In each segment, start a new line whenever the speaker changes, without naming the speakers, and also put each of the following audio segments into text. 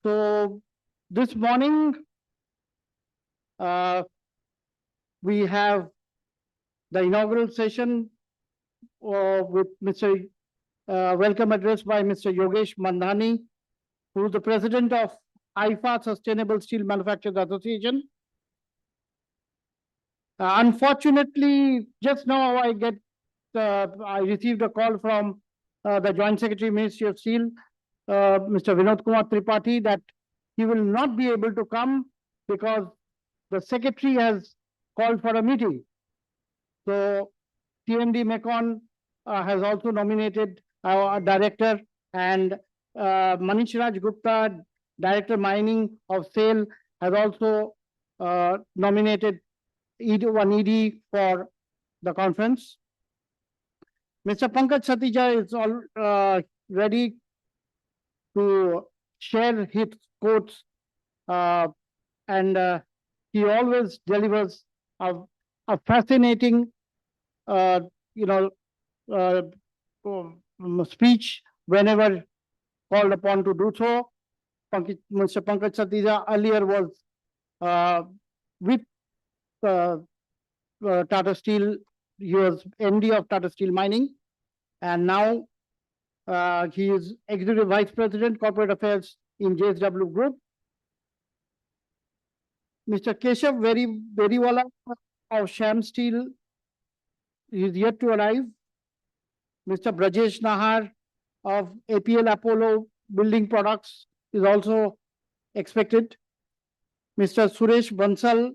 So this morning, we have the inaugural session with Mr. Welcome address by Mr. Yogesh Mandhani, who is the president of IFA Sustainable Steel Manufacturers Association. Unfortunately, just now I received a call from the Joint Secretary, Ministry of Steel, Mr. Vinod Kumar Tripathi, that he will not be able to come because the secretary has called for a meeting. So TMD Mekon has also nominated our director, and Manish Raj Gupta, Director Mining of SAIL, has also nominated one ED for the conference. Mr. Pankaj Satija is all ready to share his quotes, and he always delivers a fascinating, uh, you know, uh, speech whenever called upon to do so. Mr. Pankaj Satija earlier was with Tata Steel. He was MD of Tata Steel Mining, and now he is Executive Vice President, Corporate Affairs in JSW Group. Mr. Keshav Veriwala of Sham Steel is yet to arrive. Mr. Brajesh Nahar of APL Apollo Building Products is also expected. Mr. Suresh Bansal,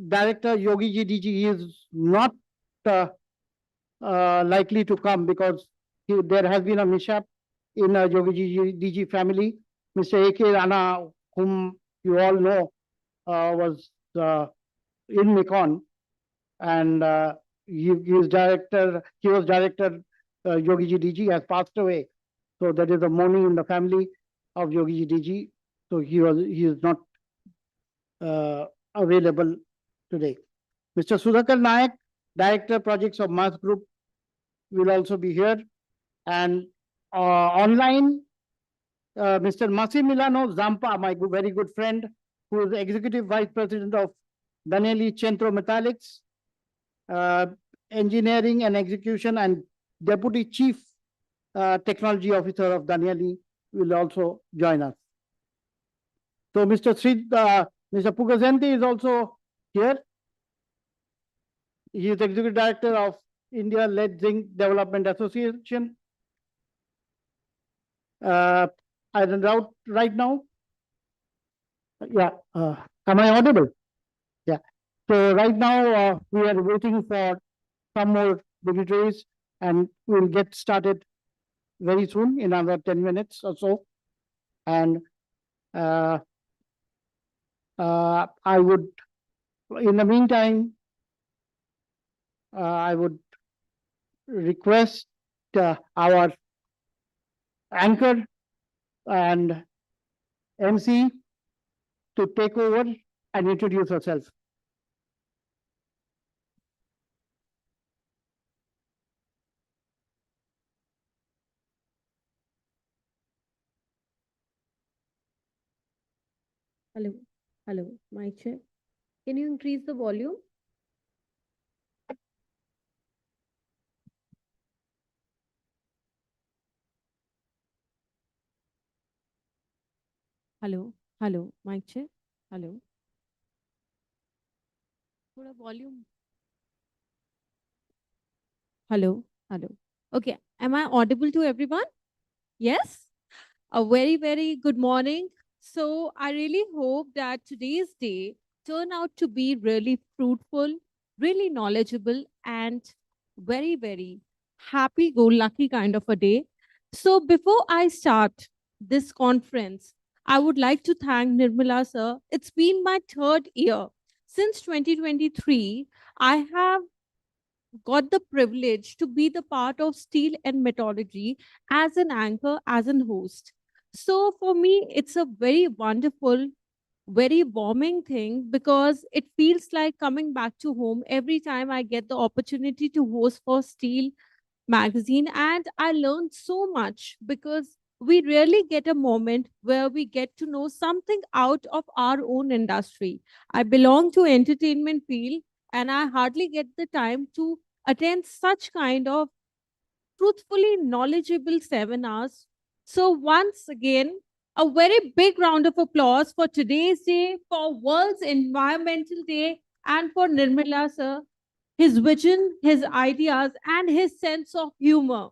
Director Yogi Ji DG, is not likely to come because there has been a mishap in Yogi Ji DG family. Mr. A.K. Rana, whom you all know, was in Mekon, and he was director Yogi Ji DG, has passed away. So there is a mourning in the family of Yogi Ji DG. So he is not available today. Mr. Sudhakar Nayak, Director Projects of Mass Group, will also be here. And online, Mr. Massimiliano Zampa, my very good friend, who is the Executive Vice President of Danelli Centro Metallics, Engineering and Execution, and Deputy Chief Technology Officer of Danelli, will also join us. So Mr. Pugazenti is also here. He is the Executive Director of India Lead Zinc Development Association. I am out right now. Yeah. Am I audible? Yeah. So right now we are waiting for some more dignitaries, and we'll get started very soon in another 10 minutes or so. And I would, in the meantime, I would request our anchor and MC to take over and introduce herself.
Hello, hello, mic check. Can you increase the volume? Hello, hello, mic check. Hello. Thoda volume. Hello, hello. Okay, am I audible to everyone? Yes? A very, very good morning. So I really hope that today's day turn out to be really fruitful, really knowledgeable, and very, very happy-go-lucky kind of a day. So before I start this conference, I would like to thank Nirmala sir. It's been my third year. Since 2023, I have got the privilege to be the part of steel and metallurgy as an anchor, as an host. So for me, it's a very wonderful, very warming thing because it feels like coming back to home every time I get the opportunity to host for Steel magazine. And I learned so much because we rarely get a moment where we get to know something out of our own industry. I belong to entertainment field and I hardly get the time to attend such kind of truthfully knowledgeable seminars. So once again, a very big round of applause for today's day, for World's Environmental Day, and for Nirmala sir, his vision, his ideas, and his sense of humor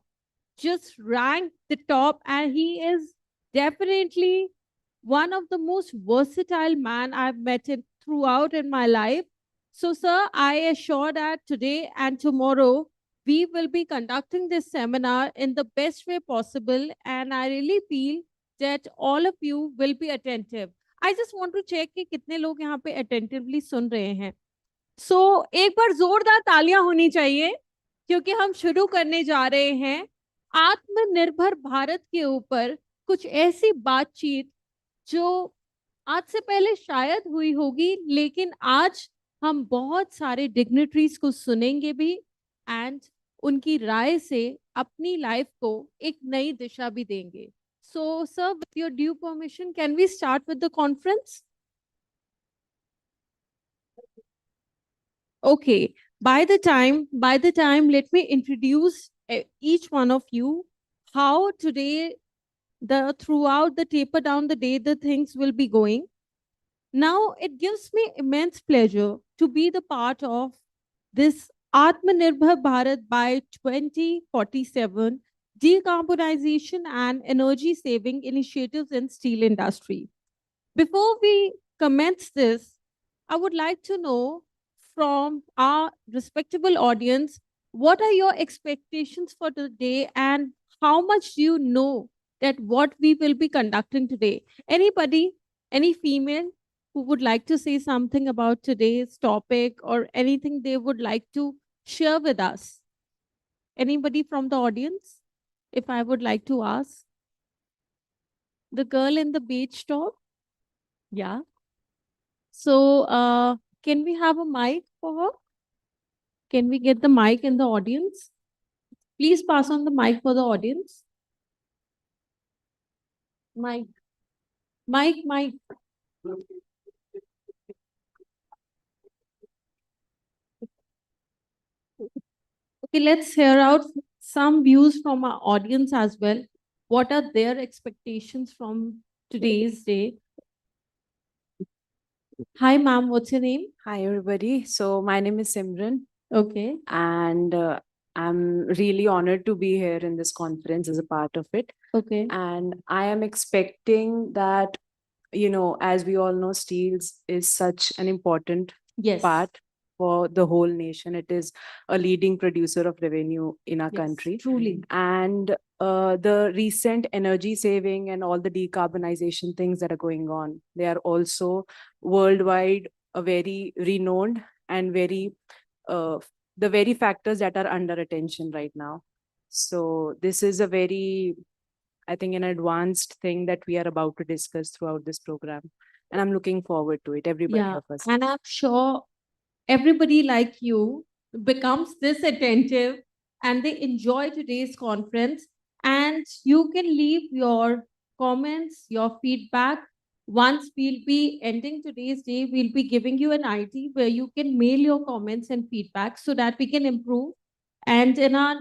just ranked the top, and he is definitely one of the most versatile man I've met throughout in my life. So sir, I assure that today and tomorrow we will be conducting this seminar in the best way possible, and I really feel that all of you will be attentive. I just want to check कि कितने लोग यहाँ पे attentively सुन रहे हैं. सो एक बार जोरदार तालियां होनी चाहिए क्योंकि हम शुरू करने जा रहे हैं आत्मनिर्भर भारत के ऊपर कुछ ऐसी बातचीत जो आज से पहले शायद हुई होगी, लेकिन आज हम बहुत सारे डिग्निटरीज को सुनेंगे भी एंड उनकी राय से अपनी लाइफ को एक नई दिशा भी देंगे. So sir, with your due permission, can we start with the conference? Okay, by the time, let me introduce each one of you how today the throughout the taper down the day the things will be going. Now it gives me immense pleasure to be the part of this Atmanirbhar Bharat by 2047 decarbonization and energy saving initiatives in steel industry. Before we commence this, I would like to know from our respectable audience, what are your expectations for today and how much do you know that what we will be conducting today? Anybody, any female who would like to say something about today's topic or anything they would like to share with us? Anybody from the audience? If I would like to ask, the girl in the beach top? Yeah. So, can we have a mic for her? Can we get the mic in the audience? Please pass on the mic for the audience. Mic. Mic. Okay, let's hear out some views from our audience as well. What are their expectations from today's day? Hi, ma'am. What's your name?
Hi, everybody. So, my name is Simran,
Okay.
and I'm really honored to be here in this conference as a part of it.
Okay.
And I am expecting that, as we all know, steels is such an important
Yes.
part for the whole nation. It is a leading producer of revenue in our
Yes,
country.
truly.
And the recent energy saving and all the decarbonization things that are going on, they are also worldwide a very renowned and very the very factors that are under attention right now. So this is a very, I think, an advanced thing that we are about to discuss throughout this program. And I'm looking forward to it, everybody
Yeah.
of us.
And I'm sure everybody like you becomes this attentive and they enjoy today's conference, and you can leave your comments, your feedback. Once we'll be ending today's day, we'll be giving you an ID where you can mail your comments and feedback so that we can improve. And in our,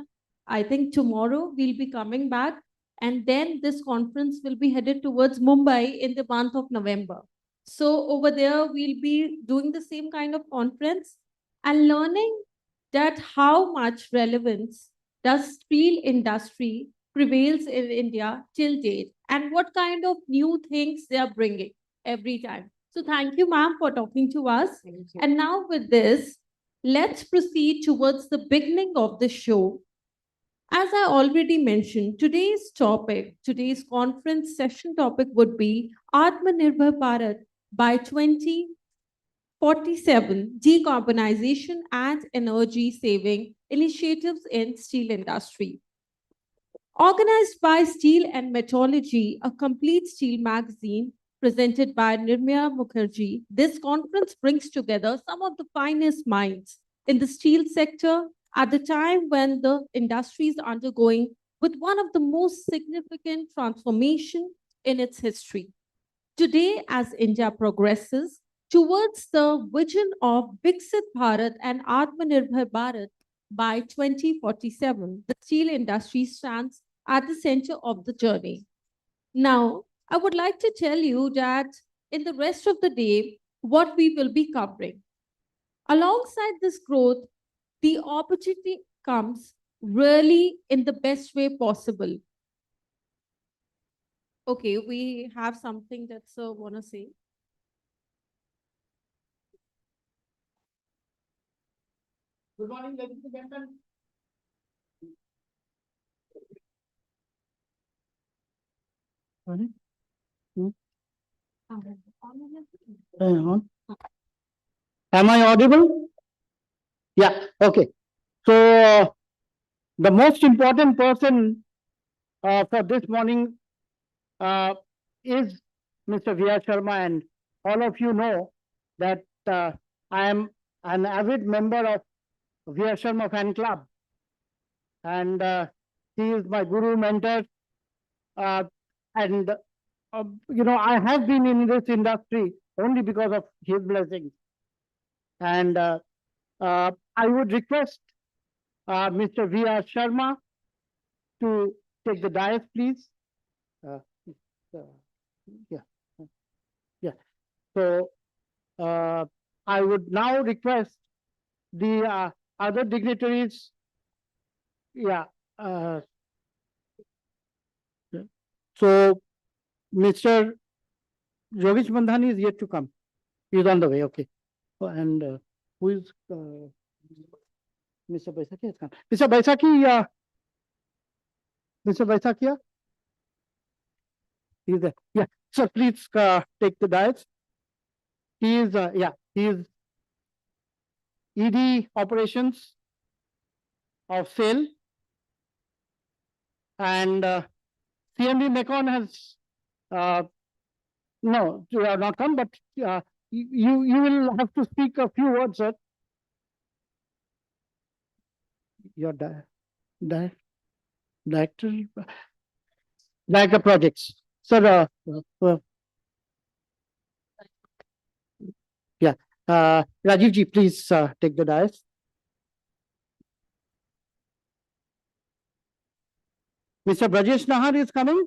I think tomorrow we'll be coming back, and then this conference will be headed towards Mumbai in the month of November. So over there, we'll be doing the same kind of conference and learning that how much relevance does steel industry prevails in India till date and what kind of new things they are bringing every time. So thank you, ma'am, for talking to us.
Thank you.
And now with this, let's proceed towards the beginning of the show. As I already mentioned, today's conference session topic would be Atmanirbhar Bharat by 2047, decarbonization and energy saving initiatives in steel industry. Organized by Steel and Metallurgy, a complete steel magazine presented by Nirmala Mukherjee, this conference brings together some of the finest minds in the steel sector at the time when the industry is undergoing with one of the most significant transformation in its history. Today, as India progresses towards the vision of Viksit Bharat and Atmanirbhar Bharat by 2047, the steel industry stands at the center of the journey. Now, I would like to tell you that in the rest of the day, what we will be covering. Alongside this growth, the opportunity comes really in the best way possible. Okay, we have something that Sir want to say.
Good morning, ladies and gentlemen. Sorry? On. Am I audible? Yeah, okay. So the most important person for this morning is Mr. V.R. Sharma, and all of you know that I am an avid member of V.R. Sharma fan club, and he is my guru mentor, and I have been in this industry only because of his blessings, and I would request Mr. V.R. Sharma to take the dais, please. Yeah, yeah. So I would now request the other dignitaries. Yeah. So Mr. Yogesh Mandhani is yet to come. He is on the way. Okay. And who is Mr. Baisakhi has come. Mr. Baisakhi, Mr. Baisakhi, he is there. Yeah. So please take the dais. He is, he is ED operations of SAIL, and CMD Mekon has no, you have not come, but you will have to speak a few words, sir. Your director projects, sir. Yeah, Rajiv ji, please take the dais. Mr. Brajesh Nahar is coming.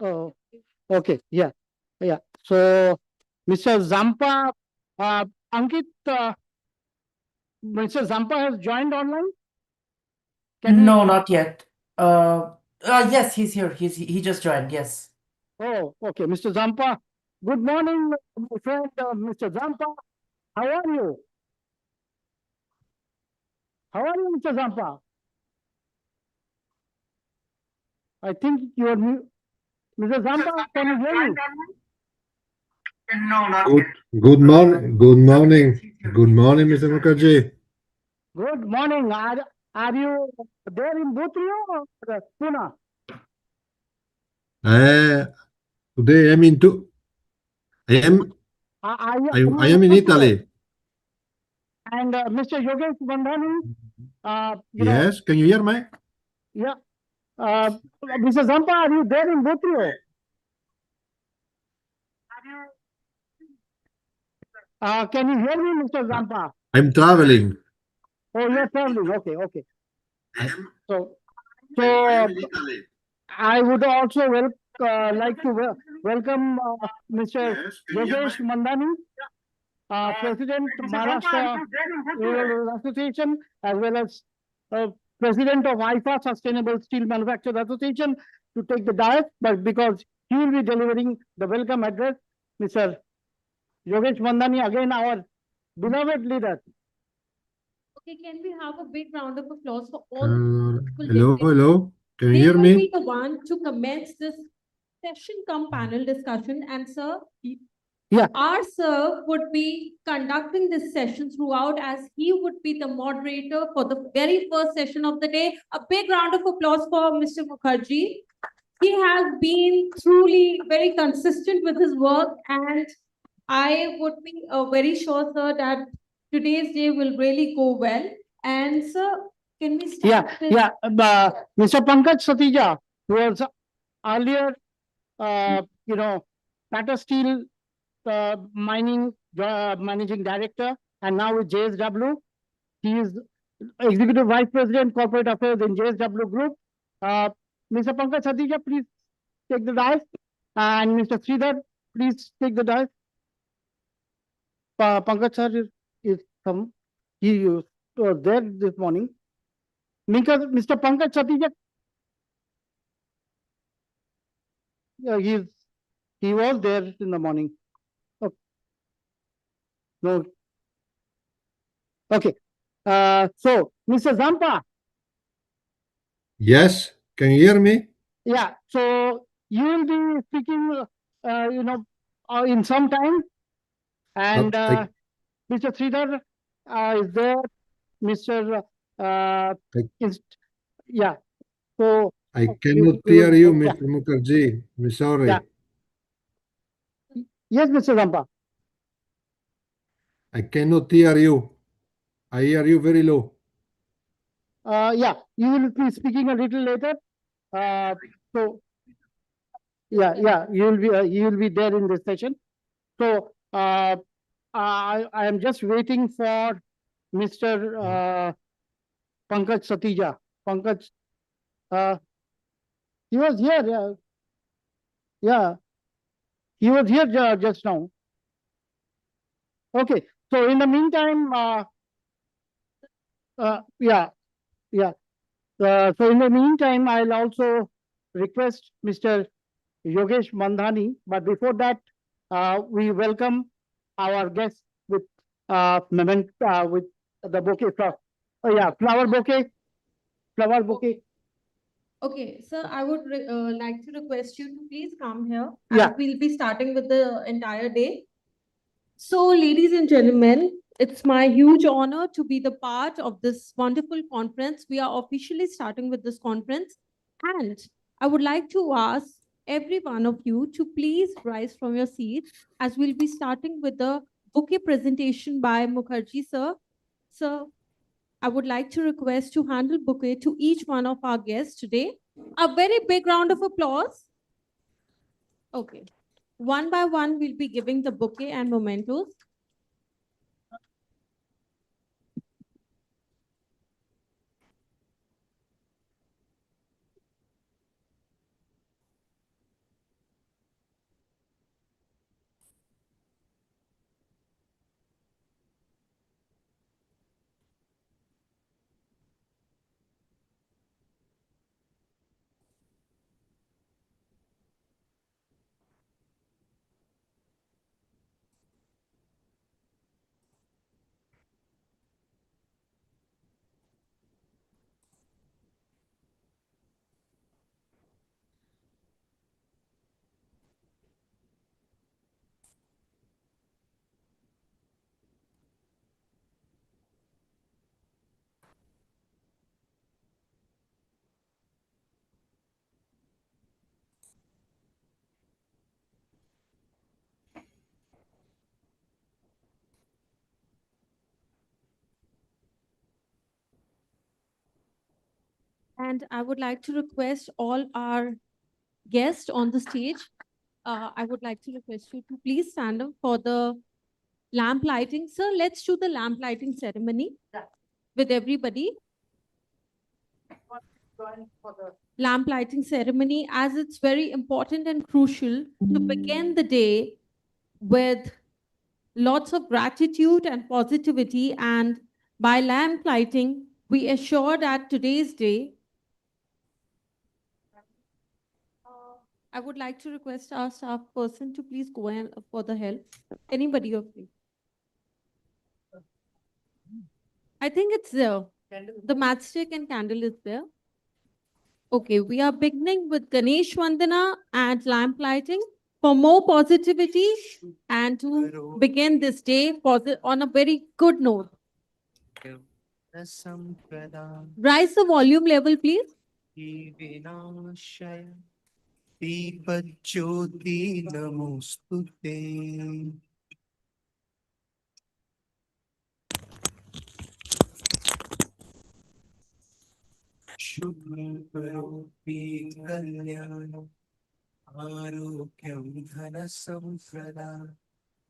Oh, okay. Yeah. Yeah. So, Mr. Zampa, Ankit, Mr. Zampa has joined online?
No, not yet. Yes, he's here. He just joined. Yes.
Oh, okay. Mr. Zampa. Good morning, my friend, Mr. Zampa. How are you? How are you, Mr. Zampa? I think you are new. Mr. Zampa, can you hear me?
No, not
Good morning. Good morning. Good morning, Mr. Mukherjee.
Good morning. Are you there in Bhutrio or Pune?
Today I'm into. I am in Italy.
And Mr. Yogesh Bandhani,
Yes, can you hear me?
yeah. Mr. Zampa, are you there in Bhutrio? Can you hear me, Mr. Zampa?
I'm traveling.
Oh, you're traveling. Okay, okay. So I would also like to welcome Mr. Yogesh Mandani, President Maharashtra Rural Association, as well as President of IFA, Sustainable Steel Manufacturers Association, to take the dais, but because he will be delivering the welcome address, Mr. Yogesh Mandani, again our beloved leader.
Okay, can we have a big round of applause for all the
Hello. Can you
They
hear
will
me?
be the one to commence this session come panel discussion, and sir,
Yeah.
our sir would be conducting this session throughout, as he would be the moderator for the very first session of the day. A big round of applause for Mr. Mukherjee. He has been truly very consistent with his work, and I would be very sure, sir, that today's day will really go well. And sir, Can we
Yeah,
start with?
yeah, Mr. Pankaj Satija, who was earlier, Tata Steel mining managing director, and now with JSW. He is Executive Vice President, Corporate Affairs in JSW Group. Uh, Mr. Pankaj Satija, please take the dais. And Mr. Sridhar, please take the dais. Pankaj sir is some, he was there this morning. Mr. Pankaj Satija, he was there in the morning. Okay. No. Okay. So, Mr. Zampa,
Yes, can you hear me?
yeah. So you will be speaking, in some time, and
But I,
Mr. Sridhar is there. Mr.
I,
Is, yeah. So
I
we
cannot
will,
hear you,
yeah,
Mr. Mukherjee. I'm sorry.
yeah. Yes, Mr. Zampa.
I cannot hear you. I hear you very low.
Yeah, you will be speaking a little later. Uh, so yeah, you will be there in this session. So I am just waiting for Mr. Pankaj Satija. Pankaj, uh, he was here. Yeah, he was here just now. Okay. So in the meantime, yeah, yeah. So in the meantime, I'll also request Mr. Yogesh Mandhani. But before that, we welcome our guest with with the bouquet. Oh yeah, flower bouquet. Flower bouquet.
Okay, sir, I would like to request you to please come here.
Yeah.
As we'll be starting with the entire day. So, ladies and gentlemen, it's my huge honor to be the part of this wonderful conference. We are officially starting with this conference. And I would like to ask every one of you to please rise from your seats as we'll be starting with the bouquet presentation by Mukherjee, sir. Sir, I would like to request to handle bouquet to each one of our guests today. A very big round of applause. Okay. One by one, we'll be giving the bouquet and mementos. And I would like to request all our guests on the stage. I would like to request you to please stand up for the lamp lighting. Sir, let's do the lamp lighting ceremony with everybody. Lamp lighting ceremony, as it's very important and crucial to begin the day with lots of gratitude and positivity. And by lamp lighting, we assure that today's day, I would like to request our staff person to please go in for the help. Anybody of you? I think it's there. The matchstick and candle is there. Okay, we are beginning with Ganesh Vandana and lamp lighting for more positivity and to begin this day on a very good note. Rise the volume level, please.
Deepjyoti नमोस्तुते शुभ्रोऽपि कल्याणम् आरोग्यं धनसम्पदा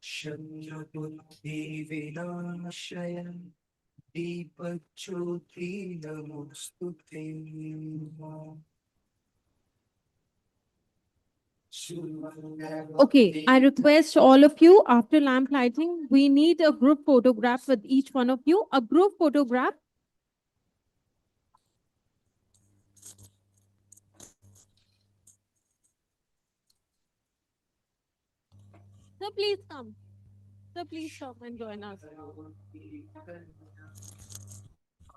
शत्रुबुद्धिविनाशय दीपज्योति नमोऽस्तु ते
Okay, I request all of you after lamp lighting, we need a group photograph with each one of you. A group photograph. So please come. So please come and join us.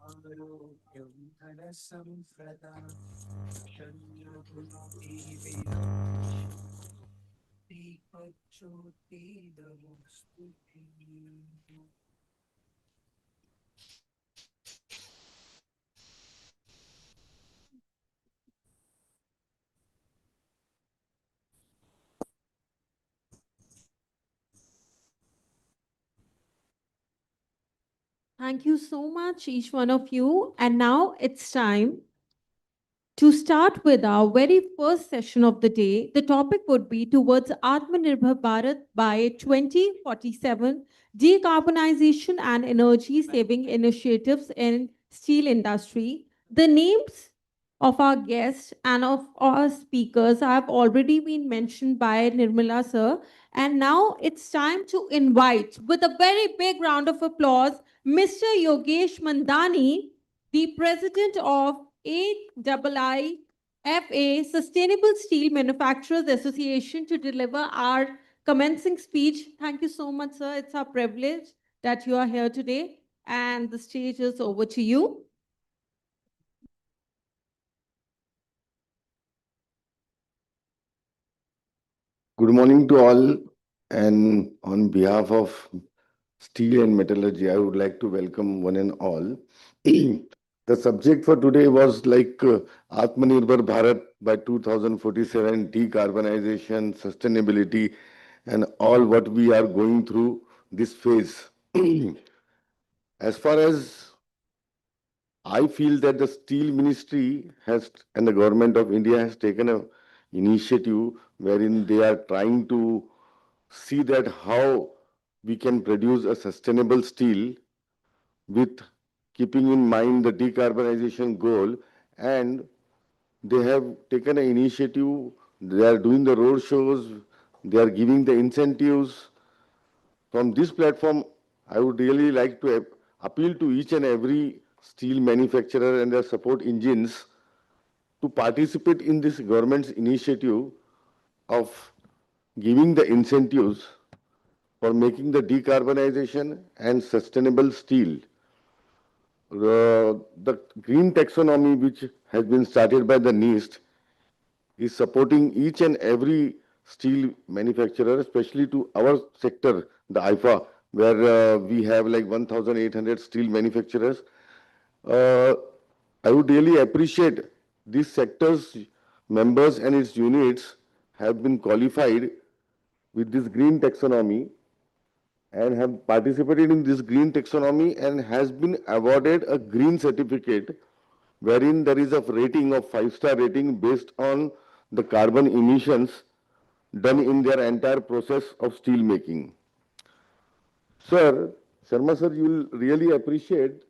आरोग्यं धनसम्पदा शत्रुबुद्धिविनाशय दीपज्योति नमोऽस्तु ते
Thank you so much, each one of you. And now it's time to start with our very first session of the day. The topic would be towards Atmanirbhar Bharat by 2047, decarbonization and energy saving initiatives in steel industry. The names of our guests and of our speakers have already been mentioned by Nirmala sir. And now it's time to invite, with a very big round of applause, Mr. Yogesh Mandani, the president of AIIFA Sustainable Steel Manufacturers Association, to deliver our commencing speech. Thank you so much, sir. It's our privilege that you are here today, and the stage is over to you.
Good morning to all, and on behalf of Steel and Metallurgy, I would like to welcome one and all. The subject for today was Atmanirbhar Bharat by 2047, decarbonization, sustainability, and all what we are going through this phase. As far as I feel that the Steel Ministry has and the Government of India has taken a initiative wherein they are trying to see that how we can produce a sustainable steel with keeping in mind the decarbonization goal, and they have taken an initiative. They are doing the road shows, they are giving the incentives. From this platform, I would really like to appeal to each and every steel manufacturer and their support engines to participate in this government's initiative of giving the incentives for making the decarbonization and sustainable steel. The green taxonomy, which has been started by the NIST, is supporting each and every steel manufacturer, especially to our sector, the IFA, where we have like 1,800 steel manufacturers. I would really appreciate these sectors members and its units have been qualified with this green taxonomy and have participated in this green taxonomy and has been awarded a green certificate wherein there is a rating of 5-star rating based on the carbon emissions done in their entire process of steel making. Sir, Sharma sir, you will really appreciate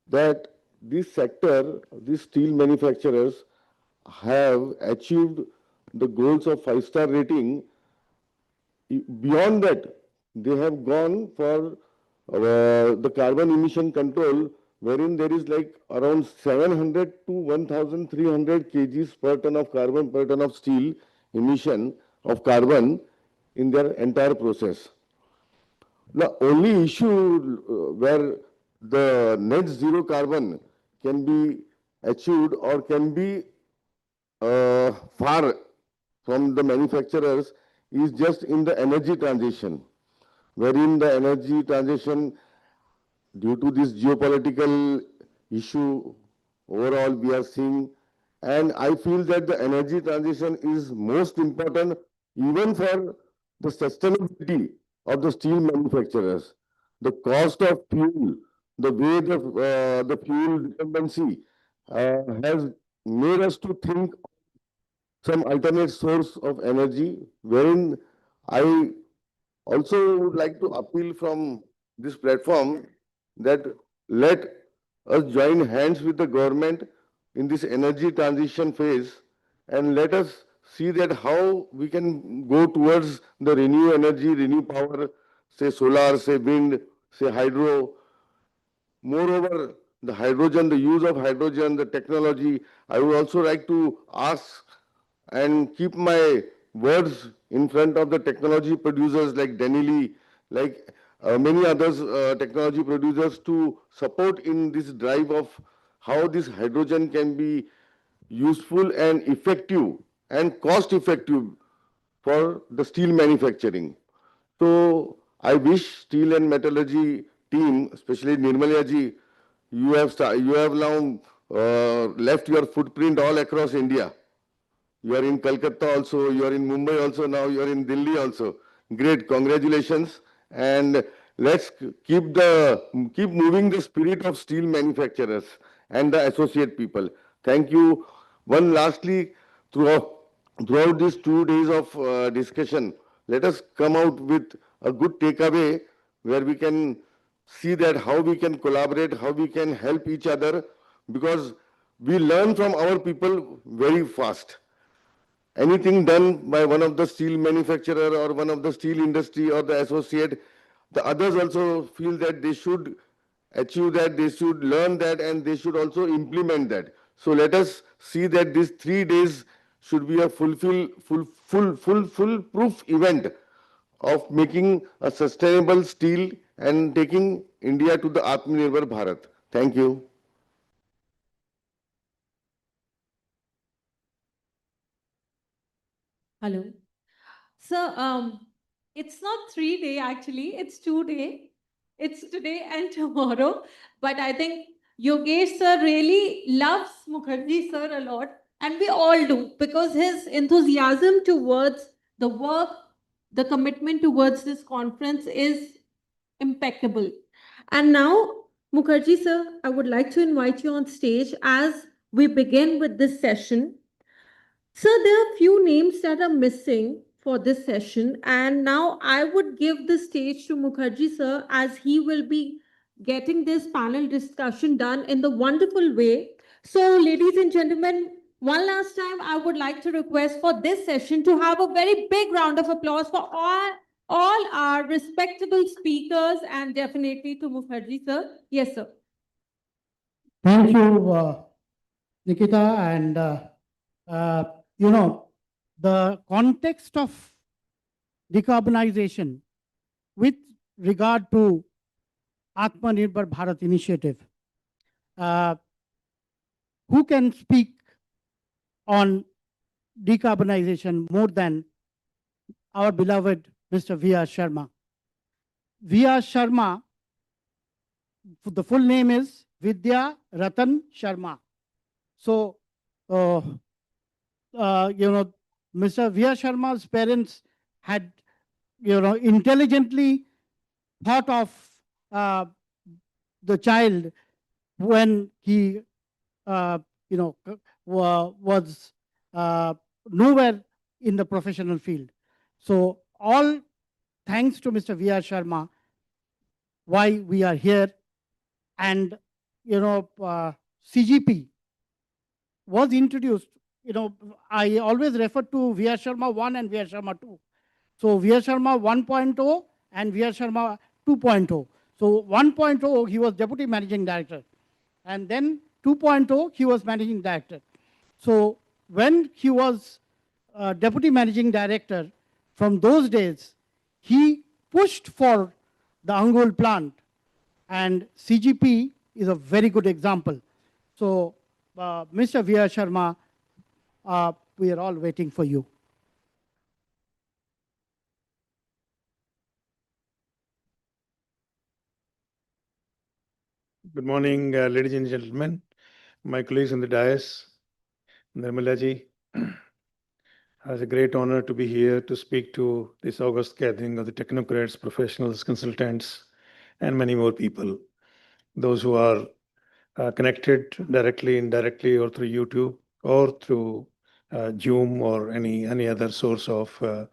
that this sector, these steel manufacturers have achieved the goals of 5-star rating. Beyond that, they have gone for the carbon emission control, wherein there is like around 700 to 1,300 kgs per ton of carbon per ton of steel emission of carbon in their entire process. The only issue where the net zero carbon can be achieved or can be far from the manufacturers is just in the energy transition, wherein the energy transition, due to this geopolitical issue, overall we are seeing, and I feel that the energy transition is most important even for the sustainability of the steel manufacturers. The cost of fuel, the way the fuel dependency has made us to think some alternate source of energy, wherein I also would like to appeal from this platform that let us join hands with the government in this energy transition phase, and let us see that how we can go towards the renew energy, renew power, say solar, say wind, say hydro. Moreover, the hydrogen, the use of hydrogen, the technology, I would also like to ask and keep my words in front of the technology producers like Denili, like many others technology producers to support in this drive of how this hydrogen can be useful and effective and cost effective for the steel manufacturing. So I wish steel and metallurgy team, especially Nirmalya ji, you have now left your footprint all across India. You are in Calcutta also, you are in Mumbai also, now you are in Delhi also. Great, congratulations. And let's keep moving the spirit of steel manufacturers and the associate people. Thank you. One lastly, throughout these 2 days of discussion, let us come out with a good takeaway where we can see that how we can collaborate, how we can help each other, because we learn from our people very fast. Anything done by one of the steel manufacturer or one of the steel industry or the associate, the others also feel that they should achieve that, they should learn that, and they should also implement that. So let us see that these 3 days should be a foolproof event of making a sustainable steel and taking India to the Atmanirbhar Bharat. Thank you.
Hello. So, it's not 3 day actually, it's 2 day. It's today and tomorrow. But I think Yogesh sir really loves Mukherjee sir a lot. And we all do, because his enthusiasm towards the work, the commitment towards this conference is impeccable. And now, Mukherjee sir, I would like to invite you on stage as we begin with this session. So there are few names that are missing for this session, and now I would give the stage to Mukherjee sir as he will be getting this panel discussion done in the wonderful way. So, ladies and gentlemen, one last time I would like to request for this session to have a very big round of applause for all our respectable speakers and definitely to Mukherjee sir. Yes, sir.
Thank you, Nikita. And, uh, you know, the context of decarbonization with regard to Atmanirbhar Bharat initiative, uh, who can speak on decarbonization more than our beloved Mr. V.R. Sharma? V.R. Sharma, the full name is Vidya Ratan Sharma. So, Mr. V.R. Sharma's parents had, intelligently thought of the child when he, was nowhere in the professional field. So, all thanks to Mr. V.R. Sharma, why we are here. And, CGP was introduced. I always refer to V.R. Sharma 1 and V.R. Sharma 2. So V.R. Sharma 1.0 and V.R. Sharma 2.0. So 1.0, he was deputy managing director. And then 2.0, he was managing director. So when he was deputy managing director, from those days, he pushed for the Angul plant. And CGP is a very good example. So, Mr. V.R. Sharma, we are all waiting for you.
Good morning, ladies and gentlemen, my colleagues on the dais, Nirmala ji. It's a great honor to be here to speak to this August gathering of the technocrats, professionals, consultants, and many more people. Those who are connected directly, indirectly, or through YouTube, or through Zoom, or any other source of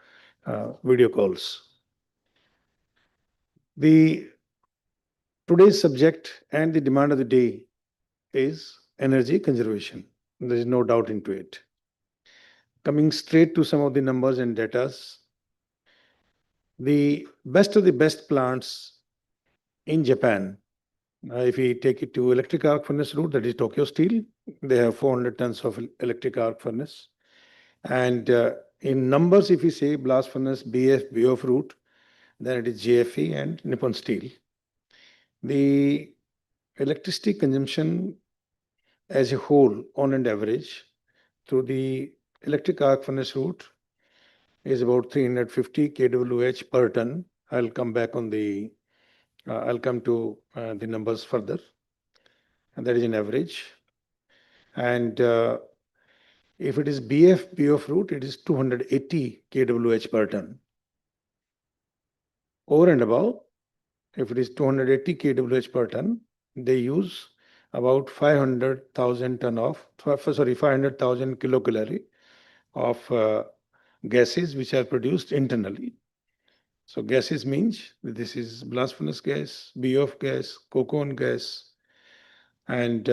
video calls. The today's subject and the demand of the day is energy conservation. There is no doubt into it. Coming straight to some of the numbers and datas, the best of the best plants in Japan, if we take it to electric arc furnace route, that is Tokyo Steel, they have 400 tons of electric arc furnace. And in numbers, if we say blast furnace, BF, BOF route, then it is JFE and Nippon Steel. The electricity consumption as a whole, on an average, through the electric arc furnace route is about 350 kWh per ton. I'll come back on the, I'll come to the numbers further. And that is an average. And if it is BF, BOF route, it is 280 kWh per ton. Over and above, if it is 280 kWh per ton, they use about 500,000 ton of, 500,000 kilocalorie of gases which are produced internally. So gases means this is blast furnace gas, BOF gas, coke oven gas, and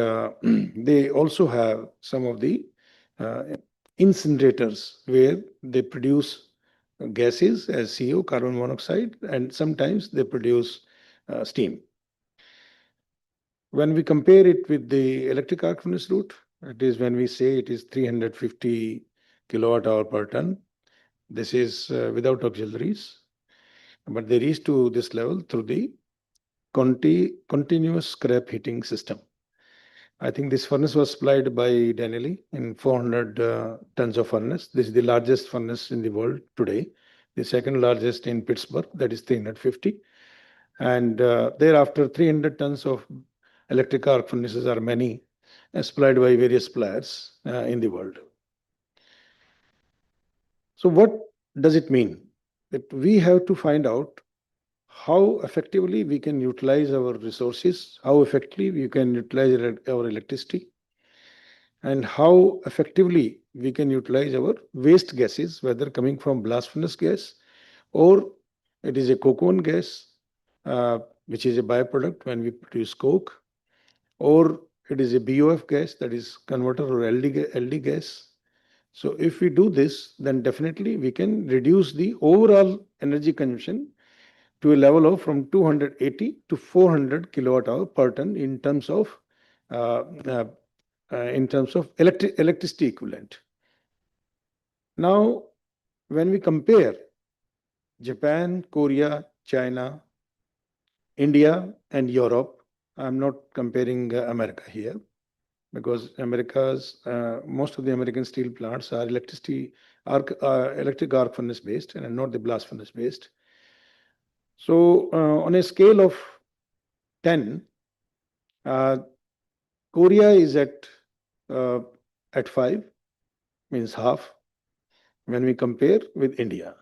they also have some of the incinerators where they produce gases as CO, carbon monoxide, and sometimes they produce steam. When we compare it with the electric arc furnace route, it is when we say it is 350 kilowatt hour per ton. This is without auxiliaries, but they reach to this level through the continuous scrap heating system. I think this furnace was supplied by Danelli in 400 tons of furnace. This is the largest furnace in the world today. The second largest in Pittsburgh, that is 350. And thereafter, 300 tons of electric arc furnaces are many, supplied by various suppliers in the world. So what does it mean? That we have to find out how effectively we can utilize our resources, how effectively we can utilize our electricity, and how effectively we can utilize our waste gases, whether coming from blast furnace gas or it is a coke oven gas, which is a byproduct when we produce coke, or it is a BOF gas, that is converter or LD gas. So if we do this, then definitely we can reduce the overall energy consumption to a level of from 280 to 400 kilowatt hour per ton in terms of electricity equivalent. Now, when we compare Japan, Korea, China, India, and Europe, I'm not comparing America here, because America's most of the American steel plants are electric arc furnace based and not the blast furnace based. So on a scale of 10, Korea is at 5, means half, when we compare with India.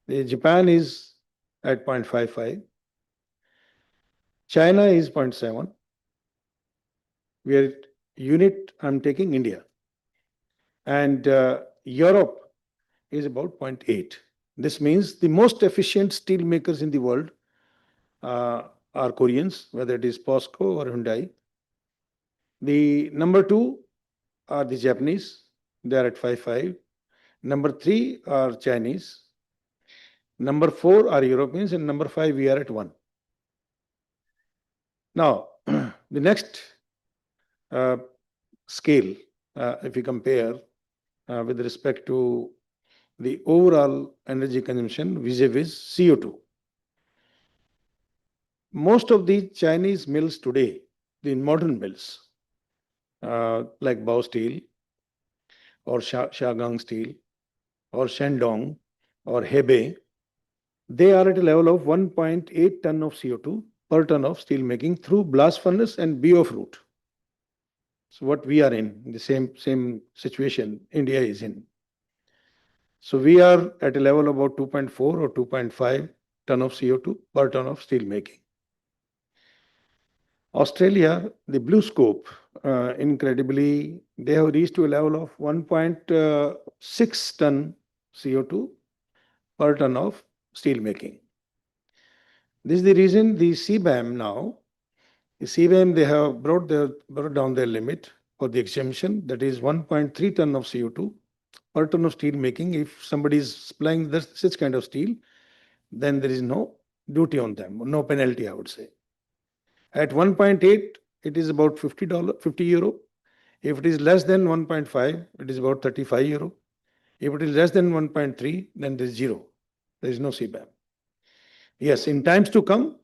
Japan is at 0.55. China is 0.7. Where unit I'm taking India. And Europe is about 0.8. This means the most efficient steel makers in the world are Koreans, whether it is POSCO or Hyundai. The number 2 are the Japanese, they are at 5.5. Number 3 are Chinese. Number 4 are Europeans, and number 5 we are at 1. Now, the next scale, if we compare with respect to the overall energy consumption vis-a-vis CO2. Most of the Chinese mills today, the modern mills, like Bao Steel or Shagang Steel or Shandong or Hebei, they are at a level of 1.8 ton of CO2 per ton of steel making through blast furnace and BOF route. So what we are in the same situation India is in. So we are at a level of about 2.4 or 2.5 ton of CO2 per ton of steel making. Australia, the blue scope, incredibly, they have reached to a level of 1.6 ton CO2 per ton of steel making. This is the reason the CBAM now, the CBAM, they have brought down their limit for the exemption, that is 1.3 ton of CO2 per ton of steel making. If somebody is supplying such kind of steel, then there is no duty on them, no penalty, I would say. At 1.8, it is about $50, 50 euro. If it is less than 1.5, it is about 35 euro. If it is less than 1.3, then there is zero. There is no CBAM. Yes, in times to come,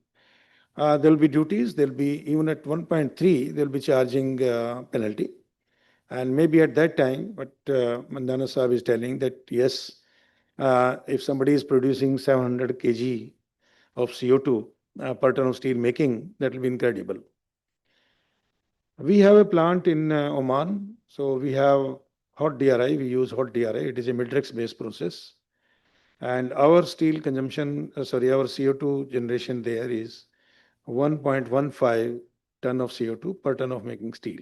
there will be duties. There will be, even at 1.3, they will be charging penalty. And maybe at that time, but Mandana Saab is telling that yes, if somebody is producing 700 kg of CO2 per ton of steel making, that will be incredible. We have a plant in Oman, so we have hot DRI. We use hot DRI. It is a matrix-based process, and our steel consumption, our CO2 generation there is 1.15 ton of CO2 per ton of making steel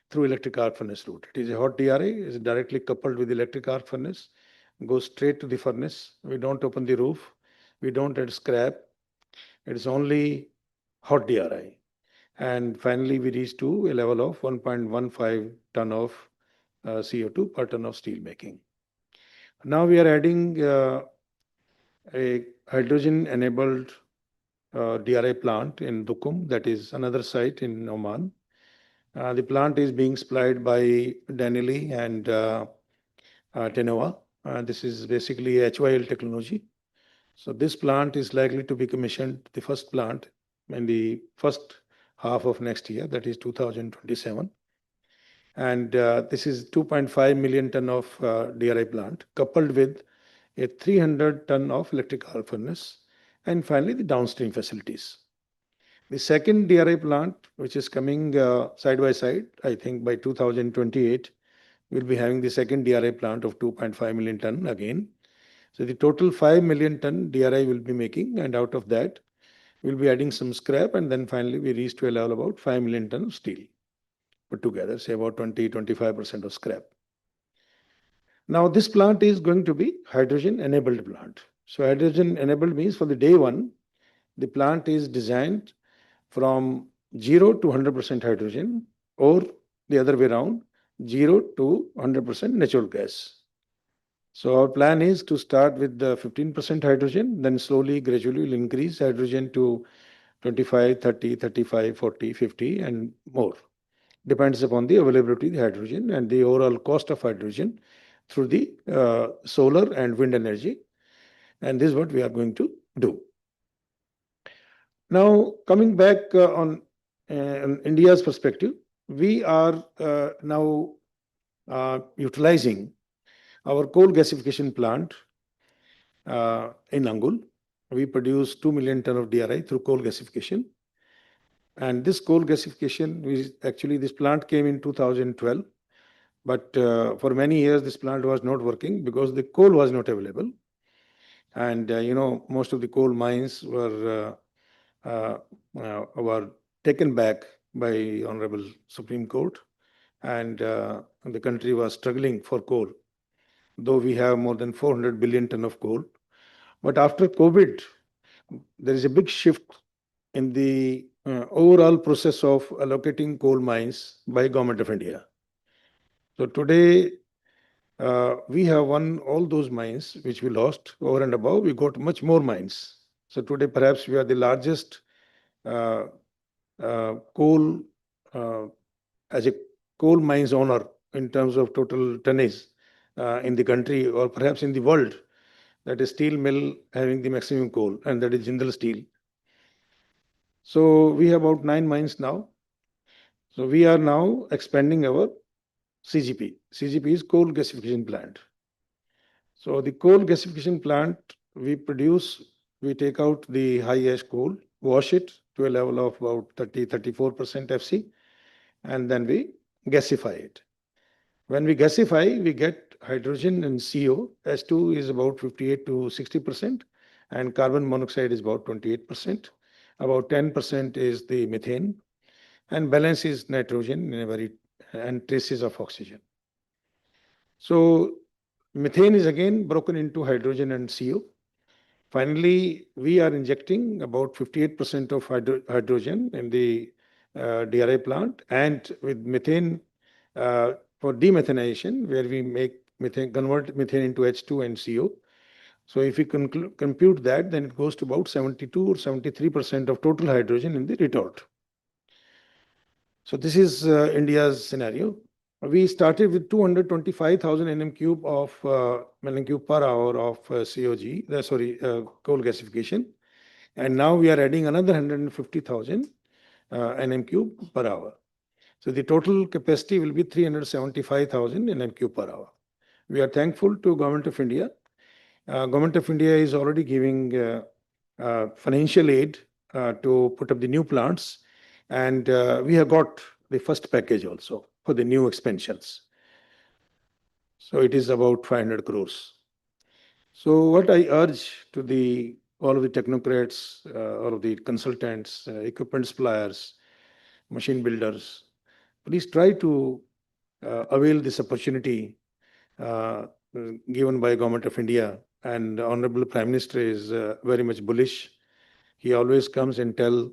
through electric arc furnace route. It is a hot DRI, is directly coupled with electric arc furnace, goes straight to the furnace. We don't open the roof. We don't add scrap. It is only hot DRI. And finally, we reach to a level of 1.15 ton of CO2 per ton of steel making. Now we are adding a hydrogen-enabled DRI plant in Dukum, that is another site in Oman. The plant is being supplied by Danili and Tenova. This is basically HYL technology. So this plant is likely to be commissioned, the first plant, in the first half of next year, that is 2027. And this is 2.5 million ton of DRI plant coupled with a 300 ton of electric arc furnace, and finally the downstream facilities. The second DRI plant, which is coming side by side, I think by 2028, we'll be having the second DRI plant of 2.5 million ton again. So the total 5 million ton DRI will be making, and out of that, we'll be adding some scrap, and then finally we reach to a level about 5 million ton of steel put together, say about 20-25% of scrap. Now this plant is going to be hydrogen enabled plant. So hydrogen enabled means for the day one, the plant is designed from 0 to 100% hydrogen, or the other way around, 0 to 100% natural gas. So our plan is to start with the 15% hydrogen, then slowly, gradually we'll increase hydrogen to 25, 30, 35, 40, 50 and more. Depends upon the availability of the hydrogen and the overall cost of hydrogen through the solar and wind energy. And this is what we are going to do. Now, coming back on India's perspective, we are now utilizing our coal gasification plant in Angul. We produce 2 million ton of DRI through coal gasification. And this coal gasification, this plant came in 2012. But for many years, this plant was not working because the coal was not available. And, most of the coal mines were taken back by Honorable Supreme Court. And the country was struggling for coal, though we have more than 400 billion ton of coal. But after COVID, there is a big shift in the overall process of allocating coal mines by Government of India. So today, we have won all those mines which we lost over and above. We got much more mines. So today, perhaps we are the largest coal as a coal mines owner in terms of total tonnage in the country, or perhaps in the world. That is steel mill having the maximum coal, and that is Jindal Steel. So we have about 9 mines now. So we are now expanding our CGP. CGP is coal gasification plant. So the coal gasification plant, we take out the high ash coal, wash it to a level of about 30-34% FC, and then we gasify it. When we gasify, we get hydrogen and CO. S2 is about 58 to 60%, and carbon monoxide is about 28%. About 10% is the methane, and balances nitrogen in a very and traces of oxygen. So methane is again broken into hydrogen and CO. Finally, we are injecting about 58% of hydrogen in the DRI plant, and with methane for demethanization, where we make methane, convert methane into H2 and CO. So if we compute that, then it goes to about 72 or 73% of total hydrogen in the retort. So this is India's scenario. We started with 225,000 nm cube of million cube per hour of coal gasification, and now we are adding another 150,000 nm cube per hour. So the total capacity will be 375,000 nm cube per hour. We are thankful to Government of India. Government of India is already giving financial aid to put up the new plants, and we have got the first package also for the new expansions. So it is about 500 crores. So what I urge to all of the technocrats, all of the consultants, equipment suppliers, machine builders, please try to avail this opportunity given by Government of India. And Honorable Prime Minister is very much bullish. He always comes and tell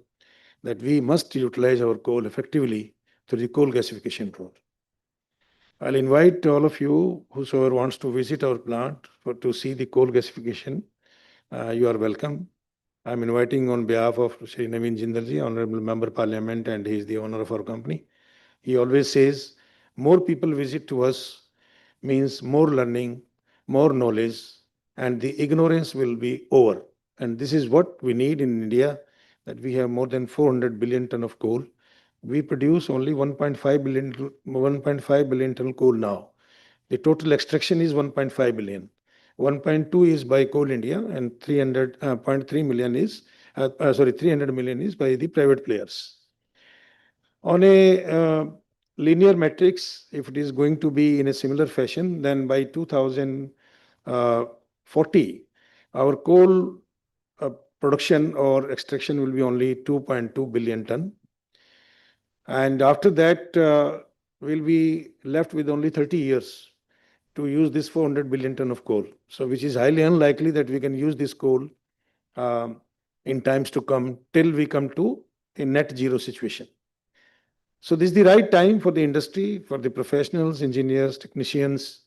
that we must utilize our coal effectively through the coal gasification route. I'll invite all of you, whosoever wants to visit our plant to see the coal gasification. You are welcome. I'm inviting on behalf of Shri Naveen Jindalji, Honorable Member Parliament, and he is the owner of our company. He always says, more people visit to us means more learning, more knowledge, and the ignorance will be over. And this is what we need in India, that we have more than 400 billion ton of coal. We produce only 1.5 billion ton coal now. The total extraction is 1.5 billion. 1.2 is by Coal India, and 300.3 million is 300 million is by the private players. On a linear matrix, if it is going to be in a similar fashion, then by 2040, our coal production or extraction will be only 2.2 billion ton. And after that, we'll be left with only 30 years to use this 400 billion ton of coal. So which is highly unlikely that we can use this coal in times to come till we come to a net zero situation. So this is the right time for the industry, for the professionals, engineers, technicians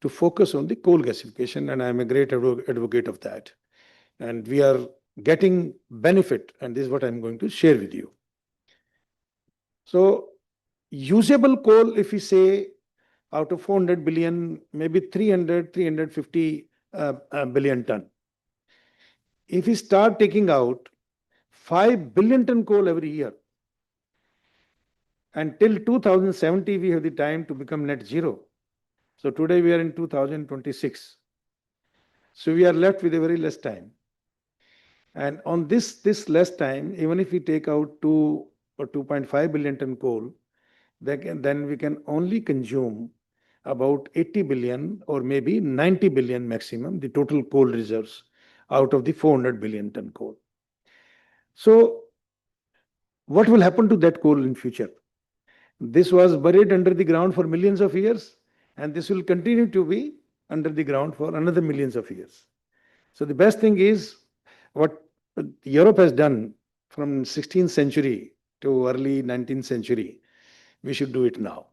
to focus on the coal gasification, and I am a great advocate of that. And we are getting benefit, and this is what I'm going to share with you. So usable coal, if we say out of 400 billion, maybe 350 billion ton. If we start taking out 5 billion ton coal every year, and till 2070, we have the time to become net zero. So today we are in 2026. So we are left with a very less time. And on this less time, even if we take out 2 or 2.5 billion ton coal, then we can only consume about 80 billion or maybe 90 billion maximum, the total coal reserves out of the 400 billion ton coal. So what will happen to that coal in future? This was buried under the ground for millions of years, and this will continue to be under the ground for another millions of years. So the best thing is what Europe has done from 16th century to early 19th century. We should do it now.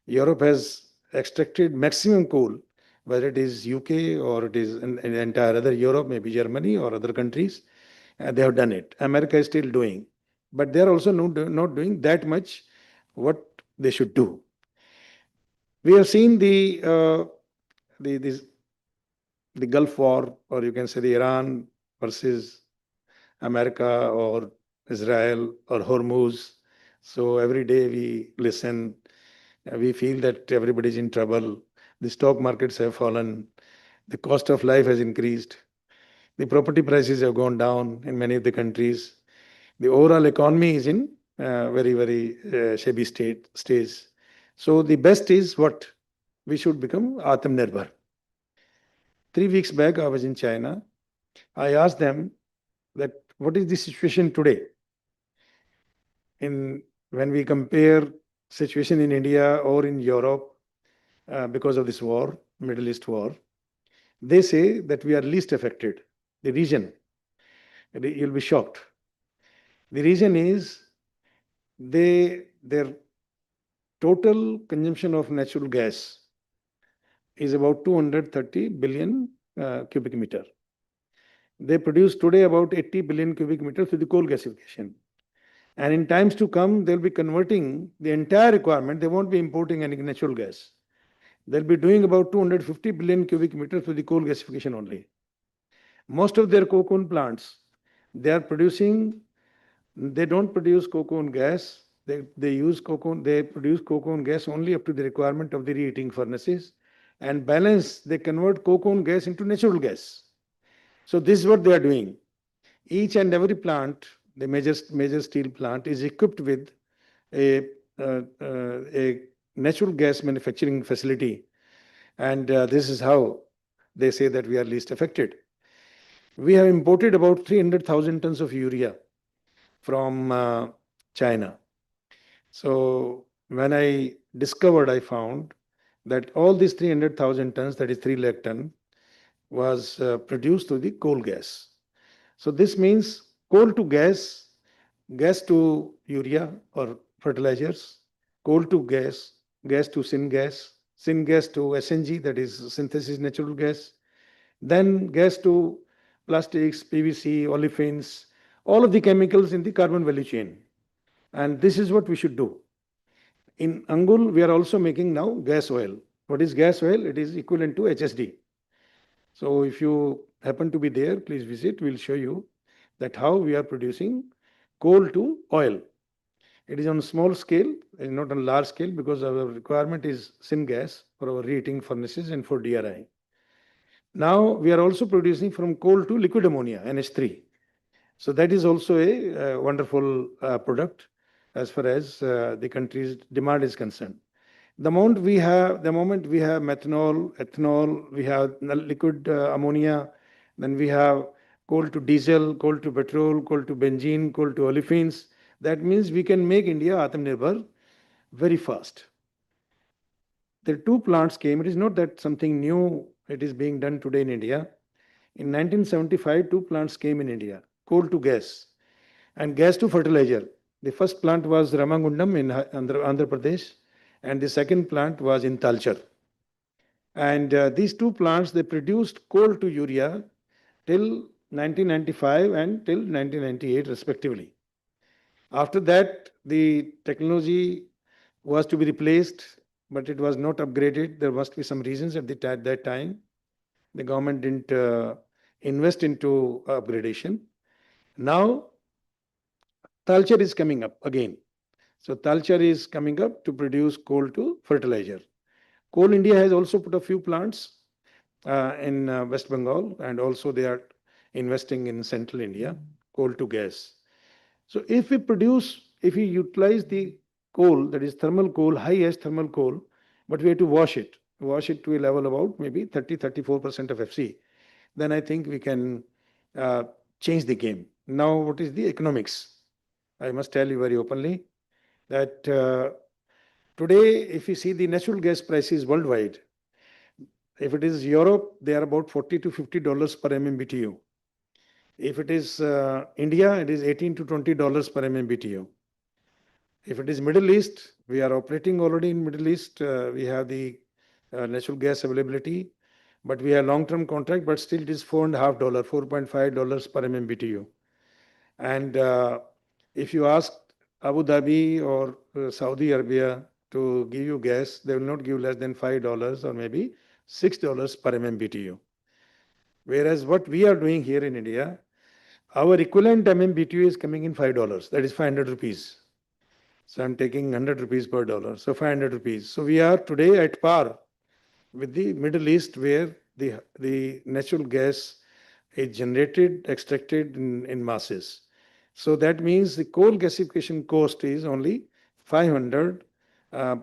Europe has extracted maximum coal, whether it is UK or it is in entire other Europe, maybe Germany or other countries. They have done it. America is still doing, but they are also not doing that much what they should do. We have seen the Gulf War, or you can say the Iran versus America or Israel or Hormuz. So every day we listen, we feel that everybody is in trouble. The stock markets have fallen. The cost of life has increased. The property prices have gone down in many of the countries. The overall economy is in very shabby stage. So the best is what? We should become Atmanirbhar. 3 weeks back, I was in China. I asked them that what is the situation today in when we compare situation in India or in Europe because of this war, Middle East war, they say that we are least affected. The reason, you'll be shocked. The reason is their total consumption of natural gas is about 230 billion cubic meter. They produce today about 80 billion cubic meter through the coal gasification. And in times to come, they'll be converting the entire requirement. They won't be importing any natural gas. They'll be doing about 250 billion cubic meter through the coal gasification only. Most of their coke oven plants, they are producing, they don't produce coke oven gas. They produce coke oven gas only up to the requirement of the reheating furnaces, and balance they convert coke oven gas into natural gas. So this is what they are doing. Each and every plant, the major steel plant, is equipped with a natural gas manufacturing facility, and this is how they say that we are least affected. We have imported about 300,000 tons of urea from China. So when I discovered, I found that all these 300,000 tons, that is 3 lakh ton, was produced through the coal gas. So this means coal to gas, gas to urea or fertilizers, coal to gas, gas to syngas to SNG, that is synthesis natural gas, then gas to plastics, PVC, olefins, all of the chemicals in the carbon value chain. And this is what we should do. In Angul, we are also making now gas oil. What is gas oil? It is equivalent to HSD. So if you happen to be there, please visit. We'll show you that how we are producing coal to oil. It is on a small scale, and not on a large scale, because our requirement is syngas for our reheating furnaces and for DRI. Now we are also producing from coal to liquid ammonia, NH3. So that is also a wonderful product as far as the country's demand is concerned. The moment we have methanol, ethanol, we have liquid ammonia, then we have coal to diesel, coal to petrol, coal to benzene, coal to olefins. That means we can make India Atmanirbhar very fast. The 2 plants came. It is not that something new, it is being done today in India. In 1975, 2 plants came in India, coal to gas and gas to fertilizer. The first plant was Ramagundam in Andhra Pradesh, and the second plant was in Talcher. And these 2 plants, they produced coal to urea till 1995 and till 1998 respectively. After that, the technology was to be replaced, but it was not upgraded. There must be some reasons at that time. The government didn't invest into upgradation. Now, Talcher is coming up again. So Talcher is coming up to produce coal to fertilizer. Coal India has also put a few plants in West Bengal, and also they are investing in central India, coal to gas. So if we utilize the coal, that is thermal coal, high ash thermal coal, but we have to wash it to a level about maybe 34% of FC, then I think we can change the game. Now, what is the economics? I must tell you very openly that today, if you see the natural gas prices worldwide, if it is Europe, they are about $40 to $50 per MMBTU. If it is India, it is $18 to $20 per MMBTU. If it is Middle East, we are operating already in Middle East. We have the natural gas availability, but we have long-term contract, but still it is $4.5, $4.5 per MMBTU. And if you ask Abu Dhabi or Saudi Arabia to give you gas, they will not give less than $5 or maybe $6 per MMBTU. Whereas what we are doing here in India, our equivalent MMBTU is coming in $5, that is 500 rupees. So I'm taking 100 rupees per dollar, so 500 rupees. So we are today at par with the Middle East, where the natural gas is generated, extracted in masses. So that means the coal gasification cost is only 500 per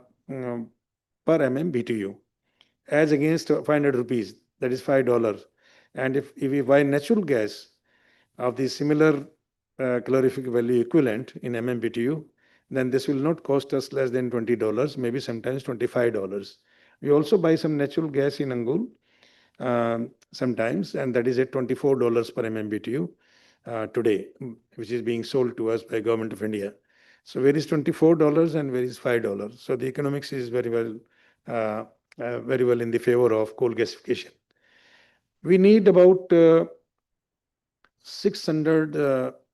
MMBTU, as against 500 rupees, that is $5. And if we buy natural gas of the similar calorific value equivalent in MMBTU, then this will not cost us less than $20, maybe sometimes $25. We also buy some natural gas in Angul sometimes, and that is at $24 per MMBTU today, which is being sold to us by Government of India. So where is $24 and where is $5? So the economics is very well in the favor of coal gasification. We need about 600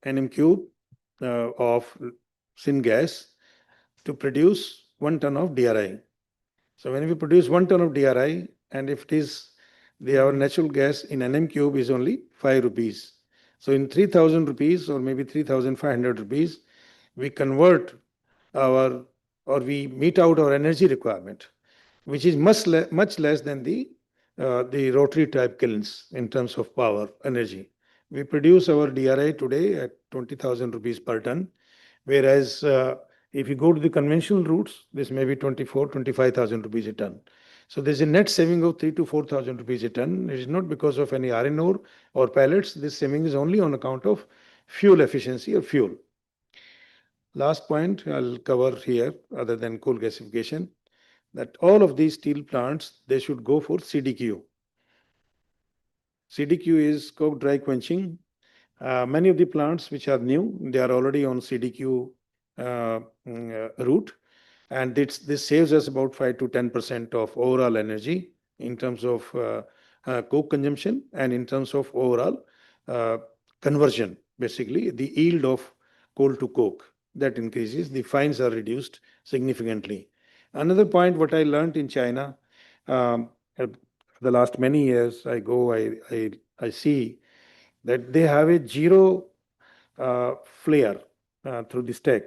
nm cube of syngas to produce 1 ton of DRI. So when we produce 1 ton of DRI, and if it is our natural gas in nm cube is only 5 rupees. So in 3,000 rupees or maybe 3,500 rupees, we convert we meet out our energy requirement, which is much less than the rotary type kilns in terms of power energy. We produce our DRI today at 20,000 rupees per ton, whereas if you go to the conventional routes, this may be 25,000 rupees a ton. So there's a net saving of 3,000 to 4,000 rupees a ton. It is not because of any iron ore or pellets. This saving is only on account of fuel efficiency or fuel. Last point I'll cover here, other than coal gasification, that all of these steel plants, they should go for CDQ. CDQ is coke dry quenching. Many of the plants which are new, they are already on CDQ route, and this saves us about 5 to 10% of overall energy in terms of coke consumption and in terms of overall conversion. Basically, the yield of coal to coke that increases, the fines are reduced significantly. Another point, what I learned in China, the last many years, I see that they have a zero flare through the stack,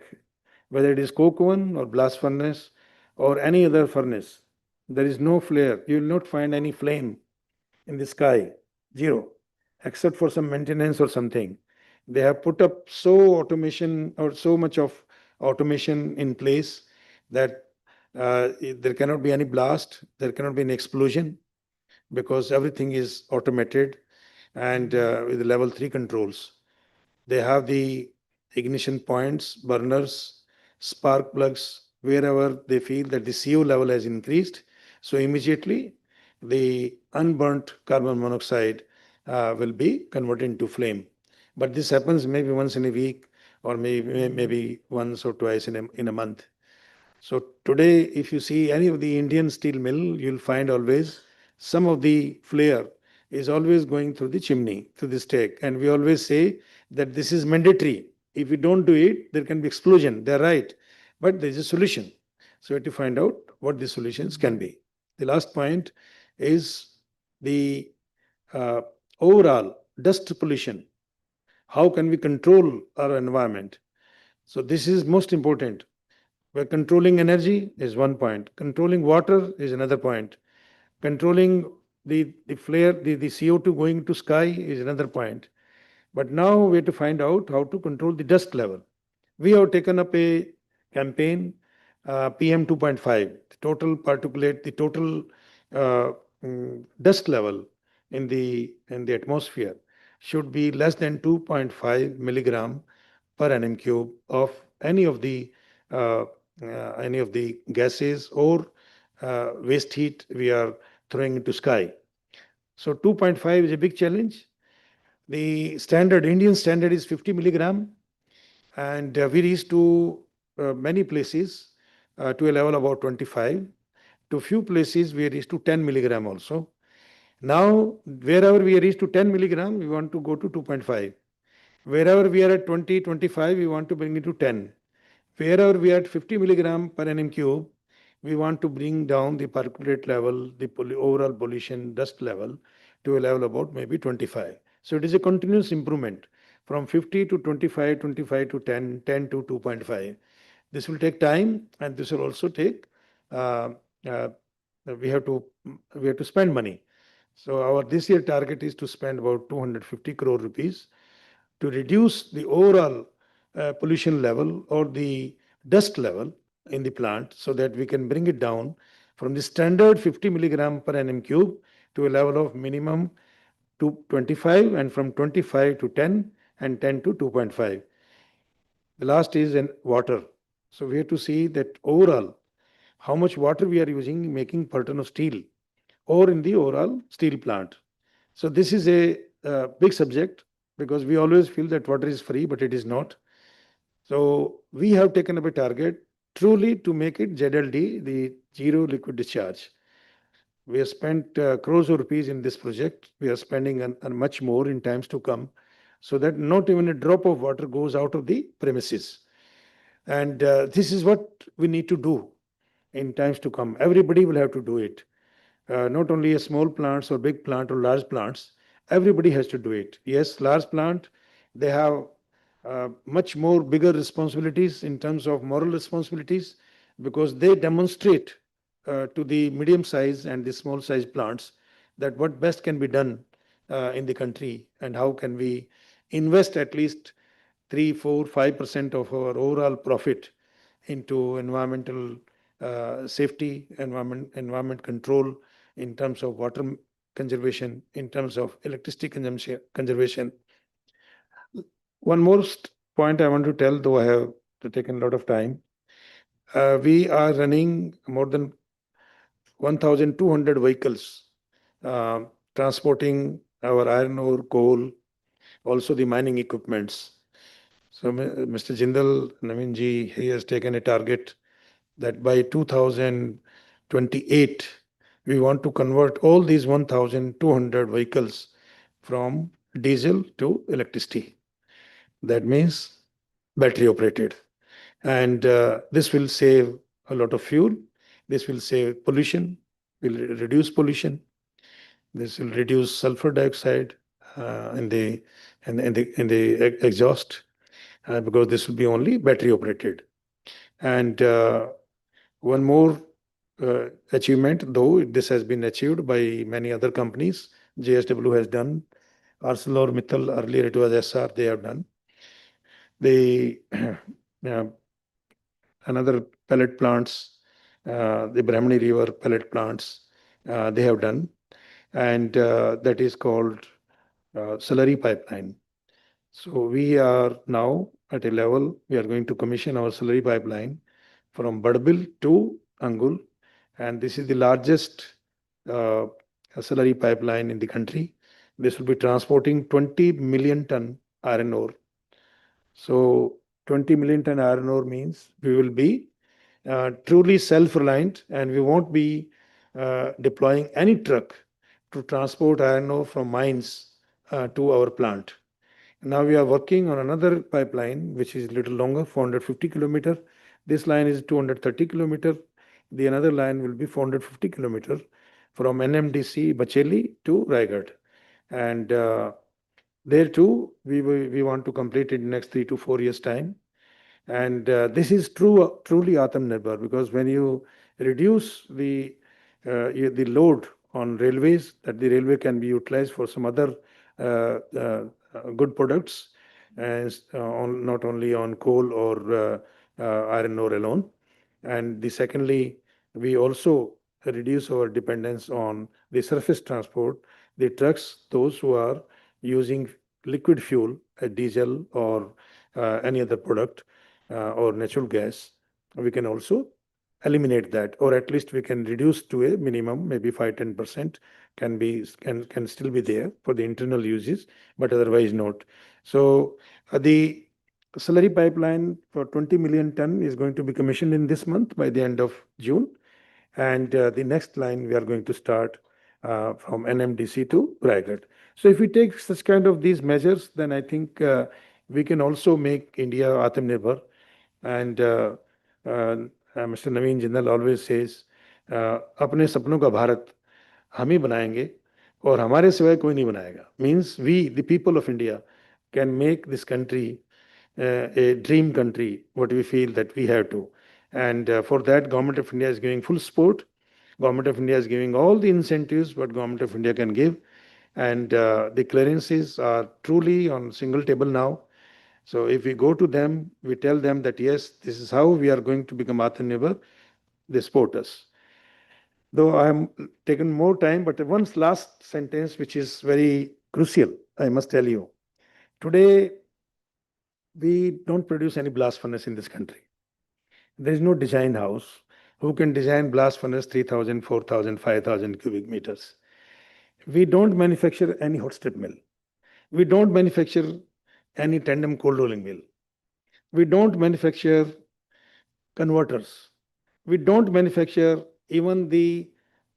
whether it is coke oven or blast furnace or any other furnace. There is no flare. You will not find any flame in the sky, zero, except for some maintenance or something. They have put up so much of automation in place that there cannot be any blast, there cannot be an explosion, because everything is automated and with level 3 controls. They have the ignition points, burners, spark plugs, wherever they feel that the CO level has increased. So immediately the unburnt carbon monoxide will be converted into flame. But this happens maybe once in a week or maybe once or twice in a month. So today, if you see any of the Indian steel mill, you'll find always some of the flare is always going through the chimney, through the stack. And we always say that this is mandatory. If we don't do it, there can be explosion. They're right. But there's a solution. So we have to find out what the solutions can be. The last point is the overall dust pollution. How can we control our environment? So this is most important. Where controlling energy is one point. Controlling water is another point. Controlling the flare, the CO2 going to sky is another point. But now we have to find out how to control the dust level. We have taken up a campaign, PM 2.5, the total particulate, the total dust level in the atmosphere should be less than 2.5 milligram per nm cube of any of the gases or waste heat we are throwing into sky. So 2.5 is a big challenge. The Indian standard is 50 milligram, and we reached to many places to a level about 25. To few places we reached to 10 milligram also. Now, wherever we reach to 10 milligram, we want to go to 2.5. Wherever we are at 20, 25, we want to bring it to 10. Wherever we are at 50 milligram per nm cube, we want to bring down the particulate level, the overall pollution dust level to a level about maybe 25. So it is a continuous improvement from 50 to 25, 25 to 10, 10 to 2.5. This will take time, and this will also take, we have to spend money. So our this year target is to spend about 250 crore rupees to reduce the overall pollution level or the dust level in the plant, so that we can bring it down from the standard 50 milligram per nm cube to a level of minimum to 25, and from 25 to 10, and 10 to 2.5. The last is in water. So we have to see that overall, how much water we are using making per ton of steel or in the overall steel plant. So this is a big subject because we always feel that water is free, but it is not. So we have taken up a target truly to make it ZLD, the zero liquid discharge. We have spent crores of rupees in this project. We are spending much more in times to come, so that not even a drop of water goes out of the premises. And this is what we need to do in times to come. Everybody will have to do it. Not only a small plants or big plant or large plants, everybody has to do it. Yes, large plant, they have much more bigger responsibilities in terms of moral responsibilities because they demonstrate to the medium size and the small size plants that what best can be done in the country and how can we invest at least 3, 4, 5% of our overall profit into environmental safety, environment control, in terms of water conservation, in terms of electricity conservation. One more point I want to tell, though I have taken a lot of time. We are running more than 1,200 vehicles transporting our iron ore, coal, also the mining equipments. So Mr. Jindal Navinji, he has taken a target that by 2028, we want to convert all these 1,200 vehicles from diesel to electricity. That means battery operated. And this will save a lot of fuel. This will save pollution, will reduce pollution. This will reduce sulfur dioxide in the exhaust because this will be only battery operated. And one more achievement, though this has been achieved by many other companies, JSW has done, ArcelorMittal, earlier it was SR, they have done. The another pellet plants, the Brahmani River pellet plants, they have done, and that is called slurry pipeline. So we are now at a level, we are going to commission our slurry pipeline from Badbil to Angul, and this is the largest slurry pipeline in the country. This will be transporting 20 million ton iron ore. So 20 million ton iron ore means we will be truly self-reliant and we won't be deploying any truck to transport iron ore from mines to our plant. Now we are working on another pipeline, which is a little longer, 450 kilometer. This line is 230 kilometer. The another line will be 450 kilometer from NMDC Bacheli to Raigad. And there too, we want to complete it in next 3 to 4 years time. And this is truly Atmanirbhar because when you reduce the load on railways, that the railway can be utilized for some other good products, and not only on coal or iron ore alone. And the secondly, we also reduce our dependence on the surface transport, the trucks, those who are using liquid fuel, diesel or any other product or natural gas, we can also eliminate that, or at least we can reduce to a minimum, maybe 5-10% can still be there for the internal uses, but otherwise not. So the slurry pipeline for 20 million ton is going to be commissioned in this month by the end of June. And the next line we are going to start from NMDC to Raigad. So if we take such kind of these measures, then I think we can also make India Atmanirbhar. And Mr. Naveen Jindal always says, अपने सपनों का भारत हम ही बनाएंगे और हमारे सिवाय कोई नहीं बनाएगा. Means we, the people of India, can make this country a dream country, what we feel that we have to. And for that, Government of India is giving full support. Government of India is giving all the incentives what Government of India can give. And the clearances are truly on single table now. So if we go to them, we tell them that yes, this is how we are going to become Atmanirbhar, they support us. Though I am taken more time, but one last sentence which is very crucial, I must tell you. Today, we don't produce any blast furnace in this country. There is no design house who can design blast furnace 3,000, 4,000, 5,000 cubic meters. We don't manufacture any hot strip mill. We don't manufacture any tandem cold rolling mill. We don't manufacture converters. We don't manufacture even the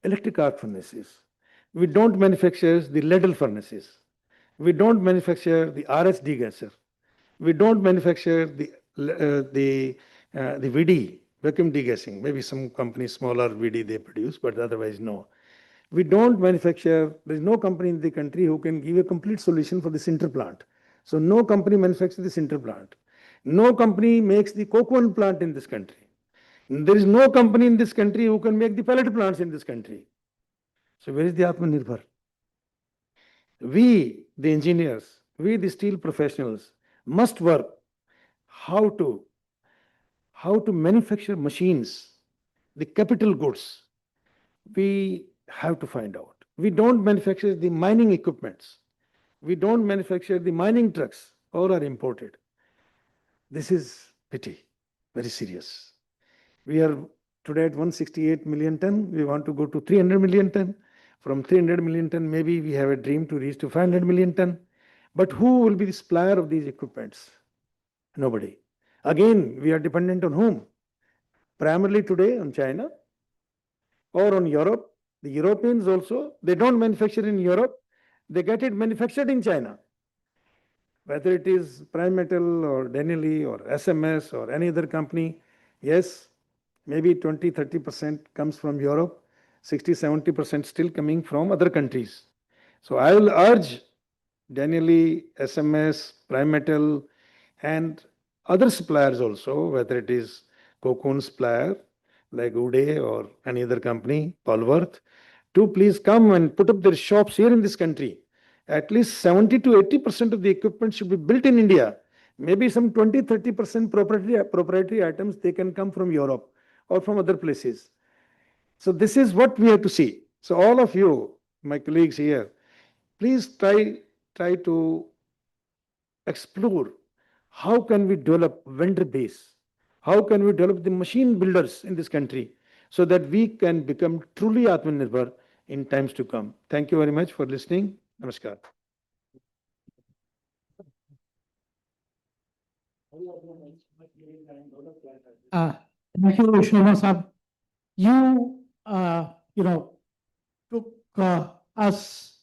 electric arc furnaces. We don't manufacture the ladle furnaces. We don't manufacture the RS degasser. We don't manufacture the VD, vacuum degassing. Maybe some companies, smaller VD they produce, but otherwise no. We don't manufacture, there is no company in the country who can give a complete solution for the sinter plant. So no company manufactures the sinter plant. No company makes the coke oven plant in this country. There is no company in this country who can make the pellet plants in this country. So where is the Atmanirbhar? We, the engineers, we, the steel professionals, must work how to manufacture machines, the capital goods. We have to find out. We don't manufacture the mining equipments. We don't manufacture the mining trucks. All are imported. This is pity, very serious. We are today at 168 million ton. We want to go to 300 million ton. From 300 million ton, maybe we have a dream to reach to 500 million ton. But who will be the supplier of these equipments? Nobody. Again, we are dependent on whom? Primarily today on China or on Europe. The Europeans also, they don't manufacture in Europe. They get it manufactured in China. Whether it is Prime Metal or Denali or SMS or any other company, yes, maybe 20-30% comes from Europe, 60-70% still coming from other countries. So I will urge Denali, SMS, Prime Metal, and other suppliers also, whether it is cocoon supplier like Uday or any other company, Polworth, to please come and put up their shops here in this country. At least 70-80% of the equipment should be built in India. Maybe some 20-30% proprietary items, they can come from Europe or from other places. So this is what we have to see. So all of you, my colleagues here, please try to explore how can we develop vendor base, how can we develop the machine builders in this country so that we can become truly Atmanirbhar in times to come. Thank you very much for listening. Namaskar.
Thank you, Sharma Sahab. You, took us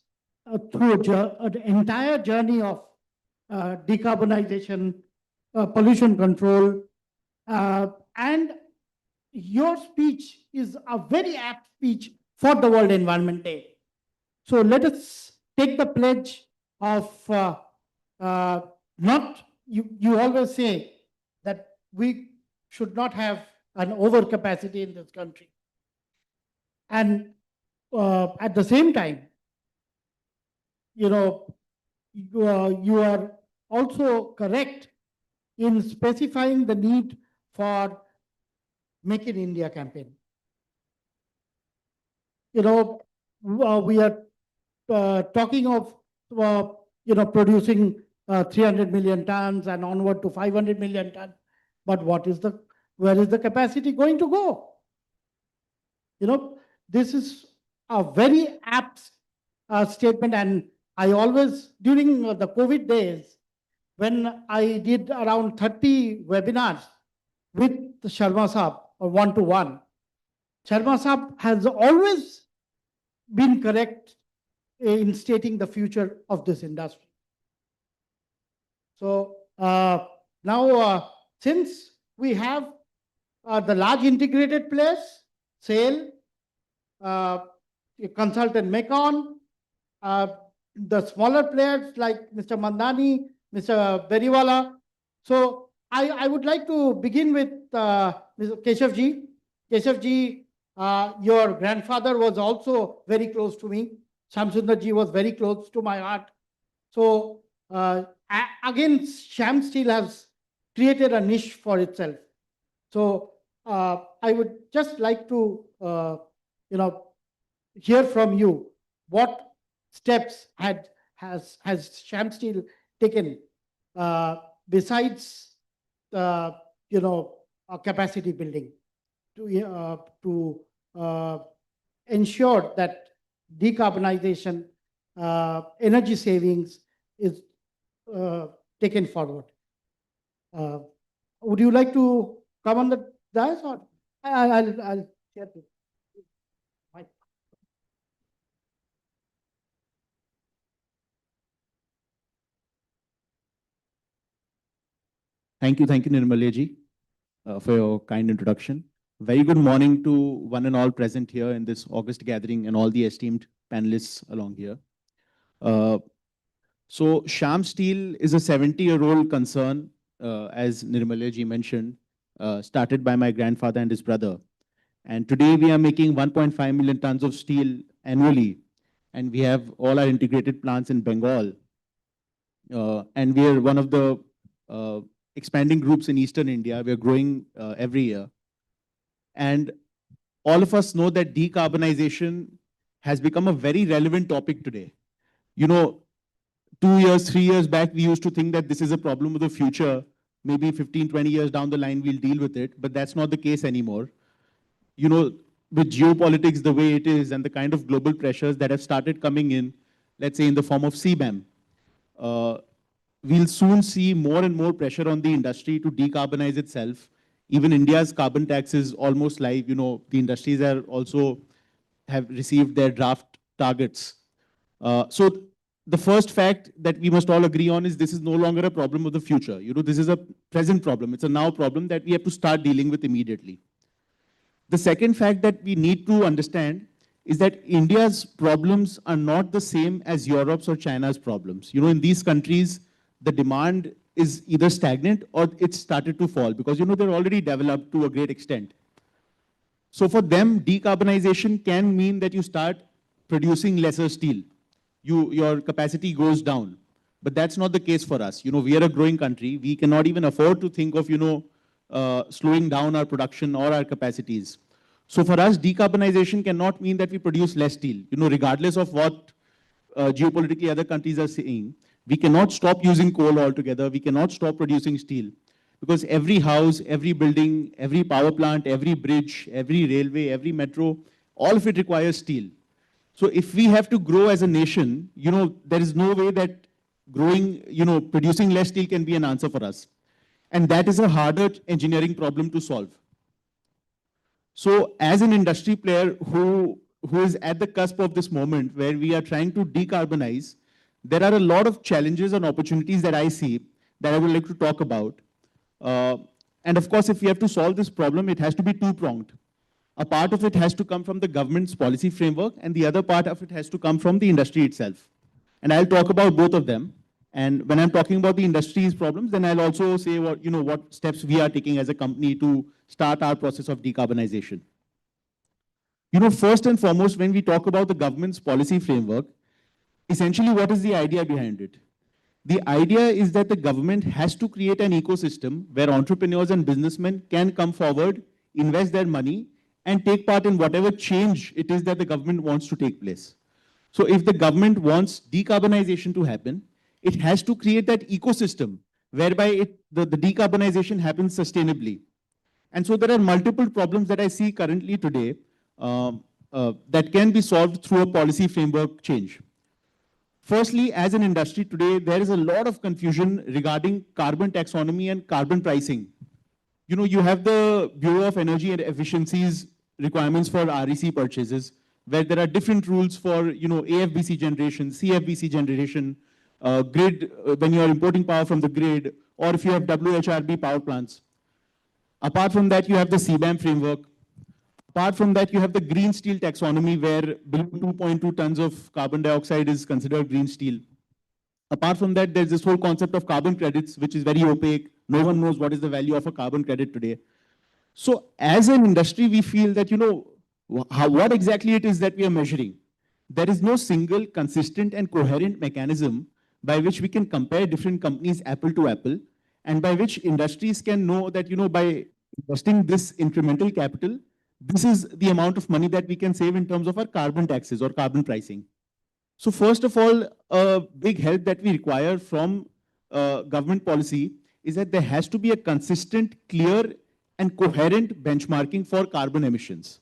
through an entire journey of decarbonization, pollution control, and your speech is a very apt speech for the World Environment Day. So let us take the pledge of you always say that we should not have an overcapacity in this country. And at the same time, you are also correct in specifying the need for Make in India campaign. We are talking of producing 300 million tons and onward to 500 million tons. But where is the capacity going to go? This is a very apt statement. And I always, during the COVID days, when I did around 30 webinars with Sharma Sahab, or one-to-one, Sharma Sahab has always been correct in stating the future of this industry. So now, since we have the large integrated players, SAIL, consultant Mekon, the smaller players like Mr. Mandani, Mr. Beriwala. So I would like to begin with Mr. Keshavji. Keshavji, your grandfather was also very close to me. Shamsundarji was very close to my heart. So again, Sham Steel has created a niche for itself. So I would just like to hear from you what steps has Sham Steel taken besides capacity building to ensure that decarbonization, energy savings is taken forward. Would you like to come on the dais, or I'll share this. Mic.
Thank you, Nirmalya ji, for your kind introduction. Very good morning to one and all present here in this August gathering and all the esteemed panelists along here. So Sham Steel is a 70-year-old concern, as Nirmalya ji mentioned, started by my grandfather and his brother. And today we are making 1.5 million tons of steel annually. And we have all our integrated plants in Bengal. And we are one of the expanding groups in Eastern India. We are growing every year. And all of us know that decarbonization has become a very relevant topic today. You know, 2 years, 3 years back, we used to think that this is a problem of the future. Maybe 15, 20 years down the line, we'll deal with it. But that's not the case anymore. You know, with geopolitics the way it is and the kind of global pressures that have started coming in, let's say in the form of CBAM, we'll soon see more and more pressure on the industry to decarbonize itself. Even India's carbon tax is almost live. You know, the industries are also have received their draft targets. So the first fact that we must all agree on is this is no longer a problem of the future. You know, this is a present problem. It's a now problem that we have to start dealing with immediately. The second fact that we need to understand is that India's problems are not the same as Europe's or China's problems. You know, in these countries, the demand is either stagnant or it's started to fall because, you know, they're already developed to a great extent. So for them, decarbonization can mean that you start producing lesser steel. Your capacity goes down. But that's not the case for us. You know, we are a growing country. We cannot even afford to think of, you know, slowing down our production or our capacities. So for us, decarbonization cannot mean that we produce less steel. You know, regardless of what geopolitically other countries are saying, we cannot stop using coal altogether. We cannot stop producing steel. Because every house, every building, every power plant, every bridge, every railway, every metro, all of it requires steel. So if we have to grow as a nation, you know, there is no way that growing, you know, producing less steel can be an answer for us. And that is a harder engineering problem to solve. So as an industry player who is at the cusp of this moment where we are trying to decarbonize, there are a lot of challenges and opportunities that I see that I would like to talk about. And of course, if we have to solve this problem, it has to be two-pronged. A part of it has to come from the government's policy framework, and the other part of it has to come from the industry itself. And I'll talk about both of them. And when I'm talking about the industry's problems, then I'll also say what, you know, what steps we are taking as a company to start our process of decarbonization. You know, first and foremost, when we talk about the government's policy framework, essentially what is the idea behind it? The idea is that the government has to create an ecosystem where entrepreneurs and businessmen can come forward, invest their money, and take part in whatever change it is that the government wants to take place. So if the government wants decarbonization to happen, it has to create that ecosystem whereby the decarbonization happens sustainably. And so there are multiple problems that I see currently today that can be solved through a policy framework change. Firstly, as an industry today, there is a lot of confusion regarding carbon taxonomy and carbon pricing. You know, you have the Bureau of Energy and Efficiency's requirements for REC purchases, where there are different rules for, you know, AFBC generation, CFBC generation, grid, when you are importing power from the grid, or if you have WHRB power plants. Apart from that, you have the CBAM framework. Apart from that, you have the green steel taxonomy, where below 2.2 tons of carbon dioxide is considered green steel. Apart from that, there's this whole concept of carbon credits, which is very opaque. No one knows what is the value of a carbon credit today. So as an industry, we feel that, you know, what exactly it is that we are measuring. There is no single consistent and coherent mechanism by which we can compare different companies apple to apple, and by which industries can know that, you know, by investing this incremental capital, this is the amount of money that we can save in terms of our carbon taxes or carbon pricing. So first of all, a big help that we require from government policy is that there has to be a consistent, clear, and coherent benchmarking for carbon emissions.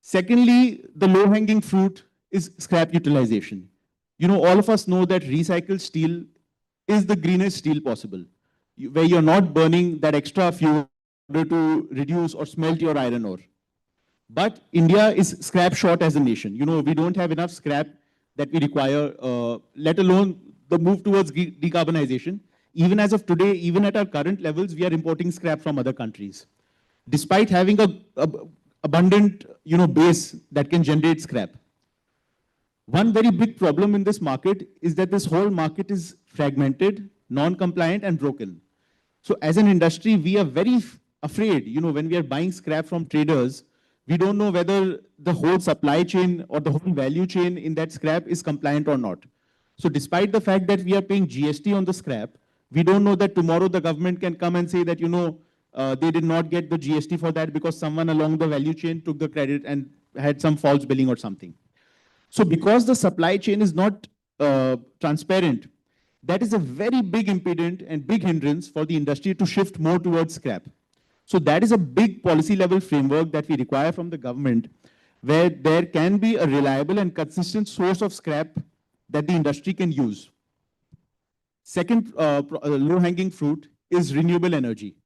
Secondly, the low-hanging fruit is scrap utilization. All of us know that recycled steel is the greenest steel possible, where you're not burning that extra fuel in order to reduce or smelt your iron ore. But India is scrap short as a nation. We don't have enough scrap that we require, let alone the move towards decarbonization. Even as of today, even at our current levels, we are importing scrap from other countries, despite having a abundant, base that can generate scrap. One very big problem in this market is that this whole market is fragmented, non-compliant, and broken. So as an industry, we are very afraid, when we are buying scrap from traders, we don't know whether the whole supply chain or the whole value chain in that scrap is compliant or not. So despite the fact that we are paying GST on the scrap, we don't know that tomorrow the government can come and say that, they did not get the GST for that because someone along the value chain took the credit and had some false billing or something. So because the supply chain is not transparent, that is a very big impediment and big hindrance for the industry to shift more towards scrap. So that is a big policy level framework that we require from the government, where there can be a reliable and consistent source of scrap that the industry can use. Second low-hanging fruit is renewable energy.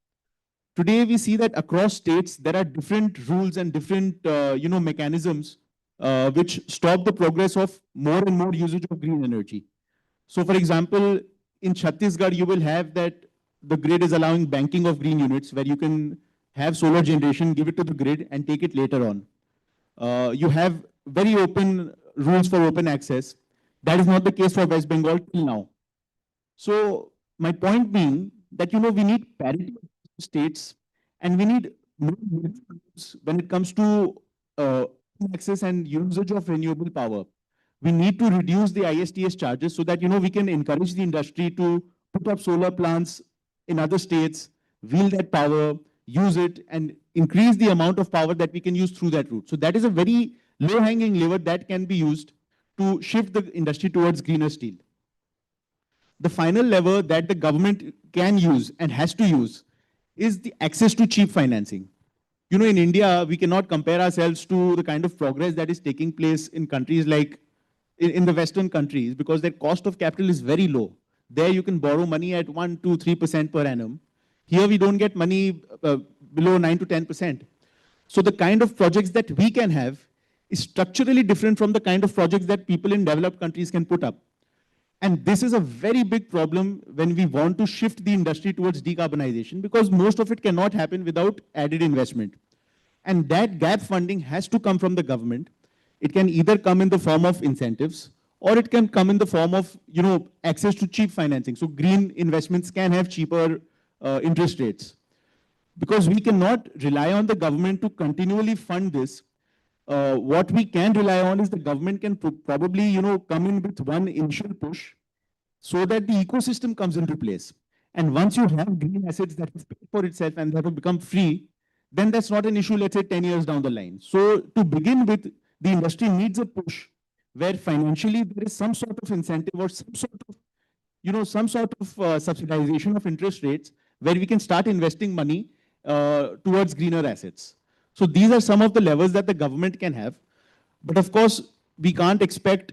Today, we see that across states, there are different rules and different mechanisms which stop the progress of more and more usage of green energy. So for example, in Chhattisgarh, you will have that the grid is allowing banking of green units where you can have solar generation, give it to the grid and take it later on. You have very open rules for open access. That is not the case for West Bengal till now. So my point being that, we need parity of states and we need more rules when it comes to access and usage of renewable power. We need to reduce the ISTS charges so that, we can encourage the industry to put up solar plants in other states, wheel that power, use it, and increase the amount of power that we can use through that route. So that is a very low-hanging lever that can be used to shift the industry towards greener steel. The final lever that the government can use and has to use is the access to cheap financing. In India, we cannot compare ourselves to the kind of progress that is taking place in countries like in the Western countries, because their cost of capital is very low. There you can borrow money at 1, 2, 3% per annum. Here we don't get money below 9 to 10%. So the kind of projects that we can have is structurally different from the kind of projects that people in developed countries can put up. And this is a very big problem when we want to shift the industry towards decarbonization, because most of it cannot happen without added investment. And that gap funding has to come from the government. It can either come in the form of incentives, or it can come in the form of, access to cheap financing. So green investments can have cheaper interest rates. Because we cannot rely on the government to continually fund this. What we can rely on is the government can probably, come in with one initial push so that the ecosystem comes into place. And once you have green assets that have paid for itself and that have become free, then that's not an issue, let's say 10 years down the line. So to begin with, the industry needs a push where financially there is some sort of incentive or some sort of, subsidization of interest rates where we can start investing money towards greener assets. So these are some of the levers that the government can have. But of course, we can't expect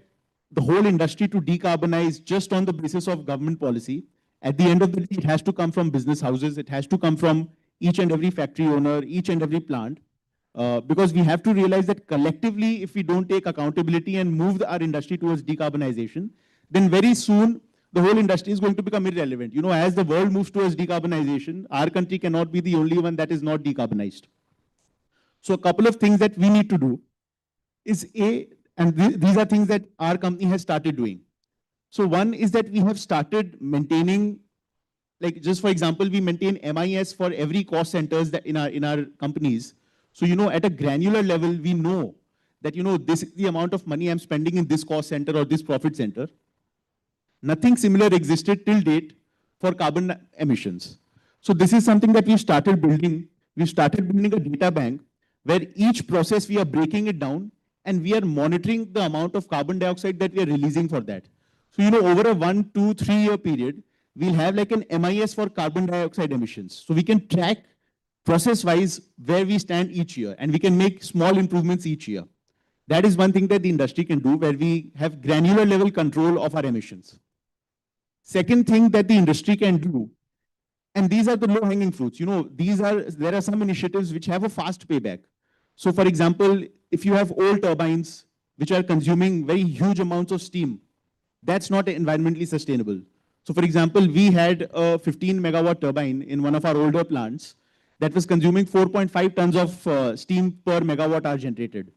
the whole industry to decarbonize just on the basis of government policy. At the end of the day, it has to come from business houses. It has to come from each and every factory owner, each and every plant. Because we have to realize that collectively, if we don't take accountability and move our industry towards decarbonization, then very soon the whole industry is going to become irrelevant. As the world moves towards decarbonization, our country cannot be the only one that is not decarbonized. So a couple of things that we need to do is these are things that our company has started doing. So one is that we have started maintaining, like just for example, we maintain MIS for every cost centers that in our companies. So, at a granular level, we know that, this is the amount of money I'm spending in this cost center or this profit center. Nothing similar existed till date for carbon emissions. So this is something that we started building. We started building a data bank where each process we are breaking it down and we are monitoring the amount of carbon dioxide that we are releasing for that. So, over a 1, 2, 3 year period, we'll have like an MIS for carbon dioxide emissions. So we can track process-wise where we stand each year, and we can make small improvements each year. That is one thing that the industry can do, where we have granular level control of our emissions. Second thing that the industry can do, and these are the low-hanging fruits. There are some initiatives which have a fast payback. So for example, if you have old turbines which are consuming very huge amounts of steam, that's not environmentally sustainable. So for example, we had a 15 megawatt turbine in one of our older plants that was consuming 4.5 tons of steam per megawatt hour generated.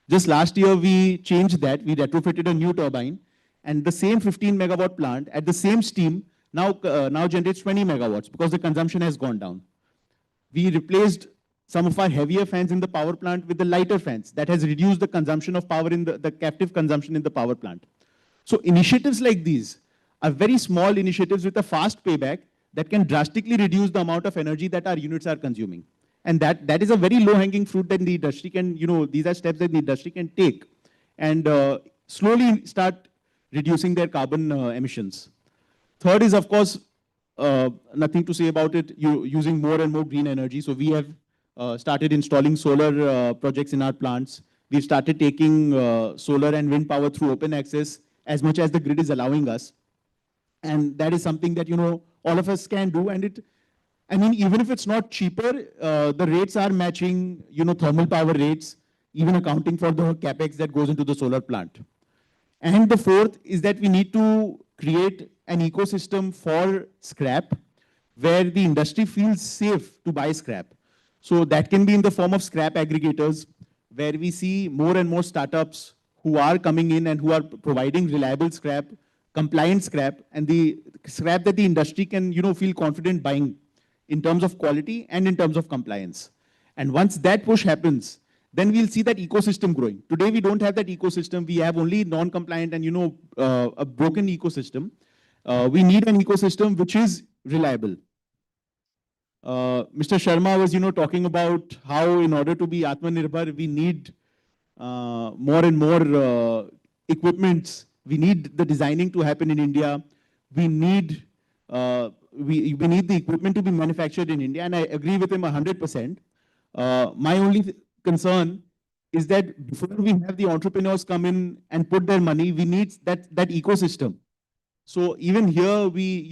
Just last year, we changed that. We retrofitted a new turbine, and the same 15 megawatt plant at the same steam now generates 20 megawatts because the consumption has gone down. We replaced some of our heavier fans in the power plant with the lighter fans. That has reduced the consumption of power in the captive consumption in the power plant. So initiatives like these are very small initiatives with a fast payback that can drastically reduce the amount of energy that our units are consuming. And that is a very low-hanging fruit that the industry can, these are steps that the industry can take and slowly start reducing their carbon emissions. Third is, of course, nothing to say about it, using more and more green energy. So we have started installing solar projects in our plants. We've started taking solar and wind power through open access as much as the grid is allowing us. And that is something that, all of us can do. And even if it's not cheaper, the rates are matching, thermal power rates, even accounting for the capex that goes into the solar plant. And the fourth is that we need to create an ecosystem for scrap where the industry feels safe to buy scrap. So that can be in the form of scrap aggregators, where we see more and more startups who are coming in and who are providing reliable scrap, compliant scrap, and the scrap that the industry can, feel confident buying in terms of quality and in terms of compliance. And once that push happens, then we'll see that ecosystem growing. Today, we don't have that ecosystem. We have only non-compliant and, a broken ecosystem. We need an ecosystem which is reliable. Mr. Sharma was, talking about how in order to be Atmanirbhar, we need more and more equipments. We need the designing to happen in India. We need the equipment to be manufactured in India, and I agree with him 100%. My only concern is that before we have the entrepreneurs come in and put their money, we need that ecosystem. So even here, we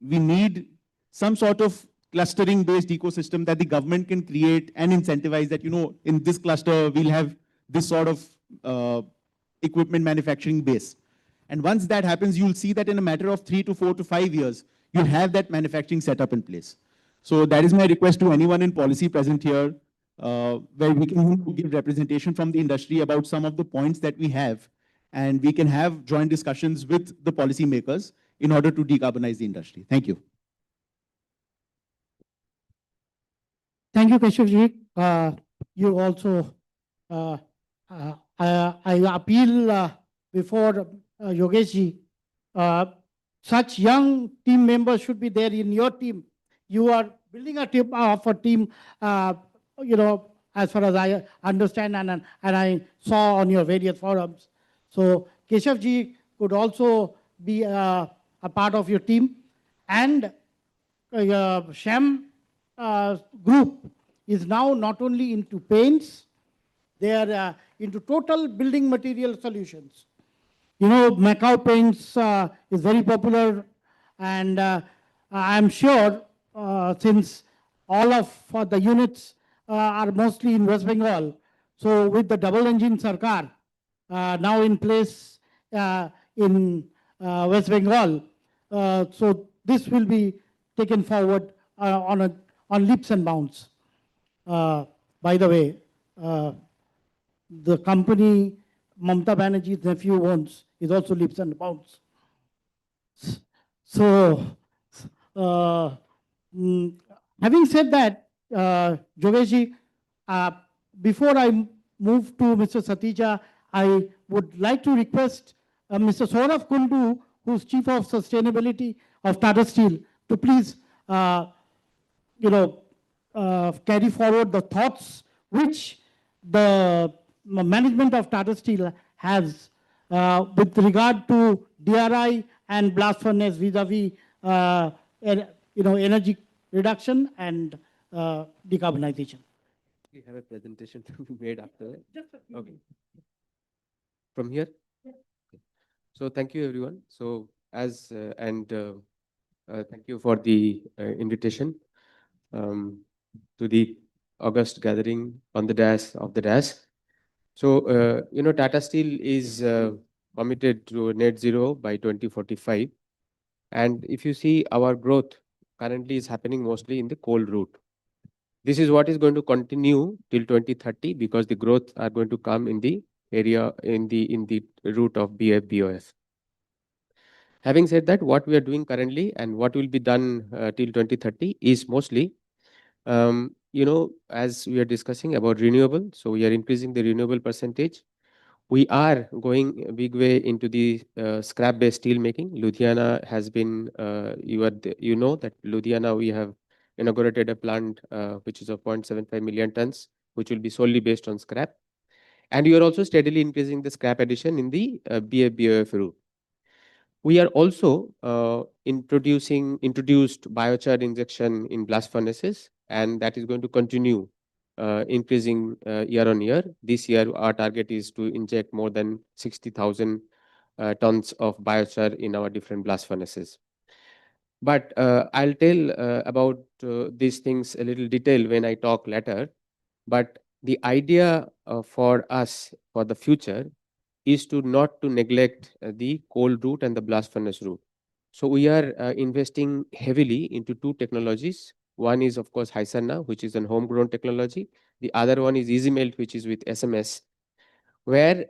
need some sort of clustering-based ecosystem that the government can create and incentivize that, in this cluster, we'll have this sort of equipment manufacturing base. And once that happens, you'll see that in a matter of 3 to 4 to 5 years, you'll have that manufacturing setup in place. So that is my request to anyone in policy present here, where we can give representation from the industry about some of the points that we have, and we can have joint discussions with the policymakers in order to decarbonize the industry. Thank you.
Thank you, Keshavji. You also, I appeal before Yogeshji, such young team members should be there in your team. You are building a team of a team, as far as I understand and I saw on your various forums. So Keshavji could also be a part of your team. And Shyam group is now not only into paints, they are into total building material solutions. Macau paints is very popular, and I'm sure since all of the units are mostly in West Bengal, so with the double engine Sarkar now in place in West Bengal, so this will be taken forward on leaps and bounds. By the way, the company Mamata Banerjee's nephew owns is also leaps and bounds. So, having said that, Yogeshji, before I move to Mr. Satija, I would like to request Mr. Saurabh Kundu, who's Chief of Sustainability of Tata Steel, to please, carry forward the thoughts which the management of Tata Steel has with regard to DRI and blast furnace vis-a-vis, energy reduction and decarbonization.
We have a presentation to be made after that. Okay. From here? Okay. So thank you, everyone. So thank you for the invitation to the August gathering on the dash of the dash. So, Tata Steel is committed to net zero by 2045. And if you see our growth currently is happening mostly in the coal route. This is what is going to continue till 2030 because the growth are going to come in the area in the route of BF. Having said that, what we are doing currently and what will be done till 2030 is mostly, as we are discussing about renewable. So we are increasing the renewable percentage. We are going a big way into the scrap-based steel making. Ludhiana has been, you know that Ludhiana, we have inaugurated a plant which is of 0.75 million tons, which will be solely based on scrap. And you are also steadily increasing the scrap addition in the BF route. We are also introduced biochar injection in blast furnaces, and that is going to continue increasing year on year. This year, our target is to inject more than 60,000 tons of biochar in our different blast furnaces. But I'll tell about these things a little detail when I talk later. But the idea for us for the future is to not to neglect the coal route and the blast furnace route. So we are investing heavily into two technologies. One is, of course, Hysanna, which is an homegrown technology. The other one is Easy Melt, which is with SMS, where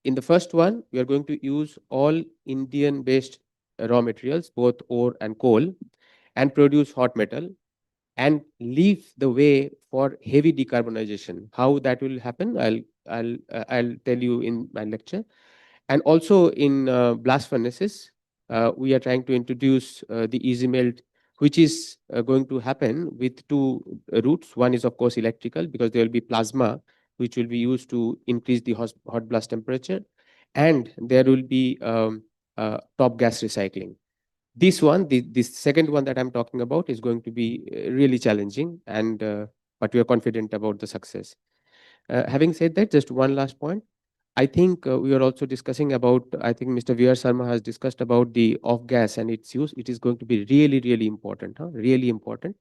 in the first one, we are going to use all Indian-based raw materials, both ore and coal, and produce hot metal and leave the way for heavy decarbonization. How that will happen, I'll tell you in my lecture. And also in blast furnaces, we are trying to introduce the easy melt, which is going to happen with two routes. One is, of course, electrical, because there will be plasma, which will be used to increase the hot blast temperature. And there will be top gas recycling. This one, the second one that I'm talking about, is going to be really challenging, but we are confident about the success. Having said that, just one last point. I think we are also discussing about, I think Mr. V.R. Sharma has discussed about the off gas and its use. It is going to be really, really important, really important.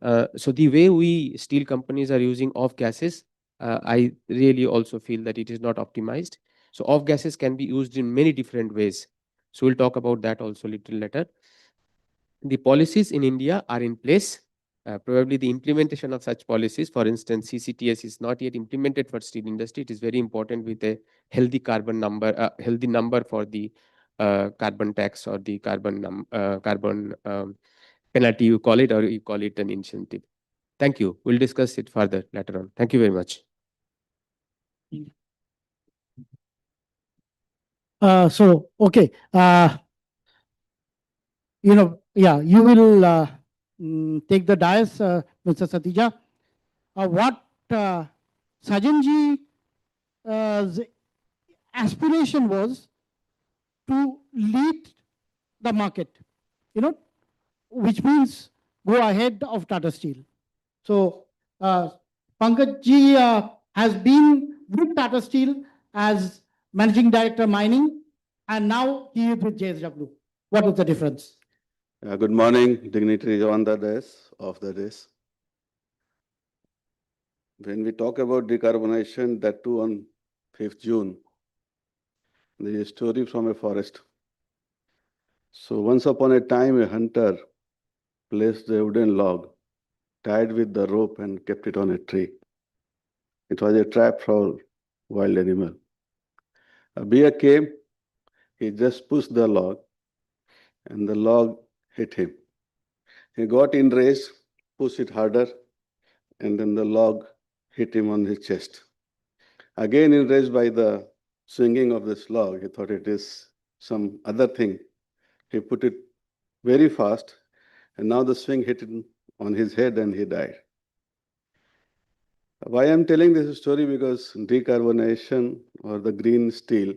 So the way we steel companies are using off gases, I really also feel that it is not optimized. So off gases can be used in many different ways. So we'll talk about that also a little later. The policies in India are in place. Probably the implementation of such policies, for instance, CCTS is not yet implemented for steel industry. It is very important with a healthy carbon number, healthy number for the carbon tax or the carbon penalty, you call it, or you call it an incentive. Thank you. We'll discuss it further later on. Thank you very much.
Okay. Yeah, you will take the dais, Mr. Satija. What Sajanji's aspiration was to lead the market, which means go ahead of Tata Steel. So Pankaj has been with Tata Steel as Managing Director Mining, and now he is with JSW. What is the difference?
Good morning, dignitaries on the desk, off the desk. When we talk about decarbonization, that too on 5th June, there is a story from a forest. So once upon a time, a hunter placed a wooden log, tied with the rope and kept it on a tree. It was a trap for wild animal. A bear came, he just pushed the log, and the log hit him. He got enraged, pushed it harder, and then the log hit him on his chest. Again enraged by the swinging of this log, he thought it is some other thing. He put it very fast, and now the swing hit him on his head and he died. Why I'm telling this story? Because decarbonization or the green steel,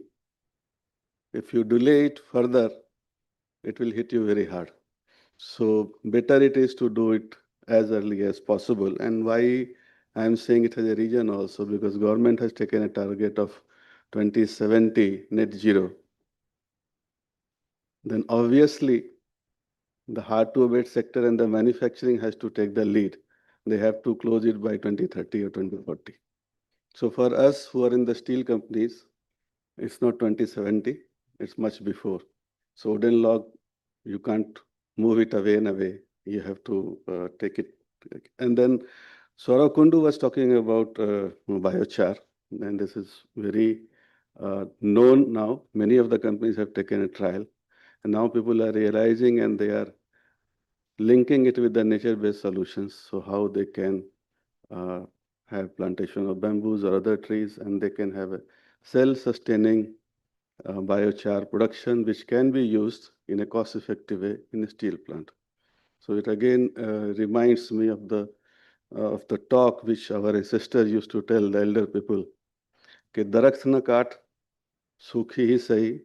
if you delay it further, it will hit you very hard. So better it is to do it as early as possible. And why I'm saying it as a region also, because government has taken a target of 2070 net zero. Then obviously the hard to abate sector and the manufacturing has to take the lead. They have to close it by 2030 or 2040. So for us who are in the steel companies, it's not 2070, it's much before. So wooden log, you can't move it away and away. You have to take it. And then Saurav Kundu was talking about biochar, and this is very known now. Many of the companies have taken a trial, and now people are realizing and they are linking it with the nature-based solutions. So how they can have plantation of bamboos or other trees, and they can have a self-sustaining biochar production, which can be used in a cost-effective way in a steel plant. So it again reminds me of the talk which our ancestors used to tell the elder people, कि दरख्त न काट, सूखी ही सही,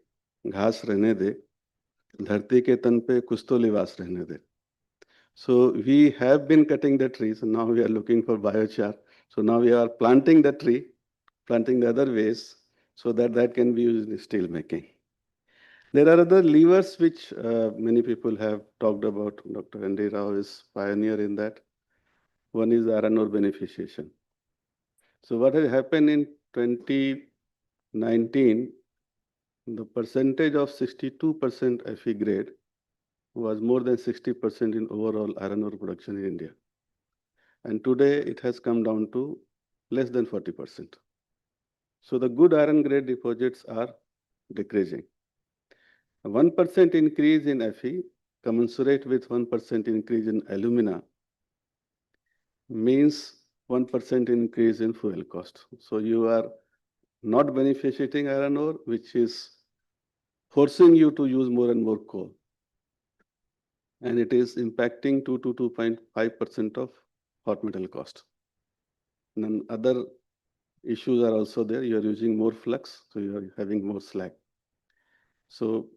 घास रहने दे, धरती के तन पे कुछ तो लिबास रहने दे. So we have been cutting the trees, and now we are looking for biochar. So now we are planting the tree, planting the other ways, so that that can be used in steel making. There are other levers which many people have talked about. Dr. Henry Rao is pioneer in that. One is iron ore beneficiation. So what has happened in 2019, the percentage of 62% Fe grade was more than 60% in overall iron ore production in India. And today it has come down to less than 40%. So the good iron grade deposits are decreasing. A 1% increase in Fe commensurate with 1% increase in alumina means 1% increase in fuel cost. So you are not beneficiating iron ore, which is forcing you to use more and more coal. And it is impacting 2 to 2.5% of hot metal cost. And then other issues are also there. You are using more flux, so you are having more slag. So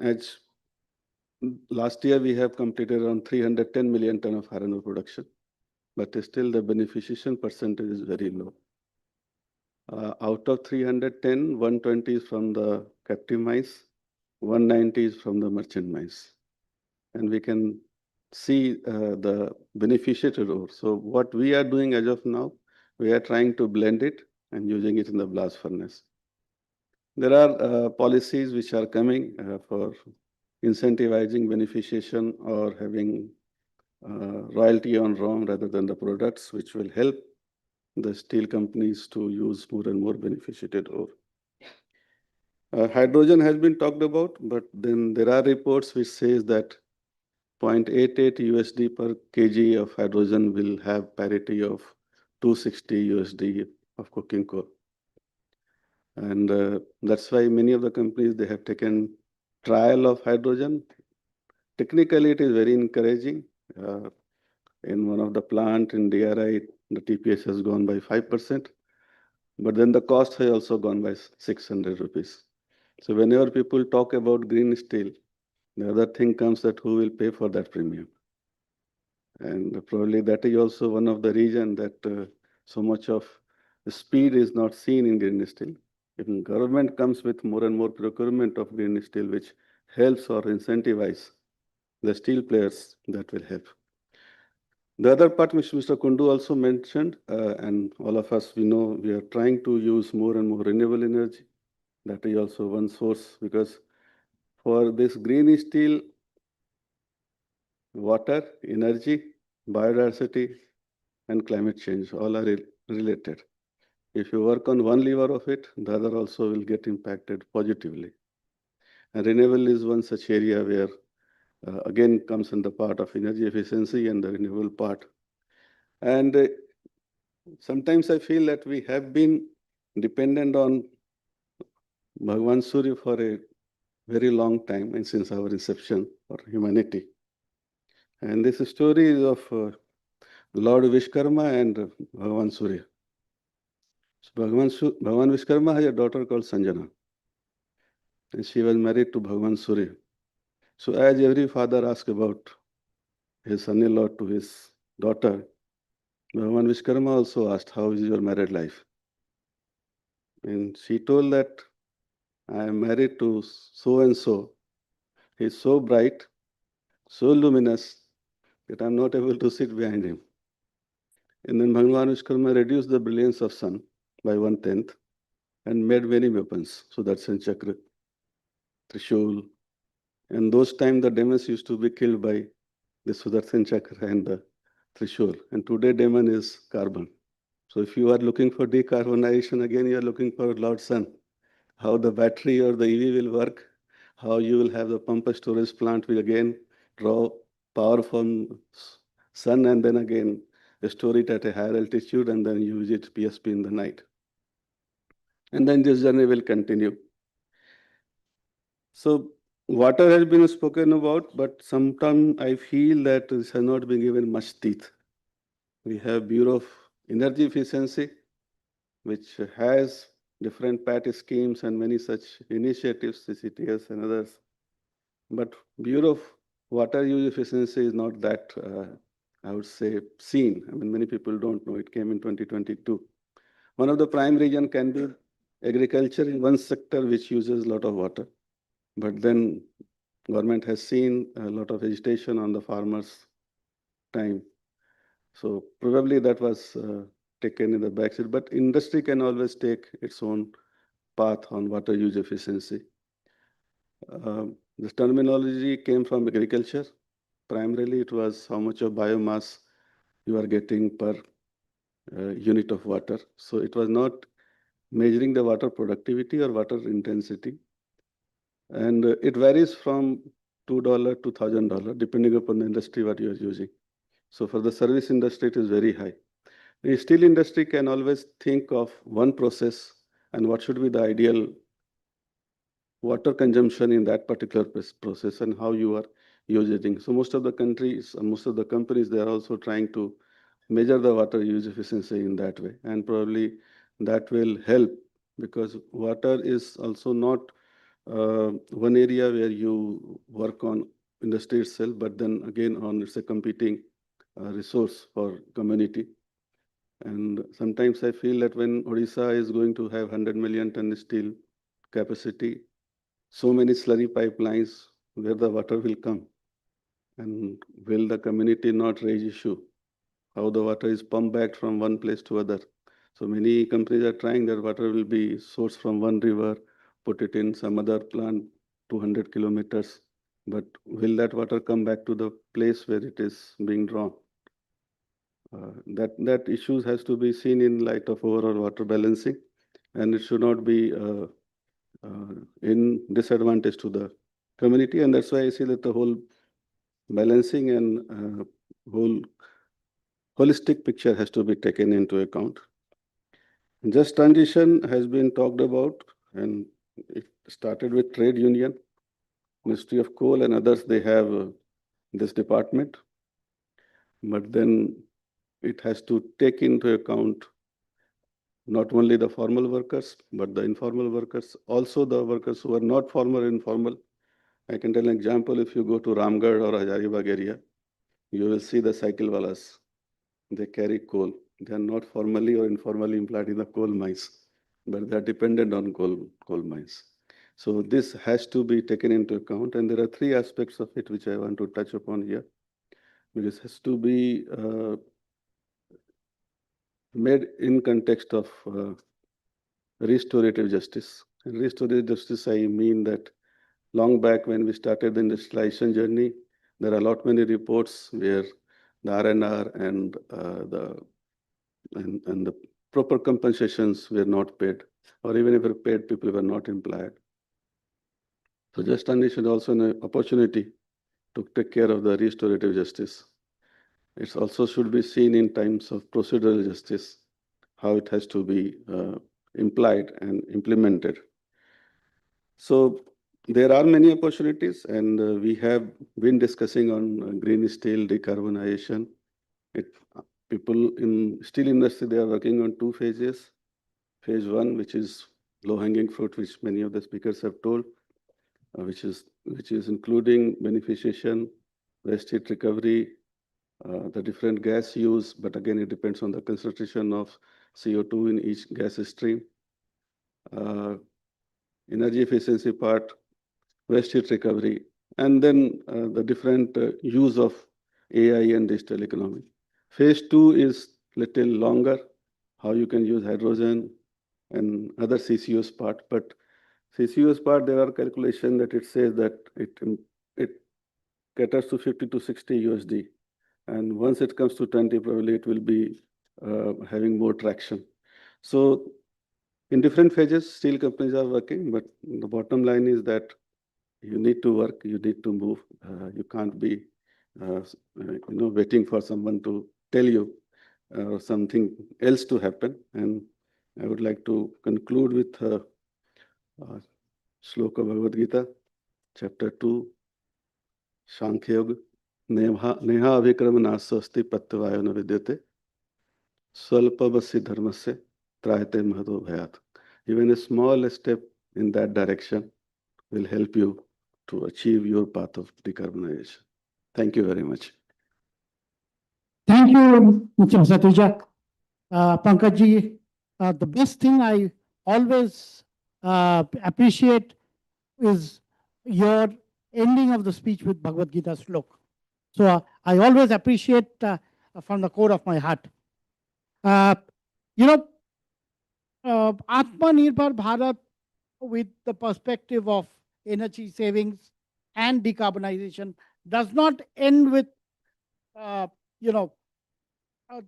as last year, we have completed around 310 million ton of iron ore production, but still the beneficiation percentage is very low. Out of 310, 120 is from the captive mines, 190 is from the merchant mines. And we can see the beneficiated ore. So what we are doing as of now, we are trying to blend it and using it in the blast furnace. There are policies which are coming for incentivizing beneficiation or having royalty on raw rather than the products, which will help the steel companies to use more and more beneficiated ore. Hydrogen has been talked about, but then there are reports which says that 0.88 USD per kg of hydrogen will have parity of 260 USD of coking coal. And that's why many of the companies, they have taken trial of hydrogen. Technically, it is very encouraging. In one of the plant in DRI, the TPS has gone by 5%, but then the cost has also gone by 600 rupees. So whenever people talk about green steel, the other thing comes that who will pay for that premium. And probably that is also one of the reasons that so much of speed is not seen in green steel. If government comes with more and more procurement of green steel, which helps or incentivize the steel players, that will help. The other part which Mr. Kundu also mentioned, and all of us, we know we are trying to use more and more renewable energy. That is also one source, because for this green steel, water, energy, biodiversity, and climate change all are related. If you work on one lever of it, the other also will get impacted positively. And renewable is one such area where, again, comes in the part of energy efficiency and the renewable part. And sometimes I feel that we have been dependent on Bhagwan Surya for a very long time, and since our inception for humanity. And this story is of Lord Vishkarma and Bhagwan Surya. So Bhagwan Vishkarma has a daughter called Sanjana, and she was married to Bhagwan Surya. So as every father asks about his son-in-law to his daughter, Bhagwan Vishkarma also asked, "How is your married life?" And she told that, "I am married to so and so. He's so bright, so luminous that I'm not able to sit behind him." And then Bhagwan Vishkarma reduced the brilliance of sun by 1/10 and made many weapons. Sudarshan Chakra, Trishul. And those times the demons used to be killed by the Sudarshan Chakra and the Trishul. And today demon is carbon. So if you are looking for decarbonization, again you are looking for Lord Sun. How the battery or the EV will work, how you will have the pump storage plant will again draw power from sun and then again store it at a higher altitude and then use it PSP in the night. And then this journey will continue. So water has been spoken about, but sometimes I feel that this has not been given much teeth. We have Bureau of Energy Efficiency, which has different PAT schemes and many such initiatives, CCTS and others. But Bureau of Water Use Efficiency is not that, I would say, seen. I mean, many people don't know. It came in 2022. One of the prime reason can be agriculture in one sector which uses a lot of water. But then government has seen a lot of agitation on the farmers' time. So probably that was taken in the backseat. But industry can always take its own path on water use efficiency. This terminology came from agriculture. Primarily, it was how much of biomass you are getting per unit of water. So it was not measuring the water productivity or water intensity. And it varies from $2 to $1,000, depending upon the industry what you are using. So for the service industry, it is very high. The steel industry can always think of one process and what should be the ideal water consumption in that particular process and how you are using. So most of the countries, most of the companies, they are also trying to measure the water use efficiency in that way. And probably that will help because water is also not one area where you work on industry itself, but then again on it's a competing resource for community. And sometimes I feel that when Odisha is going to have 100 million ton steel capacity, so many slurry pipelines where the water will come. And will the community not raise issue? How the water is pumped back from one place to other. So many companies are trying that water will be sourced from one river, put it in some other plant 200 kilometers. But will that water come back to the place where it is being drawn? That issues has to be seen in light of overall water balancing, and it should not be in disadvantage to the community. And that's why I see that the whole balancing and whole holistic picture has to be taken into account. Just transition has been talked about, and it started with trade union, Ministry of Coal and others, they have this department. But then it has to take into account not only the formal workers, but the informal workers, also the workers who are not formal, informal. I can tell an example, if you go to Ramgarh or Hazaribagh area, you will see the cycle walas. They carry coal. They are not formally or informally employed in the coal mines, but they are dependent on coal mines. So this has to be taken into account. And there are three aspects of it which I want to touch upon here. This has to be made in context of restorative justice. And restorative justice, I mean that long back when we started the industrialization journey, there are a lot many reports where the R&R and the proper compensations were not paid, or even if were paid, people were not employed. So just transition also an opportunity to take care of the restorative justice. It also should be seen in terms of procedural justice, how it has to be implied and implemented. So there are many opportunities, and we have been discussing on green steel decarbonization. People in steel industry, they are working on two phases. Phase one, which is low-hanging fruit, which many of the speakers have told, which is including beneficiation, waste heat recovery, the different gas use, but again, it depends on the concentration of CO2 in each gas stream. Energy efficiency part, waste heat recovery, and then the different use of AI and digital economy. Phase 2 is little longer, how you can use hydrogen and other CCUS part. But CCUS part, there are calculations that it says that it caters to 50 to 60 USD. And once it comes to 20, probably it will be having more traction. So in different phases, steel companies are working, but the bottom line is that you need to work, you need to move. You can't be, waiting for someone to tell you something else to happen. And I would like to conclude with Shloka Bhagavad Gita, chapter 2, Sankhya Yoga. Neha avikrama nasasti pratyavayo na vidyate swalpavasya dharmasya trayate mahado bhayat. Even a small step in that direction will help you to achieve your path of decarbonization. Thank you very much.
Thank you, Mr. Satija. Pankajji, the best thing I always appreciate is your ending of the speech with Bhagavad Gita slok. So I always appreciate from the core of my heart. Atmanirbhar Bharat with the perspective of energy savings and decarbonization does not end with,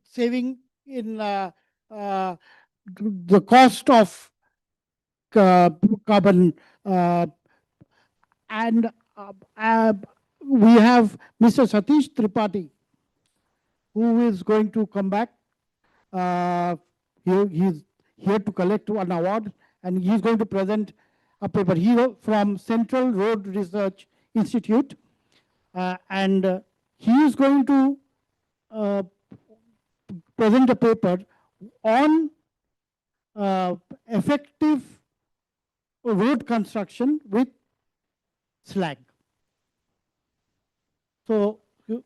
saving in the cost of carbon. And we have Mr. Satish Tripathi, who is going to come back. He's here to collect an award, and he's going to present a paper. He from Central Road Research Institute, and he is going to present a paper on effective road construction with slag. So,
Thank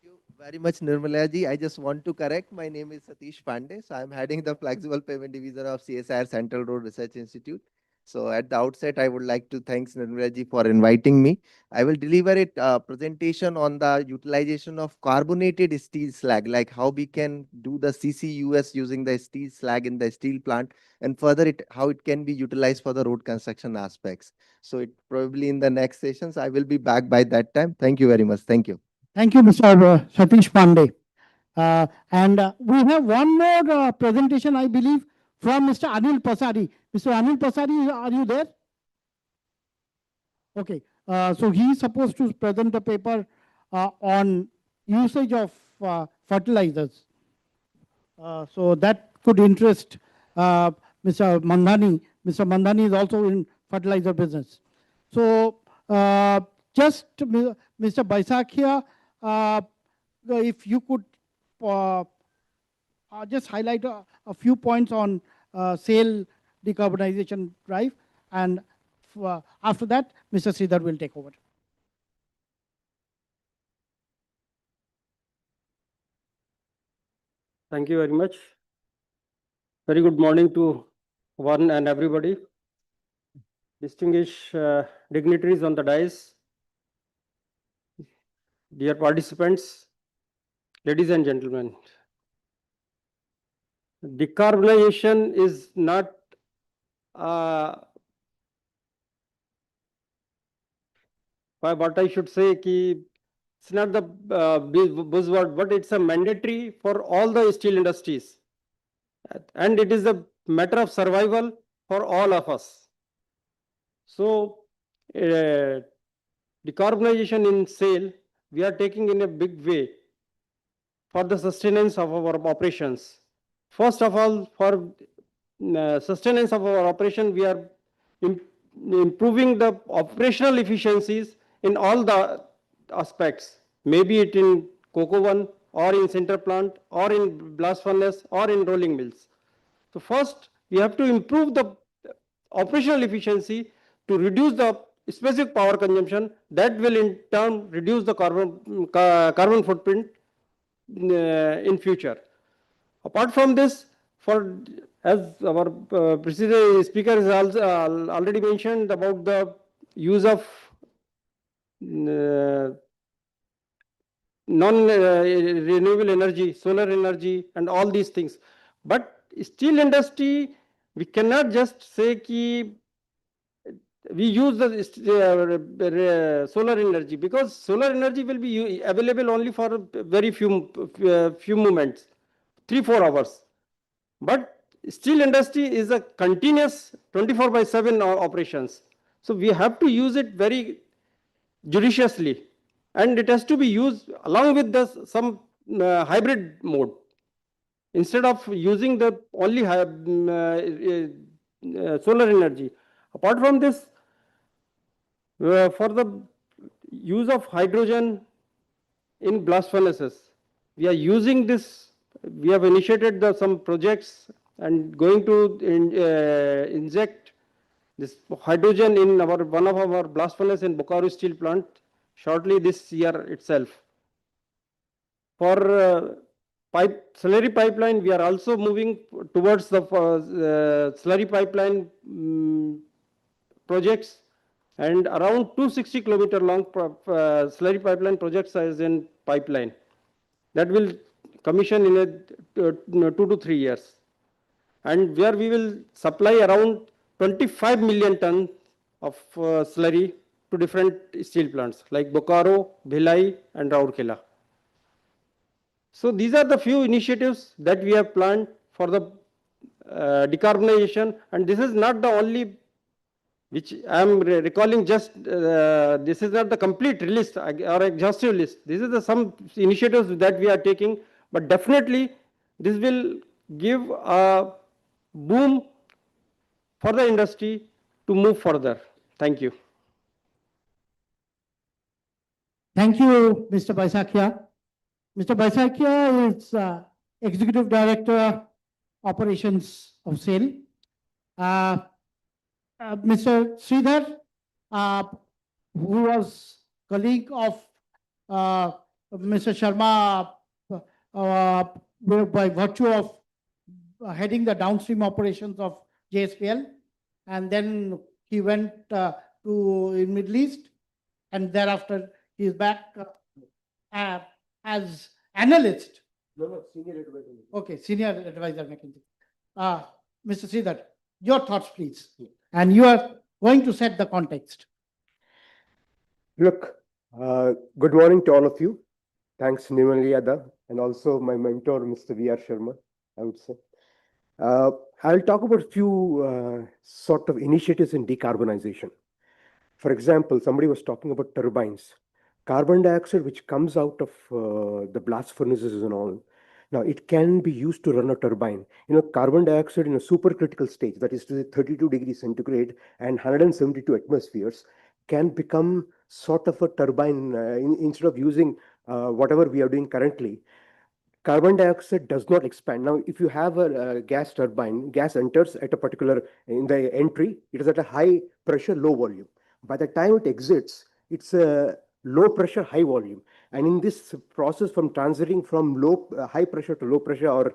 you very much, Nirmala ji. I just want to correct. My name is Satish Pandey. So I'm heading the Flexible Payment Division of CSIR Central Road Research Institute. So at the outset, I would like to thank Nirmala ji for inviting me. I will deliver a presentation on the utilization of carbonated steel slag, like how we can do the CCUS using the steel slag in the steel plant, and further how it can be utilized for the road construction aspects. So it probably in the next sessions, I will be back by that time. Thank you very much. Thank you.
thank you, Mr. Satish Pandey. And we have one more presentation, I believe, from Mr. Anil Pasari. Mr. Anil Pasari, are you there? Okay. So he is supposed to present a paper on usage of fertilizers. So that could interest Mr. Mandhani. Mr. Mandhani is also in fertilizer business. So just Mr. Baisakhia, if you could just highlight a few points on SAIL decarbonization drive, and after that, Mr. Sridhar will take over.
Thank you very much. Very good morning to one and everybody. Distinguished dignitaries on the dais, dear participants, ladies and gentlemen. Decarbonization is not what I should say, it's not the buzzword, but it's a mandatory for all the steel industries. And it is a matter of survival for all of us. So, decarbonization in SAIL, we are taking in a big way for the sustenance of our operations. First of all, for sustenance of our operation, we are improving the operational efficiencies in all the aspects, maybe it in coke oven or in sinter plant or in blast furnace or in rolling mills. So first, we have to improve the operational efficiency to reduce the specific power consumption. That will in turn reduce the carbon footprint in future. Apart from this, for as our speaker has also already mentioned about the use of non-renewable energy, solar energy, and all these things. But steel industry, we cannot just say ki we use the solar energy, because solar energy will be available only for very few moments, 3-4 hours. But steel industry is a continuous 24/7 operations. So we have to use it very judiciously, and it has to be used along with the some hybrid mode, instead of using the only solar energy. Apart from this, for the use of hydrogen in blast furnaces, we are using this. We have initiated some projects and going to inject this hydrogen in one of our blast furnace in Bokaro steel plant shortly this year itself. For slurry pipeline, we are also moving towards the slurry pipeline projects, and around 260-kilometer long slurry pipeline projects is in pipeline. That will commission in 2 to 3 years, and where we will supply around 25 million tons of slurry to different steel plants like Bokaro, Bhilai, and Rourkela. So these are the few initiatives that we have planned for the decarbonization, and this is not the only which I am recalling. Just this is not the complete list or exhaustive list. This is some initiatives that we are taking, but definitely this will give a boom for the industry to move further. Thank you.
Thank you, Mr. Baisakia. Mr. Baisakia is Executive Director, Operations of SAIL. Mr. Sridhar, who was colleague of Mr. Sharma by virtue of heading the downstream operations of JSPL, and then he went to Middle East, and thereafter he is back as analyst.
No, senior advisor.
Okay, senior advisor McKinsey. Mr. Sridhar, your thoughts, please. And you are going to set the context.
Look, good morning to all of you. Thanks, Nirmal, and also my mentor, Mr. V.R. Sharma, I would say. I'll talk about a few sort of initiatives in decarbonization. For example, somebody was talking about turbines. Carbon dioxide, which comes out of the blast furnaces and all. Now, it can be used to run a turbine. You know, carbon dioxide in a supercritical stage, that is to say 32 degrees centigrade and 172 atmospheres, can become sort of a turbine instead of using whatever we are doing currently. Carbon dioxide does not expand. Now, if you have a gas turbine, gas enters at a particular, in the entry, it is at a high pressure, low volume. By the time it exits, it's a low pressure, high volume. And in this process from transiting from high pressure to low pressure, or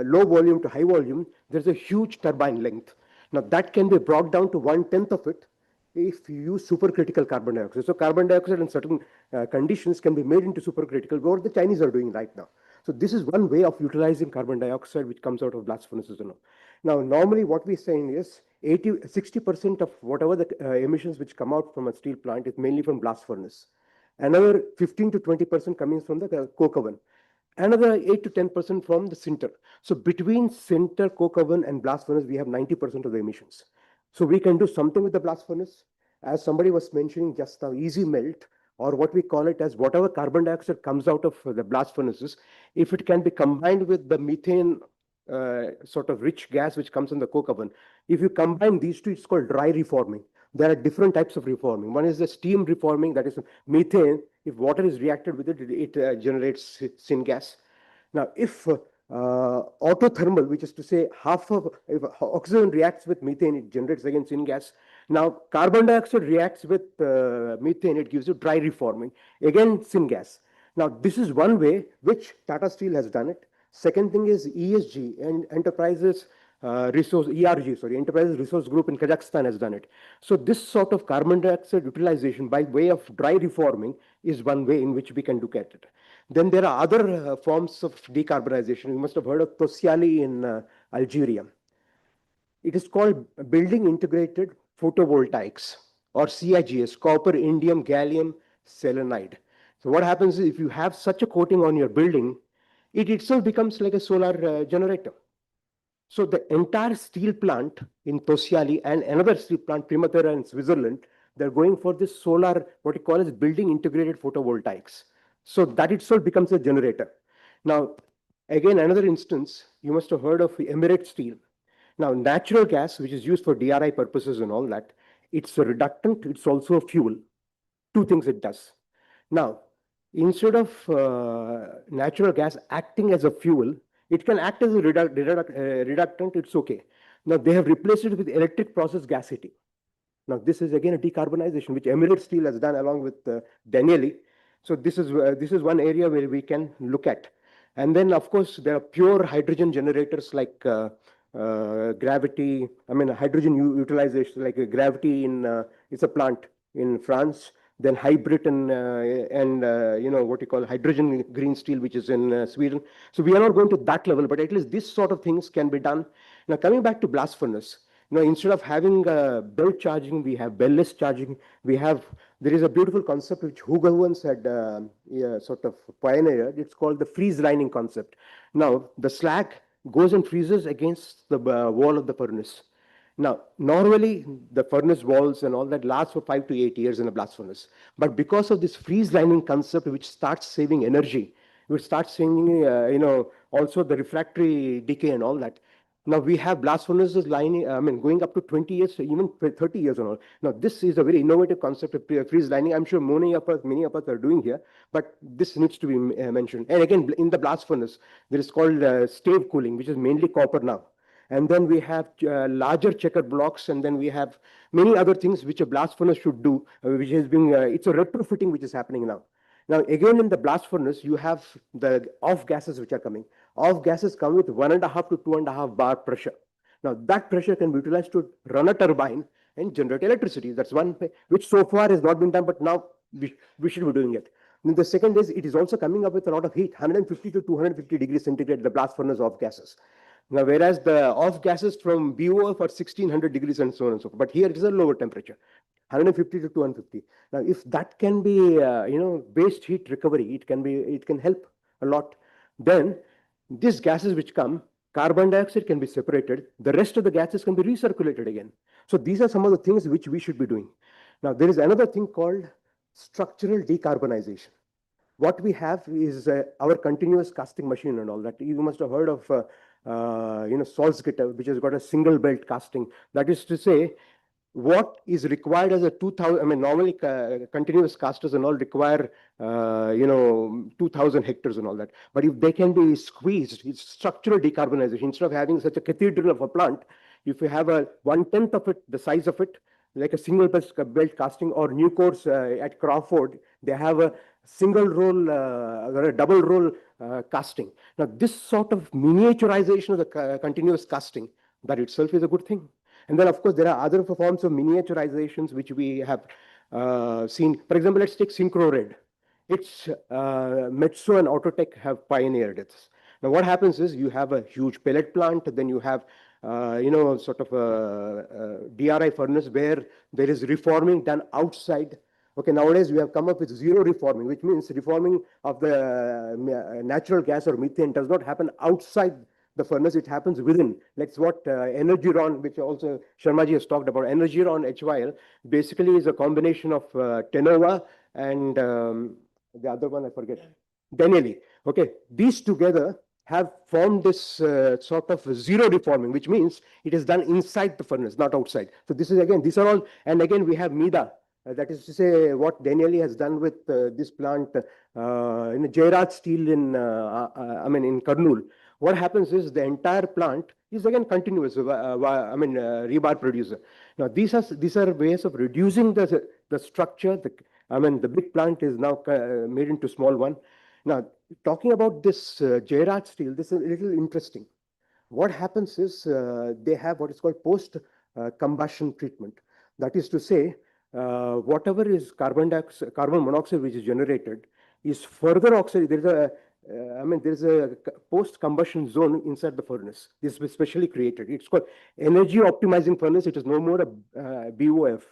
low volume to high volume, there's a huge turbine length. Now that can be brought down to 1/10 of it if you use supercritical carbon dioxide. So carbon dioxide in certain conditions can be made into supercritical, what the Chinese are doing right now. So this is one way of utilizing carbon dioxide which comes out of blast furnaces. Now, normally what we're saying is 60% of whatever the emissions which come out from a steel plant is mainly from blast furnace. Another 15 to 20% coming from the coke oven. Another 8 to 10% from the sinter. So between sinter, coke oven, and blast furnace, we have 90% of the emissions. So we can do something with the blast furnace. As somebody was mentioning just now, easy melt, or what we call it as whatever carbon dioxide comes out of the blast furnaces, if it can be combined with the methane sort of rich gas which comes in the coke oven, if you combine these two, it's called dry reforming. There are different types of reforming. One is the steam reforming, that is methane. If water is reacted with it, it generates syngas. Now, if autothermal, which is to say if oxygen reacts with methane, it generates again syngas. Now, carbon dioxide reacts with methane, it gives you dry reforming, again syngas. Now, this is one way which Tata Steel has done it. Second thing is ESG and Enterprises Resource, ERG, sorry, Enterprises Resource Group in Kazakhstan has done it. So this sort of carbon dioxide utilization by way of dry reforming is one way in which we can look at it. Then there are other forms of decarbonization. You must have heard of Tosiali in Algeria. It is called Building Integrated Photovoltaics, or CIGS, copper, indium, gallium, selenide. So what happens is if you have such a coating on your building, it itself becomes like a solar generator. So the entire steel plant in Tosiali and another steel plant, Primavera in Switzerland, they're going for this solar, what you call as building integrated photovoltaics. So that itself becomes a generator. Now, again, another instance, you must have heard of Emirates Steel. Now, natural gas, which is used for DRI purposes and all that, it's a reductant, it's also a fuel. Two things it does. Now, instead of natural gas acting as a fuel, it can act as a reductant, it's okay. Now, they have replaced it with electric process gas heating. Now, this is again a decarbonization, which Emirates Steel has done along with Danieli. So this is one area where we can look at. And then, of course, there are pure hydrogen generators like gravity, hydrogen utilization, like gravity in, it's a plant in France, then hybrid and what you call hydrogen green steel, which is in Sweden. So we are not going to that level, but at least this sort of things can be done. Now, coming back to blast furnace, instead of having belt charging, we have beltless charging. There is a beautiful concept which Hugo Owens had sort of pioneered. It's called the freeze lining concept. Now, the slag goes and freezes against the wall of the furnace. Now, normally the furnace walls and all that lasts for 5 to 8 years in a blast furnace. But because of this freeze lining concept, which starts saving energy, which starts saving, also the refractory decay and all that. Now we have blast furnaces lining, going up to 20 years, even 30 years and all. Now this is a very innovative concept of freeze lining. I'm sure many of us are doing here, but this needs to be mentioned. And again, in the blast furnace, there is called stave cooling, which is mainly copper now. And then we have larger checker blocks, and then we have many other things which a blast furnace should do, which is being, it's a retrofitting which is happening now. Now, again, in the blast furnace, you have the off gases which are coming. Off gases come with 1.5 to 2.5 bar pressure. Now, that pressure can be utilized to run a turbine and generate electricity. That's one which so far has not been done, but now we should be doing it. And the second is it is also coming up with a lot of heat, 150 to 250 degrees centigrade, the blast furnace off gases. Now, whereas the off gases from BOF are 1600 degrees and so on and so forth. But here it is a lower temperature, 150 to 250. Now, if that can be, waste heat recovery, it can help a lot. Then these gases which come, carbon dioxide can be separated. The rest of the gases can be recirculated again. So these are some of the things which we should be doing. Now, there is another thing called structural decarbonization. What we have is our continuous casting machine and all that. You must have heard of Salzgitter, which has got a single belt casting. That is to say, what is required as a 2000, normally continuous casters and all require, 2000 hectares and all that. But if they can be squeezed, it's structural decarbonization. Instead of having such a cathedral of a plant, if you have a 1/10 of it, the size of it, like a single belt casting, or Nucor's at Crawford, they have a single roll or a double roll casting. Now, this sort of miniaturization of the continuous casting, that itself is a good thing. And then, of course, there are other forms of miniaturizations which we have seen. For example, let's take Synchro Red. It's Metso and Autotech have pioneered it. Now, what happens is you have a huge pellet plant, then you have sort of a DRI furnace where there is reforming done outside. Okay, nowadays we have come up with zero reforming, which means reforming of the natural gas or methane does not happen outside the furnace, it happens within. That's what Energyron, which also Sharmaji has talked about. Energyron HYL basically is a combination of Tenova and the other one I forget, Danieli. Okay, these together have formed this sort of zero reforming, which means it is done inside the furnace, not outside. So this is again, these are all, and again we have MIDA. That is to say, what Danieli has done with this plant in Jairaj Steel in Kurnool. What happens is the entire plant is again continuous, rebar producer. Now, these are ways of reducing the structure. The big plant is now made into small one. Now, talking about this Jairaj steel, this is a little interesting. What happens is they have what is called post combustion treatment. That is to say, whatever is carbon monoxide which is generated is further oxide. There is a there is a post combustion zone inside the furnace. This is specially created. It's called energy optimizing furnace. It is no more a BOF.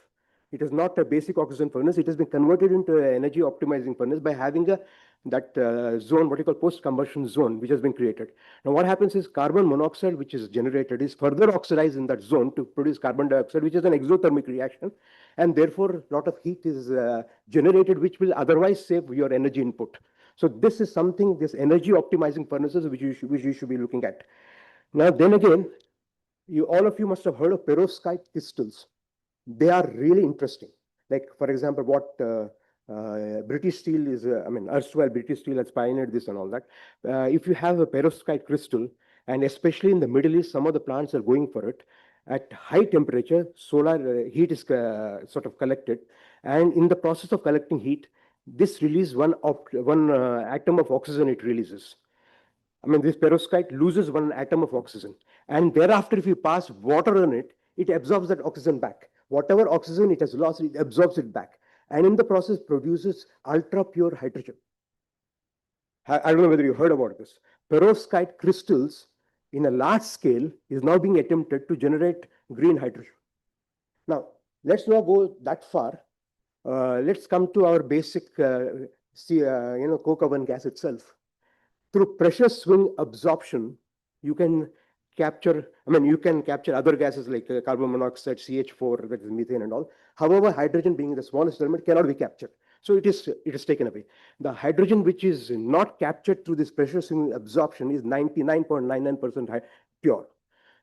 It is not a basic oxygen furnace. It has been converted into an energy optimizing furnace by having that zone, what you call post-combustion zone, which has been created. Now, what happens is carbon monoxide, which is generated, is further oxidized in that zone to produce carbon dioxide, which is an exothermic reaction, and therefore a lot of heat is generated, which will otherwise save your energy input. So this is something, this energy optimizing furnaces, which you should be looking at. Now, then again, all of you must have heard of perovskite crystals. They are really interesting. Like, for example, what British Steel is, erstwhile British Steel has pioneered this and all that. If you have a perovskite crystal, and especially in the Middle East, some of the plants are going for it, at high temperature, solar heat is sort of collected. And in the process of collecting heat, this releases one atom of oxygen it releases. This perovskite loses one atom of oxygen. And thereafter, if you pass water on it, it absorbs that oxygen back. Whatever oxygen it has lost, it absorbs it back. And in the process, produces ultra pure hydrogen. I don't know whether you heard about this. Perovskite crystals in a large scale is now being attempted to generate green hydrogen. Now, let's not go that far. Let's come to our basic coke oven gas itself. Through pressure swing absorption, you can capture, you can capture other gases like carbon monoxide, CH4, that is methane and all. However, hydrogen being the smallest element cannot be captured. So it is taken away. The hydrogen which is not captured through this pressure swing absorption is 99.99% pure.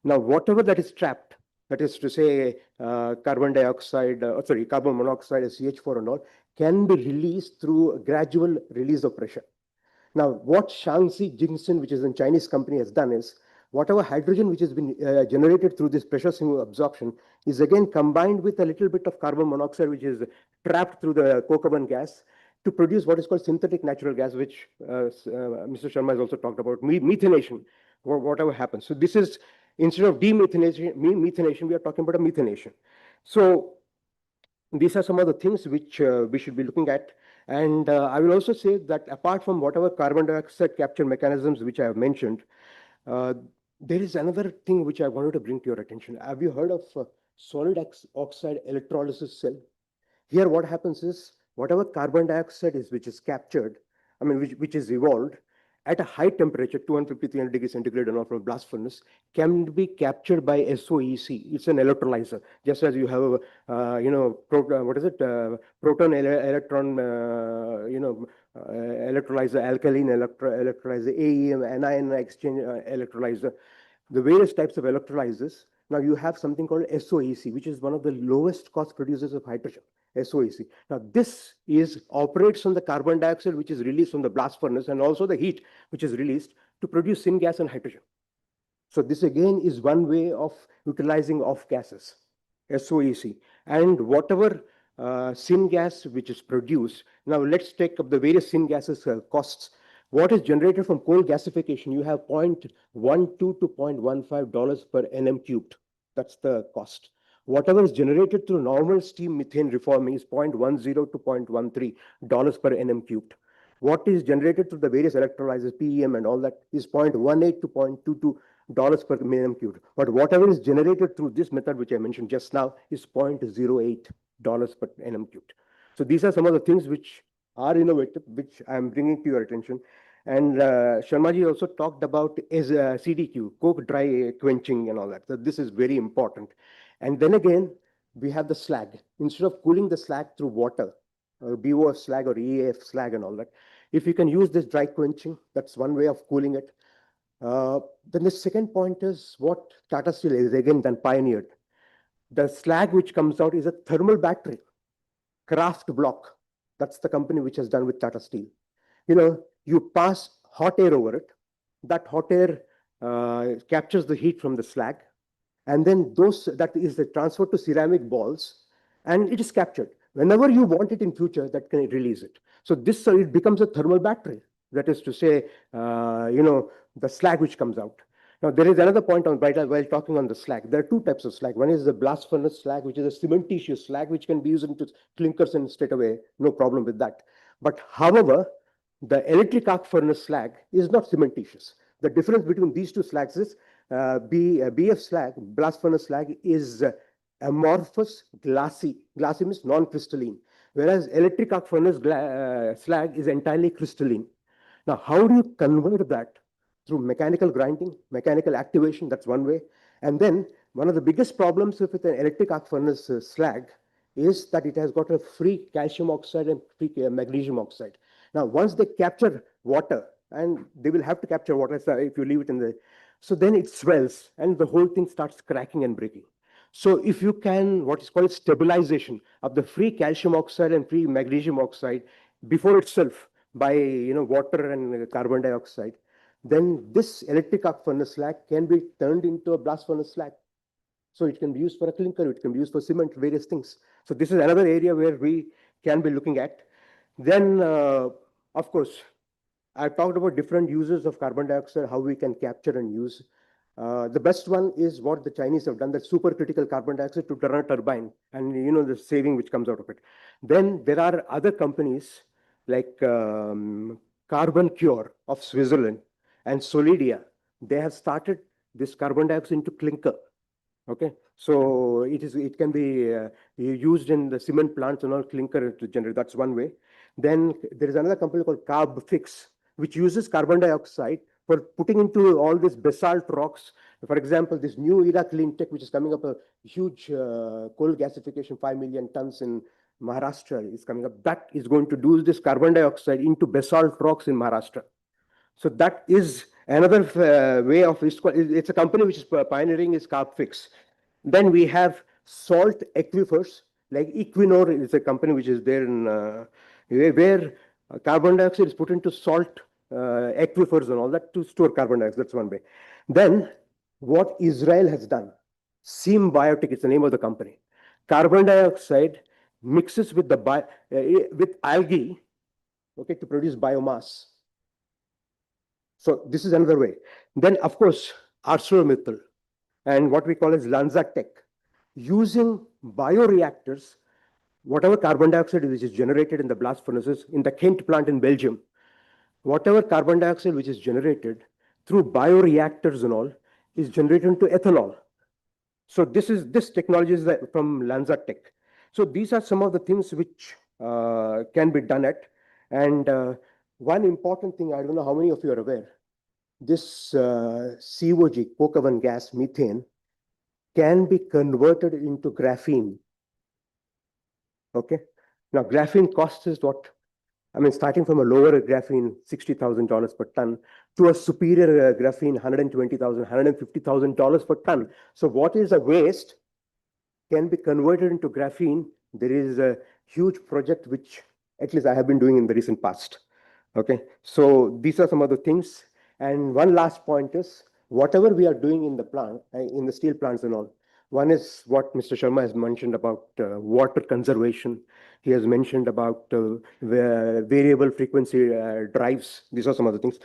Now, whatever that is trapped, that is to say carbon monoxide, CH4 and all, can be released through a gradual release of pressure. Now, what Shaanxi Jingxin, which is a Chinese company, has done is, whatever hydrogen which has been generated through this pressure swing absorption is again combined with a little bit of carbon monoxide, which is trapped through the coke oven gas to produce what is called synthetic natural gas, which Mr. Sharma has also talked about, methanation, whatever happens. So this is, instead of methanation, we are talking about a methanation. So these are some of the things which we should be looking at. And I will also say that apart from whatever carbon dioxide capture mechanisms which I have mentioned, there is another thing which I wanted to bring to your attention. Have you heard of solid oxide electrolysis cell? Here what happens is, whatever carbon dioxide is which is captured, which is evolved, at a high temperature, 250, 300 degrees centigrade and all from a blast furnace, can be captured by SOEC. It's an electrolyzer. Just as you have a, proton electron, electrolyzer, alkaline electrolyzer, AEM, anion exchange electrolyzer, the various types of electrolyzers. Now you have something called SOEC, which is one of the lowest cost producers of hydrogen. SOEC. Now this operates on the carbon dioxide which is released from the blast furnace and also the heat which is released to produce syngas and hydrogen. So this again is one way of utilizing off gases, SOEC. And whatever syngas which is produced, now let's take up the various syngases costs. What is generated from coal gasification, you have $0.12 to $0.15 per nm cubed. That's the cost. Whatever is generated through normal steam methane reforming is $0.10 to $0.13 per nm cubed. What is generated through the various electrolyzers, PEM and all that, is $0.18 to $0.22 per nm cubed. But whatever is generated through this method, which I mentioned just now, is $0.08 per nm cubed. So these are some of the things which are innovative, which I am bringing to your attention. And Sharmaji also talked about CDQ, coke dry quenching and all that. So this is very important. And then again, we have the slag. Instead of cooling the slag through water, BOF slag or EAF slag and all that, if you can use this dry quenching, that's one way of cooling it. Then the second point is what Tata Steel is again then pioneered. The slag which comes out is a thermal battery, Kraft block. That's the company which has done with Tata Steel. You pass hot air over it. That hot air captures the heat from the slag. And then that is transferred to ceramic balls, and it is captured. Whenever you want it in future, that can release it. So it becomes a thermal battery. That is to say, the slag which comes out. Now, there is another point on while talking on the slag. There are two types of slag. One is the blast furnace slag, which is a cementitious slag, which can be used into clinkers and straight away, no problem with that. But however, the electric arc furnace slag is not cementitious. The difference between these two slags is BF slag, blast furnace slag, is amorphous, glassy. Glassy means non-crystalline, whereas electric arc furnace slag is entirely crystalline. Now, how do you convert that? Through mechanical grinding, mechanical activation, that's one way. And then one of the biggest problems with an electric arc furnace slag is that it has got a free calcium oxide and free magnesium oxide. Now, once they capture water, and they will have to capture water if you leave it in the, so then it swells and the whole thing starts cracking and breaking. So if you can, what is called stabilization of the free calcium oxide and free magnesium oxide before itself by water and carbon dioxide, then this electric arc furnace slag can be turned into a blast furnace slag. So it can be used for a clinker, it can be used for cement, various things. So this is another area where we can be looking at. Then, of course, I talked about different uses of carbon dioxide, how we can capture and use. The best one is what the Chinese have done, that supercritical carbon dioxide to turn a turbine, and the saving which comes out of it. Then there are other companies like Carbon Cure of Switzerland and Solidia. They have started this carbon dioxide into clinker. Okay, so it can be used in the cement plants and all, clinker to generate. That's one way. Then there is another company called CarbFix, which uses carbon dioxide for putting into all these basalt rocks. For example, this new era clean tech, which is coming up, a huge coal gasification, 5 million tons in Maharashtra is coming up. That is going to do this carbon dioxide into basalt rocks in Maharashtra. So that is another way of, it's a company which is pioneering is CarbFix. Then we have salt aquifers, like Equinor is a company which is there in where carbon dioxide is put into salt aquifers and all that to store carbon dioxide. That's one way. Then what Israel has done, Seam Biotic is the name of the company. Carbon dioxide mixes with with algae, okay, to produce biomass. So this is another way. Then, of course, ArcelorMittal and what we call as LanzaTech, using bioreactors, whatever carbon dioxide which is generated in the blast furnaces in the Kent plant in Belgium, whatever carbon dioxide which is generated through bioreactors and all is generated into ethanol. So this technology is from LanzaTech. So these are some of the things which can be done at. And one important thing, I don't know how many of you are aware, this COG, coke oven gas, methane, can be converted into graphene. Okay. Now, graphene cost is what? I mean, starting from a lower graphene, $60,000 per ton, to a superior graphene, $120,000, $150,000 per ton. So what is a waste can be converted into graphene. There is a huge project which at least I have been doing in the recent past. Okay, so these are some of the things. And one last point is whatever we are doing in the plant, in the steel plants and all. One is what Mr. Sharma has mentioned about water conservation. He has mentioned about variable frequency drives. These are some of the things.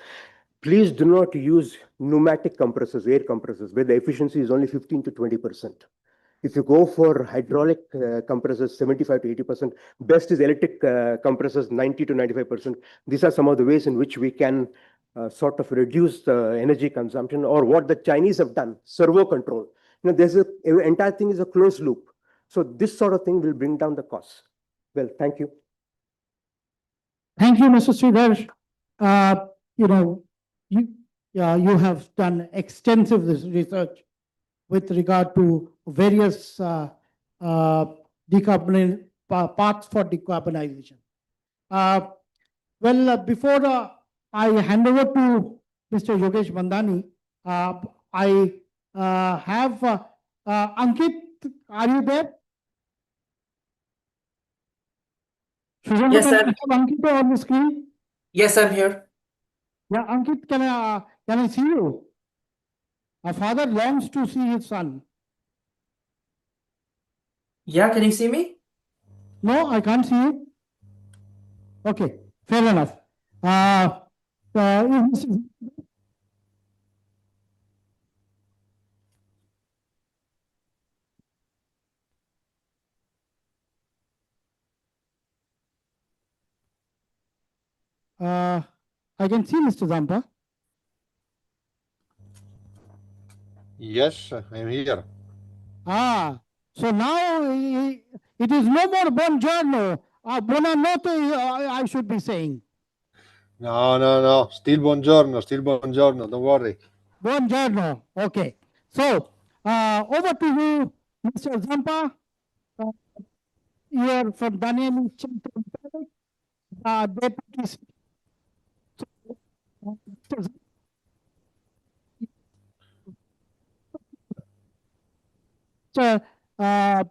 Please do not use pneumatic compressors, air compressors, where the efficiency is only 15 to 20%. If you go for hydraulic compressors, 75 to 80%, best is electric compressors, 90 to 95%. These are some of the ways in which we can sort of reduce the energy consumption, or what the Chinese have done, servo control. There's entire thing is a closed loop. So this sort of thing will bring down the costs. Well, thank you.
Thank you, Mr. Sridhar. You have done extensive research with regard to various paths for decarbonization. Before I hand over to Mr. Yogesh Bandani, I have Ankit. Are you there?
Yes,
can I
sir.
have Ankit on the screen?
Yes, I'm here.
Yeah, Ankit, can I see you? A father longs to see his son.
Yeah, can you see me?
No, I can't see you. Okay, fair enough. is Mr. I can see Mr. Zampa.
Yes, I'm here.
So now it is no more buongiorno. Buonanotte, I should be saying.
No. Still buongiorno. Don't worry.
Buongiorno. Okay. So over to you, Mr. Zampa. You are from Daniel Deputy. So, V.R.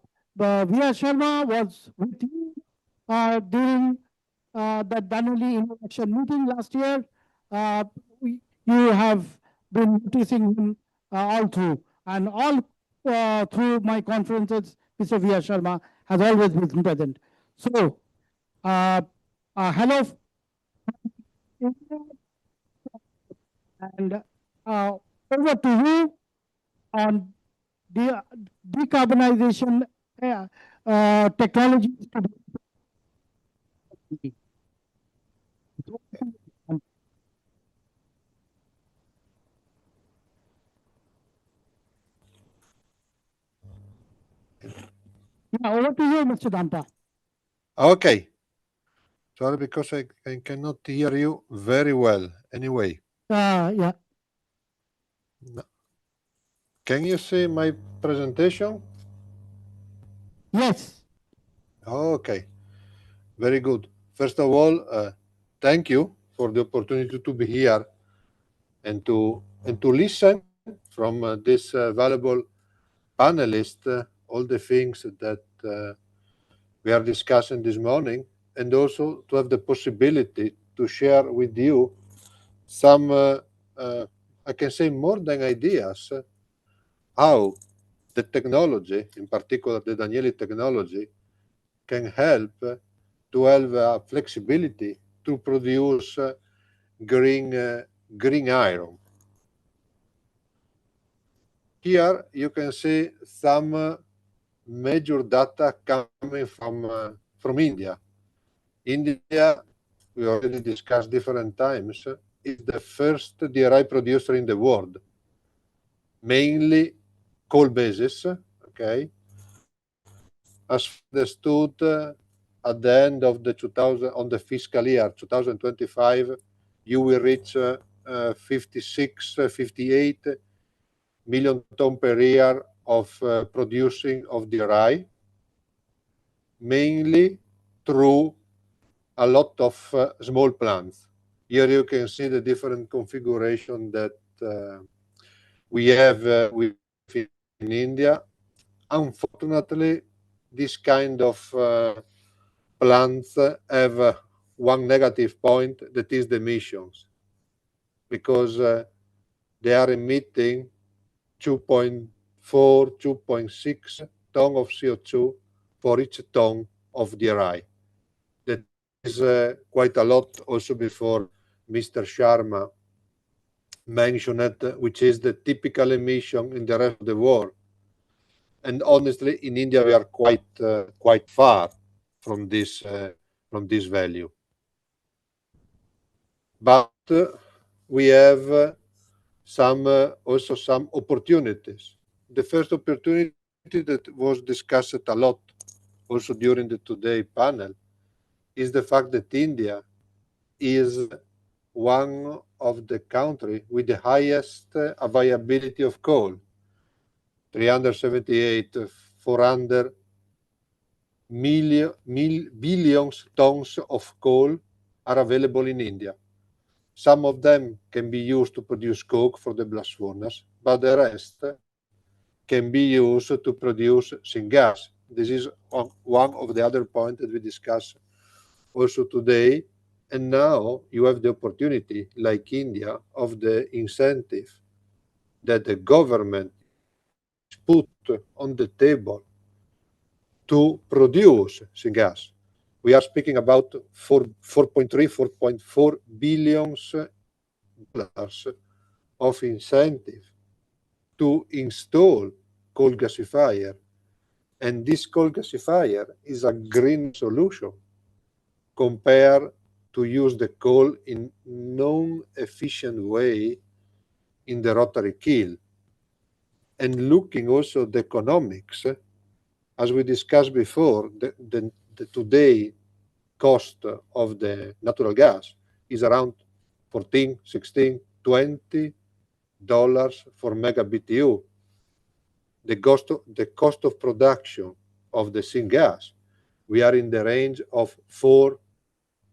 Sharma was with you during the Danuli election meeting last year. You have been noticing him all through, and all through my conferences, Mr. V.R. Sharma has always been present. So, hello, and over to you on decarbonization technologies. Yeah, over to you, Mr. Dampa.
Okay. Sorry, because I cannot hear you very well. Anyway,
Yeah.
can you see my presentation?
Yes.
Okay. Very good. First of all, thank you for the opportunity to be here and to listen from this valuable panelist all the things that we are discussing this morning, and also to have the possibility to share with you some, I can say, more than ideas, how the technology, in particular the Danieli technology, can help to have flexibility to produce green iron. Here you can see some major data coming from India. India, we already discussed different times, is the first DRI producer in the world, mainly coal basis. Okay, as understood, at the end of the on the fiscal year 2025, you will reach 56, 58 million ton per year of producing of DRI, mainly through a lot of small plants. Here you can see the different configuration that we have in India. Unfortunately, this kind of plants have one negative point, that is the emissions, because they are emitting 2.4, 2.6 ton of CO2 for each ton of DRI. That is quite a lot. Also before Mr. Sharma mentioned it, which is the typical emission in the rest of the world. And honestly, in India, we are quite far from this value. But we have also some opportunities. The first opportunity that was discussed a lot also during the today panel is the fact that India is one of the country with the highest availability of coal, 378, 400 billions tons of coal are available in India. Some of them can be used to produce coke for the blast furnace, but the rest can be used to produce syngas. This is one of the other points that we discussed also today. And now you have the opportunity, like India, of the incentive that the government is put on the table to produce syngas. We are speaking about 4.3, 4.4 billions of incentive to install coal gasifier. And this coal gasifier is a green solution compared to use the coal in non-efficient way in the rotary kiln. And looking also the economics, as we discussed before, the today cost of the natural gas is around 14, 16, $20 for mega BTU. The cost of production of the syngas, we are in the range of $4,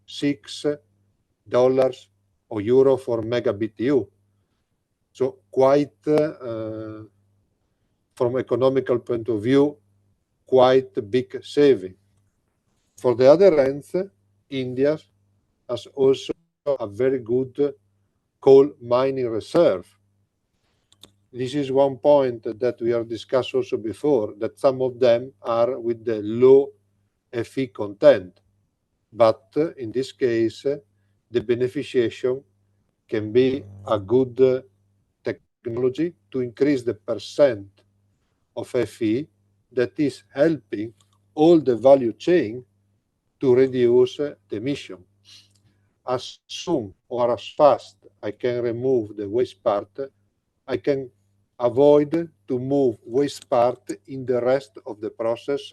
$6 or euro for mega BTU. So quite, from economical point of view, quite a big saving. For the other end, India has also a very good coal mining reserve. This is one point that we have discussed also before, that some of them are with the low Fe content. But in this case, the beneficiation can be a good technology to increase the percent of Fe that is helping all the value chain to reduce the emission. As soon or as fast I can remove the waste part, I can avoid to move waste part in the rest of the process,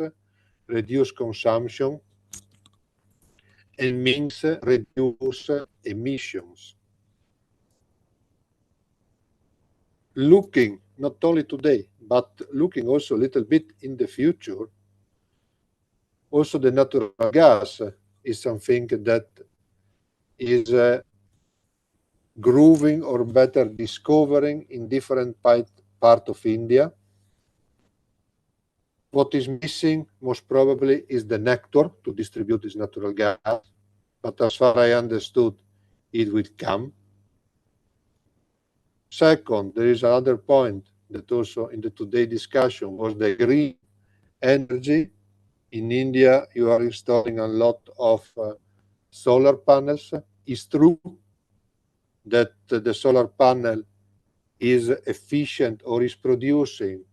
reduce consumption, and means reduce emissions. Looking not only today, but looking also a little bit in the future, also the natural gas is something that is grooving or better discovering in different part of India. What is missing most probably is the nectar to distribute this natural gas, but as far as I understood, it will come. Second, there is another point that also in the today discussion was the green energy. In India, you are installing a lot of solar panels. It's true that the solar panel is efficient or is producing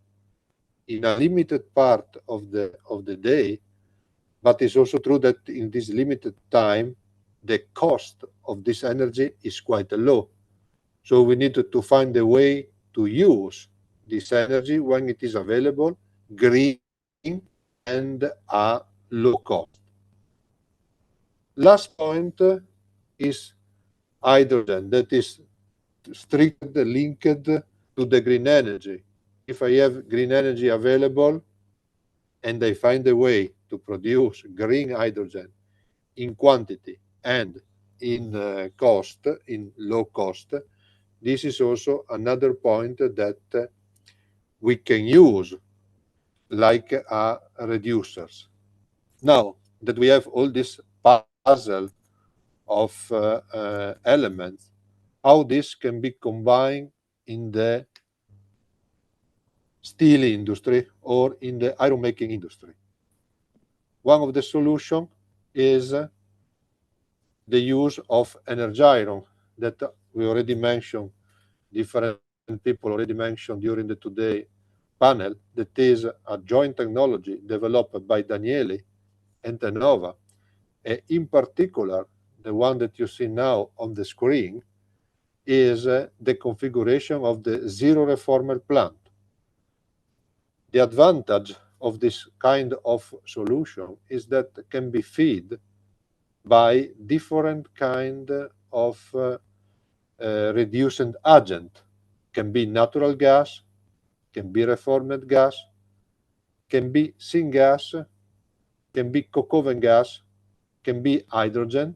in a limited part of the day, but it's also true that in this limited time, the cost of this energy is quite low. So we need to find a way to use this energy when it is available, green and a low cost. Last point is hydrogen, that is strictly linked to the green energy. If I have green energy available and I find a way to produce green hydrogen in quantity and in cost, in low cost, this is also another point that we can use like reducers. Now that we have all this puzzle of elements, how this can be combined in the steel industry or in the iron making industry. One of the solutions is the use of energiron that we already mentioned, different people already mentioned during the today panel, that is a joint technology developed by Daniele and Tenova. In particular, the one that you see now on the screen is the configuration of the zero reformer plant. The advantage of this kind of solution is that it can be fed by different kind of reducing agent. Can be natural gas, can be reformed gas, can be syngas, can be coke oven gas, can be hydrogen,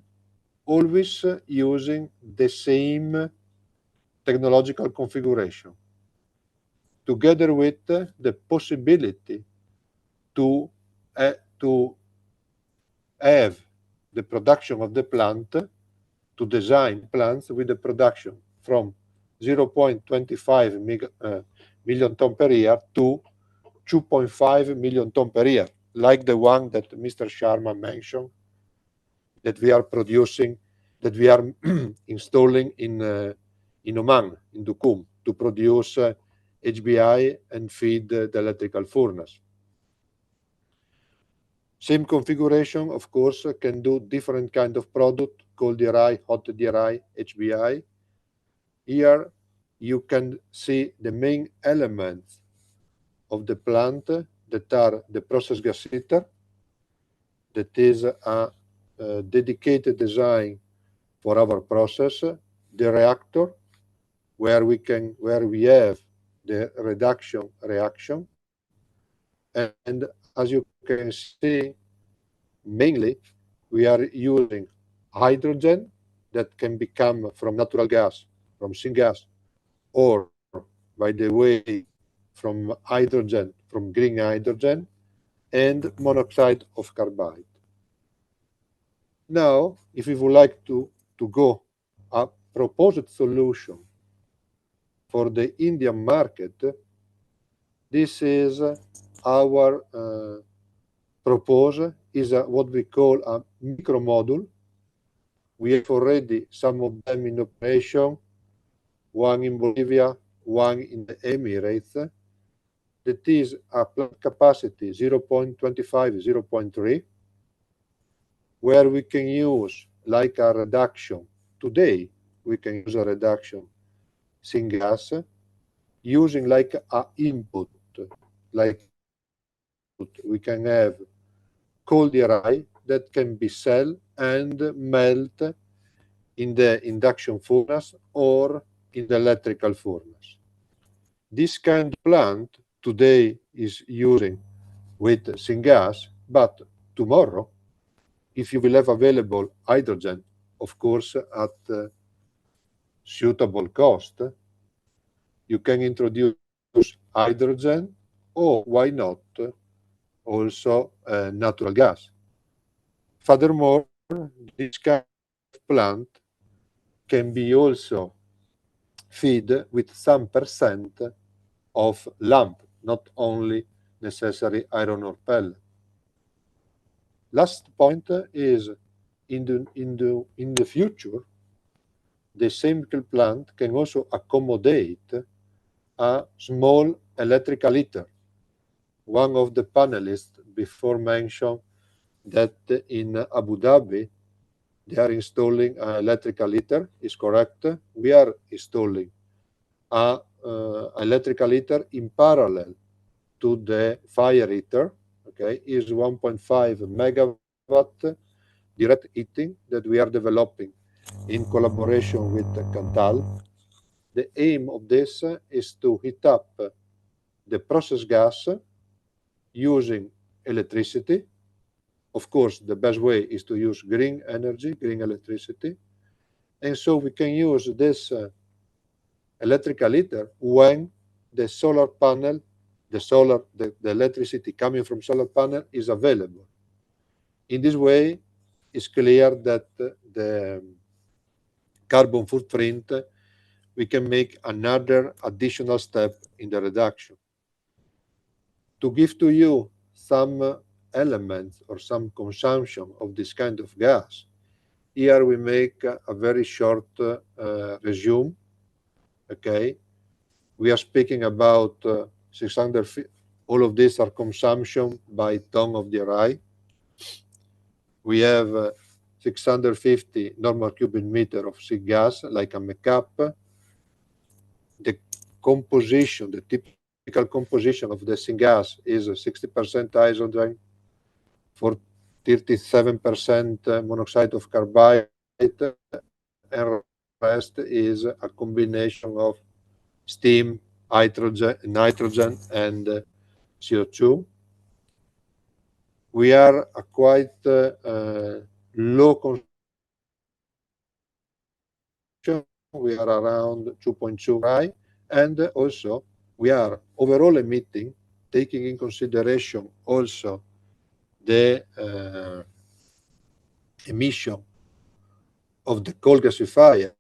always using the same technological configuration, together with the possibility to have the production of the plant, to design plants with the production from 0.25 million ton per year to 2.5 million ton per year, like the one that Mr. Sharma mentioned, that we are producing, that we are installing in in Oman, in Duqm, to produce HBI and feed the electrical furnace. Same configuration, of course, can do different kind of product, cold DRI, hot DRI, HBI. Here you can see the main elements of the plant that are the process gas heater, that is a dedicated design for our process, the reactor, where we have the reduction reaction, and as you can see, mainly we are using hydrogen that can become from natural gas, from syngas, or by the way, from hydrogen, from green hydrogen, and monoxide of carbide. Now, if we would like to go a proposed solution for the Indian market, this is our propose is what we call a micro module. We have already some of them in operation, one in Bolivia, one in the Emirates. That is a plant capacity 0.25, 0.3, where we can use like a reduction. Today, we can use a reduction syngas using like a input, like we can have cold DRI that can be cell and melt in the induction furnace or in the electrical furnace. This kind of plant today is using with syngas, but tomorrow, if you will have available hydrogen, of course, at suitable cost, you can introduce hydrogen or why not also natural gas. Furthermore, this kind of plant can be also feed with some percent of lamp, not only necessary iron ore pellet. Last point is in the future, the same plant can also accommodate a small electrical heater. One of the panelists before mentioned that in Abu Dhabi they are installing an electrical heater. Is correct. We are installing a electrical heater in parallel to the fire heater. Okay, is 1.5 megawatt direct heating that we are developing in collaboration with Cantal. The aim of this is to heat up the process gas using electricity. Of course, the best way is to use green energy, green electricity. And so we can use this electrical heater when the solar panel, the electricity coming from solar panel is available. In this way, it's clear that the carbon footprint, we can make another additional step in the reduction. To give to you some elements or some consumption of this kind of gas, here we make a very short resume. Okay, we are speaking about 600. All of these are consumption by ton of DRI. We have 650 normal cubic meter of syngas, like a makeup. The composition, the typical composition of the syngas is 60% hydrogen, for 37% monoxide of carbide, and rest is a combination of steam, nitrogen, and CO2. We are a quite low consumption. We are around 2.2 RAI, and also we are overall emitting, taking in consideration also the emission of the coal gasifier,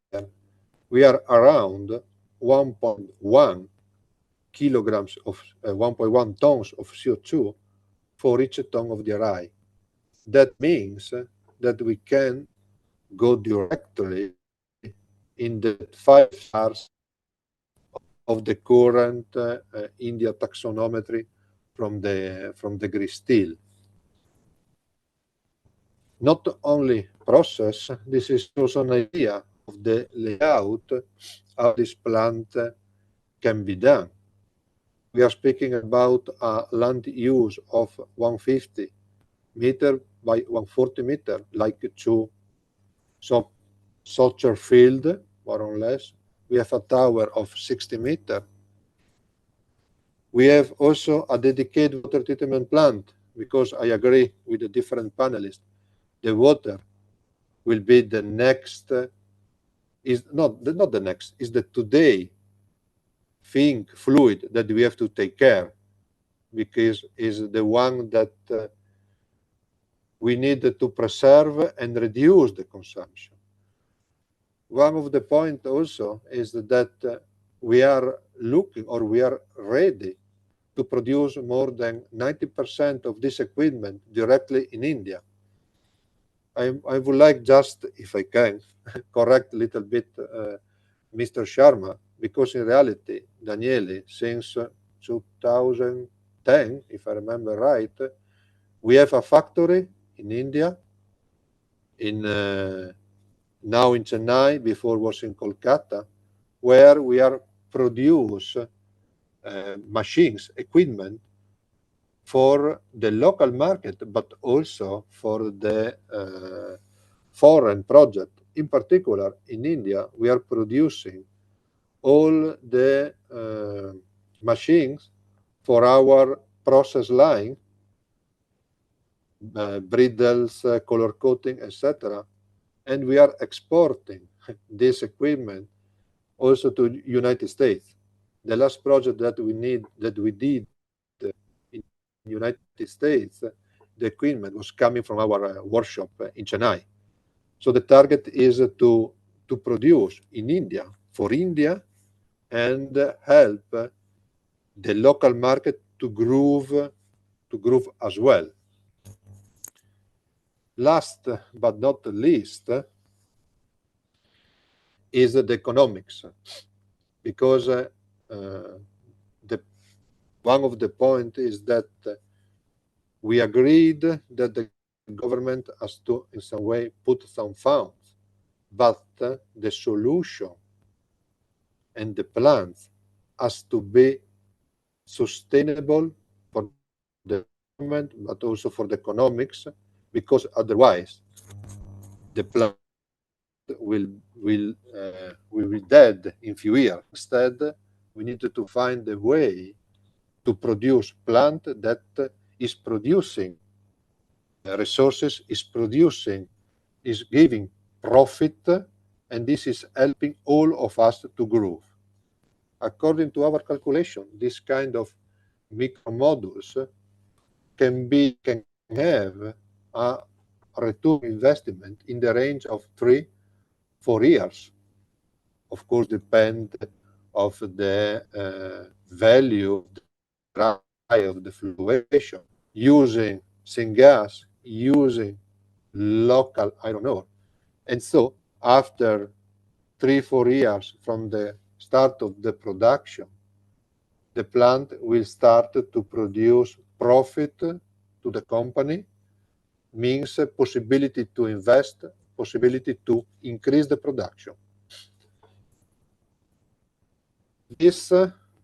we are around 1.1 kilograms of 1.1 tons of CO2 for each ton of DRI. That means that we can go directly in the 5 stars of the current India taxonometry from the green steel. Not only process, this is also an idea of the layout how this plant can be done. We are speaking about a land use of 150 meter by 140 meter, like two soccer field, more or less. We have a tower of 60 meter. We have also a dedicated water treatment plant, because I agree with the different panelists. The water will be the next, is not the next, is the today thing, fluid that we have to take care, because is the one that we need to preserve and reduce the consumption. One of the points also is that we are looking, or we are ready to produce more than 90% of this equipment directly in India. I would like, just, if I can, correct a little bit Mr. Sharma, because in reality, Daniele, since 2010, if I remember right, we have a factory in India, now in Chennai, before was in Kolkata, where we are produce machines, equipment for the local market, but also for the foreign project. In particular, in India, we are producing all the machines for our process line, bridles, color coating, etc. And we are exporting this equipment also to United States. The last project that we did in United States, the equipment was coming from our workshop in Chennai. So the target is to produce in India, for India, and help the local market to grow as well. Last but not least is the economics, because one of the point is that we agreed that the government has to, in some way, put some funds, but the solution and the plans has to be sustainable for the government, but also for the economics, because otherwise the plant will be dead in few years. Instead, we needed to find a way to produce plant that is producing resources, is giving profit, and this is helping all of us to grow. According to our calculation, this kind of micro modules can have a return investment in the range of 3-4 years. Of course, depend of the value of the fluctuation, using syngas, using local iron ore. And so after 3-4 years from the start of the production, the plant will start to produce profit to the company, means a possibility to invest, possibility to increase the production. These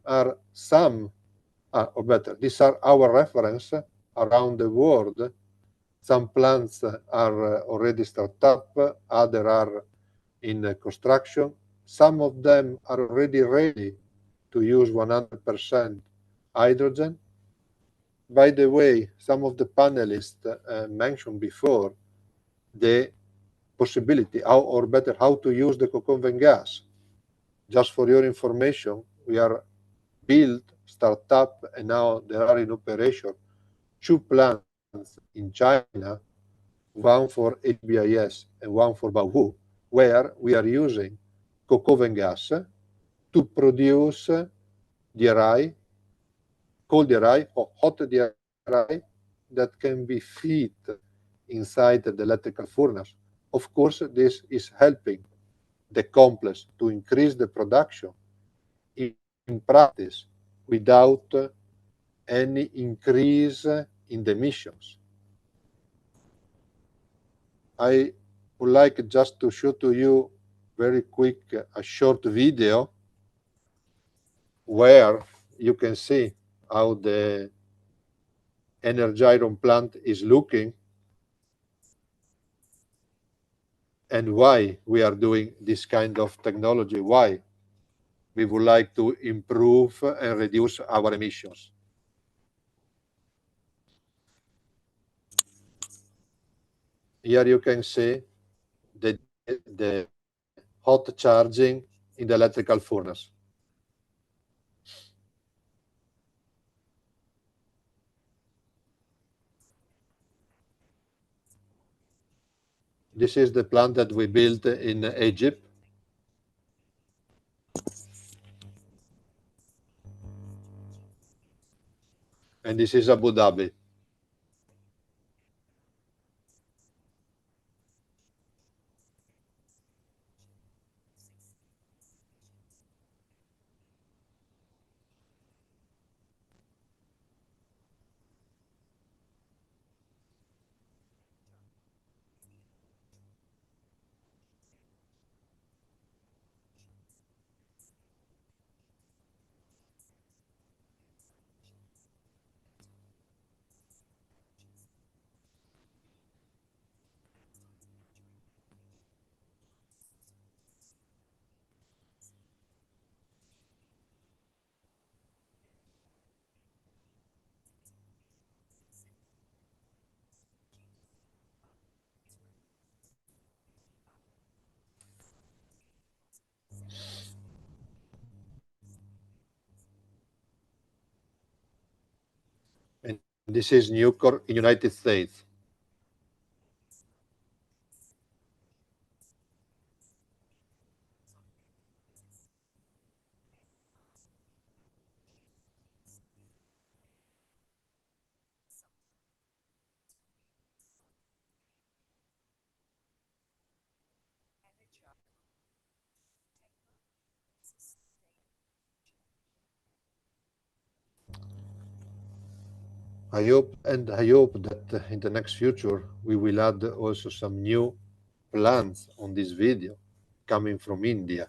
are some, or better, these are our reference around the world. Some plants are already started up, others are in construction. Some of them are already ready to use 100% hydrogen. By the way, some of the panelists mentioned before the possibility, how to use the coke oven gas. Just for your information, we are built, start up, and now there are in operation 2 plants in China, one for HBIS and one for Baowu, where we are using coke oven gas to produce DRI, cold DRI or hot DRI that can be fed inside the electrical furnace. Of course, this is helping the complex to increase the production in practice without any increase in the emissions. I would like just to show to you very quick a short video where you can see how the Energiron plant is looking and why we are doing this kind of technology, why we would like to improve and reduce our emissions. Here you can see the hot charging in the electrical furnace. This is the plant that we built in Egypt. And this is Abu Dhabi. And this is Nucor in United States. I hope that in the next future we will add also some new plants on this video coming from India,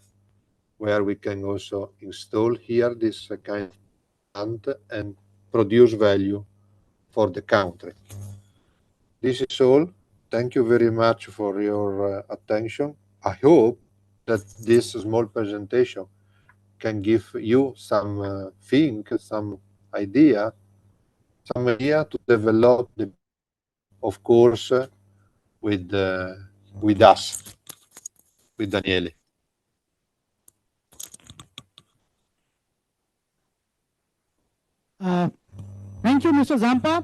where we can also install here this kind of plant and produce value for the country. This is all. Thank you very much for your attention. I hope that this small presentation can give you some some idea to develop the, of course, with us, with Daniele.
Thank you, Mr. Zampa.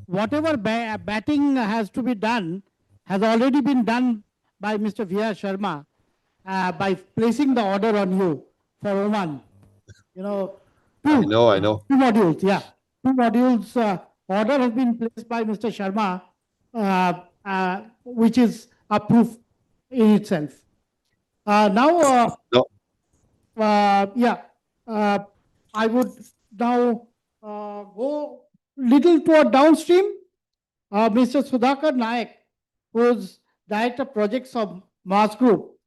Whatever batting has to be done has already been done by Mr. V.R. Sharma by placing the order on you for Oman.
I know.
2 modules, yeah. 2 modules order has been placed by Mr. Sharma, which is a proof in itself. Now, I would now go little toward downstream. Mr. Sudhakar Nayak, who's Director Projects of Mars Group.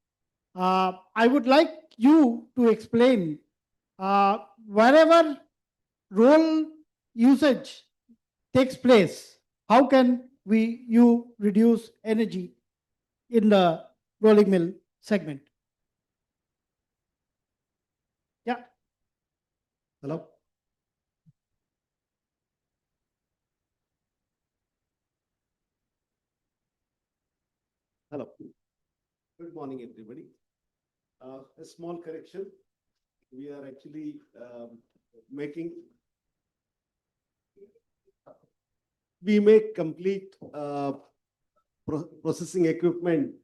I would like you to explain wherever roll usage takes place, how can you reduce energy in the rolling mill segment? Yeah. Hello.
Hello. Good morning, everybody. A small correction. We are actually we make complete processing equipment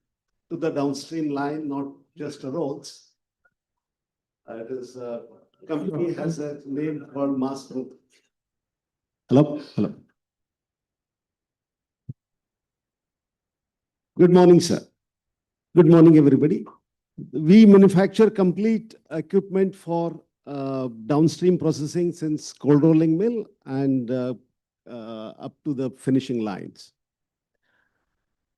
to the downstream line, not just roads. It is company has a name called Mars Group. Hello. Good morning, sir. Good morning, everybody. We manufacture complete equipment for downstream processing since cold rolling mill and up to the finishing lines.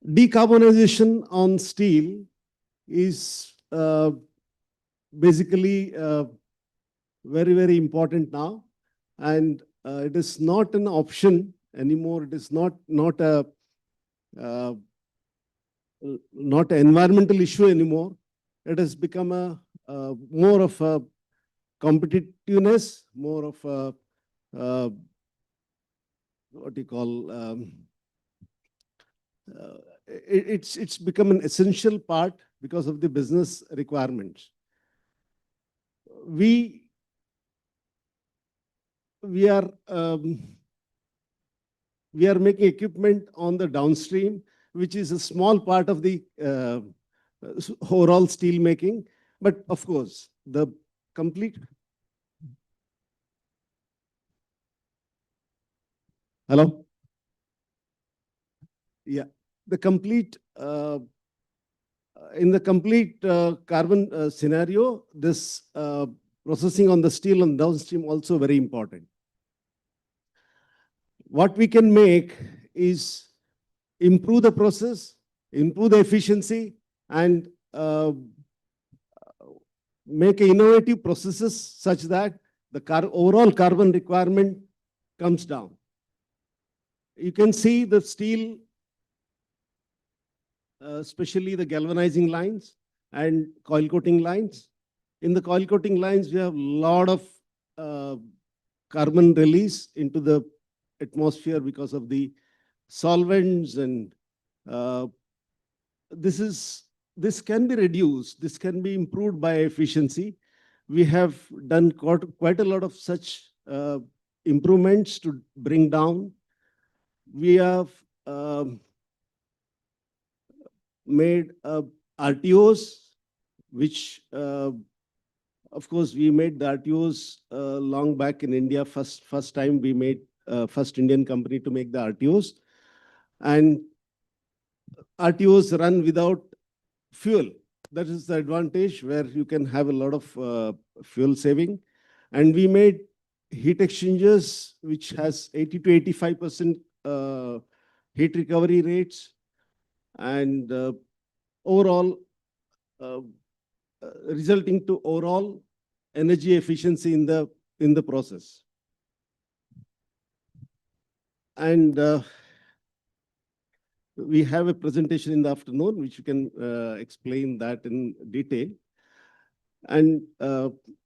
Decarbonization on steel is basically very, very important now. And it is not an option anymore. It is not uh, an environmental issue anymore. It has become more of a competitiveness, more of a what do you call? It's become an essential part because of the business requirements. We are making equipment on the downstream, which is a small part of the overall steel making. But of course, the complete. Hello? Yeah, the complete, in the complete carbon scenario, this processing on the steel and downstream also very important. What we can make is improve the process, improve the efficiency, and make innovative processes such that the overall carbon requirement comes down. You can see the steel, especially the galvanizing lines and coil coating lines. In the coil coating lines, we have a lot of carbon release into the atmosphere because of the solvents, and this can be reduced. This can be improved by efficiency. We have done quite a lot of such improvements to bring down. We have made RTOs, which of course we made the RTOs long back in India. First time we made first Indian company to make the RTOs, and RTOs run without fuel. That is the advantage, where you can have a lot of fuel saving. And we made heat exchangers, which has 80 to 85% heat recovery rates, and overall resulting to overall energy efficiency in the process. And we have a presentation in the afternoon, which you can explain that in detail. And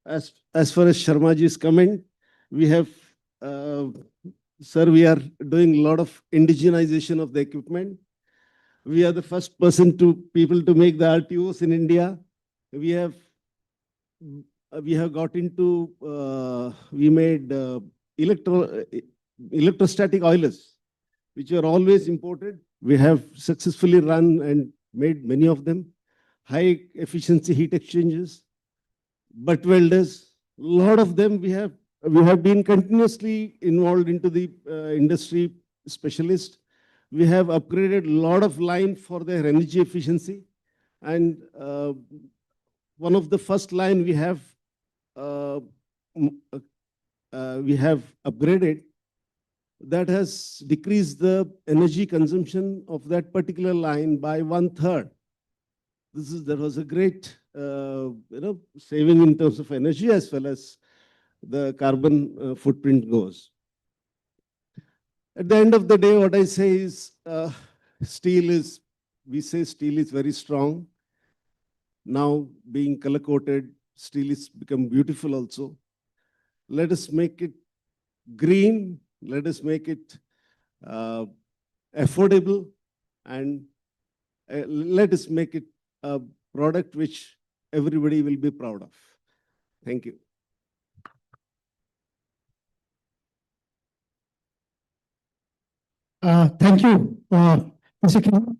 as far as Sharmaji's comment, we have, sir, we are doing a lot of indigenization of the equipment. We are the first people to make the RTOs in India. We have got into, we made electrostatic oilers, which are always imported. We have successfully run and made many of them. High efficiency heat exchangers, butt welders, a lot of them we have been continuously involved into the industry specialist. We have upgraded a lot of line for their energy efficiency. And one of the first line we have upgraded, that has decreased the energy consumption of that particular line by 1/3. That was a great saving in terms of energy as well as the carbon footprint goes. At the end of the day, what I say is we say steel is very strong. Now being color coated, steel is become beautiful also. Let us make it green. Let us make it affordable, and let us make it a product which everybody will be proud of. Thank you.
Thank you, Mr. King.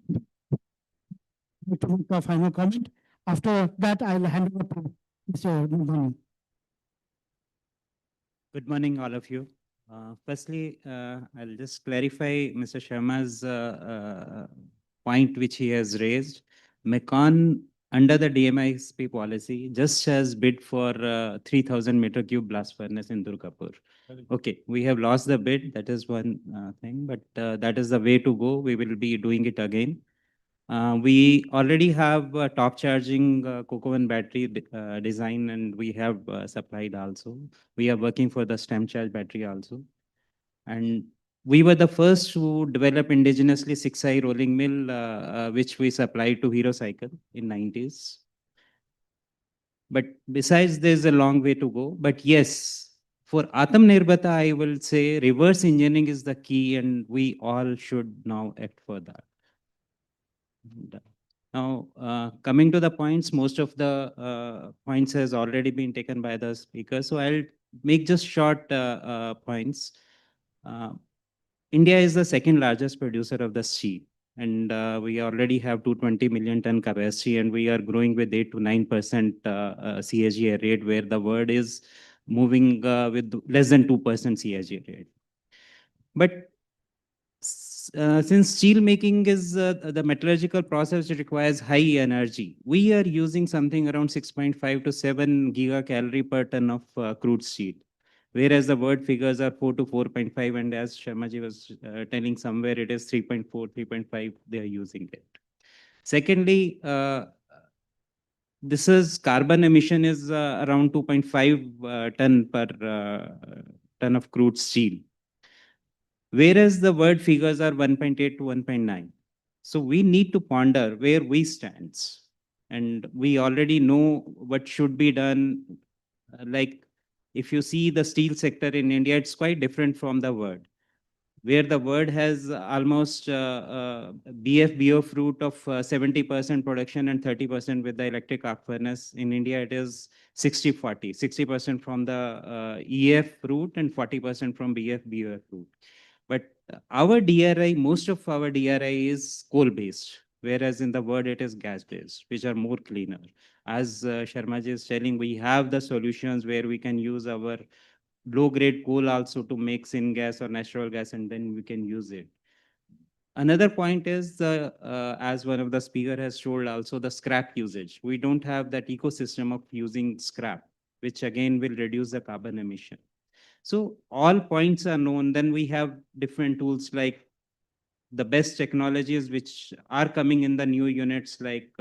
To make a final comment. After that, I'll hand over to Mr. Nandani.
Good morning, all of you. Firstly, I'll just clarify Mr. Sharma's point which he has raised. Mecon, under the DMISP policy, just has bid for 3,000 meter cube blast furnace in Durgapur. Okay, we have lost the bid. That is one thing, but that is the way to go. We will be doing it again. We already have top charging Coco One battery design, and we have supplied also. We are working for the stem charge battery also. And we were the first to develop indigenously 6i rolling mill, which we supplied to Hero Cycle in 90s. But besides, there's a long way to go. But yes, for Atmanirbhar, I will say reverse engineering is the key, and we all should now act for that. Now, coming to the points, most of the points has already been taken by the speaker. So I'll make just short points. India is the second largest producer of the steel, and we already have 220 million ton capacity, and we are growing with 8 to 9% CAGR rate, where the world is moving with less than 2% CAGR rate. But since steel making is the metallurgical process, it requires high energy. We are using something around 6.5 to 7 gigacalorie per ton of crude steel, whereas the world figures are 4 to 4.5, and as Sharmaji was telling, somewhere it is 3.4, 3.5, they are using it. Secondly, this is carbon emission is around 2.5 ton per ton of crude steel, whereas the world figures are 1.8 to 1.9. So we need to ponder where we stand. And we already know what should be done. Like if you see the steel sector in India, it's quite different from the world, where the world has almost BO fruit of 70% production and 30% with the electric arc furnace. In India, it is 60-40, 60% from the EF route and 40% from BOF route. But our DRI, most of our DRI is coal-based, whereas in the world it is gas-based, which are more cleaner. As Sharmaji is telling, we have the solutions where we can use our low-grade coal also to make syngas or natural gas, and then we can use it. Another point is, as one of the speaker has told also, the scrap usage. We don't have that ecosystem of using scrap, which again will reduce the carbon emission. So all points are known. Then we have different tools like the best technologies which are coming in the new units like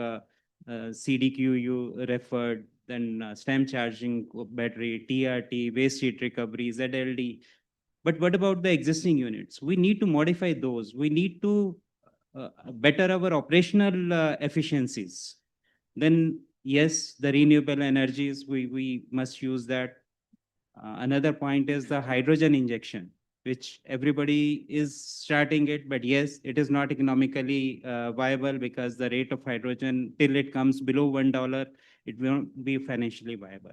CDQ you referred, then stem charging battery, TRT, waste heat recovery, ZLD. But what about the existing units? We need to modify those. We need to better our operational efficiencies. Then yes, the renewable energies, we must use that. Another point is the hydrogen injection, which everybody is starting it, but yes, it is not economically viable because the rate of hydrogen till it comes below $1, it won't be financially viable.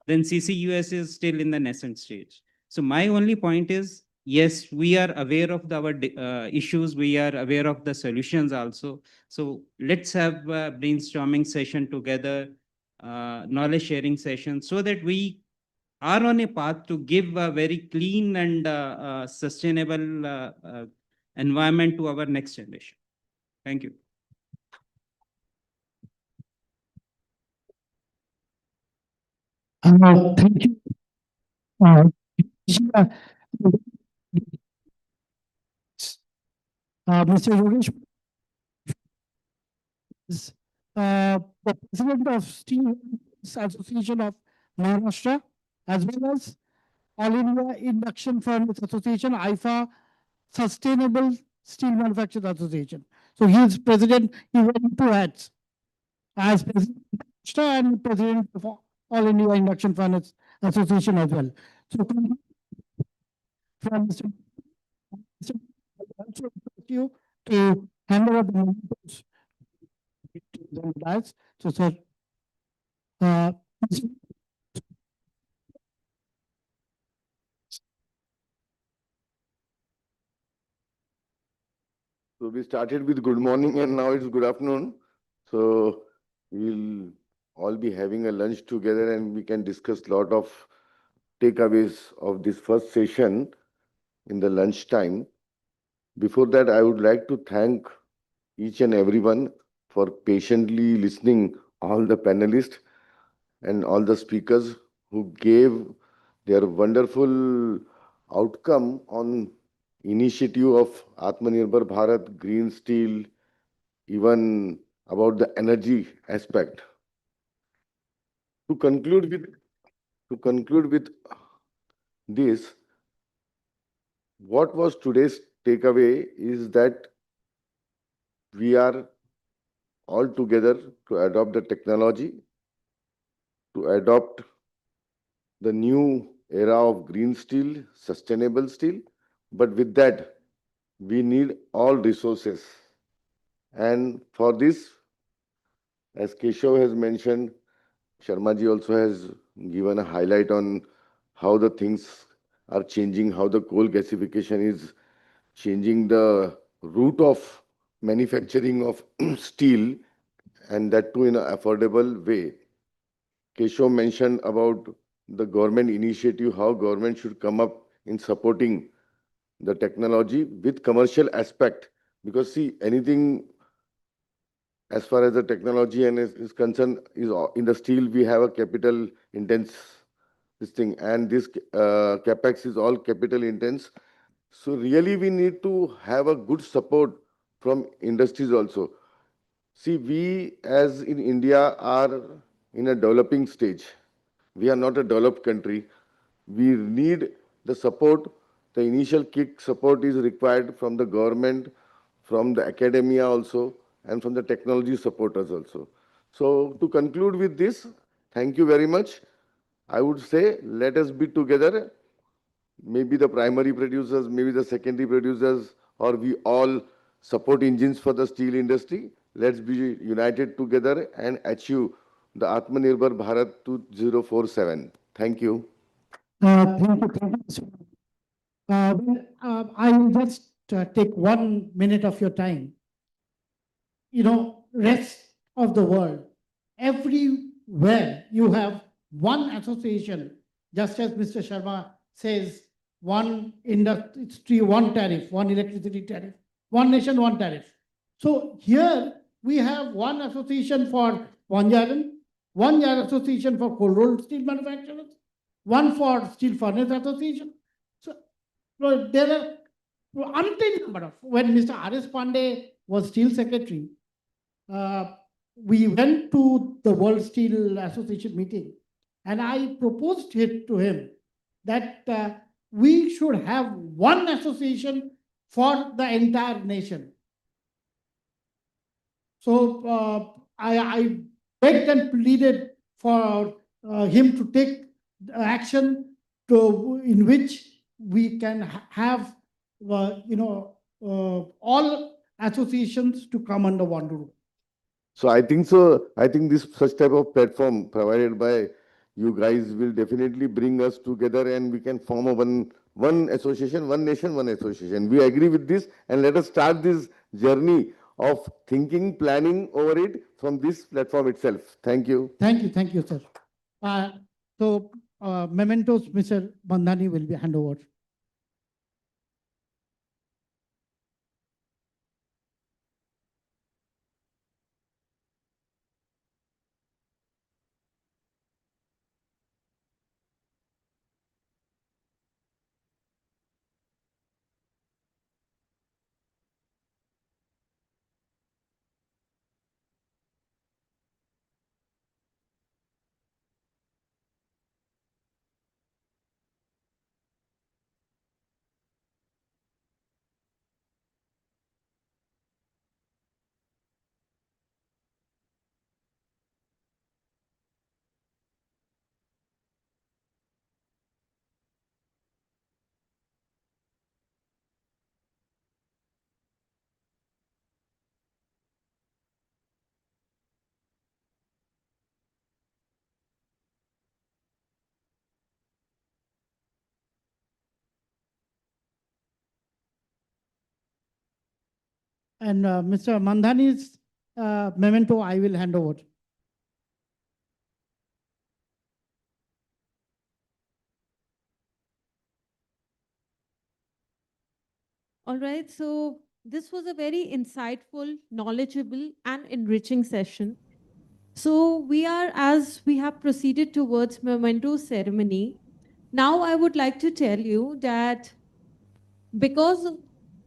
Then CCUS is still in the nascent stage. So my only point is, yes, we are aware of our issues. We are aware of the solutions also. So let's have a brainstorming session together, knowledge sharing session, so that we are on a path to give a very clean and sustainable environment to our next generation. Thank you.
Thank you. Mr. Yogesh is the president of Steel Association of Maharashtra, as well as All India Induction Furnace Association, IFA, Sustainable Steel Manufacturers Association. So he is president, he wearing two hats, as president of Maharashtra and president of All India Induction Furnace Association as well. So from Mr. I also request you to hand over the mementos to the guys. So, sir,
So we started with good morning and now it's good afternoon. So we'll all be having a lunch together and we can discuss a lot of takeaways of this first session in the lunch time. Before that, I would like to thank each and everyone for patiently listening all the panelists and all the speakers who gave their wonderful outcome on initiative of Atmanirbhar Bharat, green steel, even about the energy aspect. To conclude with this, what was today's takeaway is that we are all together to adopt the technology, to adopt the new era of green steel, sustainable steel. But with that, we need all resources. And for this, as Keshav has mentioned, Sharma ji also has given a highlight on how the things are changing, how the coal gasification is changing the route of manufacturing of steel, and that too in an affordable way. Keshav mentioned about the government initiative, how government should come up in supporting the technology with commercial aspect. Because see, anything as far as the technology and is concerned, is in the steel we have a capital intense this thing, and this capex is all capital intense. So really we need to have a good support from industries also. See, we as in India are in a developing stage. We are not a developed country. We need the support. The initial kick support is required from the government, from the academia also, and from the technology supporters also. So to conclude with this, thank you very much. I would say let us be together, maybe the primary producers, maybe the secondary producers, or we all support engines for the steel industry. Let's be united together and achieve the Atmanirbhar Bharat 2047. Thank you.
Thank you. Thank you. I will just take 1 minute of your time. Rest of the world, everywhere you have one association, just as Mr. Sharma says, one industry, one tariff, one electricity tariff, one nation, one tariff. So here we have one association for one association for cold rolled steel manufacturers, one for steel furnace association. So there are untold number of, when Mr. R.S. Pandey was steel secretary, we went to the World Steel Association meeting, and I proposed it to him that we should have one association for the entire nation. So I begged and pleaded for him to take action in which we can have all associations to come under one roof.
So I think so. I think this such type of platform provided by you guys will definitely bring us together, and we can form a one association, one nation, one association. We agree with this, and let us start this journey of thinking, planning over it from this platform itself. Thank you.
Thank you, sir. So mementos, Mr. Bandhani will be hand over. And Mr. Mandhani's memento, I will hand over.
All right, so This was a very insightful, knowledgeable, and enriching session. So as we have proceeded towards memento ceremony, now I would like to tell you that because of,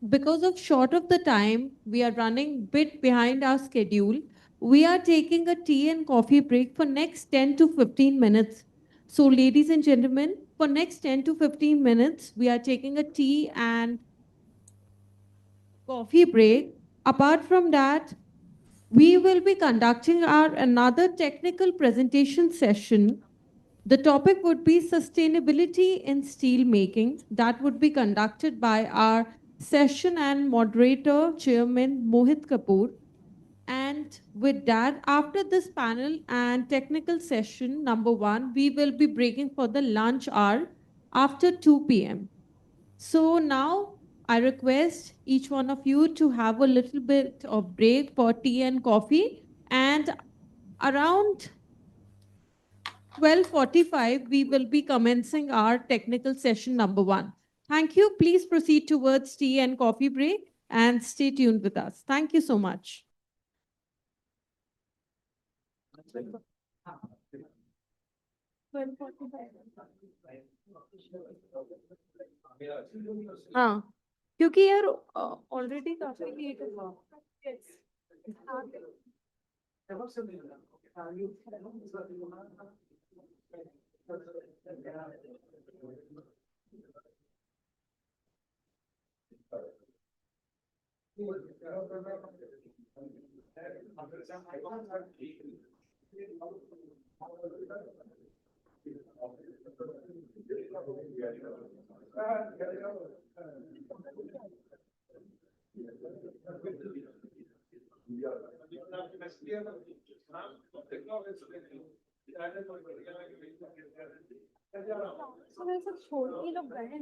because of short of the time, we are running bit behind our schedule. We are taking a tea and coffee break for next 10 to 15 minutes. So ladies and gentlemen, for next 10 to 15 minutes, we are taking a tea and coffee break. Apart from that, we will be conducting our another technical presentation session. The topic would be sustainability in steel making. That would be conducted by our session and moderator, Chairman Mohit Kapoor. And with that, after this panel and technical session number one, we will be breaking for the lunch hour after 2 p.m. So now I request each one of you to have a little bit of break for tea and coffee. And around 12:45, we will be commencing our technical session number one. Thank you. Please proceed towards tea and coffee break and stay tuned with us. Thank you so much. हाँ क्योंकि यार already काफी late हुआ छोड़ के लोग गए हैं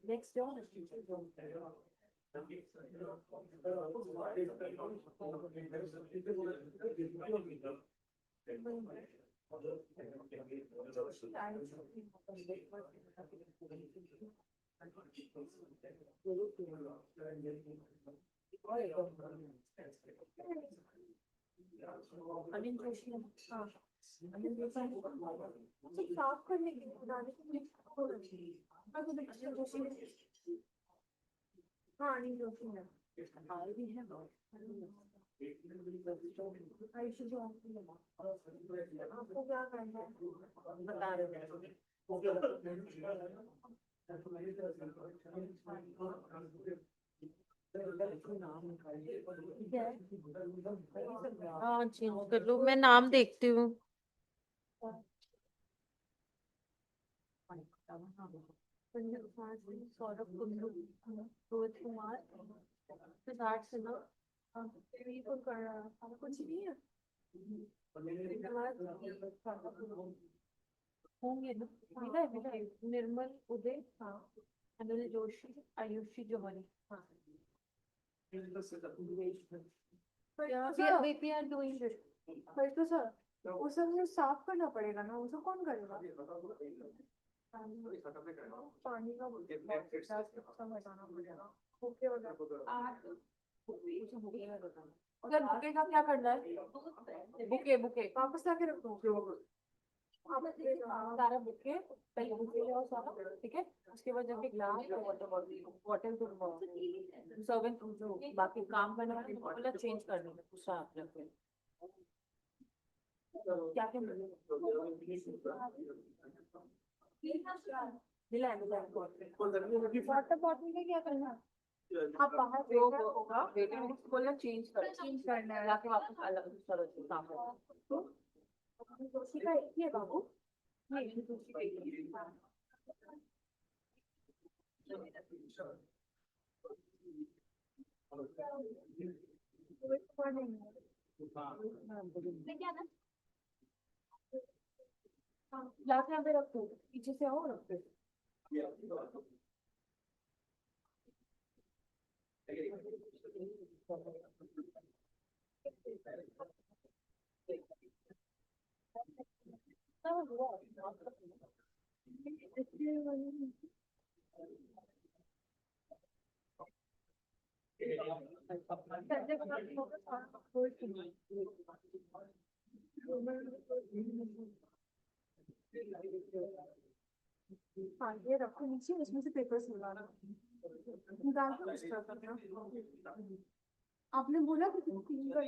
Next door.
अनिल जोशी हाँ अनिल जोशी मुझे साफ करने के लिए बनाने के लिए अनिल जोशी हाँ अनिल जोशी है भी है आयुषी जो आपको क्या करना है बता रहे हाँ चेंज कर लो मैं नाम देखती हूँ सौरभ कुंदू रोहित कुमार सिद्धार्थ सिन्हा कुछ नहीं है होंगे ना मिला है निर्मल उदय हाँ अनिल जोशी आयुषी जौहरी हाँ we are doing this पर तो सर वो सब जो साफ करना पड़ेगा ना उसे कौन करेगा पानी का सब हटाना पड़ेगा बुके अगर बुके का क्या करना है बुके वापस लाके रखो सारा बुके पहले बुके ले आओ सारा ठीक है उसके बाद जब ग्लास वाटर तो सर्विंग बाकी काम करने वाले मतलब चेंज कर देंगे दूसरा आप रखें क्या क्या मिला वाटर बॉटल में क्या करना आप बाहर होगा बोलना चेंज करना है लाके वापस अलग दूसरा काम जोशी का एक ही है बाबू नहीं जोशी का एक ही लाके यहाँ पे रखो पीछे से आओ रखो हाँ ये रखो नीचे उसमें से पेपर्स निकालो निकाल के उस तरफ रखना आपने बोला कि क्लीन कर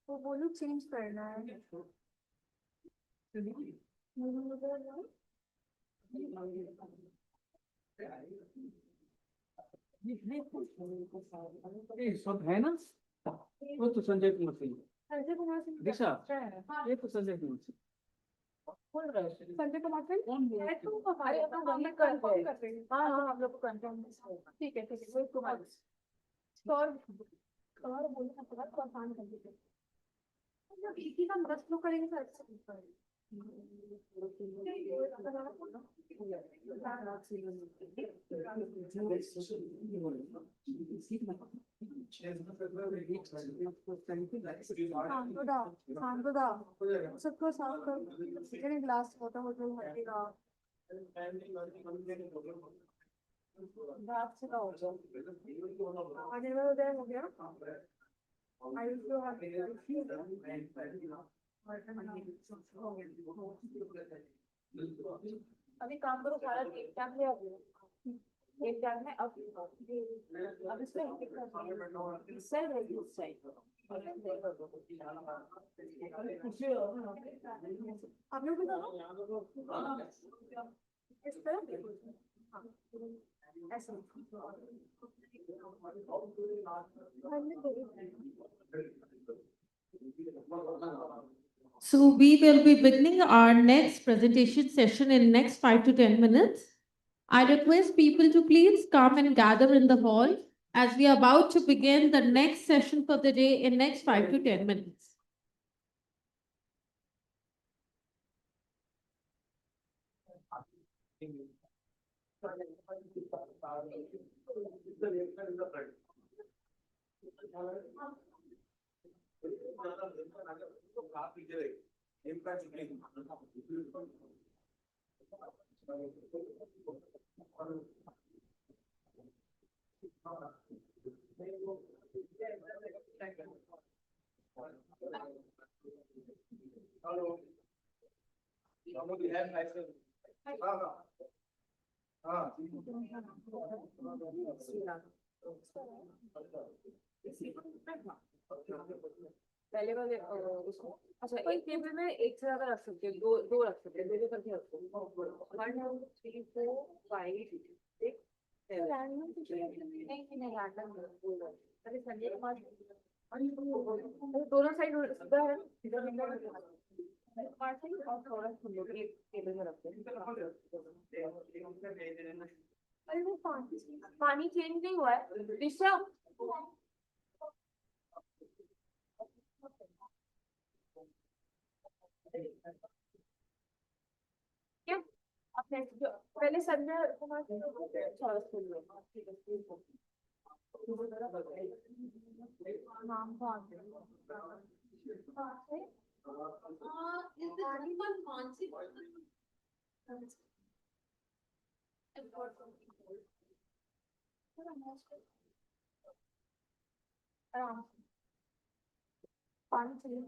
वो बोलो चेंज करना है
सब है ना वो तो संजय कुमार सिंह
संजय कुमार सिंह
दिशा ये तो संजय कुमार सिंह
संजय कुमार सिंह है तो हमारे अपना वही कर रहे हैं हाँ हाँ हम लोग को कंफर्म ठीक है वही कुमार और बोलने का थोड़ा आसान कर दीजिए मतलब एक ही काम 10 लोग करेंगे तो अच्छा होता है सबको साफ कर ग्लास वाटर बॉटल हटेगा रात से हो जाओ आने वाला उदय हो गया अभी काम करो सारा एक टाइम ले आओ एक टाइम में अब इसमें सेल है इस साइड आप लोग भी दोनों इस तरह ऐसे
So we will be beginning our next presentation session in next 5 to 10 minutes. I request people to please come and gather in the hall as we are about to begin the next session for the day in next 5 to 10 minutes.
पहले वाले उसको अच्छा एक table में एक से ज्यादा रख सकते हो दो दो रख सकते हो दो दो करके रखो 1 2 3 4 5 6 रैंडम नहीं रैंडम अरे संजय कुमार दोनों साइड सीधा है पार्ट से और थोड़ा हम लोग एक टेबल में रखते हैं अरे वो पानी चेंज नहीं हुआ है ऋषभ क्या अपने पहले संजय कुमार नाम कौन पानी चाहिए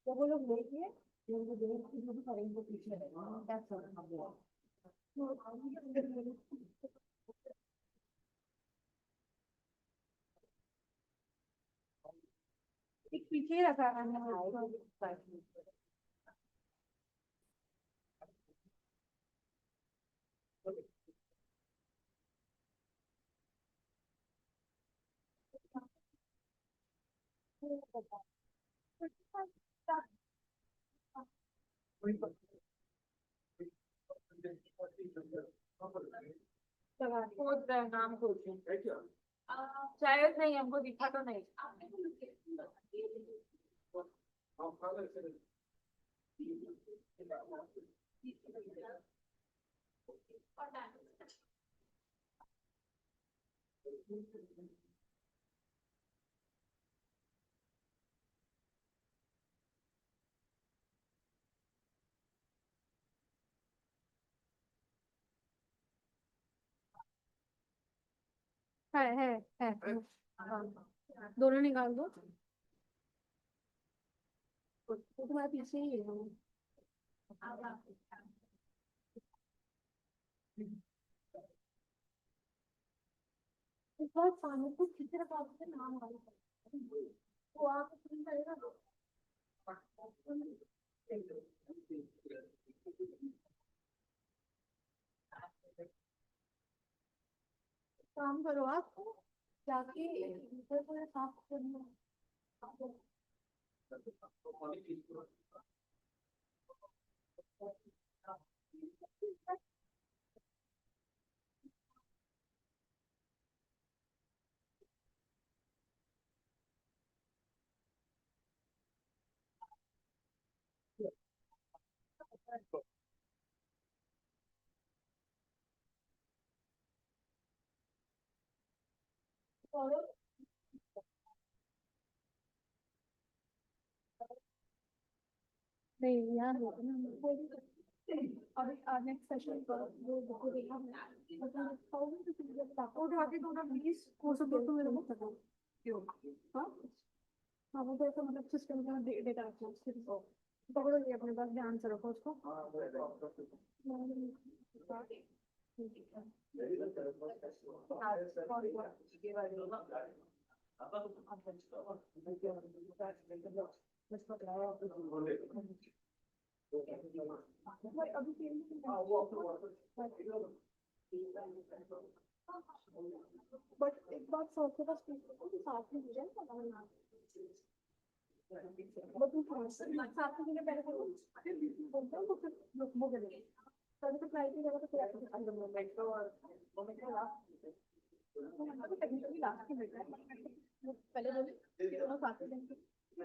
जब वो लोग लेके जो देख के जो भी करेंगे वो पीछे रहेगा एक पीछे रखा है खोज रहे हैं नाम खोज रहे हैं शायद नहीं हमको दिखा तो नहीं है हाँ दोनों निकाल दो तो तुम्हारे पीछे ही है इस बार पानी को किसी तरह से नाम आ वो आप करेगा काम करो आप जाके इधर पूरा साफ करना नहीं यार और नेक्स्ट सेशन पर वो बुक देखा तो उठा के थोड़ा प्लीज हो सके तो मेरे को सको क्यों हाँ हाँ वो तो ऐसा मतलब सिस्टम का डेटा रखना पकड़ो ये अपने पास ध्यान से रखो उसको बट एक बात सर के पास साथ में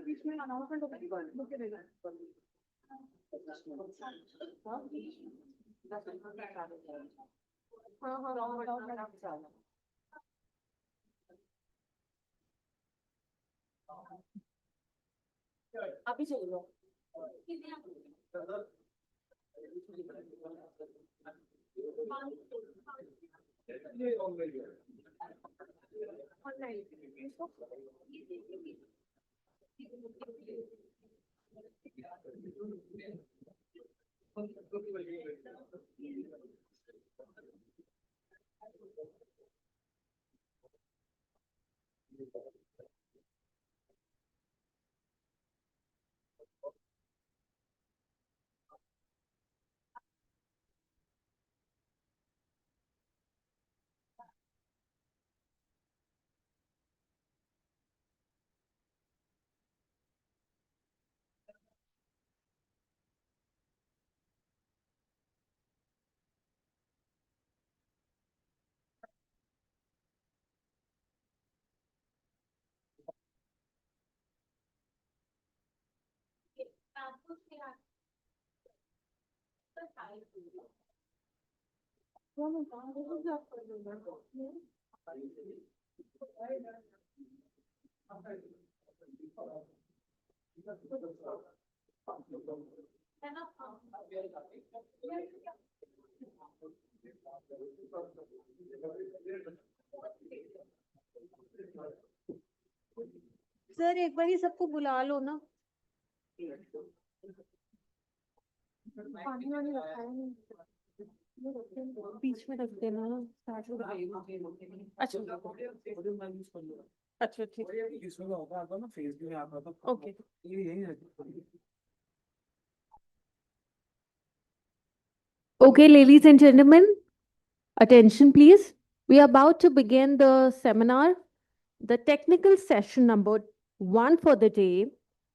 बीच में अनाउंसमेंट होता है हाँ अभी चलो
सर एक बार ही सबको बुला लो ना
पानी वानी रखा है नहीं
बीच में रख देना ना स्टार्ट अच्छा अच्छा ठीक okay Okay, ladies and gentlemen, attention please. We are about to begin the seminar, the technical session number 1 for the day.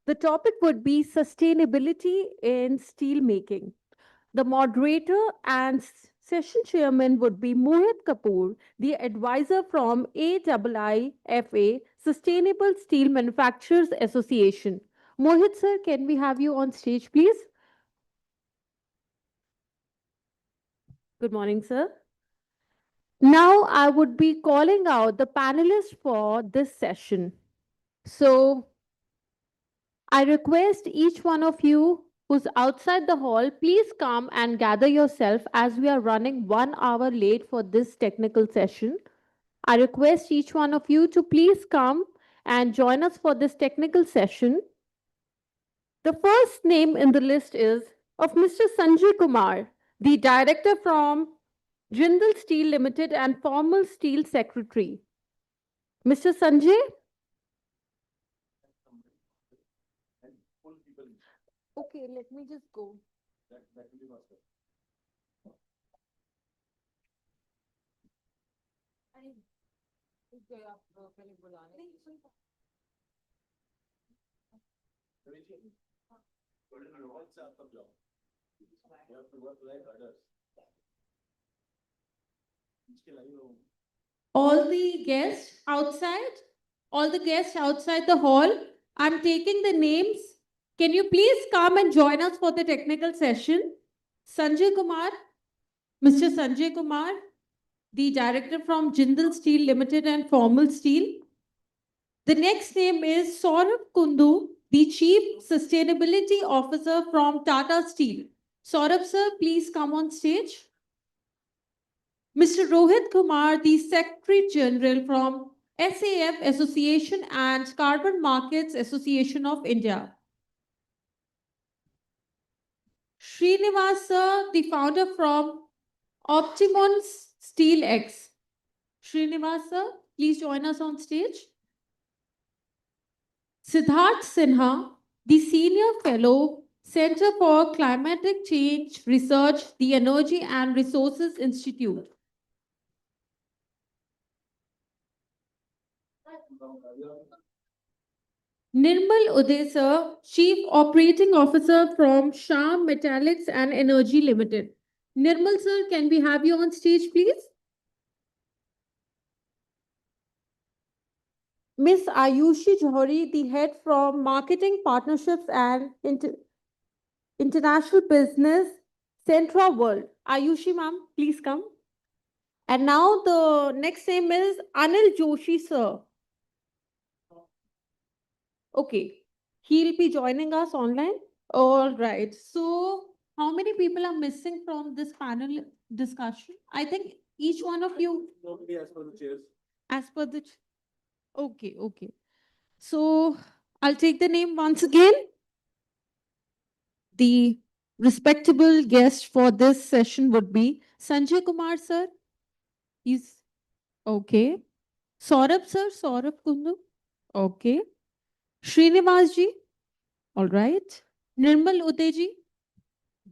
The topic would be sustainability in steel making. The moderator and session chairman would be Mohit Kapoor, the advisor from AIIFA, Sustainable Steel Manufacturers Association. Mohit sir, can we have you on stage, please? Good morning, sir. Now I would be calling out the panelists for this session. So I request each one of you who's outside the hall, please come and gather yourself as we are running 1 hour late for this technical session. I request each one of you to please come and join us for this technical session. The first name in the list is of Mr. Sanjay Kumar, the director from Jindal Steel Limited and former Steel Secretary. Mr. Sanjay? Okay, let me just go. All the guests outside, all the guests outside the hall, I'm taking the names. Can you please come and join us for the technical session? Sanjay Kumar, Mr. Sanjay Kumar, the director from Jindal Steel Limited and Formal Steel. The next name is Saurabh Kundu, the Chief Sustainability Officer from Tata Steel. Saurabh sir, please come on stage. Mr. Rohit Kumar, the Secretary General from SAF Association and Carbon Markets Association of India. Srinivas sir, the founder from Optimum Steel X. Srinivas sir, please join us on stage. Siddharth Sinha, the Senior Fellow, Center for Climatic Change Research, the Energy and Resources Institute. Nirmal Uday sir, Chief Operating Officer from Sham Metallics and Energy Limited. Nirmal sir, can we have you on stage, please? Miss Ayushi Johari, the head from Marketing Partnerships and International Business, Centra World. Ayushi ma'am, please come. And now the next name is Anil Joshi sir. Okay, he'll be joining us online. All right. So, how many people are missing from this panel discussion? I think each one of you.
Nobody as per the chairs.
As per the. Okay, okay. So, I'll take the name once again. The respectable guest for this session would be Sanjay Kumar sir. He's okay. Saurabh sir, Saurabh Kundu. Okay. Srinivas ji. All right. Nirmal Uteji.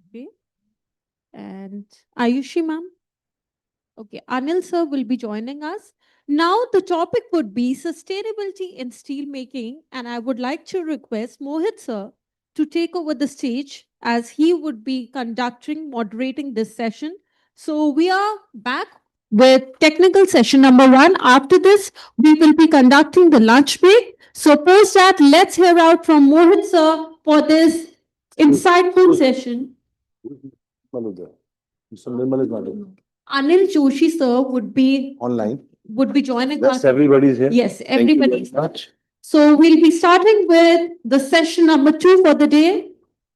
Okay. And Ayushi ma'am. Okay. Anil sir will be joining us. Now the topic would be sustainability in steel making, and I would like to request Mohit sir to take over the stage as he would be moderating this session. So we are back with technical session number 1. After this, we will be conducting the lunch break. So post that, let's hear out from Mohit sir for this insightful session. Anil Joshi sir would be joining us.
Yes, everybody's here.
Yes,
Thank you very
everybody.
much.
So we'll be starting with the session number 2 for the day.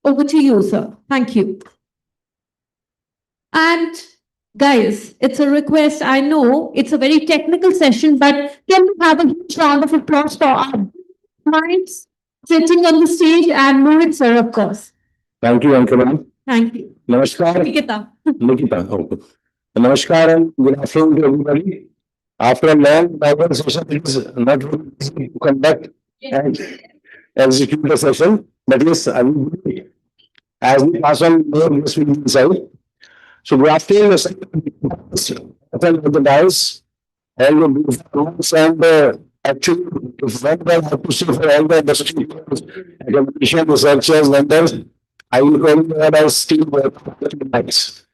Over to you, sir. Thank you. And guys, it's a request. I know it's a very technical session, but can we have a huge round of applause for our minds sitting on the stage and Mohit sir, of course.
Thank you, Anka ma'am.
Thank you.
Namaskar.
Nikita.
Nikita. Okay. Namaskar and good afternoon to everybody. After a long Bible session, it is not really easy to conduct and execute a session. But yes, I will do it. As we pass on more, this will be inside. So good afternoon, the dice, all the beautiful rooms, and actually, if one I have to say for all the industry, academicians, researchers, vendors, I will call you that as still nice.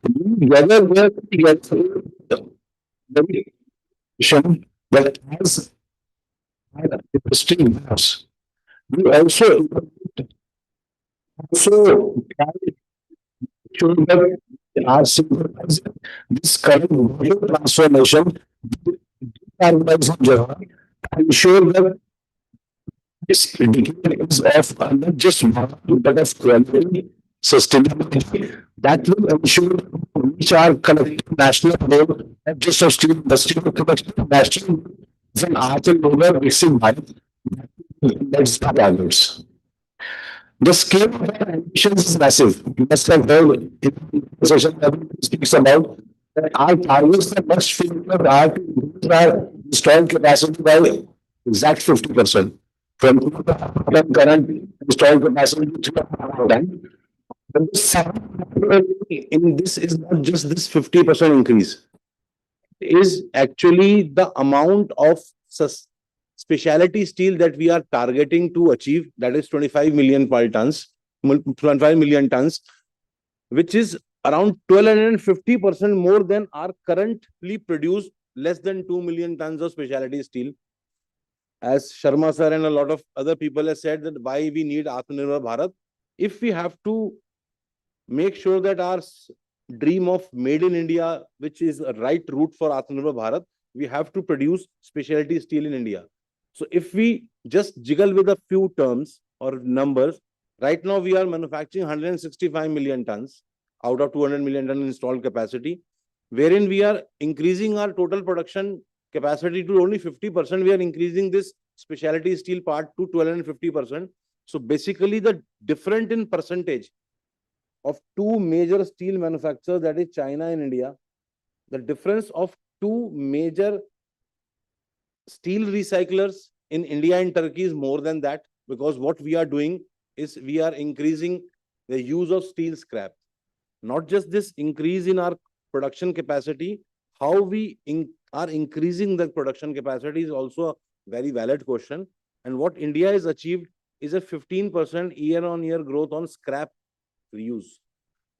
Together, we are together very vision that has an interesting house. We also sure that are synchronizing this current global transformation and ensure that this decade is of not just one, but of quality, sustainability that will ensure which are collective national goal, not just of steel industry, but collective national is an art and labor mixing mind. That's the targets. The scale of our ambitions is massive. You must have heard in the session that speaks about that our targets are much favored are to increase our installed capacity by exact 50%. From current installed capacity to 3.5 in this is not just this 50% increase. It is actually the amount of specialty steel that we are targeting to achieve, that is 25 million tons, 25 million tons, which is around 1250% more than our currently produced less than 2 million tons of specialty steel. As Sharma sir and a lot of other people have said that why we need Atmanirbhar Bharat, if we have to make sure that our dream of made in India, which is a right route for Atmanirbhar Bharat, we have to produce specialty steel in India. So if we just jiggle with a few terms or numbers, right now we are manufacturing 165 million tons out of 200 million ton installed capacity, wherein we are increasing our total production capacity to only 50%. We are increasing this specialty steel part to 1250%. So basically the difference in percentage of two major steel manufacturers, that is China and India, the difference of two major steel recyclers in India and Turkey is more than that, because what we are doing is we are increasing the use of steel scrap. Not just this increase in our production capacity, how we are increasing the production capacity is also a very valid question. And what India has achieved is a 15% year-on-year growth on scrap reuse.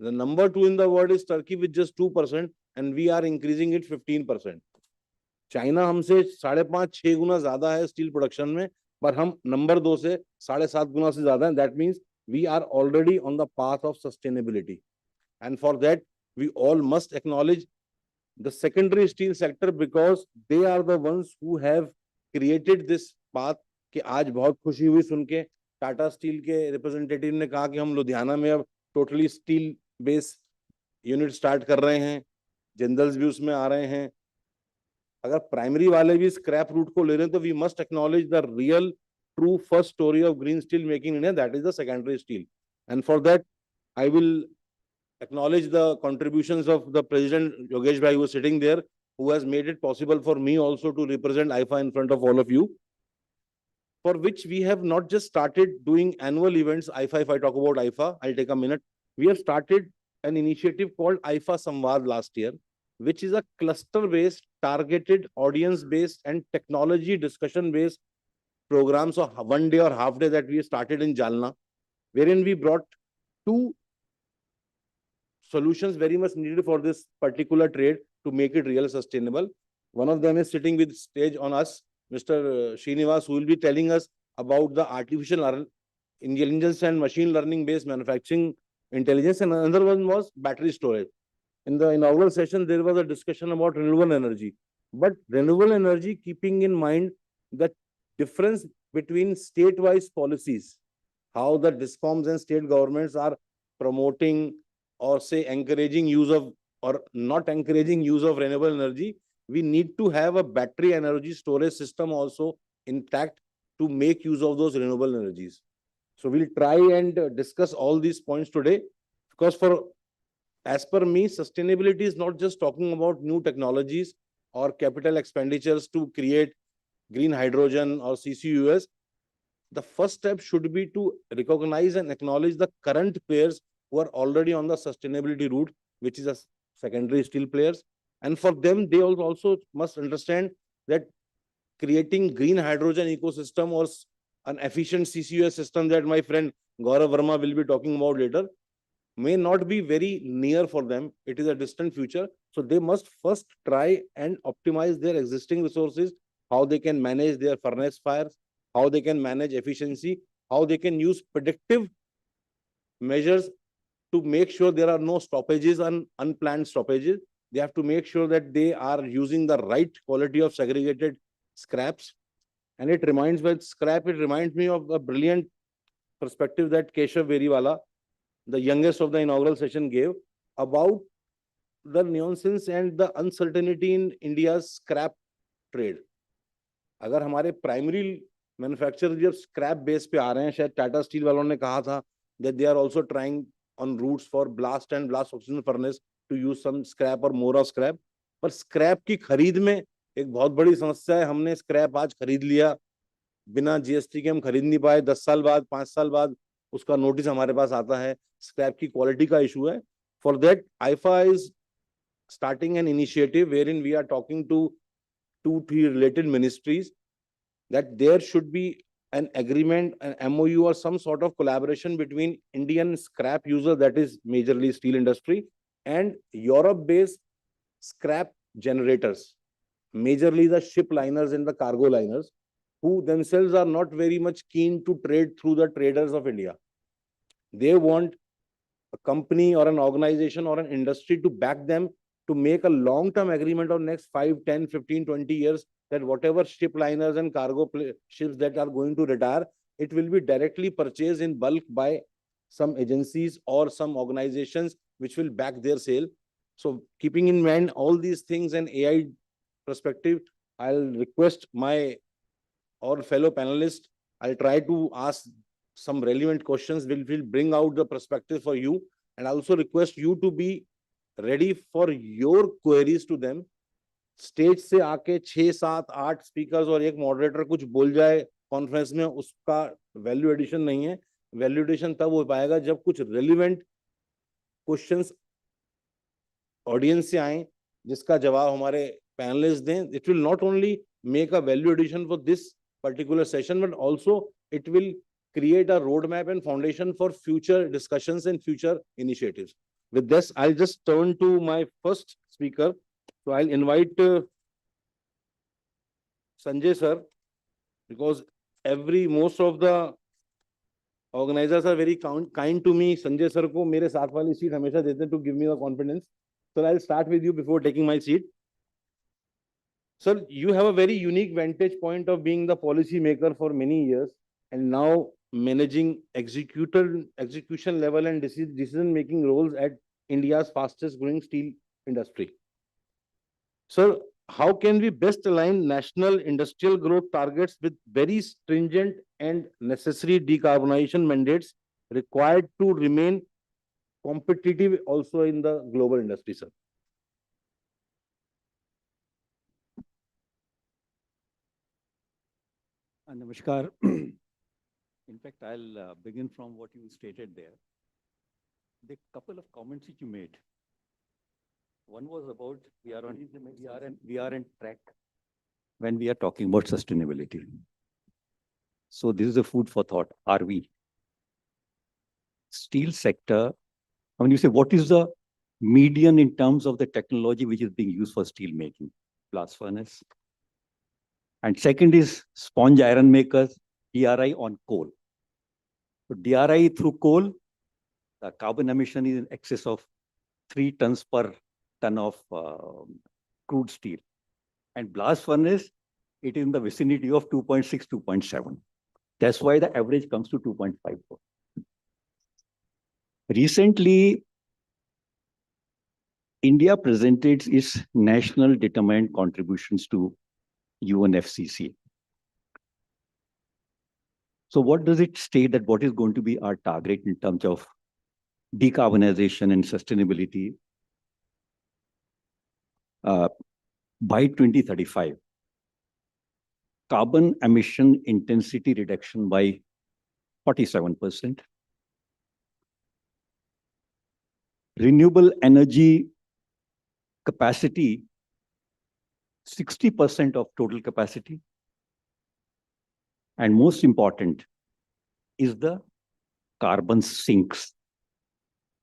The number 2 in the world is Turkey with just 2%, and we are increasing it 15%. China हमसे 5.5-6 गुना ज्यादा है steel production में, पर हम number 2 से 7.5 गुना से ज्यादा है. That means we are already on the path of sustainability. And for that, we all must acknowledge the secondary steel sector because they are the ones who have created this path. कि आज बहुत खुशी हुई सुन के Tata steel के representative ने कहा कि हम लुधियाना में अब totally steel base unit start कर रहे हैं, जिंदल्स भी उसमें आ रहे हैं. अगर प्राइमरी वाले भी स्क्रैप रूट को ले रहे हैं तो we must acknowledge the real true first story of green steel making India, that is the secondary steel. And for that I will acknowledge the contributions of the president Yogesh Bhai who was sitting there, who has made it possible for me also to represent IFA in front of all of you, for which we have not just started doing annual events. IFA, if I talk about IFA, I'll take a minute. We have started an initiative called IFA Samvad last year, which is a cluster-based, targeted, audience-based and technology discussion-based program. So 1 day or half day that we started in Jalna, wherein we brought 2 solutions very much needed for this particular trade to make it real sustainable. One of them is sitting with stage on us, Mr. Srinivas, who will be telling us about the artificial intelligence and machine learning based manufacturing intelligence. And another one was battery storage. In the inaugural session, there was a discussion about renewable energy. But renewable energy, keeping in mind the difference between state-wise policies, how the DISCOMs and state governments are promoting or say encouraging use of or not encouraging use of renewable energy, we need to have a battery energy storage system also intact to make use of those renewable energies. So we'll try and discuss all these points today, because as per me, sustainability is not just talking about new technologies or capital expenditures to create green hydrogen or CCUS. The first step should be to recognize and acknowledge the current players who are already on the sustainability route, which is a secondary steel players. And for them, they also must understand that creating green hydrogen ecosystem or an efficient CCUS system that my friend Gaurav Verma will be talking about later may not be very near for them. It is a distant future. So they must first try and optimize their existing resources, how they can manage their furnace fires, how they can manage efficiency, how they can use predictive measures to make sure there are no stoppages and unplanned stoppages. They have to make sure that they are using the right quality of segregated scraps. And it reminds me of a brilliant perspective that Keshav Veriwala, the youngest of the inaugural session, gave about the nuisance and the uncertainty in India's scrap trade. अगर हमारे primary manufacturer जब scrap base पे आ रहे हैं, शायद Tata steel वालों ने कहा था that they are also trying on routes for blast and blast oxygen furnace to use some scrap or more of scrap. पर स्क्रैप की खरीद में एक बहुत बड़ी समस्या है. हमने स्क्रैप आज खरीद लिया, बिना जीएसटी के हम खरीद नहीं पाए. 10 साल बाद 5 साल बाद उसका नोटिस हमारे पास आता है. स्क्रैप की क्वालिटी का इशू है. For that, IFA is starting an initiative wherein we are talking to 2-3 related ministries that there should be an agreement, an MOU or some sort of collaboration between Indian scrap user, that is majorly steel industry, and Europe-based scrap generators, majorly the ship liners and the cargo liners, who themselves are not very much keen to trade through the traders of India. They want a company or an organization or an industry to back them to make a long-term agreement of next 5, 10, 15, 20 years, that whatever ship liners and cargo ships that are going to retire, it will be directly purchased in bulk by some agencies or some organizations which will back their sale. So keeping in mind all these things and AI perspective, I'll request my all fellow panelists, I'll try to ask some relevant questions which will bring out the perspective for you. And I also request you to be ready for your queries to them. Stage से आके 6, 7, 8 speakers और एक moderator कुछ बोल जाए conference में, उसका value addition नहीं है. वैल्यू एडिशन तब हो पाएगा जब कुछ रेलिवेंट क्वेश्चंस ऑडियंस से आए, जिसका जवाब हमारे पैनलिस्ट दें. It will not only make a value addition for this particular session, but also it will create a roadmap and foundation for future discussions and future initiatives. With this, I'll just turn to my first speaker. So I'll invite Sanjay sir, because most of the organizers are very kind to me. Sanjay sir को मेरे साथ वाली seat हमेशा देते हैं to give me the confidence. So I'll start with you before taking my seat. Sir, you have a very unique vantage point of being the policy maker for many years and now managing execution level and decision making roles at India's fastest growing steel industry. Sir, how can we best align national industrial growth targets with very stringent and necessary decarbonization mandates required to remain competitive also in the global industry, sir?
Namaskar. In fact, I'll begin from what you stated there. The couple of comments that you made. One was about we are on track when we are talking about sustainability. So this is a food for thought. Are we? Steel sector, when you say what is the median in terms of the technology which is being used for steel making? Blast furnace. And second is sponge iron makers, DRI on coal. So DRI through coal, the carbon emission is in excess of 3 tons per ton of crude steel. And blast furnace, it is in the vicinity of 2.6, 2.7. That's why the average comes to 2.54. Recently, India presented its national determined contributions to UNFCCC. So what does it state that what is going to be our target in terms of decarbonization and sustainability by 2035? Carbon emission intensity reduction by 47%. Renewable energy capacity, 60% of total capacity. And most important is the carbon sinks.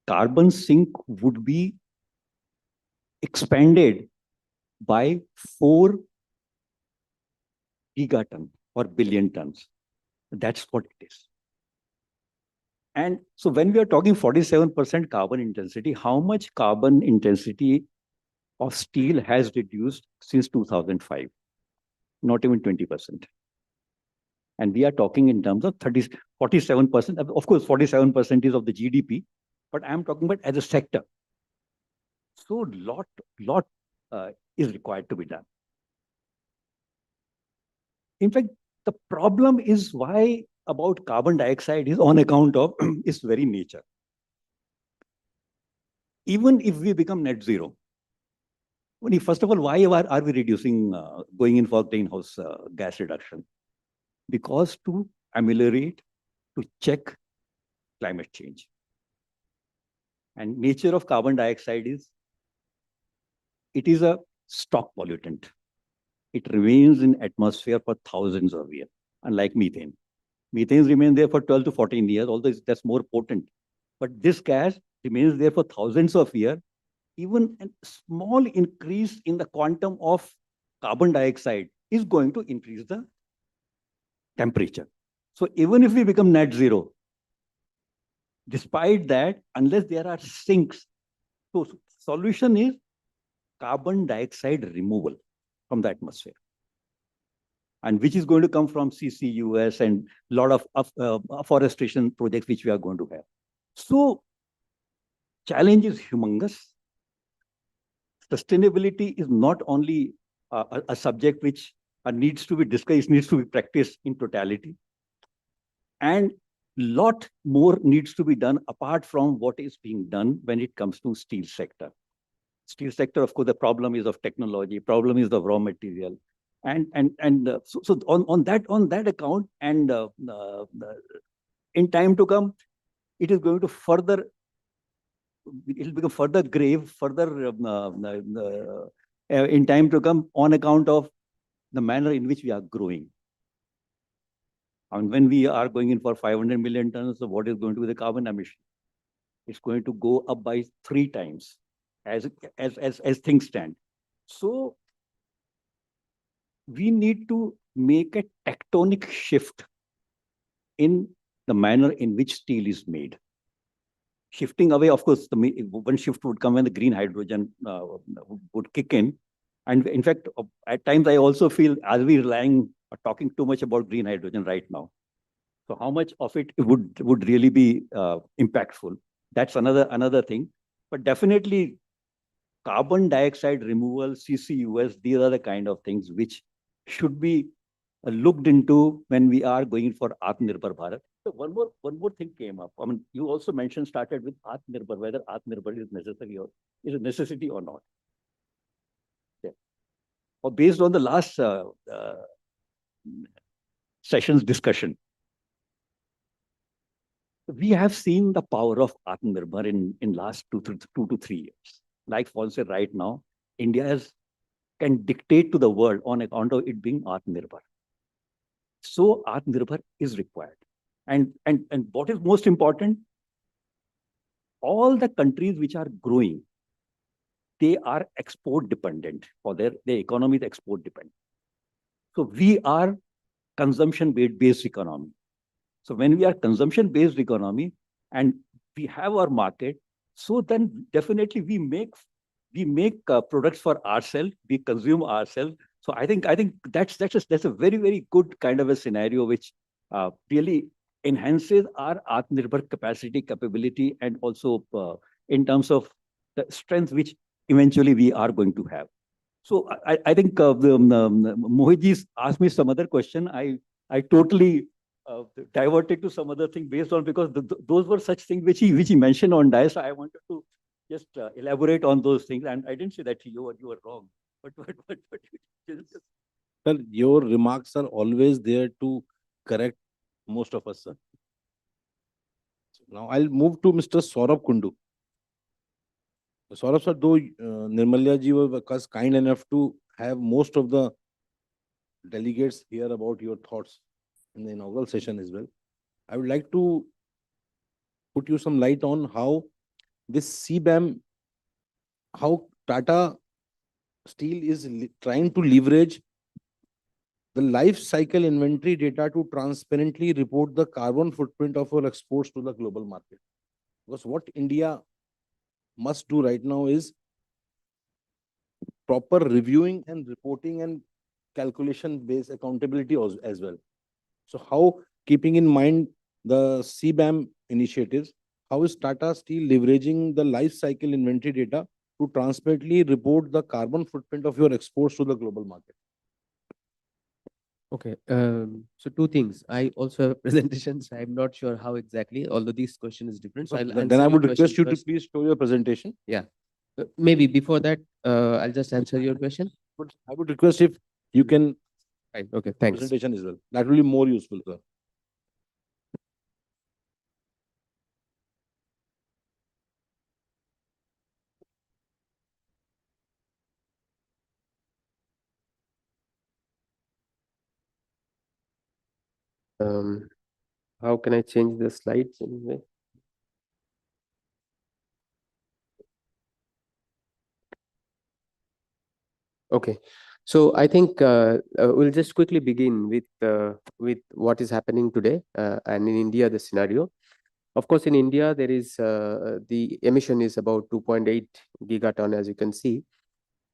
Carbon sink would be expanded by 4 gigaton or billion tons. That's what it is. And so when we are talking 47% carbon intensity, how much carbon intensity of steel has reduced since 2005? Not even 20%. And we are talking in terms of 47%. Of course, 47% is of the GDP, but I'm talking about as a sector. So lot is required to be done. In fact, the problem is why about carbon dioxide is on account of its very nature. Even if we become net zero, first of all, why are we reducing, going in for greenhouse gas reduction? Because to ameliorate, to check climate change. And nature of carbon dioxide is, it is a stock pollutant. It remains in atmosphere for thousands of years, unlike methane. Methane remains there for 12 to 14 years, although that's more potent. But this gas remains there for thousands of years. Even a small increase in the quantum of carbon dioxide is going to increase the temperature. So even if we become net zero, despite that, unless there are sinks, so solution is carbon dioxide removal from the atmosphere. And which is going to come from CCUS and a lot of afforestation projects which we are going to have. So challenge is humongous. Sustainability is not only a subject which needs to be discussed, needs to be practiced in totality. And lot more needs to be done apart from what is being done when it comes to steel sector. Steel sector, of course, the problem is of technology, problem is of raw material. So on that account, and in time to come, it is going to further, it will become further grave, further in time to come on account of the manner in which we are growing. And when we are going in for 500 million tons, so what is going to be the carbon emission? It's going to go up by 3 times as things stand. So we need to make a tectonic shift in the manner in which steel is made. Shifting away, of course, one shift would come when the green hydrogen would kick in. And in fact, at times I also feel, are we relying or talking too much about green hydrogen right now? So how much of it would really be impactful? That's another thing. But definitely carbon dioxide removal, CCUS, these are the kind of things which should be looked into when we are going for Atmanirbhar Bharat. So one more thing came up. I mean, you also started with Atmanirbhar, whether Atmanirbhar is necessary or is a necessity or not. Yeah. Or based on the last session's discussion, we have seen the power of Atmanirbhar in last 2 to 3 years. Like Paul said, right now, India can dictate to the world on account of it being Atmanirbhar. So Atmanirbhar is required. And what is most important, all the countries which are growing, they are export dependent, for their economy is export dependent. So we are consumption-based economy. So when we are consumption-based economy and we have our market, so then definitely we make products for ourselves, we consume ourselves. So I think that's a very good kind of a scenario which really enhances our Atmanirbhar capability, and also in terms of the strength which eventually we are going to have. So I think Mohitji's asked me some other question. I totally diverted to some other thing based on, because those were such things which he mentioned on dais. So I wanted to just elaborate on those things, and I didn't say that you were wrong, but
Sir, your remarks are always there to correct most of us, sir. Now I'll move to Mr. Saurabh Kundu. Saurabh sir, though Nirmalya ji was kind enough to have most of the delegates hear about your thoughts in the inaugural session as well, I would like to put you some light on how this CBAM, how Tata Steel is trying to leverage the life cycle inventory data to transparently report the carbon footprint of our exports to the global market. Because what India must do right now is proper reviewing and reporting and calculation-based accountability as well. So how, keeping in mind the CBAM initiatives, how is Tata Steel leveraging the life cycle inventory data to transparently report the carbon footprint of your exports to the global market?
Okay, so two things. I also have a presentation, so I'm not sure how exactly, although this question is different. So I'll
Then
answer
I
your
would request
question
you to
first.
please show your presentation.
Yeah. Maybe before that, I'll just answer your question.
But I would request if you can
Right. Okay, thanks.
presentation as well. That will be more useful, sir.
How can I change the slides anyway? Okay, so I think we'll just quickly begin with what is happening today, and in India the scenario. Of course, in India there is the emission is about 2.8 gigaton, as you can see,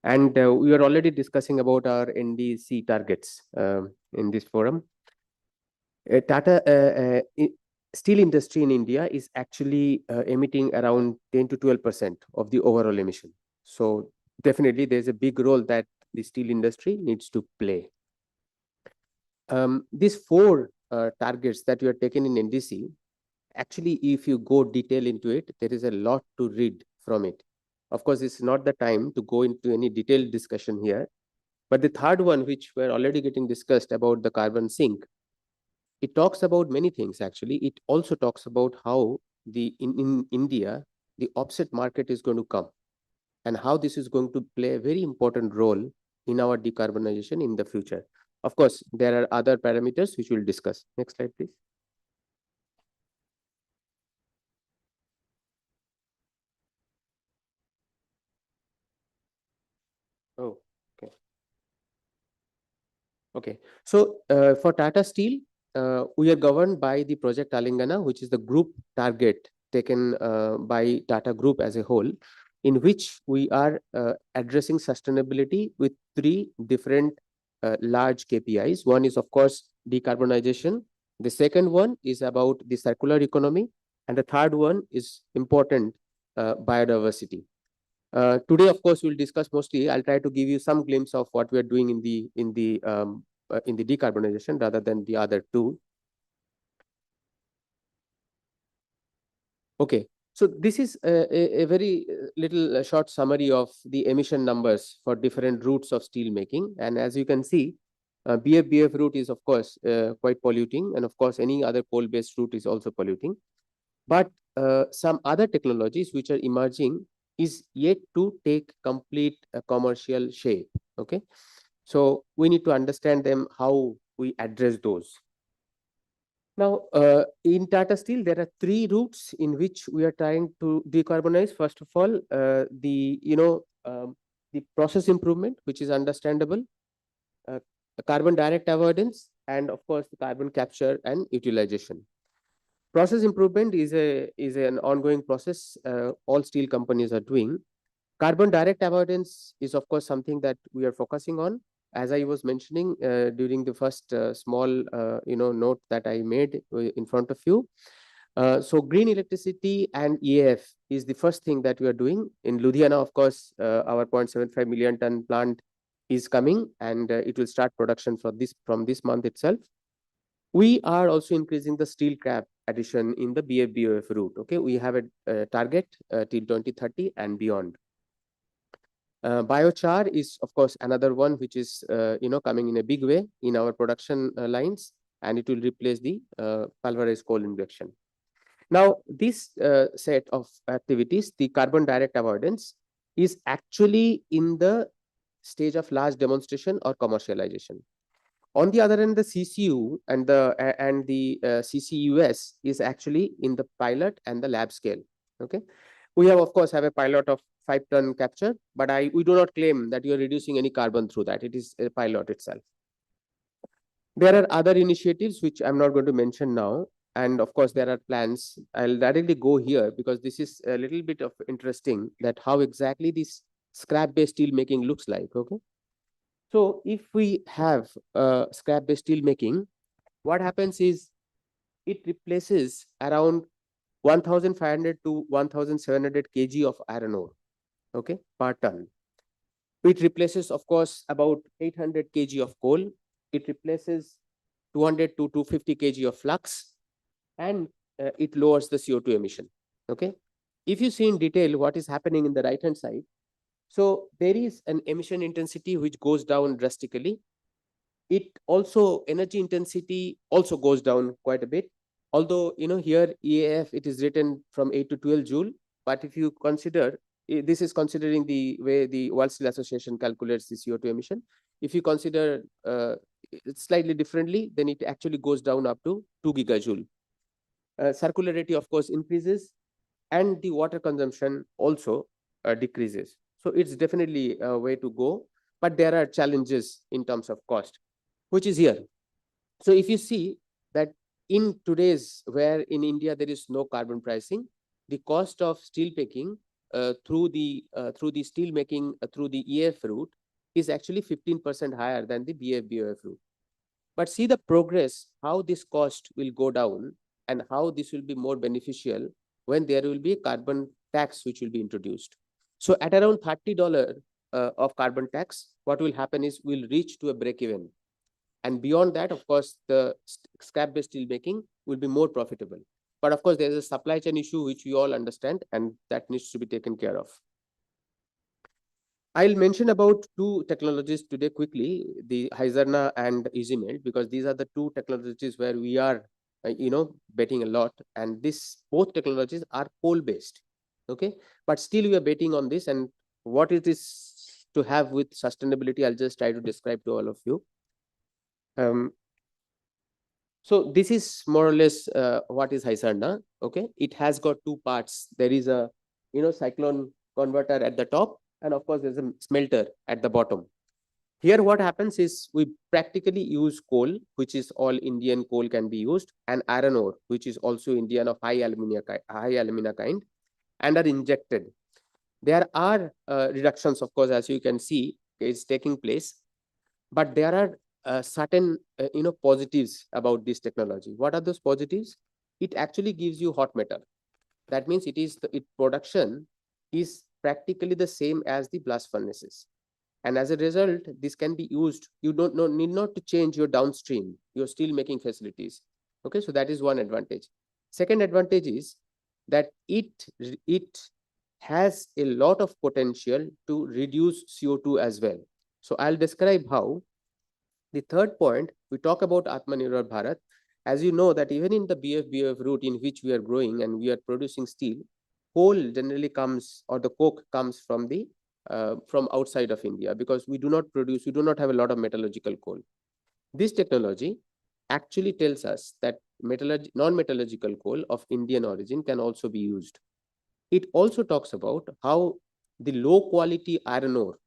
and we are already discussing about our NDC targets in this forum. Steel industry in India is actually emitting around 10 to 12% of the overall emission. So definitely there's a big role that the steel industry needs to play. These four targets that we are taking in NDC, actually, if you go detail into it, there is a lot to read from it. Of course, it's not the time to go into any detailed discussion here. But the third one, which we're already getting discussed about the carbon sink, it talks about many things actually. It also talks about how in India, the offset market is going to come and how this is going to play a very important role in our decarbonization in the future. Of course, there are other parameters which we'll discuss. Next slide, please. Oh, okay. Okay. So for Tata Steel, we are governed by the Project Alingana, which is the group target taken by Tata Group as a whole, in which we are addressing sustainability with three different large KPIs. One is, of course, decarbonization. The second one is about the circular economy. And the third one is important, biodiversity. Today, of course, we'll discuss mostly. I'll try to give you some glimpse of what we are doing in the decarbonization rather than the other two. Okay, so this is a very little short summary of the emission numbers for different routes of steel making. And as you can see, BF route is of course quite polluting, and of course any other coal-based route is also polluting. But some other technologies which are emerging is yet to take complete commercial shape. Okay, so we need to understand them, how we address those. Now, in Tata Steel, there are three routes in which we are trying to decarbonize. First of all, the process improvement, which is understandable, carbon direct avoidance, and of course, the carbon capture and utilization. Process improvement is an ongoing process all steel companies are doing. Carbon direct avoidance is of course something that we are focusing on. As I was mentioning during the first small note that I made in front of you. So green electricity and EAF is the first thing that we are doing. In Ludhiana, of course, our 0.75 million ton plant is coming, and it will start production from this month itself. We are also increasing the steel scrap addition in the BF route. Okay, we have a target till 2030 and beyond. Biochar is of course another one which is coming in a big way in our production lines, and it will replace the pulverized coal injection. Now, this set of activities, the carbon direct avoidance, is actually in the stage of large demonstration or commercialization. On the other hand, the CCU and the CCUS is actually in the pilot and the lab scale. Okay, we have of course have a pilot of 5-ton capture, but we do not claim that you are reducing any carbon through that. It is a pilot itself. There are other initiatives which I'm not going to mention now, and of course there are plans. I'll directly go here because this is a little bit of interesting that how exactly this scrap-based steel making looks like. Okay. So if we have scrap-based steel making, what happens is it replaces around 1,500 to 1,700 kg of iron ore, okay, per ton. It replaces, of course, about 800 kg of coal. It replaces 200 to 250 kg of flux, and it lowers the CO2 emission. Okay. If you see in detail what is happening in the right-hand side, so there is an emission intensity which goes down drastically. It also, energy intensity also goes down quite a bit. Although, here EAF, it is written from 8 to 12 joule. But if you consider, this is considering the way the World Steel Association calculates the CO2 emission. If you consider it slightly differently, then it actually goes down up to 2 gigajoule. Circularity, of course, increases, and the water consumption also decreases. So it's definitely a way to go, but there are challenges in terms of cost, which is here. So if you see that in today's, where in India there is no carbon pricing, the cost of steel making through the steel making through the EF route is actually 15% higher than the BF route. But see the progress, how this cost will go down and how this will be more beneficial when there will be a carbon tax which will be introduced. So at around $30 of carbon tax, what will happen is we'll reach to a break even. And beyond that, of course, the scrap-based steel making will be more profitable. But of course, there is a supply chain issue which we all understand, and that needs to be taken care of. I'll mention about two technologies today quickly, the Hyzerna and EasyMelt, because these are the two technologies where we are, betting a lot. And both technologies are coal-based, okay? But still we are betting on this, and what it is to have with sustainability, I'll just try to describe to all of you. So this is more or less what is Haisarna. Okay, it has got two parts. There is a cyclone converter at the top, and of course there's a smelter at the bottom. Here what happens is we practically use coal, which is all Indian coal can be used, and iron ore, which is also Indian of high alumina kind, and are injected. There are reductions, of course, as you can see, is taking place, but there are certain positives about this technology. What are those positives? It actually gives you hot metal. That means its production is practically the same as the blast furnaces, and as a result, this can be used. You need not to change your downstream, your steel making facilities. Okay, so that is one advantage. Second advantage is that it has a lot of potential to reduce CO2 as well. So I'll describe how. The third point, we talk about Atmanirbhar Bharat. As you know that even in the BF route in which we are growing and we are producing steel, coal generally comes, or the coke comes from the from outside of India, because we do not have a lot of metallurgical coal. This technology actually tells us that non-metallurgical coal of Indian origin can also be used. It also talks about how the low quality iron ore,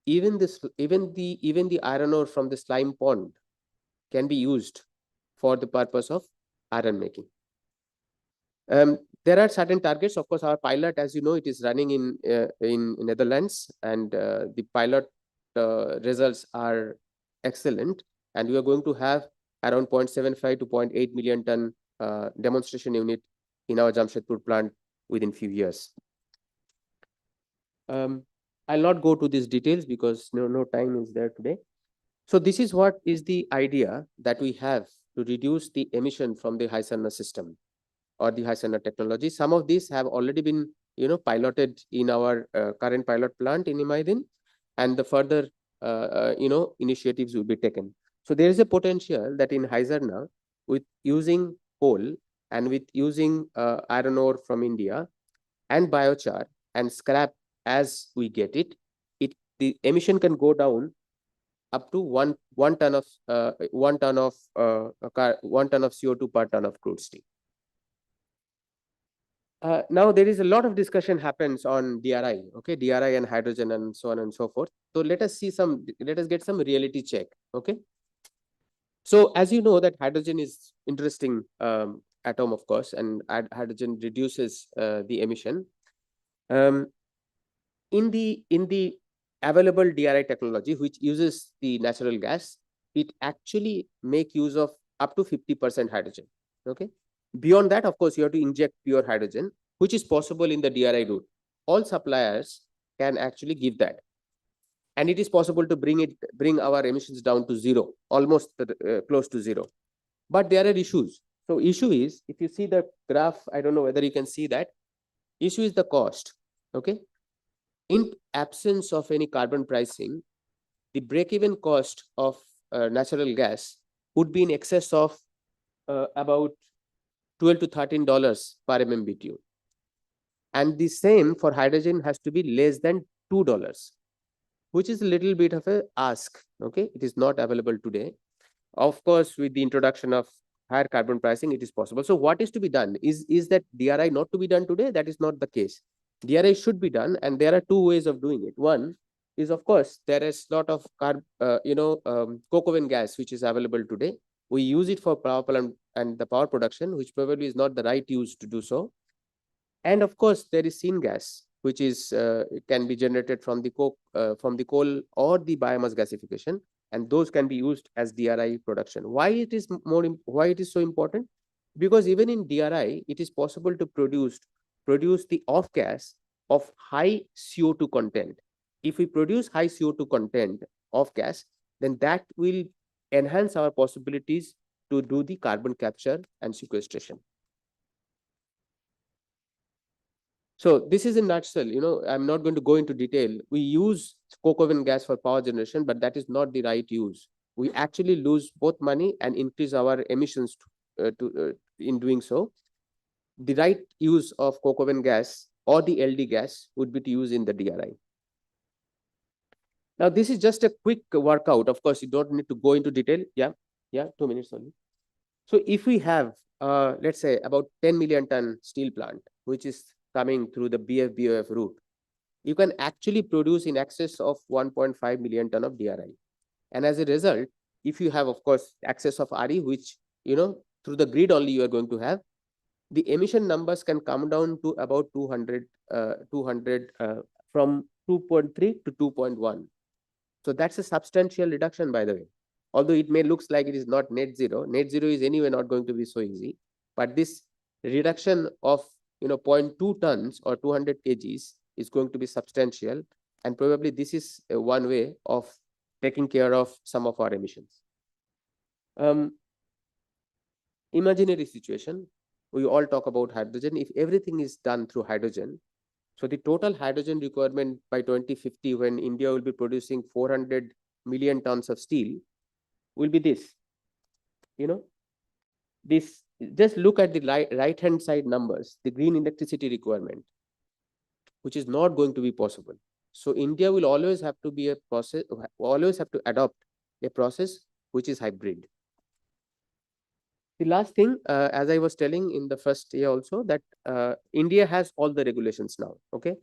even the iron ore from the slime pond, can be used for the purpose of iron making. There are certain targets. Of course, our pilot, as you know, it is running in Netherlands, and the pilot results are excellent. And we are going to have around 0.75 to 0.8 million ton demonstration unit in our Jamshedpur plant within few years. I'll not go to these details because no time is there today. So this is what is the idea that we have to reduce the emission from the Haisarna system or the Haisarna technology. Some of these have already been piloted in our current pilot plant in Imaidin, and the further initiatives will be taken. So there is a potential that in Haisarna, with using coal and with using iron ore from India and biochar and scrap as we get it, the emission can go down up to one ton of CO2 per ton of crude steel. Now there is a lot of discussion happens on DRI, okay, DRI and hydrogen and so on and so forth. So let us get some reality check, okay. So as you know that hydrogen is interesting atom, of course, and hydrogen reduces the emission. In the available DRI technology, which uses the natural gas, it actually make use of up to 50% hydrogen. Okay. Beyond that, of course, you have to inject pure hydrogen, which is possible in the DRI route. All suppliers can actually give that, and it is possible to bring our emissions down to zero, almost close to zero. But there are issues. So issue is, if you see the graph, I don't know whether you can see that. Issue is the cost. Okay. In absence of any carbon pricing, the break-even cost of natural gas would be in excess of about $12 to $13 per MMBTU. And the same for hydrogen has to be less than $2, which is a little bit of a ask. Okay, it is not available today. Of course, with the introduction of higher carbon pricing, it is possible. So what is to be done? Is that DRI not to be done today? That is not the case. DRI should be done, and there are two ways of doing it. One is, of course, there is a lot of coke oven gas which is available today. We use it for power plant and the power production, which probably is not the right use to do so. And of course, there is syngas, which is can be generated from the coal or the biomass gasification, and those can be used as DRI production. Why it is so important? Because even in DRI, it is possible to produce the off gas of high CO2 content. If we produce high CO2 content off gas, then that will enhance our possibilities to do the carbon capture and sequestration. So this is in nutshell. I'm not going to go into detail. We use coke oven gas for power generation, but that is not the right use. We actually lose both money and increase our emissions in doing so. The right use of coke oven gas or the LD gas would be to use in the DRI. Now, this is just a quick workout. Of course, you don't need to go into detail. Yeah. Yeah, 2 minutes only. So if we have, let's say about 10 million ton steel plant, which is coming through the BF-BOF route, you can actually produce in excess of 1.5 million ton of DRI. And as a result, if you have, of course, access of RE, which, through the grid only you are going to have, the emission numbers can come down to about 200 from 2.3 to 2.1. So that's a substantial reduction, by the way. Although it may looks like it is not net zero is anyway not going to be so easy. But this reduction of 0.2 tons or 200 kgs is going to be substantial, and probably this is one way of taking care of some of our emissions. Imaginary situation, we all talk about hydrogen. If everything is done through hydrogen, so the total hydrogen requirement by 2050, when India will be producing 400 million tons of steel, will be this. This, just look at the right hand side numbers, the green electricity requirement, which is not going to be possible. So India will always have to be always have to adopt a process which is hybrid. The last thing, as I was telling in the first year also, that India has all the regulations now. Okay,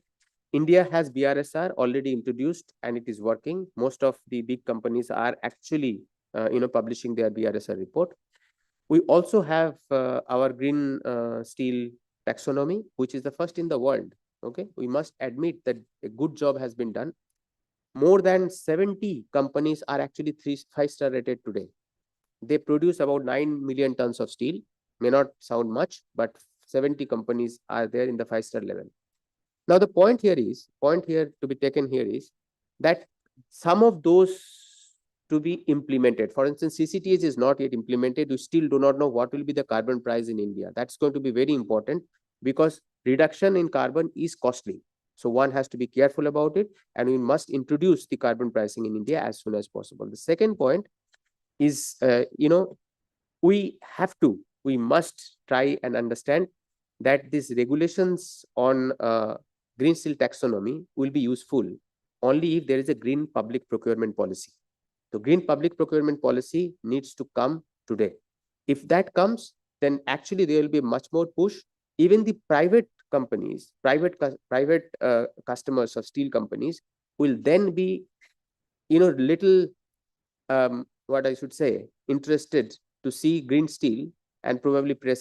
India has BRSR already introduced and it is working. Most of the big companies are actually publishing their BRSR report. We also have our green steel taxonomy, which is the first in the world. Okay, we must admit that a good job has been done. More than 70 companies are actually 5-star rated today. They produce about 9 million tons of steel. May not sound much, but 70 companies are there in the 5-star level. Now, the point here to be taken here is that some of those to be implemented. For instance, CCTS is not yet implemented. We still do not know what will be the carbon price in India. That's going to be very important because reduction in carbon is costly. So one has to be careful about it, and we must introduce the carbon pricing in India as soon as possible. The second point is, we must try and understand that these regulations on green steel taxonomy will be useful only if there is a green public procurement policy. The green public procurement policy needs to come today. If that comes, then actually there will be much more push. Even the private companies, private customers of steel companies will then be, little, what I should say, interested to see green steel and probably pay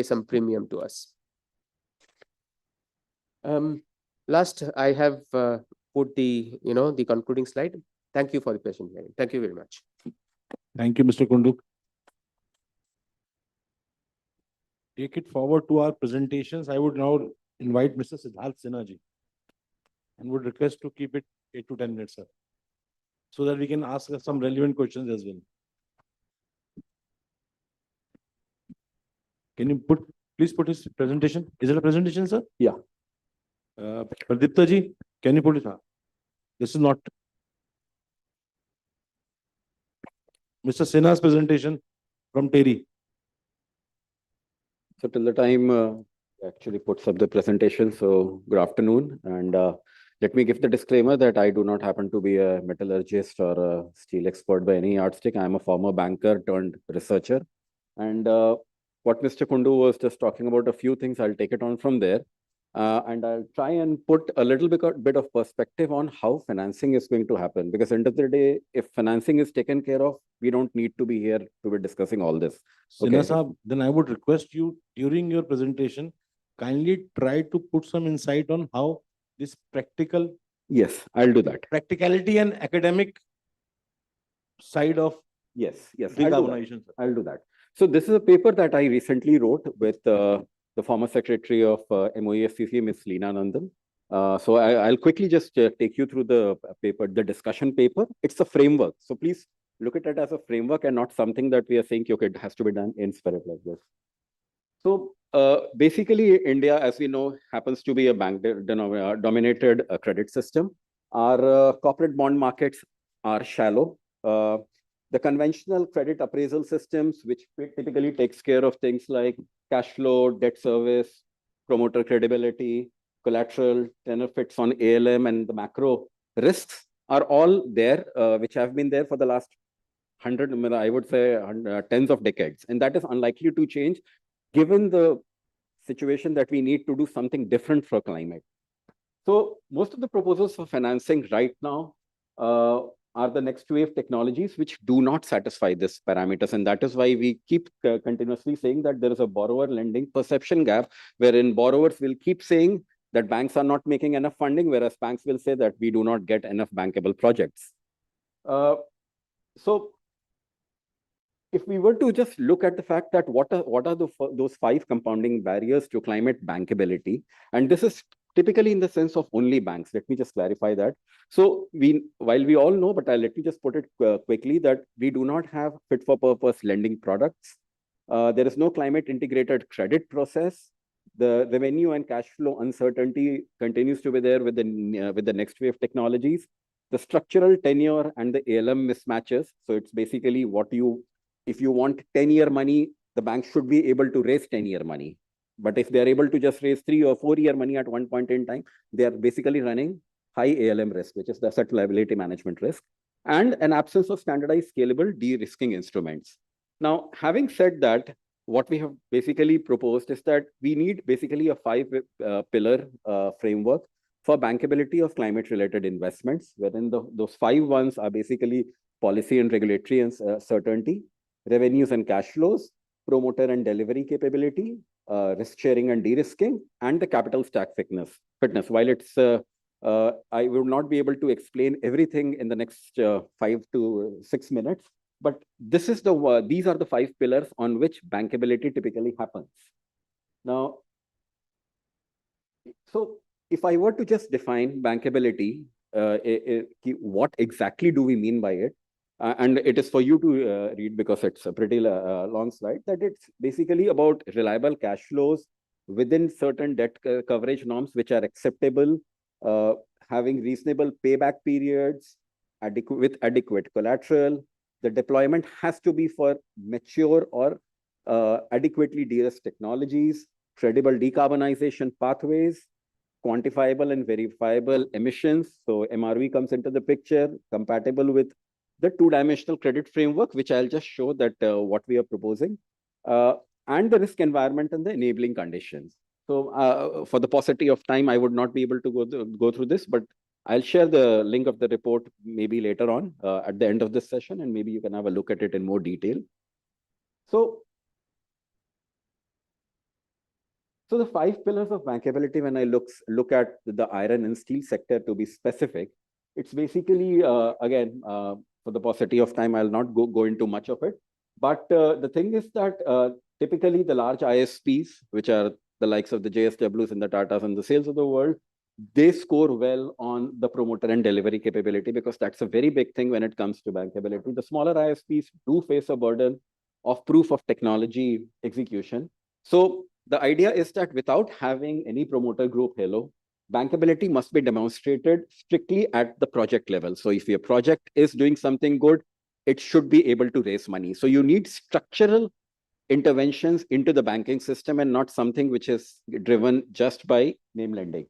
some premium to us. Last, I have put the the concluding slide. Thank you for the patient hearing. Thank you very much.
Thank you, Mr. Kundu. Take it forward to our presentations. I would now invite Mr. Siddharth Sinha ji and would request to keep it 8 to 10 minutes, sir, so that we can ask some relevant questions as well. Can you please put his presentation? Is it a presentation, sir?
Yeah.
Pradipta ji, can you put it? This is not Mr. Sinha's presentation from Terry.
So till the time actually puts up the presentation, so good afternoon. And let me give the disclaimer that I do not happen to be a metallurgist or a steel expert by any yardstick. I am a former banker turned researcher. And what Mr. Kundu was just talking about, a few things, I'll take it on from there. And I'll try and put a little bit of perspective on how financing is going to happen. Because end of the day, if financing is taken care of, we don't need to be here to be discussing all this.
Sinha Saab, then I would request you during your presentation, kindly try to put some insight on how this practical.
Yes, I'll do that.
Practicality and academic side of decarbonization.
I'll do that. So this is a paper that I recently wrote with the former secretary of MOEFCC, Ms. Leena Nandan. So I'll quickly just take you through the paper, the discussion paper. It's a framework. So please look at it as a framework and not something that we are saying, okay, it has to be done in spirit like this. So basically, India, as we know, happens to be a bank-dominated credit system. Our corporate bond markets are shallow. The conventional credit appraisal systems, which typically takes care of things like cash flow, debt service, promoter credibility, collateral, tenor fits on ALM, and the macro risks are all there, which have been there for the last
I would say tens of decades, and that is unlikely to change given the situation that we need to do something different for climate. So most of the proposals for financing right now are the next wave technologies which do not satisfy this parameters. And that is why we keep continuously saying that there is a borrower lending perception gap, wherein borrowers will keep saying that banks are not making enough funding, whereas banks will say that we do not get enough bankable projects. So if we were to just look at the fact that what are those 5 compounding barriers to climate bankability, and this is typically in the sense of only banks. Let me just clarify that. So while we all know, but let me just put it quickly, that we do not have fit for purpose lending products. There is no climate integrated credit process. The revenue and cash flow uncertainty continues to be there with the next wave technologies. The structural tenure and the ALM mismatches. So it's basically if you want 10-year money, the bank should be able to raise 10-year money. But if they're able to just raise 3 or 4-year money at one point in time, they are basically running high ALM risk, which is the asset liability management risk, and an absence of standardized scalable de-risking instruments. Now, having said that, what we have basically proposed is that we need basically a 5-pillar framework for bankability of climate-related investments, wherein those 5 ones are basically policy and regulatory and certainty, revenues and cash flows, promoter and delivery capability, risk sharing and de-risking, and the capital stack fitness. While it's, I will not be able to explain everything in the next 5 to 6 minutes, but these are the 5 pillars on which bankability typically happens. Now, so if I were to just define bankability, what exactly do we mean by it? And it is for you to read because it's a pretty long slide, that it's basically about reliable cash flows within certain debt coverage norms which are acceptable, having reasonable payback periods, with adequate collateral. The deployment has to be for mature or adequately de-risked technologies, credible decarbonization pathways, quantifiable and verifiable emissions. So MRV comes into the picture, compatible with the 2-dimensional credit framework, which I'll just show that what we are proposing, and the risk environment and the enabling conditions. So for the paucity of time, I would not be able to go through this, but I'll share the link of the report maybe later on at the end of this session, and maybe you can have a look at it in more detail. So the 5 pillars of bankability, when I look at the iron and steel sector to be specific, it's basically, again, for the paucity of time, I'll not go into much of it. But the thing is that typically the large ISPs, which are the likes of the JSWs and the Tatas and the sales of the world, they score well on the promoter and delivery capability, because that's a very big thing when it comes to bankability. The smaller ISPs do face a burden of proof of technology execution. So the idea is that without having any promoter group halo, bankability must be demonstrated strictly at the project level. So if your project is doing something good, it should be able to raise money. So you need structural interventions into the banking system and not something which is driven just by name lending.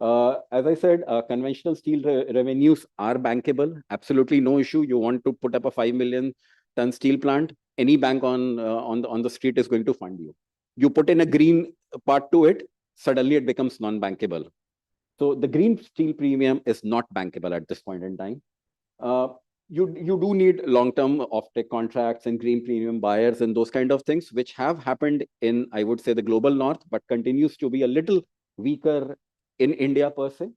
As I said, conventional steel revenues are bankable. Absolutely no issue. You want to put up a 5 million ton steel plant, any bank on the street is going to fund you. You put in a green part to it, suddenly it becomes non-bankable. So the green steel premium is not bankable at this point in time. You do need long-term offtake contracts and green premium buyers and those kind of things, which have happened in, I would say, the global north, but continues to be a little weaker in India per se.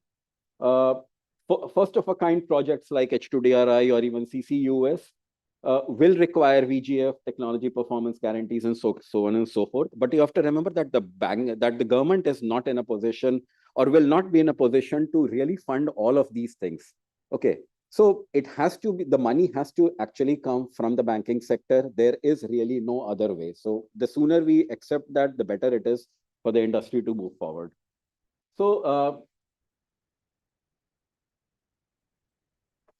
First of a kind projects like H2DRI or even CCUS will require VGF, technology performance guarantees, and so on and so forth. But you have to remember that the government is not in a position or will not be in a position to really fund all of these things. Okay, so it has to be, the money has to actually come from the banking sector. There is really no other way. So the sooner we accept that, the better it is for the industry to move forward. So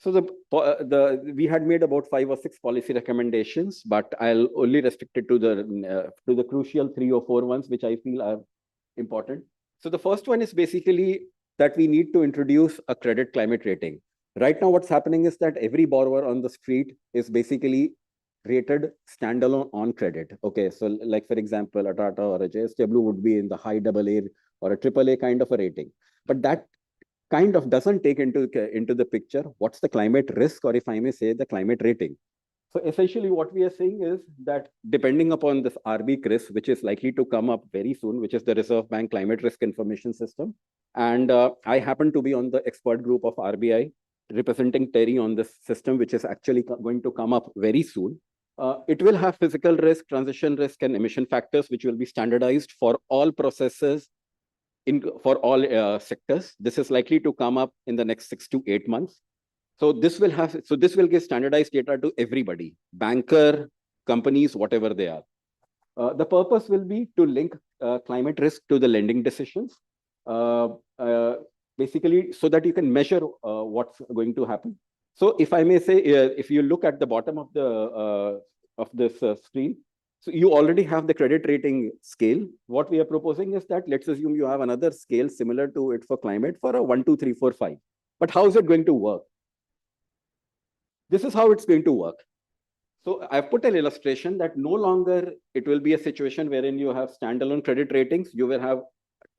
we had made about 5 or 6 policy recommendations, but I'll only restrict it to the crucial 3 or 4 ones, which I feel are important. So the first one is basically that we need to introduce a credit climate rating. Right now, what's happening is that every borrower on the street is basically rated standalone on credit. Okay, so like for example, a Tata or a JSW would be in the high AA or a AAA kind of a rating. But that kind of doesn't take into the picture what's the climate risk, or if I may say, the climate rating. So essentially what we are saying is that depending upon this RB CRIS, which is likely to come up very soon, which is the Reserve Bank Climate Risk Information System. And I happen to be on the expert group of RBI representing Terry on this system, which is actually going to come up very soon. It will have physical risk, transition risk, and emission factors, which will be standardized for all processes for all sectors. This is likely to come up in the next 6 to 8 months. So this will give standardized data to everybody, banker, companies, whatever they are. The purpose will be to link climate risk to the lending decisions, basically so that you can measure what's going to happen. So if I may say, if you look at the bottom of this screen, so you already have the credit rating scale. What we are proposing is that let's assume you have another scale similar to it for climate for a 1, 2, 3, 4, 5. But how is it going to work? This is how it's going to work. So I've put an illustration that no longer it will be a situation wherein you have standalone credit ratings. You will have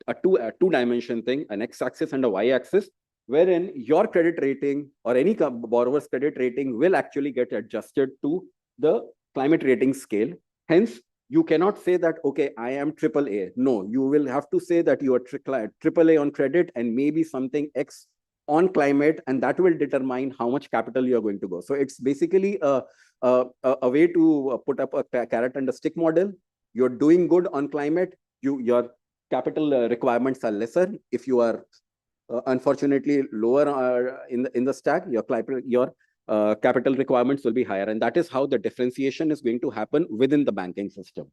a two-dimension thing, an x-axis and a y-axis, wherein your credit rating or any borrower's credit rating will actually get adjusted to the climate rating scale. Hence, you cannot say that, okay, I am AAA. No, you will have to say that you are AAA on credit and maybe something X on climate, and that will determine how much capital you are going to go. So it's basically a way to put up a carrot and a stick model. You're doing good on climate, your capital requirements are lesser. If you are unfortunately lower in the stack, your capital requirements will be higher. And that is how the differentiation is going to happen within the banking system.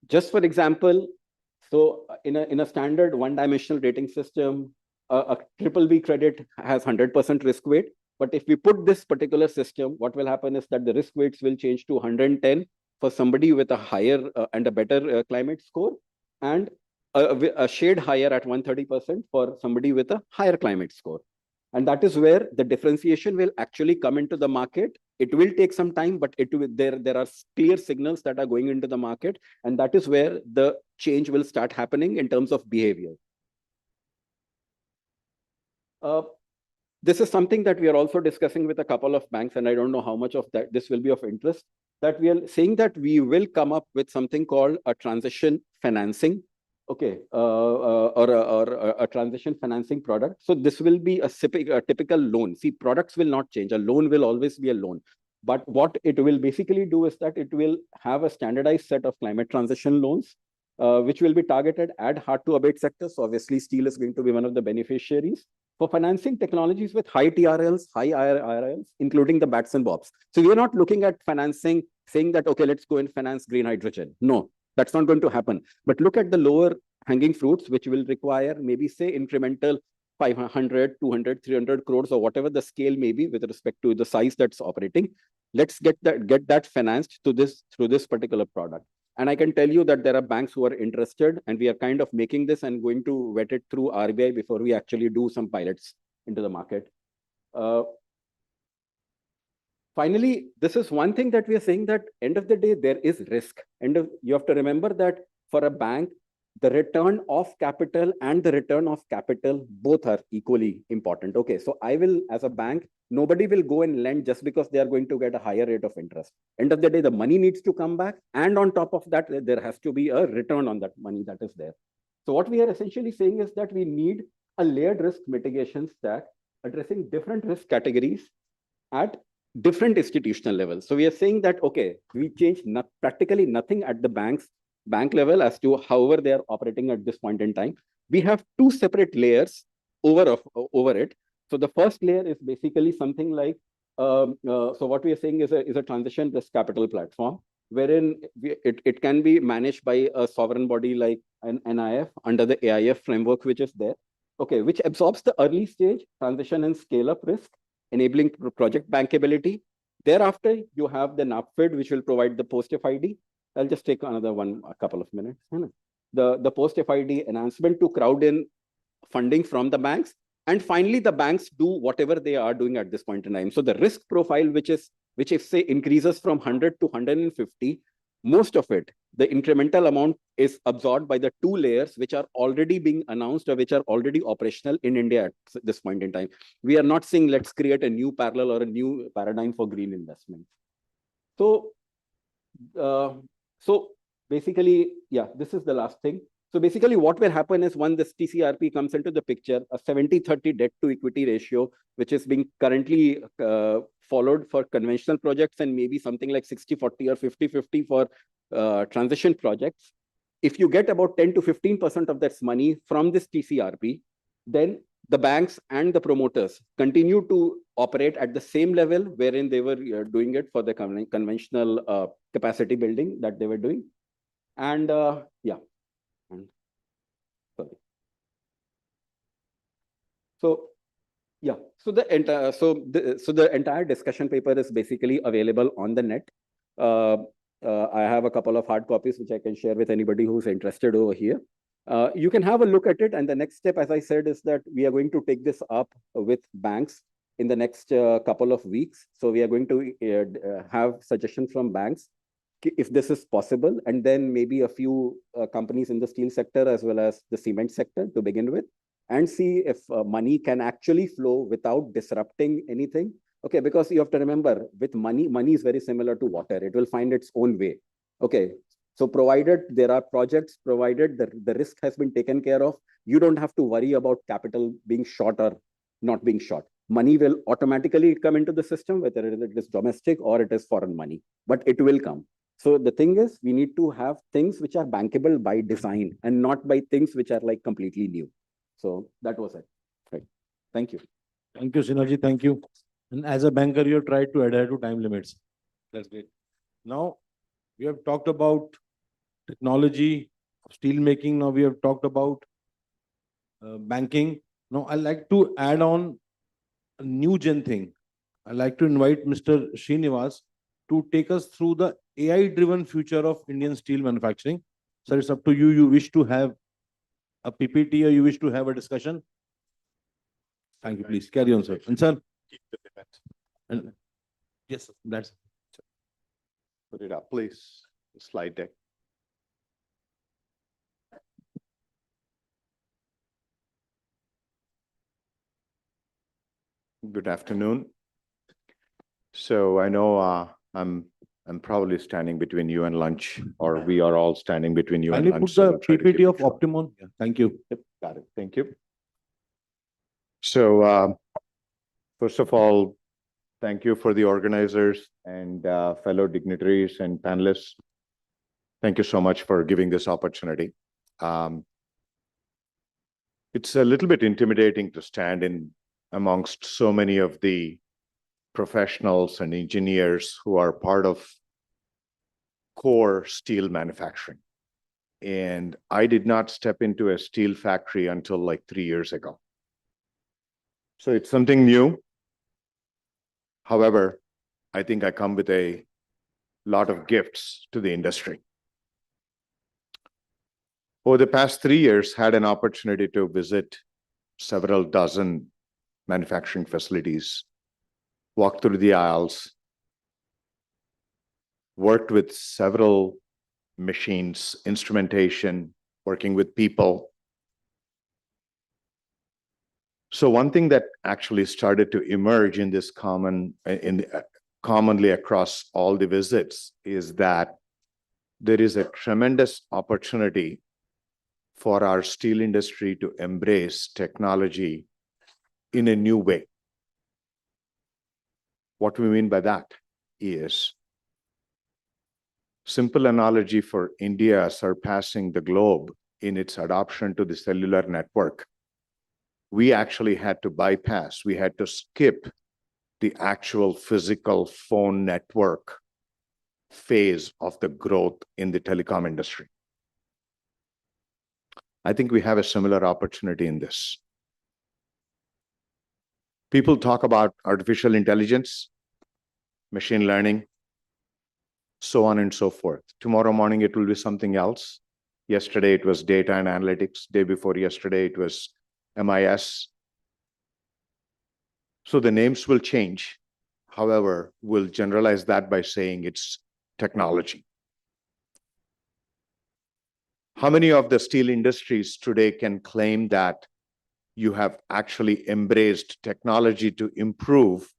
Just for example, so in a standard one-dimensional rating system, a BBB credit has 100% risk weight. But if we put this particular system, what will happen is that the risk weights will change to 110 for somebody with a higher and a better climate score, and a shade higher at 130% for somebody with a higher climate score. And that is where the differentiation will actually come into the market. It will take some time, but there are clear signals that are going into the market. And that is where the change will start happening in terms of behavior. This is something that we are also discussing with a couple of banks, and I don't know how much of that this will be of interest, that we are saying that we will come up with something called a transition financing, okay, or a transition financing product. So this will be a typical loan. See, products will not change. A loan will always be a loan. But what it will basically do is that it will have a standardized set of climate transition loans, which will be targeted at hard-to-abate sectors. So obviously, steel is going to be one of the beneficiaries for financing technologies with high TRLs, high IRLs, including the BATs and BOPs. So we are not looking at financing, saying that, okay, let's go and finance green hydrogen. No, that's not going to happen. But look at the lower hanging fruits, which will require maybe, say, incremental 500, 200, 300 crores, or whatever the scale may be with respect to the size that's operating. Let's get that financed through this particular product. And I can tell you that there are banks who are interested, and we are kind of making this and going to vet it through RBI before we actually do some pilots into the market. Finally, this is one thing that we are saying, that end of the day, there is risk. You have to remember that for a bank, the return of capital and the return of capital, both are equally important. Okay, so I will, as a bank, nobody will go and lend just because they are going to get a higher rate of interest. End of the day, the money needs to come back. And on top of that, there has to be a return on that money that is there. So what we are essentially saying is that we need a layered risk mitigation stack addressing different risk categories at different institutional levels. So we are saying that, okay, we change practically nothing at the bank level as to however they are operating at this point in time. We have two separate layers over it. So the first layer is basically something like, so what we are saying is a transition risk capital platform, wherein it can be managed by a sovereign body like an NIF under the AIF framework, which is there, okay, which absorbs the early stage transition and scale up risk, enabling project bankability. Thereafter, you have the NAPFID, which will provide the post-FID. I'll just take another a couple of minutes. The post-FID enhancement to crowd in funding from the banks, And finally, the banks do whatever they are doing at this point in time. So the risk profile, which if say increases from 100 to 150, most of it, the incremental amount is absorbed by the two layers which are already being announced or which are already operational in India at this point in time. We are not saying let's create a new parallel or a new paradigm for green investment. So, so basically, yeah, this is the last thing. So basically what will happen is when this TCRP comes into the picture, a 70-30 debt to equity ratio, which is being currently followed for conventional projects and maybe something like 60-40 or 50-50 for transition projects. If you get about 10 to 15% of that money from this TCRP, then the banks and the promoters continue to operate at the same level wherein they were doing it for the conventional capacity building that they were doing. And yeah. Sorry. So yeah, so the entire the entire discussion paper is basically available on the net. I have a couple of hard copies which I can share with anybody who's interested over here. You can have a look at it, and the next step, as I said, is that we are going to take this up with banks in the next couple of weeks. So we are going to have suggestions from banks if this is possible, and then maybe a few companies in the steel sector as well as the cement sector to begin with, and see if money can actually flow without disrupting anything. Okay, because you have to remember, with money is very similar to water. It will find its own way. Okay, so provided there are projects, provided the risk has been taken care of, you don't have to worry about capital being short or not being short. Money will automatically come into the system, whether it is domestic or it is foreign money, but it will come. So the thing is, we need to have things which are bankable by design and not by things which are like completely new. So that was it. Right. Thank you.
Thank you, Synergy. Thank you. And as a banker, you have tried to adhere to time limits. That's great. Now, we have talked about technology, steel making. Now we have talked about banking. Now I'd like to add on a new gen thing. I'd like to invite Mr. Srinivas to take us through the AI-driven future of Indian steel manufacturing. Sir, it's up to you. You wish to have a PPT or you wish to have a discussion? Thank you. Please carry on, sir. And sir, and yes, that's.
Put it up, please. The slide deck. Good afternoon. So I know I'm probably standing between you and lunch, or we are all standing between you and
Kindly
lunch.
put
so
the
we'll try to keep
PPT
it
of
short.
Optimum. Yeah, thank you.
Yep, got it. Thank you. So first of all, thank you for the organizers and fellow dignitaries and panelists. Thank you so much for giving this opportunity. It's a little bit intimidating to stand in amongst so many of the professionals and engineers who are part of core steel manufacturing. And I did not step into a steel factory until like 3 years ago. So it's something new. However, I think I come with a lot of gifts to the industry. Over the past 3 years, had an opportunity to visit several dozen manufacturing facilities, walked through the aisles, worked with several machines, instrumentation, working with people. So one thing that actually started to emerge in this commonly across all the visits is that there is a tremendous opportunity for our steel industry to embrace technology in a new way. What we mean by that is simple analogy for India surpassing the globe in its adoption to the cellular network. We actually had to bypass, we had to skip the actual physical phone network phase of the growth in the telecom industry. I think we have a similar opportunity in this. People talk about artificial intelligence, machine learning, so on and so forth. Tomorrow morning, it will be something else. Yesterday, it was data and analytics. Day before yesterday, it was MIS. So the names will change. However, we'll generalize that by saying it's technology. How many of the steel industries today can claim that you have actually embraced technology to improve,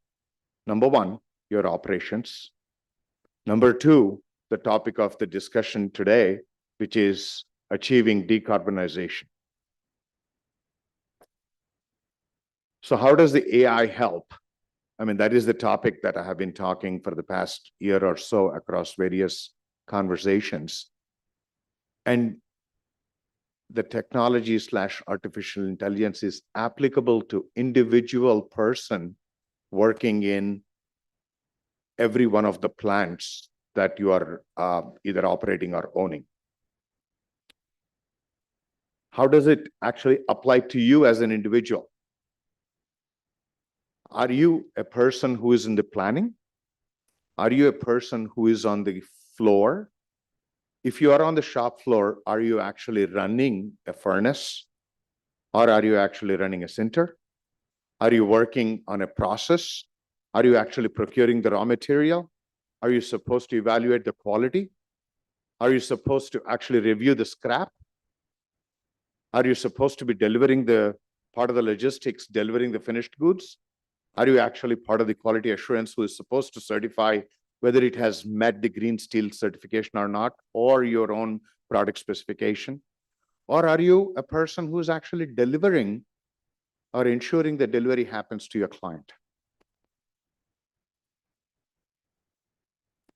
number one, your operations. Number two, the topic of the discussion today, which is achieving decarbonization. So how does the AI help? I mean, that is the topic that I have been talking for the past year or so across various conversations. And the technology / artificial intelligence is applicable to individual person working in every one of the plants that you are either operating or owning. How does it actually apply to you as an individual? Are you a person who is in the planning? Are you a person who is on the floor? If you are on the shop floor, are you actually running a furnace? Or are you actually running a sinter? Are you working on a process? Are you actually procuring the raw material? Are you supposed to evaluate the quality? Are you supposed to actually review the scrap? Are you supposed to be delivering the part of the logistics, delivering the finished goods? Are you actually part of the quality assurance who is supposed to certify whether it has met the green steel certification or not, or your own product specification? Or are you a person who is actually delivering or ensuring the delivery happens to your client?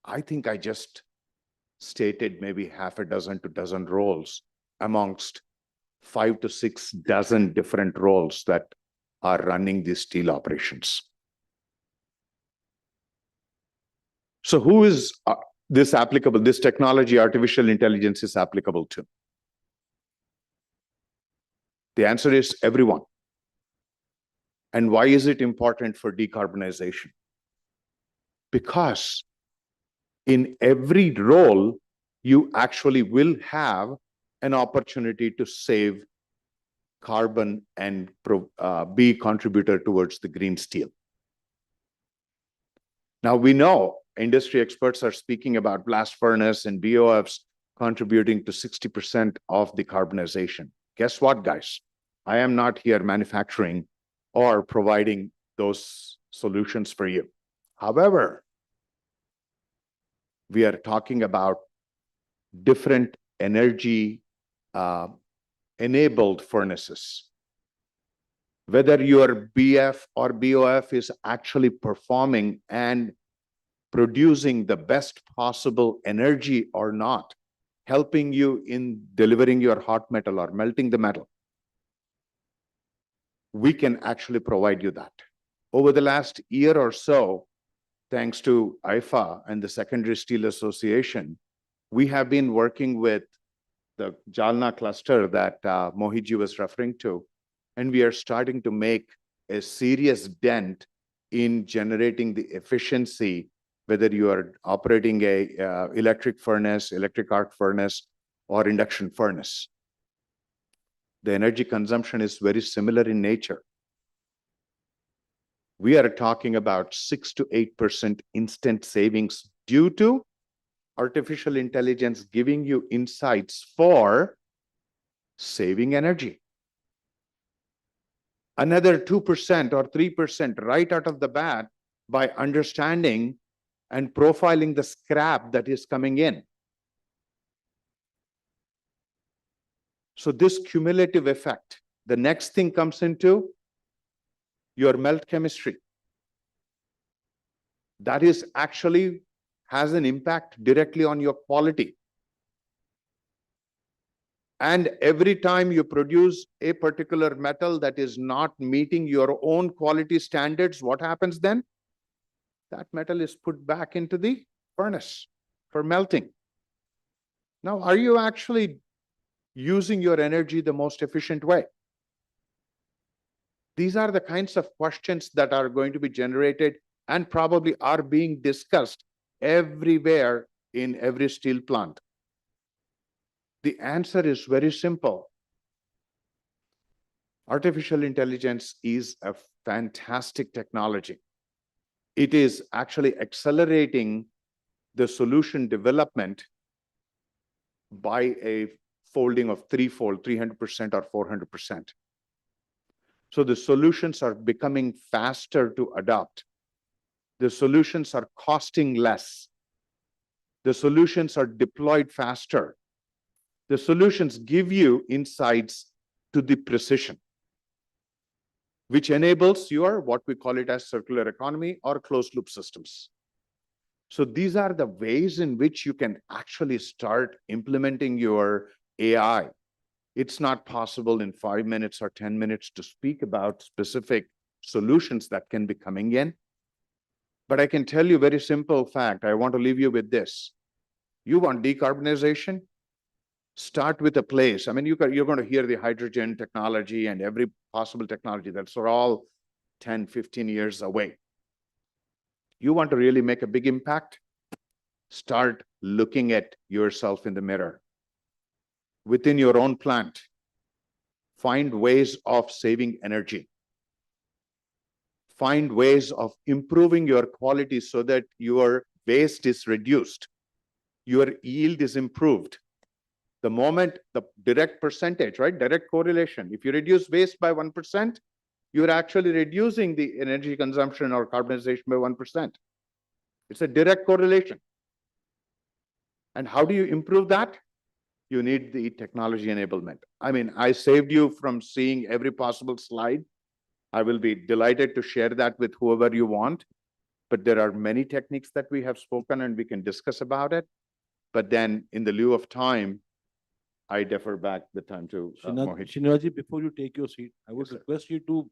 I think I just stated maybe half a dozen to dozen roles amongst 5 to 6 dozen different roles that are running these steel operations. So who is this applicable, this technology, artificial intelligence is applicable to? The answer is everyone. And why is it important for decarbonization? Because in every role, you actually will have an opportunity to save carbon and be a contributor towards the green steel. Now we know industry experts are speaking about blast furnace and BOFs contributing to 60% of decarbonization. Guess what, guys? I am not here manufacturing or providing those solutions for you. However, we are talking about different energy enabled furnaces. Whether your BF or BOF is actually performing and producing the best possible energy or not, helping you in delivering your hot metal or melting the metal, we can actually provide you that. Over the last year or so, thanks to IFA and the Secondary Steel Association, we have been working with the Jalna cluster that Mohitji was referring to, and we are starting to make a serious dent in generating the efficiency, whether you are operating a electric furnace, electric arc furnace, or induction furnace. The energy consumption is very similar in nature. We are talking about 6 to 8% instant savings due to artificial intelligence giving you insights for saving energy. Another 2% or 3% right out of the bat by understanding and profiling the scrap that is coming in. So this cumulative effect, the next thing comes into your melt chemistry. That is actually has an impact directly on your quality. And every time you produce a particular metal that is not meeting your own quality standards, what happens then? That metal is put back into the furnace for melting. Now, are you actually using your energy the most efficient way? These are the kinds of questions that are going to be generated and probably are being discussed everywhere in every steel plant. The answer is very simple. Artificial intelligence is a fantastic technology. It is actually accelerating the solution development by a folding of threefold, 300% or 400%. So the solutions are becoming faster to adopt. The solutions are costing less. The solutions are deployed faster. The solutions give you insights to the precision, which enables your, what we call it as circular economy or closed loop systems. So these are the ways in which you can actually start implementing your AI. It's not possible in 5 minutes or 10 minutes to speak about specific solutions that can be coming in. But I can tell you a very simple fact. I want to leave you with this. You want decarbonization? Start with a place. I mean, you're going to hear the hydrogen technology and every possible technology. That's all 10, 15 years away. You want to really make a big impact? Start looking at yourself in the mirror. Within your own plant, find ways of saving energy. Find ways of improving your quality so that your waste is reduced, your yield is improved. The moment the direct percentage, right? Direct correlation. If you reduce waste by 1%, you're actually reducing the energy consumption or carbonization by 1%. It's a direct correlation. And how do you improve that? You need the technology enablement. I mean, I saved you from seeing every possible slide. I will be delighted to share that with whoever you want. But there are many techniques that we have spoken and we can discuss about it. But then in the lieu of time, I defer back the time to Mohit.
Srinathji, before you take your seat, I would
Yes, sir.
request you to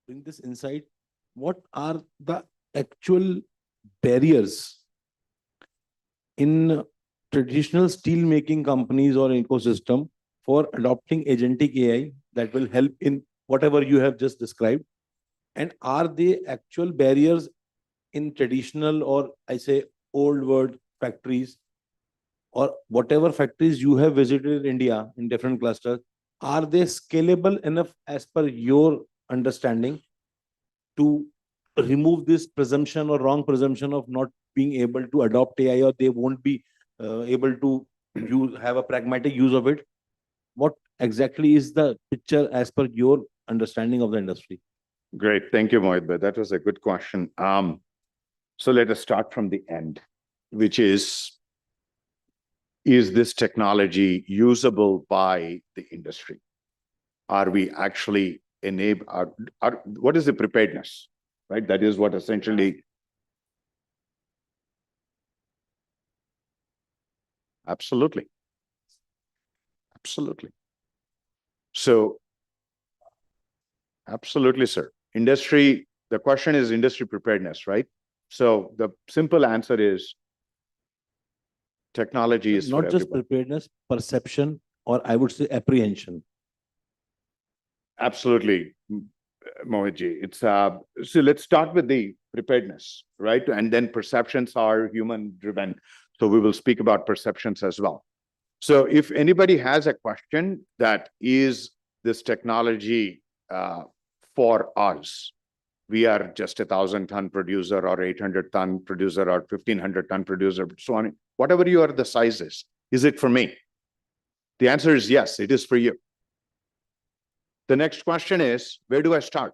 bring this insight. What are the actual barriers in traditional steel making companies or ecosystem for adopting agentic AI that will help in whatever you have just described? And are they actual barriers in traditional, or I say old world factories, or whatever factories you have visited in India in different clusters? Are they scalable enough as per your understanding to remove this presumption or wrong presumption of not being able to adopt AI, or they won't be able to have a pragmatic use of it? What exactly is the picture as per your understanding of the industry?
Great. Thank you, Mohit. That was a good question. So let us start from the end, which is this technology usable by the industry? Are we actually what is the preparedness, right? That is what essentially. Absolutely. Absolutely. So, absolutely, sir. Industry, the question is industry preparedness, right? So the simple answer is technology is
not
for
just
everyone.
preparedness, perception, or I would say apprehension.
Absolutely, Mohitji. It's so let's start with the preparedness, right? And then perceptions are human driven. So we will speak about perceptions as well. So if anybody has a question that is this technology for us, we are just 1,000-ton producer or 800-ton producer or 1,500-ton producer, so on. Whatever you are the sizes, is it for me? The answer is yes, it is for you. The next question is, where do I start?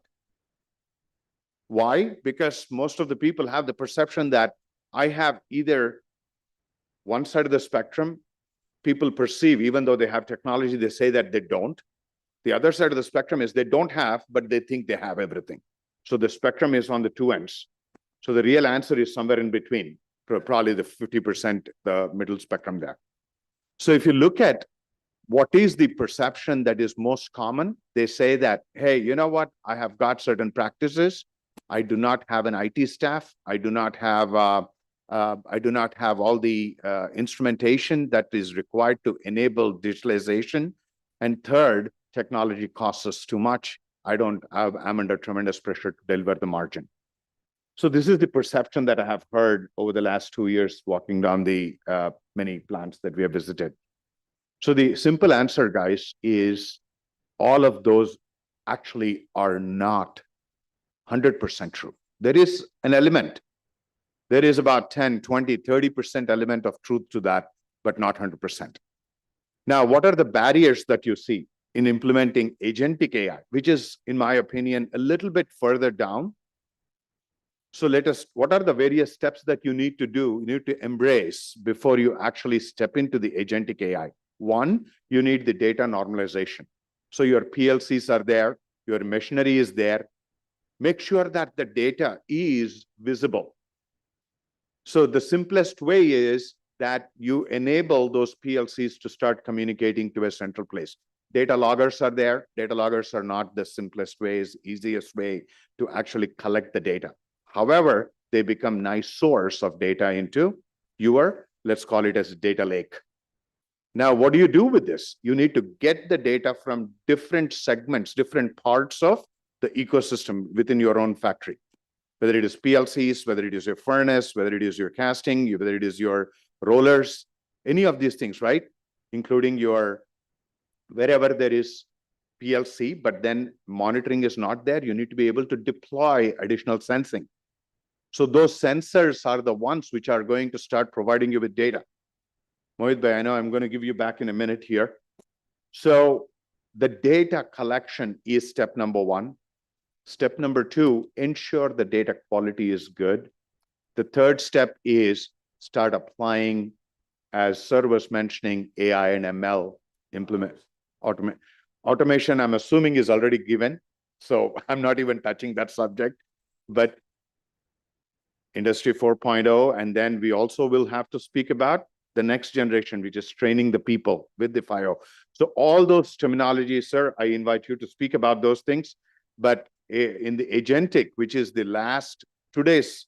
Why? Because most of the people have the perception that I have either one side of the spectrum, people perceive, even though they have technology, they say that they don't. The other side of the spectrum is they don't have, but they think they have everything. So the spectrum is on the two ends. So the real answer is somewhere in between, probably the 50%, the middle spectrum there. So if you look at what is the perception that is most common, they say that, hey, you know what? I have got certain practices. I do not have an IT staff. I do not have all the instrumentation that is required to enable digitalization. And third, technology costs us too much. I'm under tremendous pressure to deliver the margin. So this is the perception that I have heard over the last 2 years walking down the many plants that we have visited. So the simple answer, guys, is all of those actually are not 100% true. There is an element. There is about 10, 20, 30% element of truth to that, but not 100%. Now, what are the barriers that you see in implementing agentic AI, which is, in my opinion, a little bit further down? So what are the various steps that you need to do, you need to embrace before you actually step into the agentic AI? One, you need the data normalization. So your PLCs are there, your machinery is there. Make sure that the data is visible. So the simplest way is that you enable those PLCs to start communicating to a central place. Data loggers are there. Data loggers are not the simplest ways, easiest way to actually collect the data. However, they become nice source of data into your, let's call it as a data lake. Now, what do you do with this? You need to get the data from different segments, different parts of the ecosystem within your own factory. Whether it is PLCs, whether it is your furnace, whether it is your casting, whether it is your rollers, any of these things, right? Including your, wherever there is PLC, but then monitoring is not there, you need to be able to deploy additional sensing. So those sensors are the ones which are going to start providing you with data. Mohit bhai, I know I'm going to give you back in a minute here. So the data collection is step number one. Step number two, ensure the data quality is good. The third step is start applying, as Sir was mentioning, AI and ML automation, I'm assuming is already given. So I'm not even touching that subject, but Industry 4.0, and then we also will have to speak about the next generation, which is training the people with the 5.0. So all those terminologies, sir, I invite you to speak about those things. But in the agentic, which is the last, today's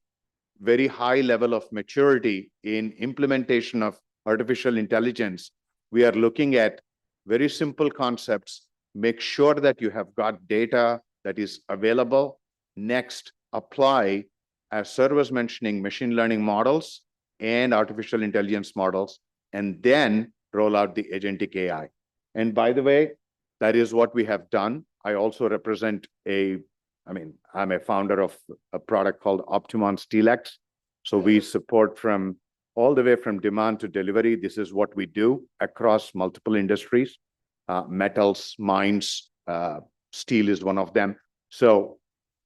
very high level of maturity in implementation of artificial intelligence, we are looking at very simple concepts. Make sure that you have got data that is available. Next, apply, as Sir was mentioning, machine learning models and artificial intelligence models, and then roll out the agentic AI. And by the way, that is what we have done. I also represent I'm a founder of a product called Optimon SteelX. So we support from all the way from demand to delivery. This is what we do across multiple industries, metals, mines, steel is one of them. So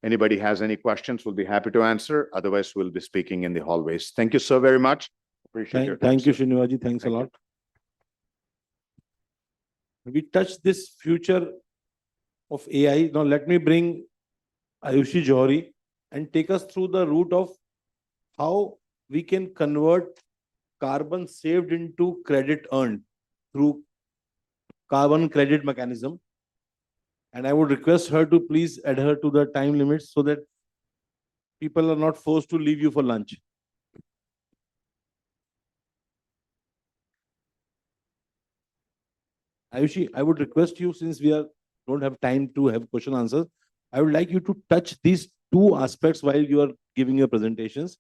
anybody has any questions, we'll be happy to answer. Otherwise, we'll be speaking in the hallways. Thank you so very much. Appreciate your time.
Thank you, Srinivaji. Thanks a lot. We touched this future of AI. Now let me bring Ayushi Johri and take us through the route of how we can convert carbon saved into credit earned through carbon credit mechanism. And I would request her to please adhere to the time limits so that people are not forced to leave you for lunch. Ayushi, I would request you, since don't have time to have question answers, I would like you to touch these two aspects while you are giving your presentations.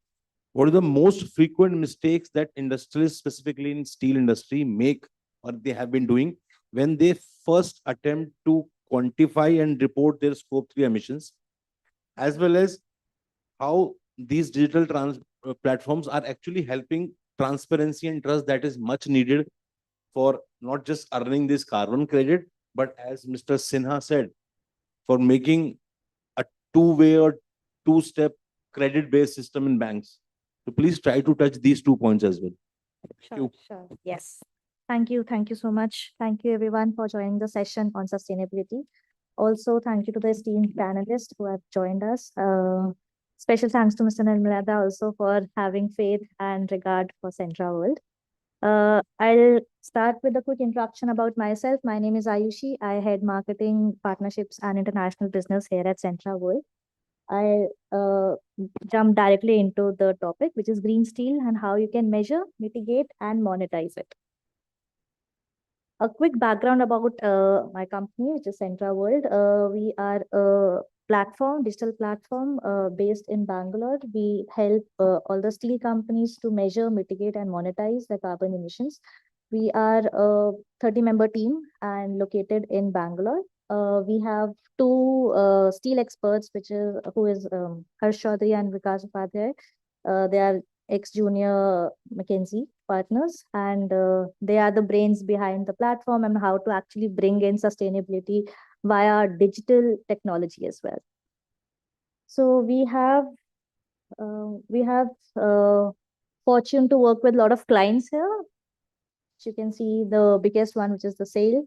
What are the most frequent mistakes that industrialists, specifically in steel industry, make or they have been doing when they first attempt to quantify and report their scope 3 emissions, as well as how these digital platforms are actually helping transparency and trust that is much needed for not just earning this carbon credit, but as Mr. Sinha said, for making a two-way or two-step credit-based system in banks. So please try to touch these 2 points as well.
Sure. Yes. Thank you. Thank you so much. Thank you everyone for joining the session on sustainability. Also, thank you to the esteemed panelists who have joined us. Special thanks to Mr. Nirmalada also for having faith and regard for Centra World. I'll start with a quick introduction about myself. My name is Ayushi. I head marketing, partnerships, and international business here at Centra World. I'll jump directly into the topic, which is green steel and how you can measure, mitigate, and monetize it. A quick background about my company, which is Centra World. We are a digital platform based in Bangalore. We help all the steel companies to measure, mitigate, and monetize their carbon emissions. We are a 30-member team and located in Bangalore. we have two steel experts, who is Harsh Chaudhary and Vikas Upadhyay. They are ex-junior McKinsey partners, and they are the brains behind the platform and how to actually bring in sustainability via digital technology as well. So we have fortune to work with a lot of clients here. You can see the biggest one, which is the sale.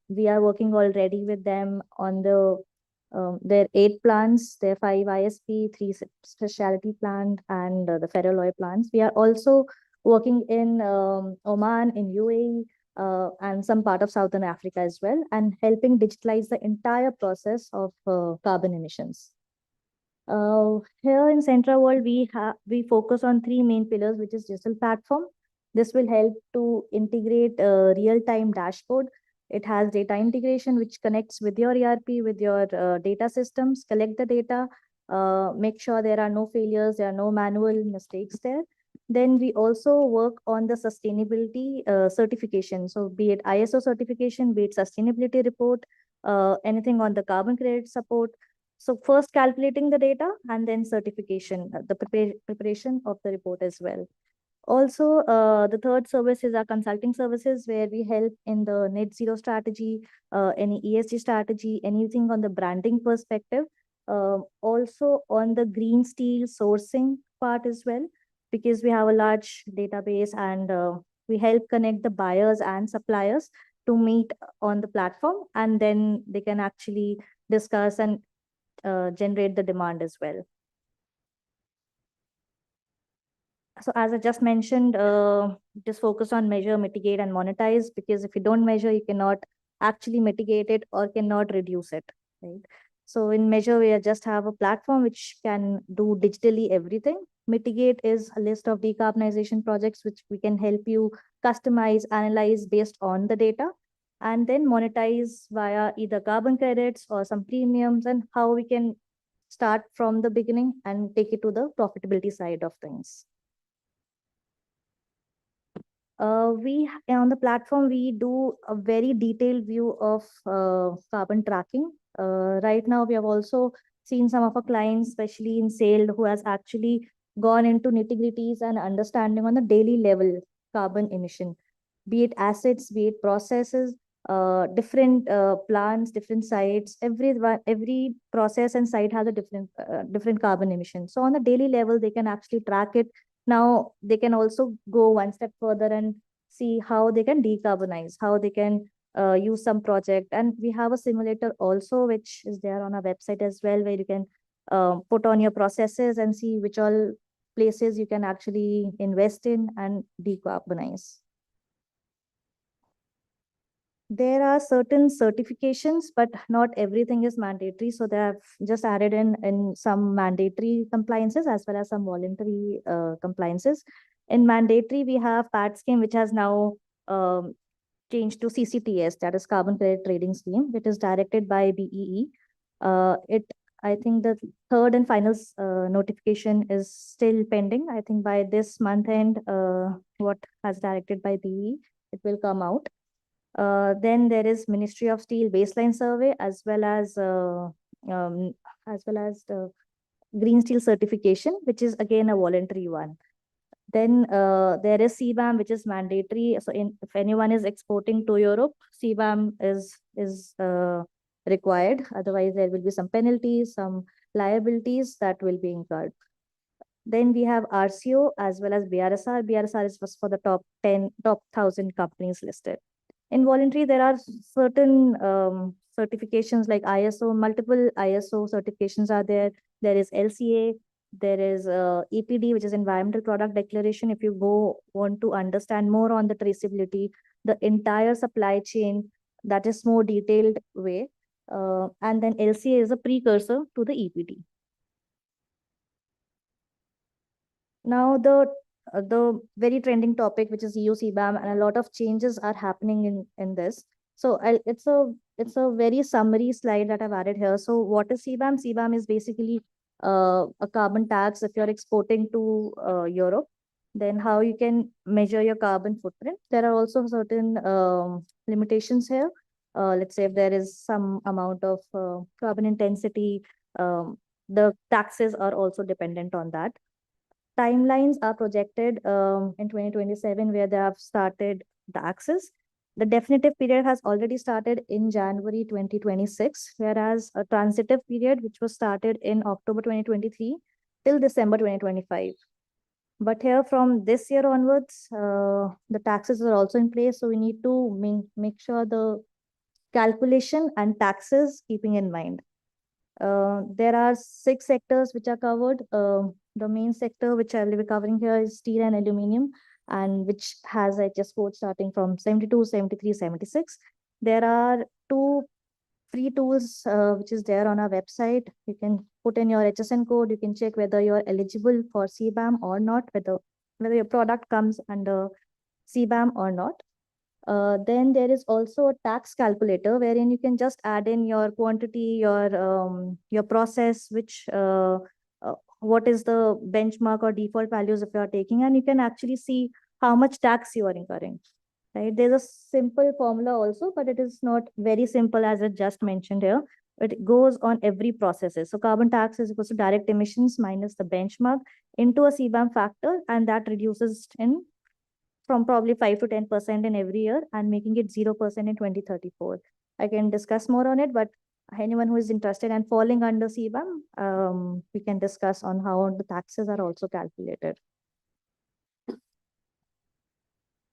We are working already with them on their 8 plants, their 5 ISP, 3 specialty plant, and the ferroalloy plants. We are also working in Oman, in UAE, and some part of Southern Africa as well, and helping digitalize the entire process of carbon emissions. Here in Centra World, we focus on 3 main pillars, which is digital platform. This will help to integrate a real-time dashboard. It has data integration, which connects with your ERP, with your data systems, collect the data, make sure there are no failures, there are no manual mistakes there. Then we also work on the sustainability certification. So be it ISO certification, be it sustainability report, anything on the carbon credit support. So first calculating the data and then certification, the preparation of the report as well. Also, the third service is our consulting services, where we help in the net zero strategy, any ESG strategy, anything on the branding perspective. Also on the green steel sourcing part as well, because we have a large database, and we help connect the buyers and suppliers to meet on the platform, and then they can actually discuss and generate the demand as well. So as I just mentioned, just focus on measure, mitigate, and monetize, because if you don't measure, you cannot actually mitigate it or cannot reduce it, right? So in measure, we just have a platform which can do digitally everything. Mitigate is a list of decarbonization projects which we can help you customize, analyze based on the data, and then monetize via either carbon credits or some premiums, and how we can start from the beginning and take it to the profitability side of things. On the platform, we do a very detailed view of carbon tracking. Right now, we have also seen some of our clients, especially in sale, who has actually gone into nitty-gritties and understanding on the daily level carbon emission, be it assets, be it processes, different plants, different sites. Every process and site has a different carbon emission. So on the daily level, they can actually track it. Now they can also go one step further and see how they can decarbonize, how they can use some project. And we have a simulator also, which is there on our website as well, where you can put on your processes and see which all places you can actually invest in and decarbonize. There are certain certifications, but not everything is mandatory. So they have just added in some mandatory compliances as well as some voluntary compliances. In mandatory, we have PAT scheme, which has now changed to CCTS, that is Carbon Credit Trading Scheme, which is directed by BEE. I think the third and final notification is still pending. I think by this month end, what has directed by BEE, it will come out. Then there is Ministry of Steel baseline survey, as well as the green steel certification, which is again a voluntary one. Then there is CBAM, which is mandatory. So if anyone is exporting to Europe, CBAM is required. Otherwise, there will be some penalties, some liabilities that will be incurred. Then we have RCO as well as BRSR. BRSR is just for the top 1,000 companies listed. In voluntary, there are certain certifications like ISO, multiple ISO certifications are there. There is LCA, there is EPD, which is Environmental Product Declaration. If you want to understand more on the traceability, the entire supply chain, that is more detailed way. And then LCA is a precursor to the EPD. Now the very trending topic, which is EU CBAM, and a lot of changes are happening in this. So it's a very summary slide that I've added here. So what is CBAM? CBAM is basically a carbon tax if you're exporting to Europe. Then how you can measure your carbon footprint. There are also certain limitations here. let's say if there is some amount of carbon intensity, the taxes are also dependent on that. Timelines are projected in 2027 where they have started taxes. The definitive period has already started in January 2026, whereas a transitive period, which was started in October 2023 till December 2025. But here from this year onwards, the taxes are also in place. So we need to make sure the calculation and taxes keeping in mind. There are 6 sectors which are covered. The main sector which I will be covering here is steel and aluminum, and which has HS code starting from 72, 73, 76. There are 2 free tools which is there on our website. You can put in your HSN code. You can check whether you're eligible for CBAM or not, whether your product comes under CBAM or not. Then there is also a tax calculator wherein you can just add in your quantity, your process, what is the benchmark or default values if you are taking, and you can actually see how much tax you are incurring. Right? There's a simple formula also, but it is not very simple as I just mentioned here. It goes on every processes. So carbon tax is equal to direct emissions minus the benchmark into a CBAM factor, and that reduces from probably 5 to 10% in every year and making it 0% in 2034. I can discuss more on it, but anyone who is interested and falling under CBAM, we can discuss on how the taxes are also calculated.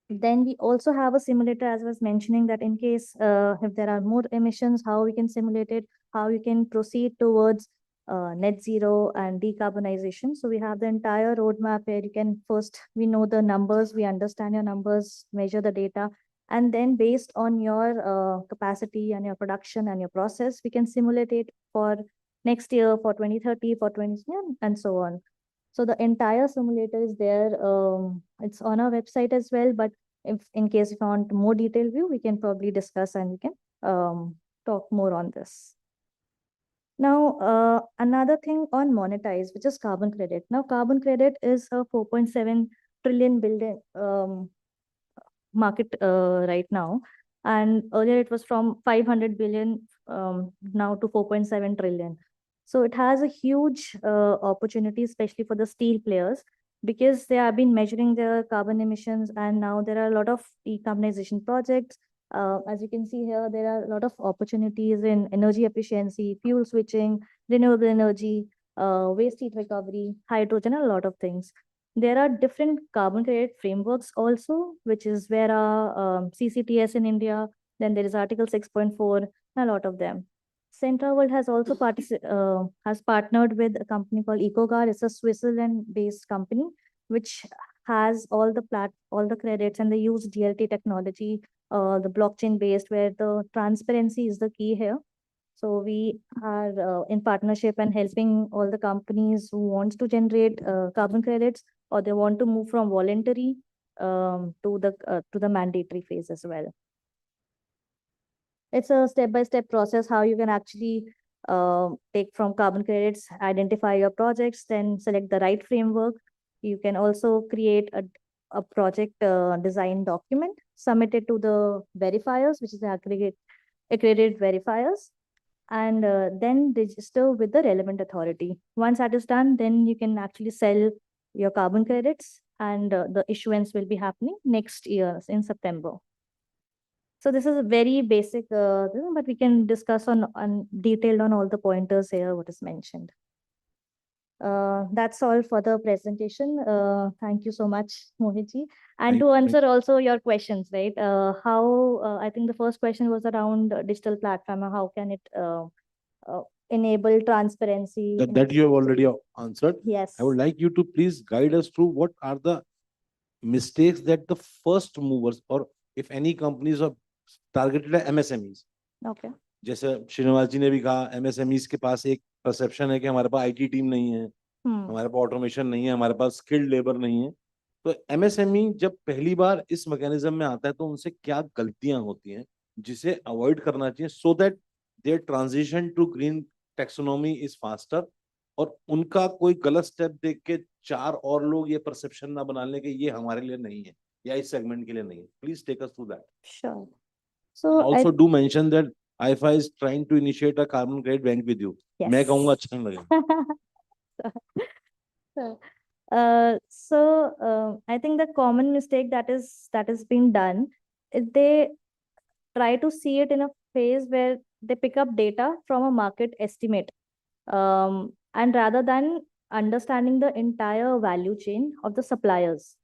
Then we also have a simulator, as I was mentioning, that in case if there are more emissions, how we can simulate it, how you can proceed towards net zero and decarbonization. So we have the entire roadmap where you can we know the numbers, we understand your numbers, measure the data, and then based on your capacity and your production and your process, we can simulate it for next year, for 2030, for 20, and so on. So the entire simulator is there. It's on our website as well, but if in case you want more detailed view, we can probably discuss and we can talk more on this. Now, another thing on monetize, which is carbon credit. Now, carbon credit is a 4.7 trillion market right now. And earlier it was from 500 billion now to 4.7 trillion. So it has a huge opportunity, especially for the steel players, because they have been measuring their carbon emissions, and now there are a lot of decarbonization projects. As you can see here, there are a lot of opportunities in energy efficiency, fuel switching, renewable energy, waste heat recovery, hydrogen, a lot of things. There are different carbon credit frameworks also, which is where CCTS in India, then there is Article 6.4, a lot of them. Centra World has also has partnered with a company called EcoGuard. It's a Switzerland-based company which has all the credits, and they use DLT technology, the blockchain-based, where the transparency is the key here. So we are in partnership and helping all the companies who wants to generate carbon credits, or they want to move from voluntary to the mandatory phase as well. It's a step-by-step process how you can actually take from carbon credits, identify your projects, then select the right framework. You can also create a project design document, submit it to the verifiers, which is the accredited verifiers, and then register with the relevant authority. Once that is done, then you can actually sell your carbon credits, and the issuance will be happening next year in September. So this is a very basic, but we can discuss on detailed on all the pointers here, what is mentioned. That's all for the presentation. Thank you so much, Mohitji. And to answer also your questions, right? I think the first question was around digital platform, how can it enable transparency?
That you have already answered.
Yes.
I would like you to please guide us through what are the mistakes that the first movers, or if any companies are targeted at MSMEs.
Okay.
जैसे श्रीनिवास जी ने भी कहा, MSMEs के पास एक perception है कि हमारे पास IT team नहीं है, हमारे पास ऑटोमेशन नहीं है, हमारे पास स्किल्ड लेबर नहीं है. तो MSME जब पहली बार इस मैकेनिज्म में आता है तो उनसे क्या गलतियां होती हैं जिसे अवॉइड करना चाहिए, so that their transition to green taxonomy is faster, और उनका कोई गलत स्टेप देख के 4 और लोग ये परसेप्शन ना बना लें कि ये हमारे लिए नहीं है या इस सेगमेंट के लिए नहीं है. Please take us through that.
Sure. So
Also do mention that IFI is trying to initiate a carbon credit bank with you.
Yes.
मैं कहूँगा अच्छा नहीं लगेगा.
I think the common mistake that is being done is they try to see it in a phase where they pick up data from a market estimate, and rather than understanding the entire value chain of the suppliers.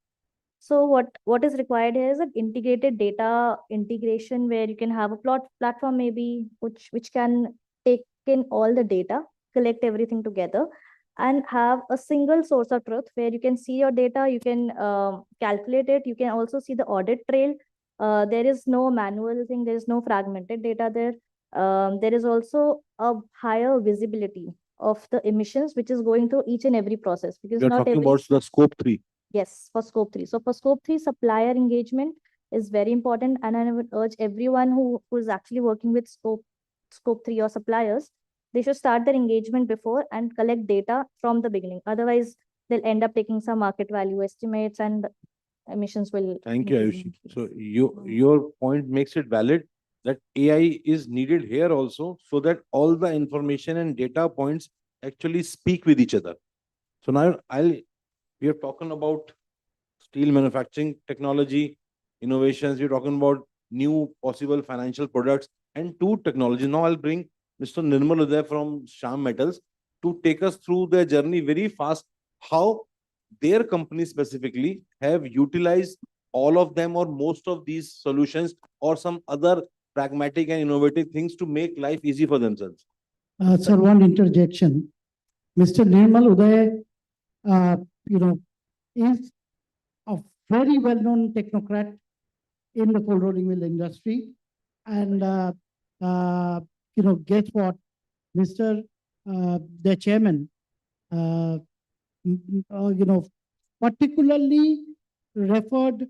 So what is required here is an integrated data integration where you can have a platform maybe which can take in all the data, collect everything together, and have a single source of truth where you can see your data, you can calculate it, you can also see the audit trail. There is no manual thing, there is no fragmented data there. There is also a higher visibility of the emissions which is going through each and every process, because
We are
not
talking
every
about the scope 3.
Yes, for scope 3. So for scope 3, supplier engagement is very important. And I would urge everyone who is actually working with scope 3 or suppliers, they should start their engagement before and collect data from the beginning. Otherwise, they'll end up taking some market value estimates and emissions will.
Thank you,
increase.
Ayushi. So your point makes it valid that AI is needed here also, so that all the information and data points actually speak with each other. So now we are talking about steel manufacturing technology, innovations. We're talking about new possible financial products and two technologies. Now I'll bring Mr. Nirmal Uday from Sham Metals to take us through their journey very fast, how their company specifically have utilized all of them or most of these solutions or some other pragmatic and innovative things to make life easy for themselves.
Sir, one interjection. Mr. Nirmal Uday, is a very well-known technocrat in the cold rolling mill industry. And, guess what? The chairman, particularly referred to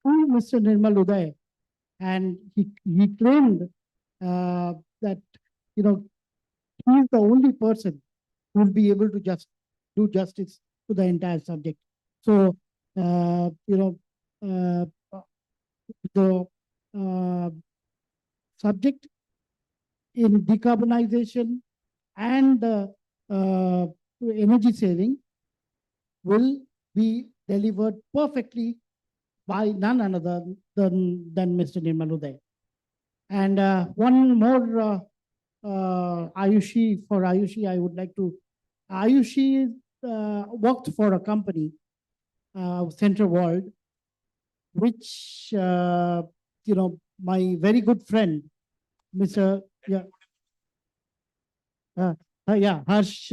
Mr. Nirmal Uday, and he claimed that, he is the only person who will be able to just do justice to the entire subject. So, the subject in decarbonization and energy saving will be delivered perfectly by none other than Mr. Nirmal Uday. And one more Ayushi, I would like to. Ayushi worked for a company, Central World, which, my very good friend, Mr. Harsh,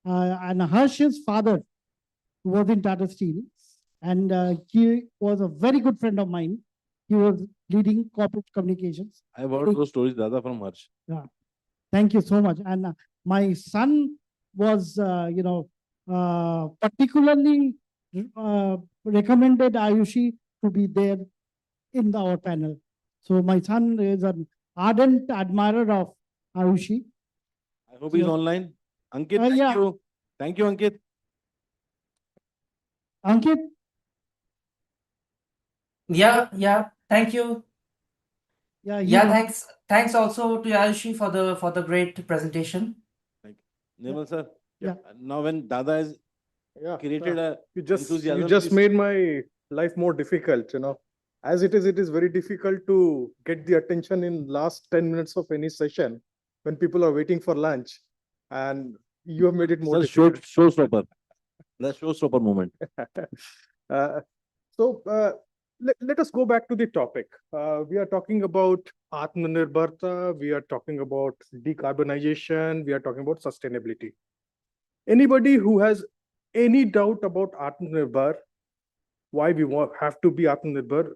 and Harsh's father was in Tata Steel, and he was a very good friend of mine. He was leading corporate communications.
I've heard those stories, Dada, from Harsh.
Yeah. Thank you so much. And my son was, particularly recommended Ayushi to be there in our panel. So my son is an ardent admirer of Ayushi.
I hope he's online. Ankit, thank
yeah.
you. Thank you, Ankit.
Ankit?
Yeah. Thank you.
Yeah,
Thanks also to Ayushi for the great presentation.
Nirmal sir. Yeah. Now when Dada has created a
you just
enthusiasm,
made my life more difficult, As it is very difficult to get the attention in last 10 minutes of any session when people are waiting for lunch, and you have made it more difficult.
Showstopper. The showstopper moment.
Let us go back to the topic. We are talking about Atmanirbharta, we are talking about decarbonization, we are talking about sustainability. Anybody who has any doubt about Atmanirbhar, why we have to be Atmanirbhar,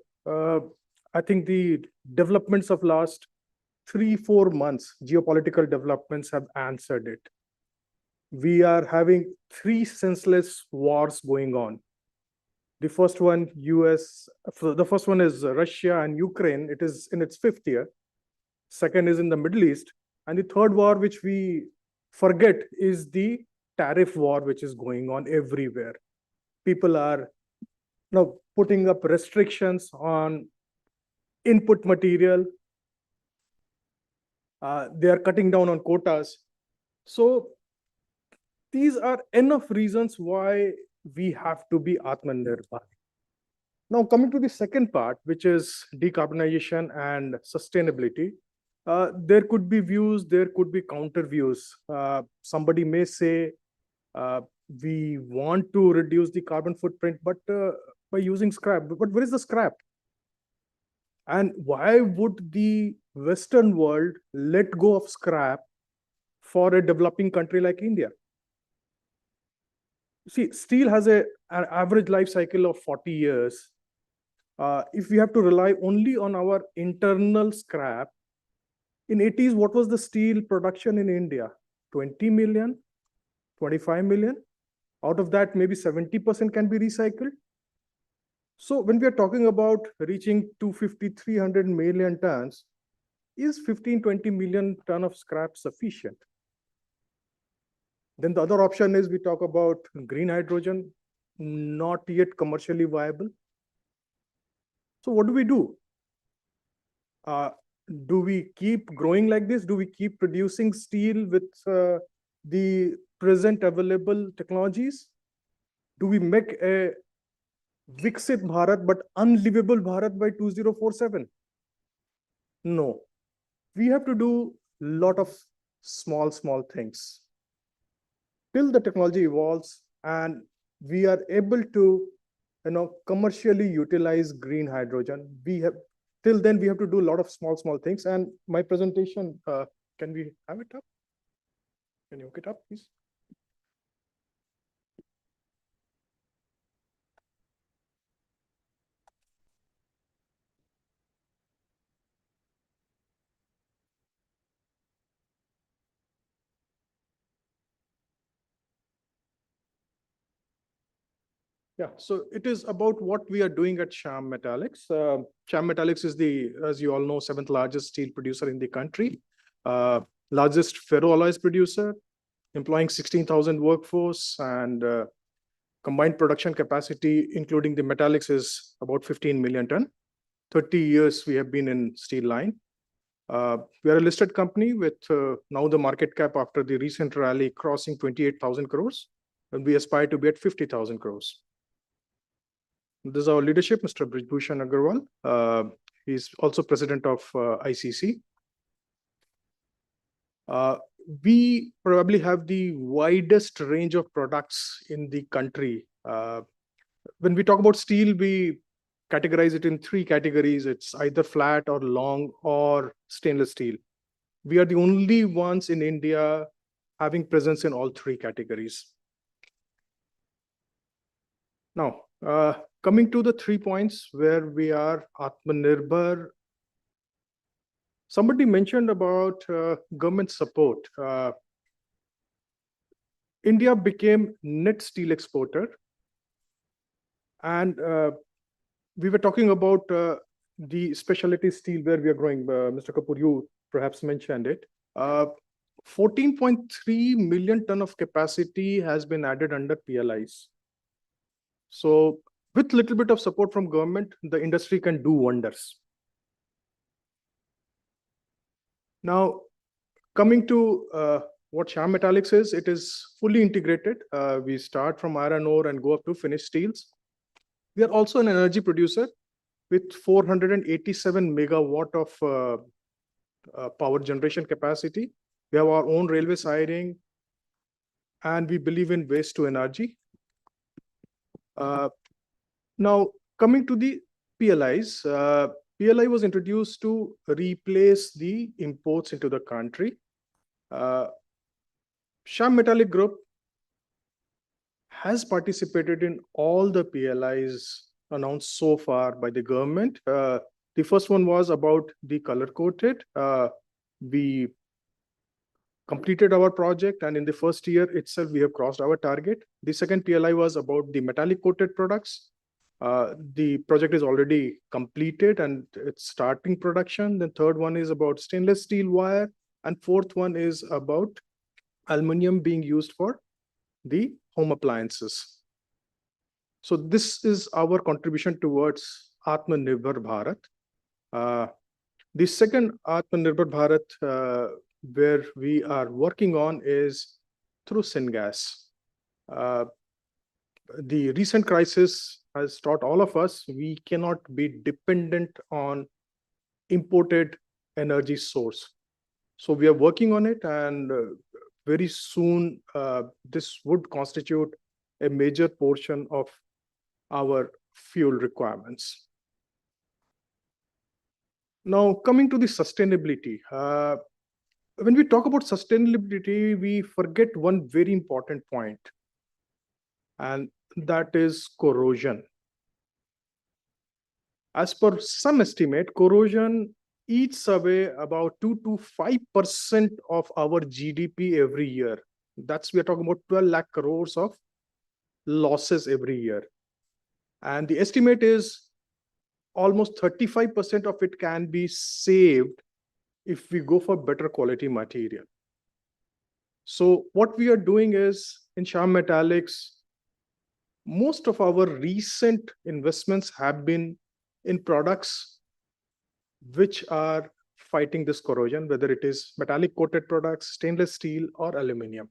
I think the developments of last 3-4 months, geopolitical developments have answered it. We are having 3 senseless wars going on. The first one, the first one is Russia and Ukraine. It is in its 5th year. Second is in the Middle East. And the third war, which we forget, is the tariff war, which is going on everywhere. People are now putting up restrictions on input material, They are cutting down on quotas. So these are enough reasons why we have to be Atmanirbhar. Now, coming to the second part, which is decarbonization and sustainability, there could be views, there could be counter views. Somebody may say, we want to reduce the carbon footprint, but by using scrap. But where is the scrap? And why would the Western world let go of scrap for a developing country like India? See, steel has an average life cycle of 40 years. If we have to rely only on our internal scrap, in 80s, what was the steel production in India? 20 million, 25 million. Out of that, maybe 70% can be recycled. So when we are talking about reaching 250, 300 million tons, is 15, 20 million ton of scrap sufficient? Then the other option is we talk about green hydrogen, not yet commercially viable. So what do we do? Do we keep growing like this? Do we keep producing steel with the present available technologies? Do we make a Viksit Bharat but unlivable Bharat by 2047? No. We have to do a lot of small things. Till the technology evolves and we are able to commercially utilize green hydrogen, till then we have to do a lot of small things. And my presentation, can we have it up? Can you hook it up, please? Yeah, so it is about what we are doing at Shyam Metallics. Shyam Metallics is the, as you all know, 7th largest steel producer in the country, largest ferroalloys producer, employing 16,000 workforce, and combined production capacity, including the metallics, is about 15 million ton. 30 years we have been in steel line. We are a listed company with now the market cap after the recent rally crossing 28,000 crores, and we aspire to be at 50,000 crores. This is our leadership, Mr. Brijbhushan Agarwal. He's also president of ICC. We probably have the widest range of products in the country. When we talk about steel, we categorize it in 3 categories. It's either flat or long or stainless steel. We are the only ones in India having presence in all 3 categories. Now, coming to the 3 points where we are Atmanirbhar. Somebody mentioned about government support. India became net steel exporter. And we were talking about the specialty steel where we are growing. Mr. Kapoor, you perhaps mentioned it. 14.3 million ton of capacity has been added under PLIs. So with little bit of support from government, the industry can do wonders. Now, coming to what Shyam Metallics is, it is fully integrated. We start from iron ore and go up to finished steels. We are also an energy producer with 487 megawatt of power generation capacity. We have our own railway siding, and we believe in waste to energy. Now, coming to the PLIs, PLI was introduced to replace the imports into the country. Shyam Metallic Group has participated in all the PLIs announced so far by the government. The first one was about the color coated. We completed our project, and in the first year itself, we have crossed our target. The second PLI was about the metallic coated products. The project is already completed and it's starting production. The third one is about stainless steel wire, and fourth one is about aluminum being used for the home appliances. So this is our contribution towards Atmanirbhar Bharat. The second Atmanirbhar Bharat where we are working on is through syngas. The recent crisis has taught all of us we cannot be dependent on imported energy source. So we are working on it, and very soon this would constitute a major portion of our fuel requirements. Now, coming to the sustainability. When we talk about sustainability, we forget one very important point, and that is corrosion. As per some estimate, corrosion eats away about 2 to 5% of our GDP every year. We are talking about 12 lakh crores of losses every year. And the estimate is almost 35% of it can be saved if we go for better quality material. So what we are doing is in Shyam Metallics, most of our recent investments have been in products which are fighting this corrosion, whether it is metallic coated products, stainless steel, or aluminum.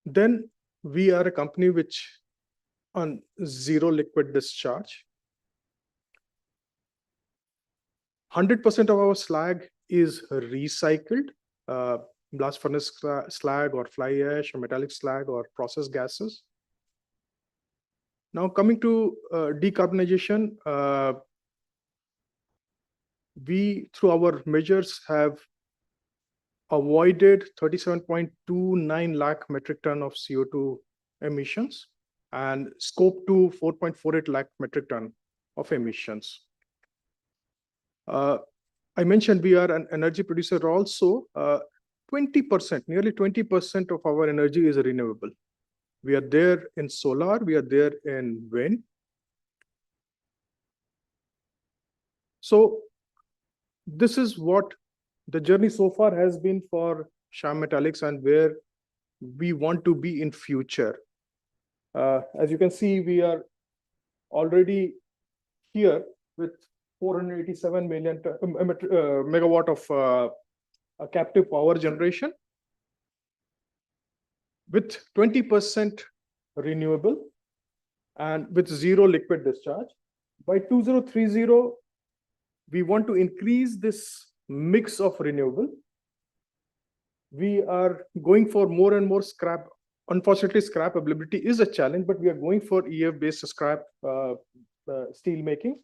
Then we are a company which on zero liquid discharge. 100% of our slag is recycled, blast furnace slag or fly ash or metallic slag or process gases. Now coming to decarbonization, we through our measures have avoided 37.29 lakh metric ton of CO2 emissions and scope 2 4.48 lakh metric ton of emissions. I mentioned we are an energy producer also. 20%, nearly 20% of our energy is renewable. We are there in solar, we are there in wind. So this is what the journey so far has been for Shyam Metallics and where we want to be in future. As you can see, we are already here with 487 million megawatt of captive power generation with 20% renewable and with zero liquid discharge. By 2030, we want to increase this mix of renewable. We are going for more and more scrap. Unfortunately, scrap availability is a challenge, but we are going for EF-based scrap steel making.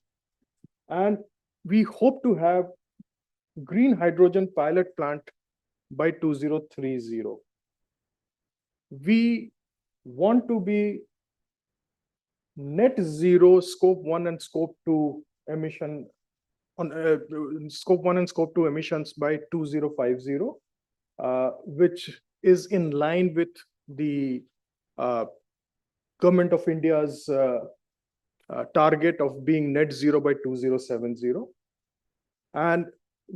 And we hope to have green hydrogen pilot plant by 2030. We want to be net zero scope 1 and scope 2 emission on scope 1 and scope 2 emissions by 2050, which is in line with the Government of India's target of being net zero by 2070. And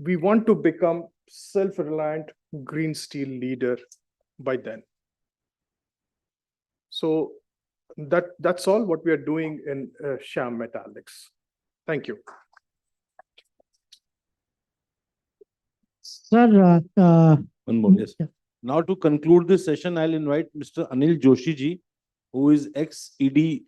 we want to become self-reliant green steel leader by then. So that's all what we are doing in Shyam Metallics. Thank you.
Sir,
One more, yes. Now to conclude this session, I'll invite Mr. Anil Joshi ji, who is ex-ED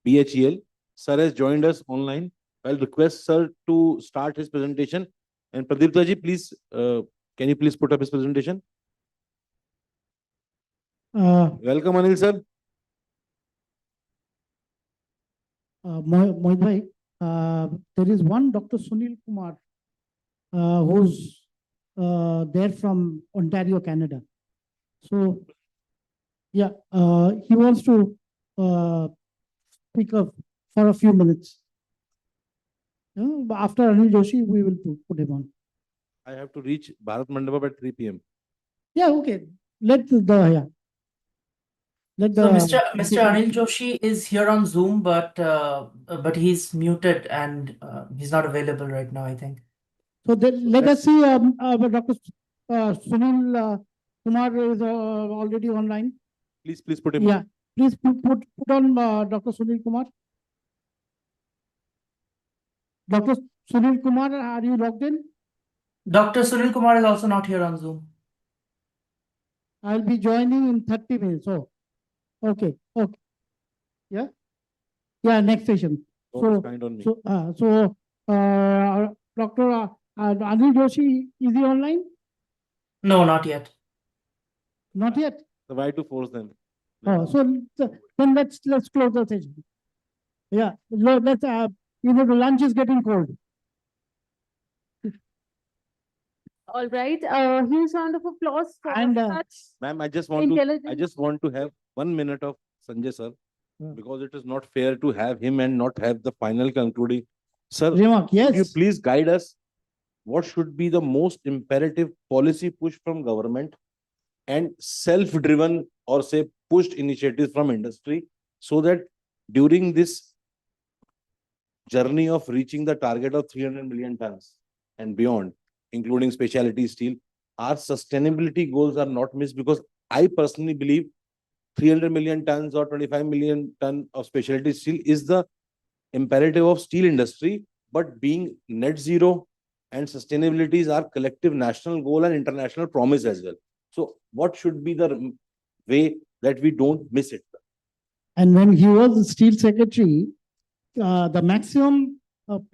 BHEL. Sir has joined us online. I'll request sir to start his presentation. And Pradeep ji, please, can you please put up his presentation? Welcome, Anil sir.
Mohit bhai, there is one Dr. Sunil Kumar who's there from Ontario, Canada. So, yeah, he wants to speak up for a few minutes. After Anil Joshi, we will put him on.
I have to reach Bharat Mandapa at 3 p.m.
Yeah, okay. Let the
So Mr. Anil Joshi is here on Zoom, but he's muted and he's not available right now, I think.
So let us see. Dr. Sunil Kumar is already online.
Please put him
Yeah,
on.
please put on Dr. Sunil Kumar. Dr. Sunil Kumar, are you logged in?
Dr. Sunil Kumar is also not here on Zoom.
I'll be joining in 30 minutes. Oh, okay, okay. Yeah, yeah, next session.
Don't
So,
kind on me.
Dr. Anil Joshi, is he online?
No, not yet.
Not yet.
So why to force them?
Oh, so then let's close the session. Yeah, let's the lunch is getting cold.
All right. Huge round of applause for
And,
such
Ma'am, I just want to have 1 minute of Sanjay sir,
Hmm.
because it is not fair to have him and not have the final concluding. Sir,
Remark,
could you
yes.
please guide us? What should be the most imperative policy push from government and self-driven or say pushed initiatives from industry, so that during this journey of reaching the target of 300 million tons and beyond, including specialty steel, our sustainability goals are not missed? Because I personally believe 300 million tons or 25 million ton of specialty steel is the imperative of steel industry, but being net zero and sustainability is our collective national goal and international promise as well. So what should be the way that we don't miss it?
And when he was the steel secretary, the maximum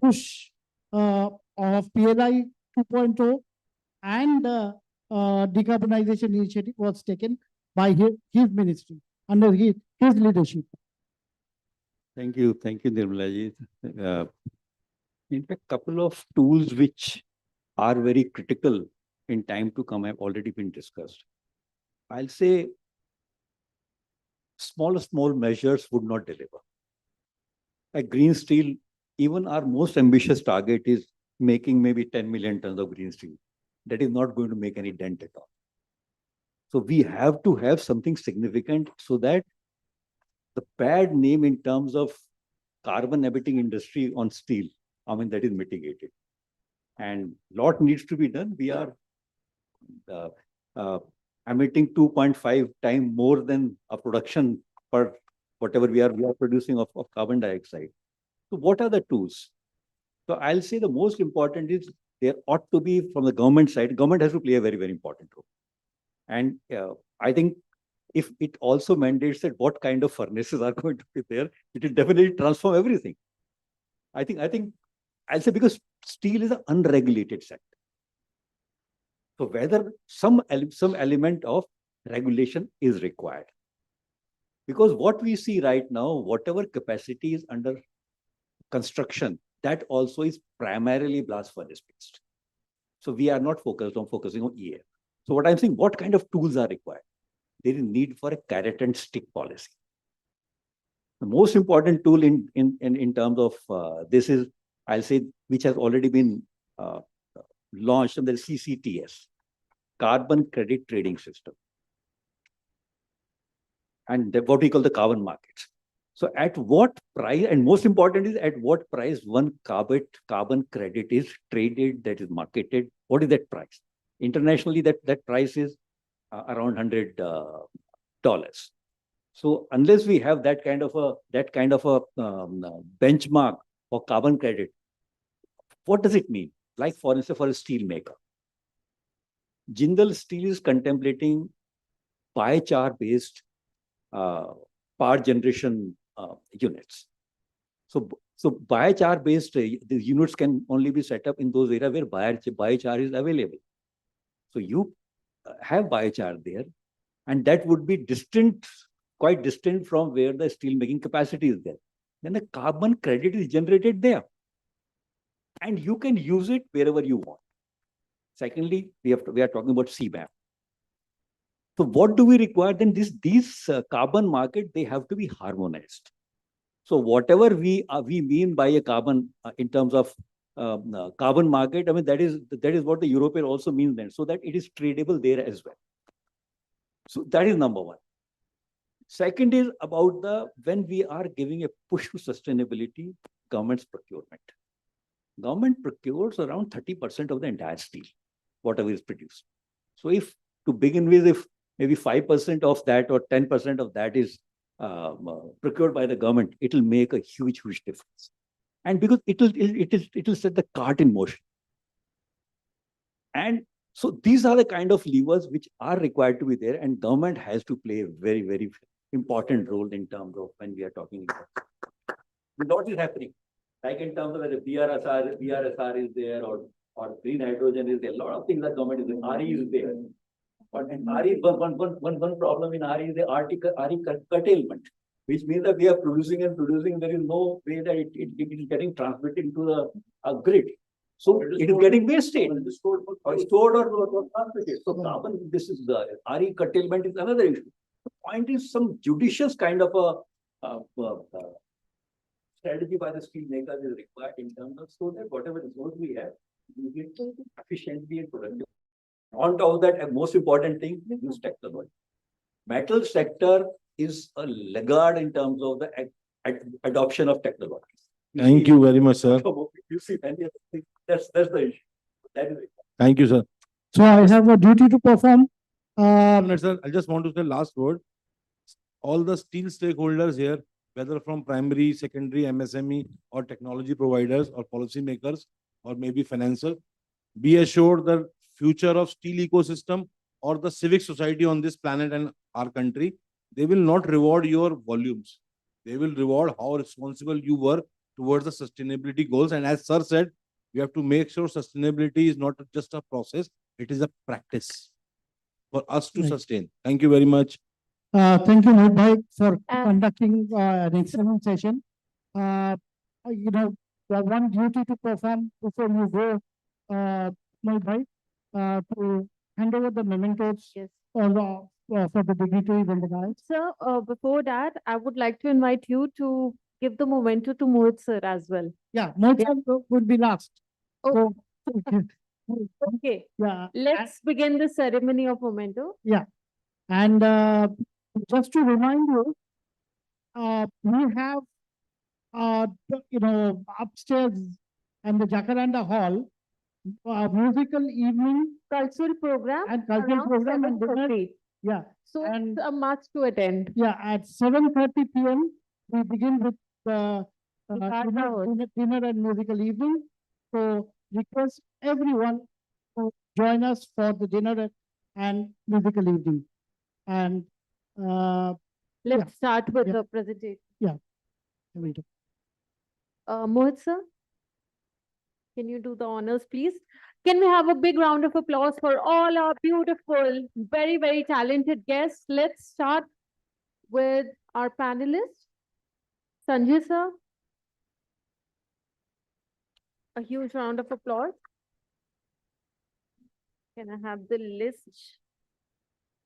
push of PLI 2.0 and decarbonization initiative was taken by his ministry under his leadership.
Thank you, Nirmala ji. In fact, couple of tools which are very critical in time to come have already been discussed. I'll say small measures would not deliver. Like green steel, even our most ambitious target is making maybe 10 million tons of green steel. That is not going to make any dent at all. So we have to have something significant so that the bad name in terms of carbon emitting industry on steel, I mean, that is mitigated. And lot needs to be done. We are emitting 2.5 times more than a production per whatever we are producing of carbon dioxide. So what are the tools? So I'll say the most important is there ought to be, from the government side, government has to play a very, very important role. And I think if it also mandates that what kind of furnaces are going to be there, it will definitely transform everything. I think I'll say, because steel is an unregulated sector. So whether some element of regulation is required. Because what we see right now, whatever capacity is under construction, that also is primarily blast furnace based. So we are not focusing on EAF. So what I'm saying, what kind of tools are required? There is need for a carrot and stick policy. The most important tool in terms of this is, I'll say, which has already been launched under CCTS, Carbon Credit Trading System, and what we call the carbon markets. So at what price, and most important is at what price one carbon credit is traded, that is marketed. What is that price? Internationally, that price is around $100. So unless we have that kind of a benchmark for carbon credit, what does it mean? Like for instance, for a steel maker, Jindal Steel is contemplating biochar-based power generation units. So biochar-based the units can only be set up in those areas where biochar is available. So you have biochar there, and that would be quite distant from where the steel making capacity is there. Then the carbon credit is generated there, and you can use it wherever you want. Secondly, we are talking about CBAM. So what do we require? Then these carbon market, they have to be harmonized. So whatever we mean by a carbon in terms of carbon market, I mean, that is what the European also means then, so that it is tradable there as well. So that is number one. Second is about when we are giving a push to sustainability, government's procurement. Government procures around 30% of the entire steel, whatever is produced. So if to begin with, if maybe 5% of that or 10% of that is procured by the government, it will make a huge difference. And because it'll set the cart in motion. And so these are the kind of levers which are required to be there, and government has to play a very, very important role in terms of when we are talking about what is happening. Like in terms of whether BRSR is there or green hydrogen is there. A lot of things that government is doing. RE is there. But in RE, one problem in RE is the RE curtailment, which means that we are producing and producing. There is no way that it is getting transmitted to the grid. So it is getting wasted or stored or transmitted. So carbon, this is the RE curtailment is another issue. The point is some judicious kind of a strategy by the steel makers is required in terms of so that whatever resource we have, we get efficiently and productive. On top of that, a most important thing is technology. Metal sector is a laggard in terms of the adoption of technology.
Thank you very much, sir.
You see, any other thing, that's the issue. That is it.
Thank you, sir.
So I have a duty to perform.
Sir, I just want to say last word. All the steel stakeholders here, whether from primary, secondary, MSME, or technology providers, or policymakers, or maybe financiers, be assured the future of steel ecosystem or the civic society on this planet and our country, they will not reward your volumes. They will reward how responsible you were towards the sustainability goals. And as sir said, we have to make sure sustainability is not just a process, it is a practice for us to sustain. Thank you very much.
Thank you, Mohit Bhai, for conducting an excellent session. You know, one duty to perform before you go, Mohit Bhai, to hand over the mementos or for the dignitaries and the guys.
Sir, before that, I would like to invite you to give the memento to Mohit sir as well.
Yeah, Mohit sir would be last.
Oh.
So,
Okay.
yeah.
Let's begin the ceremony of memento.
Yeah. And just to remind you, we have, you know, upstairs and the Jacaranda Hall, musical evening,
cultural program,
and cultural
around
program and dinner.
7:30.
Yeah.
So it's a must to attend.
Yeah, at 7:30 p.m. we begin with dinner and musical evening. So request everyone to join us for the dinner and musical evening. And
Let's start with the presentation.
Yeah. We do.
Mohit sir, can you do the honors, please? Can we have a big round of applause for all our beautiful, very, very talented guests? Let's start with our panelists. Sanjay sir. A huge round of applause. Can I have the list?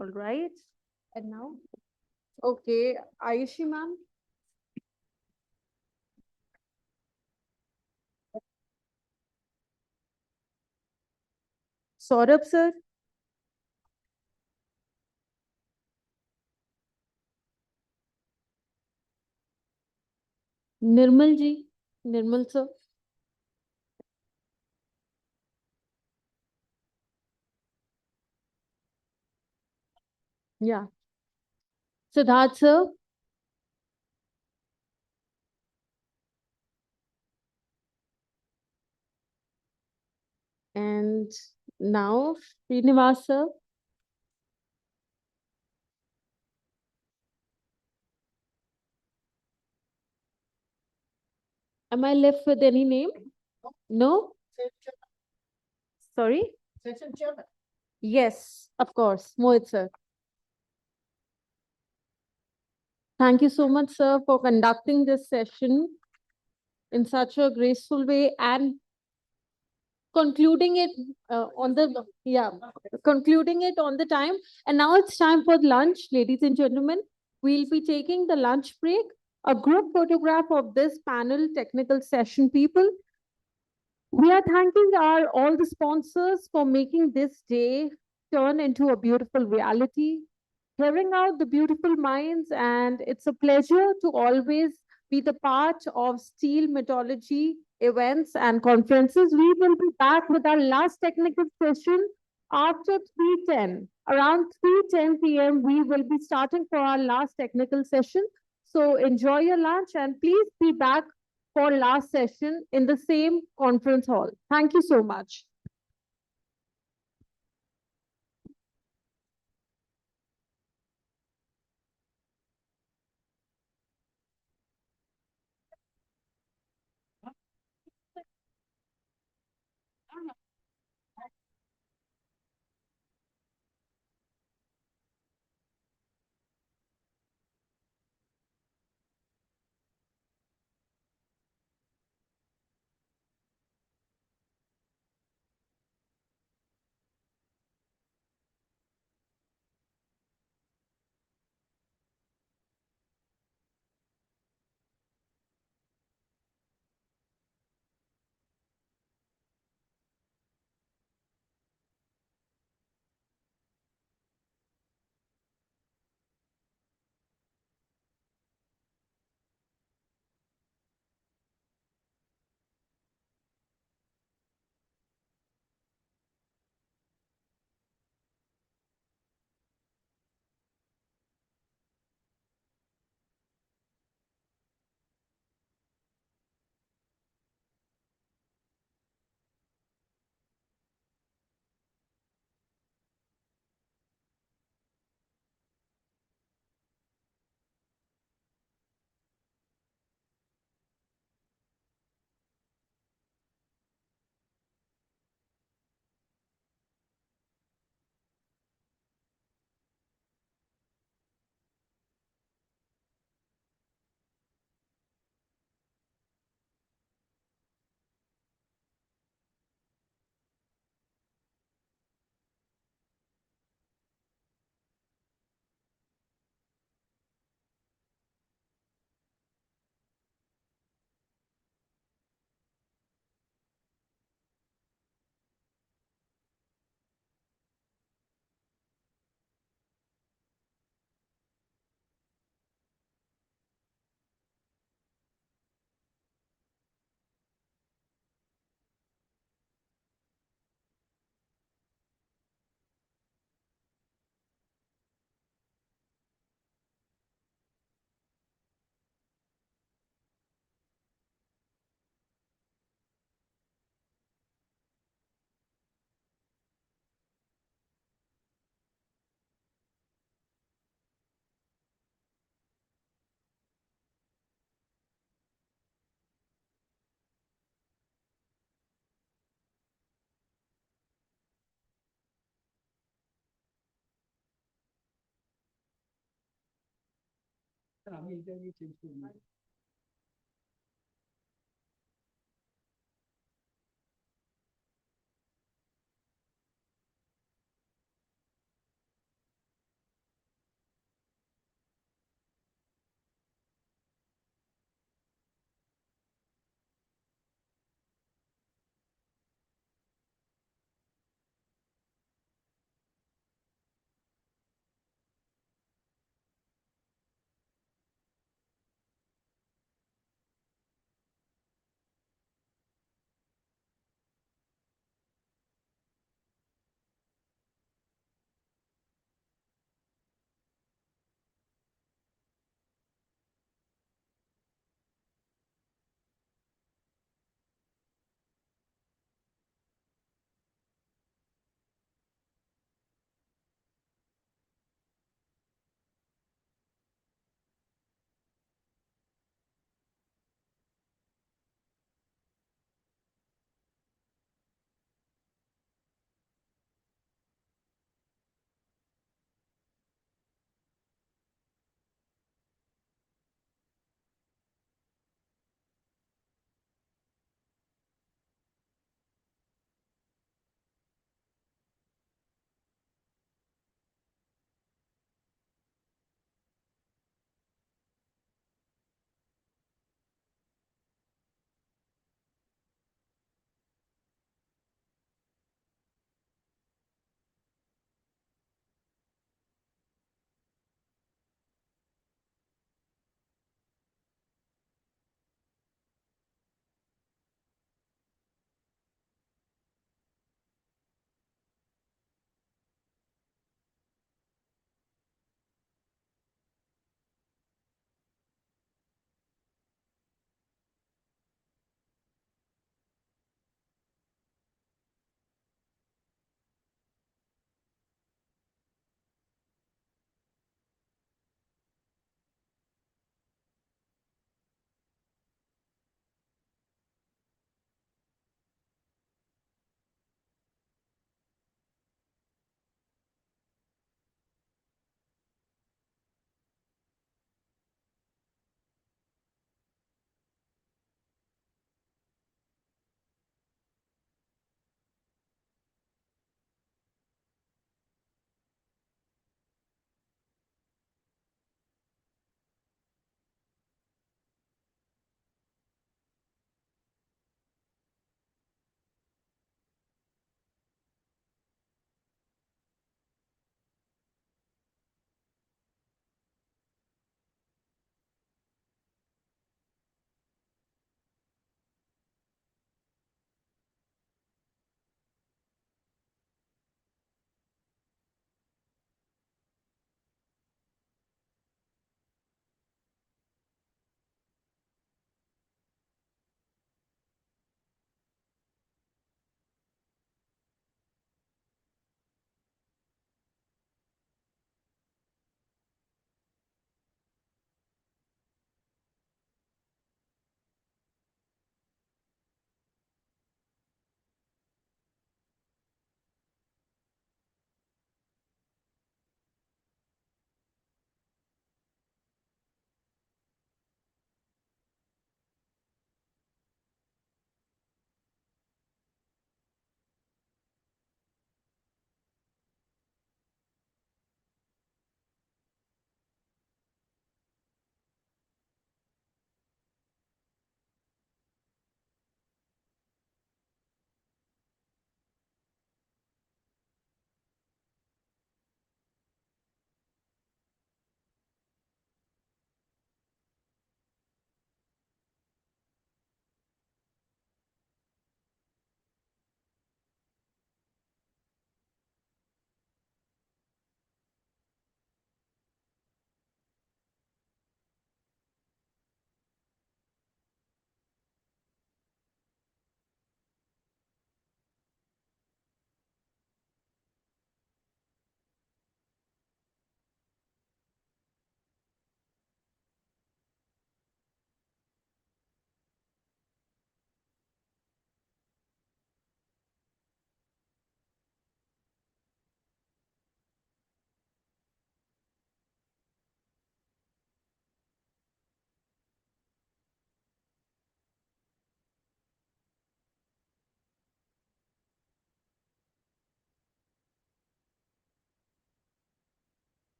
All right. And now? Okay, Ayushi ma'am. Saurabh sir. Nirmal ji. Nirmal sir. Yeah. Siddharth sir. And now Srinivas sir. Am I left with any name? No? Sorry?
Session chairman.
Yes, of course. Mohit sir. Thank you so much, sir, for conducting this session in such a graceful way and concluding it on the time. And now it's time for lunch, ladies and gentlemen. We'll be taking the lunch break. A group photograph of this panel technical session, people. We are thanking all the sponsors for making this day turn into a beautiful reality, hearing out the beautiful minds, and it's a pleasure to always be the part of steel metallurgy events and conferences. We will be back with our last technical session after 3:10. Around 3:10 p.m. we will be starting for our last technical session. So enjoy your lunch and please be back for last session in the same conference hall. Thank you so much.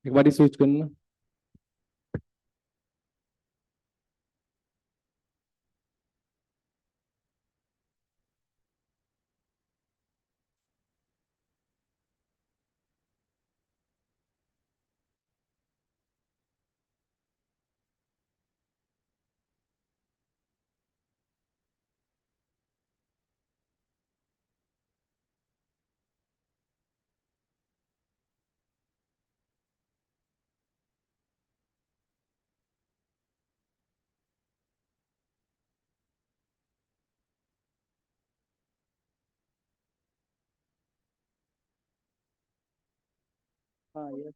एक बार switch करना।
हाँ yes.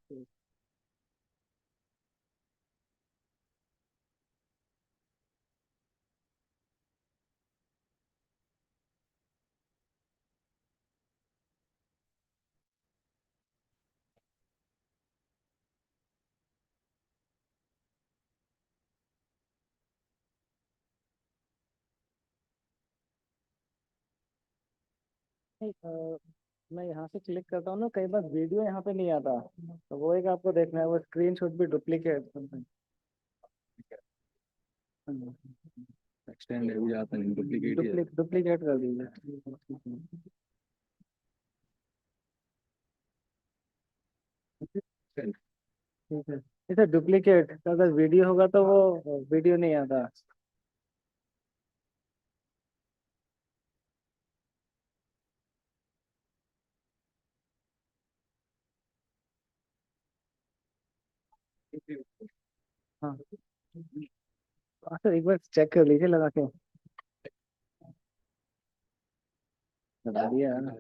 नहीं मैं यहाँ से click करता हूँ ना, कई बार वीडियो यहाँ पे नहीं आता, तो वो एक आपको देखना है, वो स्क्रीनशॉट भी डुप्लीकेट
एक्सटेंड हो जाता है, डुप्लीकेट
डुप्लीकेट कर दीजिए। ठीक है, इसे डुप्लीकेट अगर वीडियो होगा तो वो वीडियो नहीं आता। हाँ सर एक बार चेक कर लीजिए लगा के। लगा दिया है ना?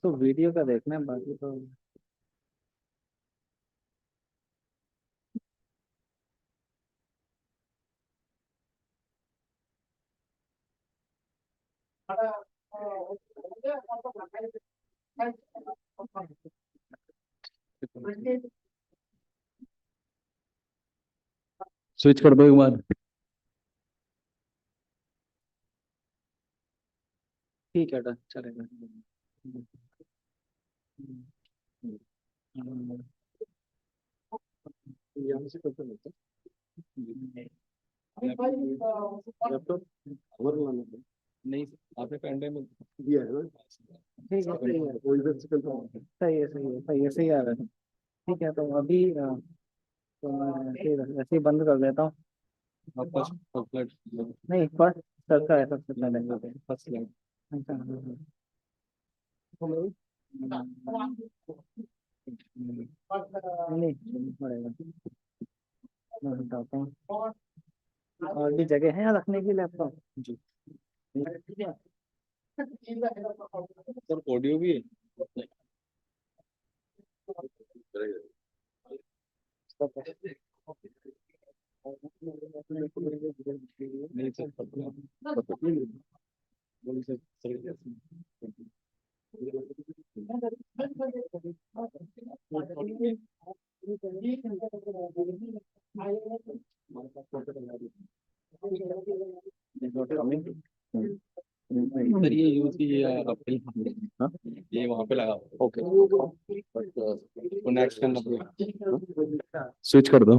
तो वीडियो का देखना है, बाकी तो
स्विच कर दो एक बार।
ठीक है डन चलेगा। यहाँ से करते हैं। लैपटॉप नहीं आपने पेन ड्राइव में दिया है ना? ठीक है सही है, वो इधर से करता हूँ। सही है सही है सही है, सही आ रहा है। ठीक है तो अभी तो मैं फिर ऐसे ही बंद कर देता हूँ। नहीं फर्स्ट सबका है, सबसे पहले फर्स्ट लाइन। अच्छा नहीं पड़ेगा, मैं हटाता हूँ। और भी जगह है यहाँ रखने की लैपटॉप जी।
सर ऑडियो भी है। नहीं सर सर ये यूज की ये वहां पे लगा। ओके तो नेक्स्ट करना पड़ेगा, स्विच कर दो।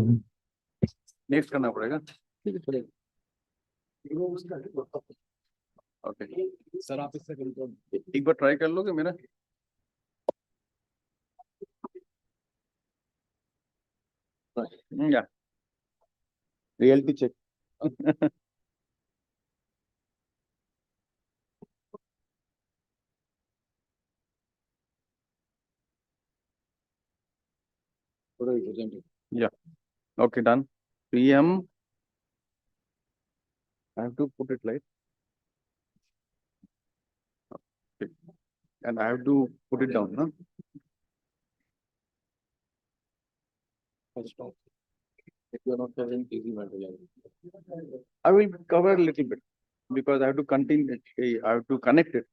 नेक्स्ट करना पड़ेगा। ठीक है चलेगा। ओके सर आप इससे एक बार ट्राई कर लोगे मेरा। या रियलिटी चेक। या okay done. PM I have to put it like
And I have to put it down, huh? First off, if you are not covering easy matter, I will cover a little bit because I have to continue, I have to connect it.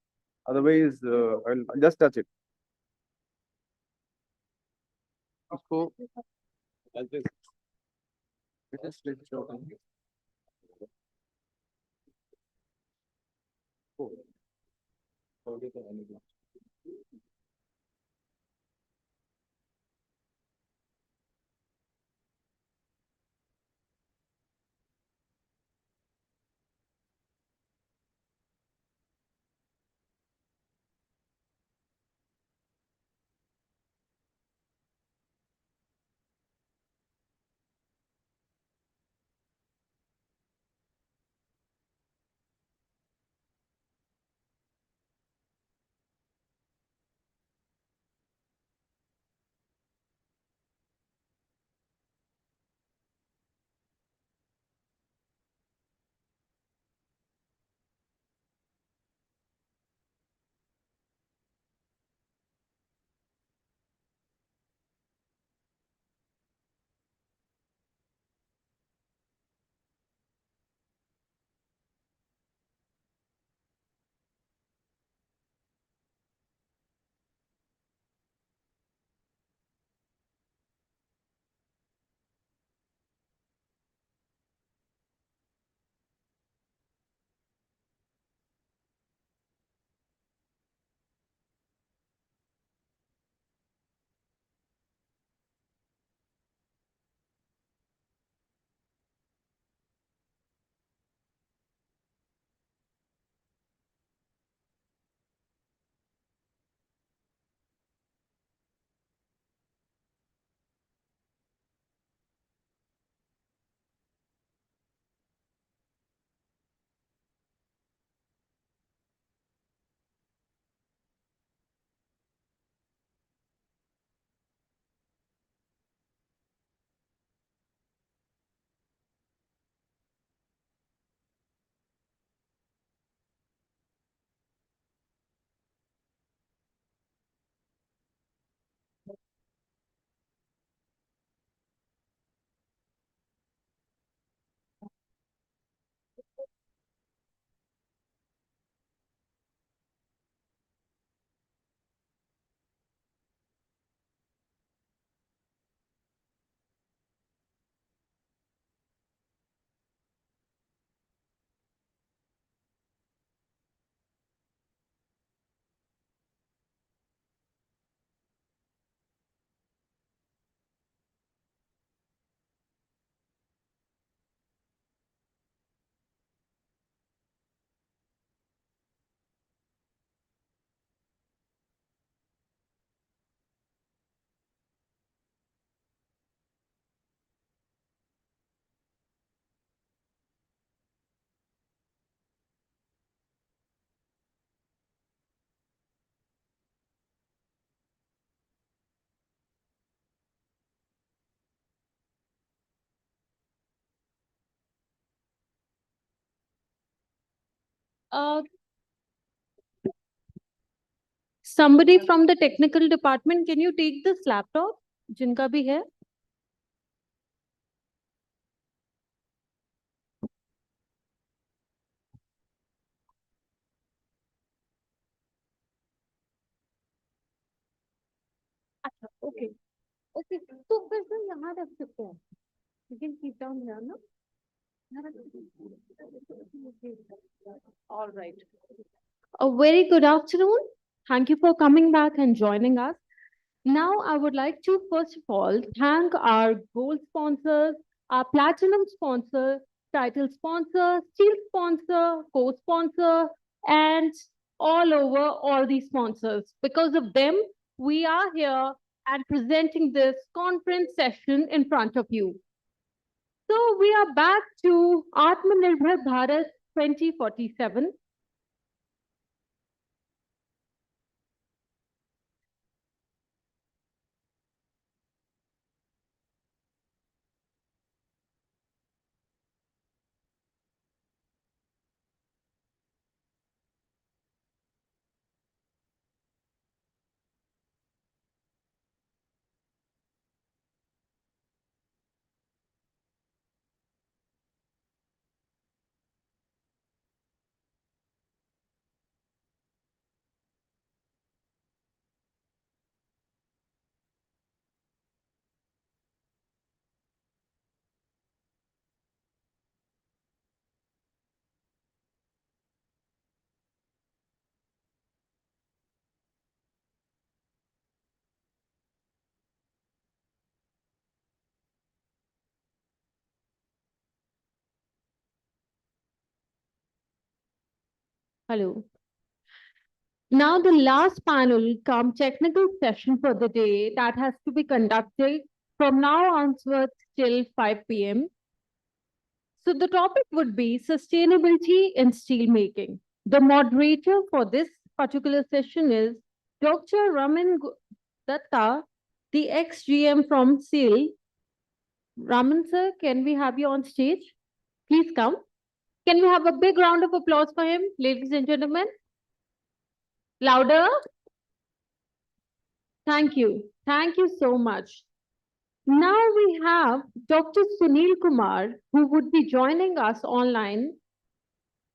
Otherwise, I'll just touch it. So, I'll just let it show.
Somebody from the technical department, can you take this laptop? जिनका भी है? अच्छा, okay. Okay, तो फिर से यहाँ रख सकते हैं. You can keep down here, no? All right. A very good afternoon. Thank you for coming back and joining us. Now, I would like to first of all thank our gold sponsors, our platinum sponsor, title sponsor, steel sponsor, co-sponsor, and all over all these sponsors. Because of them, we are here and presenting this conference session in front of you. So we are back to Atmanirbhar Bharat 2047. Hello. Now the last panel come technical session for the day that has to be conducted from now onwards till 5 p.m. So the topic would be sustainability in steelmaking. The moderator for this particular session is Dr. Datta, the ex-GM from SEAL. Raman sir, can we have you on stage? Please come. Can we have a big round of applause for him, ladies and gentlemen? Louder. Thank you. Thank you so much. Now we have Dr. Sunil Kumar, who would be joining us online.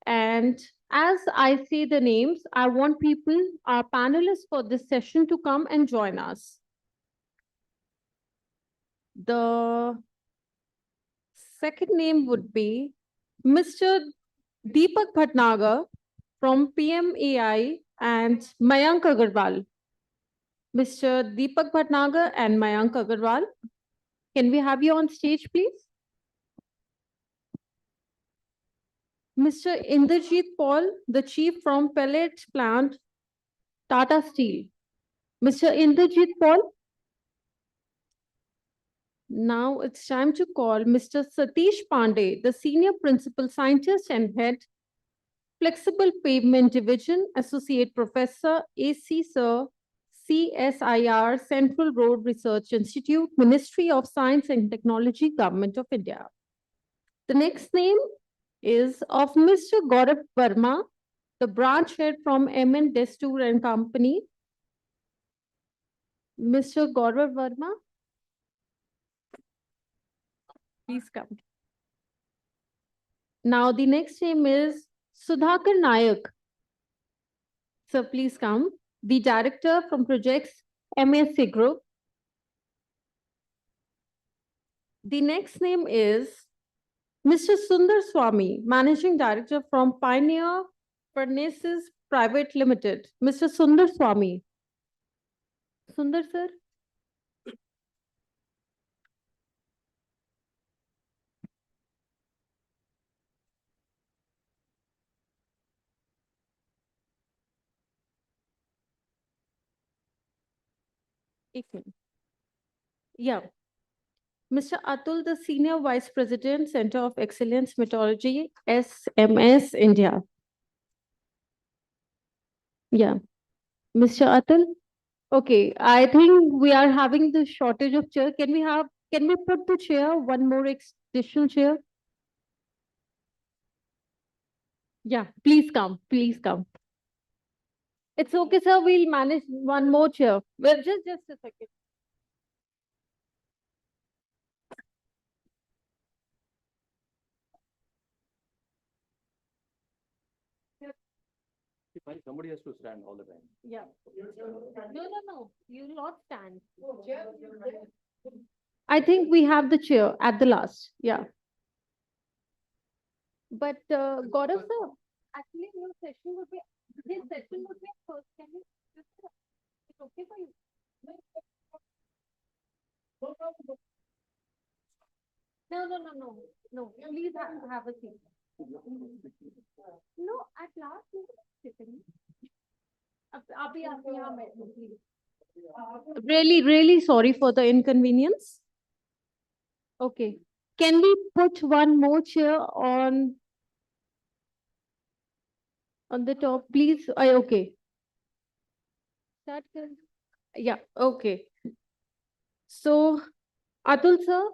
And as I say the names, I want people, our panelists for this session, to come and join us. The second name would be Mr. Deepak Bhatnagar from PMAI and Mayank Agarwal. Mr. Deepak Bhatnagar and Mayank Agarwal, can we have you on stage, please? Mr. Inderjeet Paul, the chief from Pellet Plant, Tata Steel. Mr. Inderjeet Paul. Now it's time to call Mr. Satish Pandey, the senior principal scientist and head, Flexible Pavement Division, Associate Professor, AC Sir, CSIR, Central Road Research Institute, Ministry of Science and Technology, Government of India. The next name is of Mr. Gaurav Verma, the branch head from MN Destour and Company. Mr. Gaurav Verma, please come. Now the next name is Sudhakar Nayak. Sir, please come. The director from projects MSC Group. The next name is Mr. Sundar Swami, Managing Director from Pioneer Furnaces Private Limited. Mr. Sundar Swami. Sundar sir. Yeah. Mr. Atul, the Senior Vice President, Center of Excellence Meteorology, SMS, India. Yeah. Mr. Atul? Okay, I think we are having the shortage of chair. Can we put the chair, one more additional chair? Yeah, please come, please come. It's okay, sir, we'll manage one more chair. Well, just a second.
Somebody has to stand all the time.
Yeah. No. You will not stand. I think we have the chair at the last. Yeah. But Gaurav sir, actually your session would be, his session would be first. Can you just, it's okay for you? No. Please have a seat. No, at last you will sit in. Really sorry for the inconvenience. Okay. Can we put one more chair on the top, please? Okay. Start. Yeah, okay. So, Atul sir,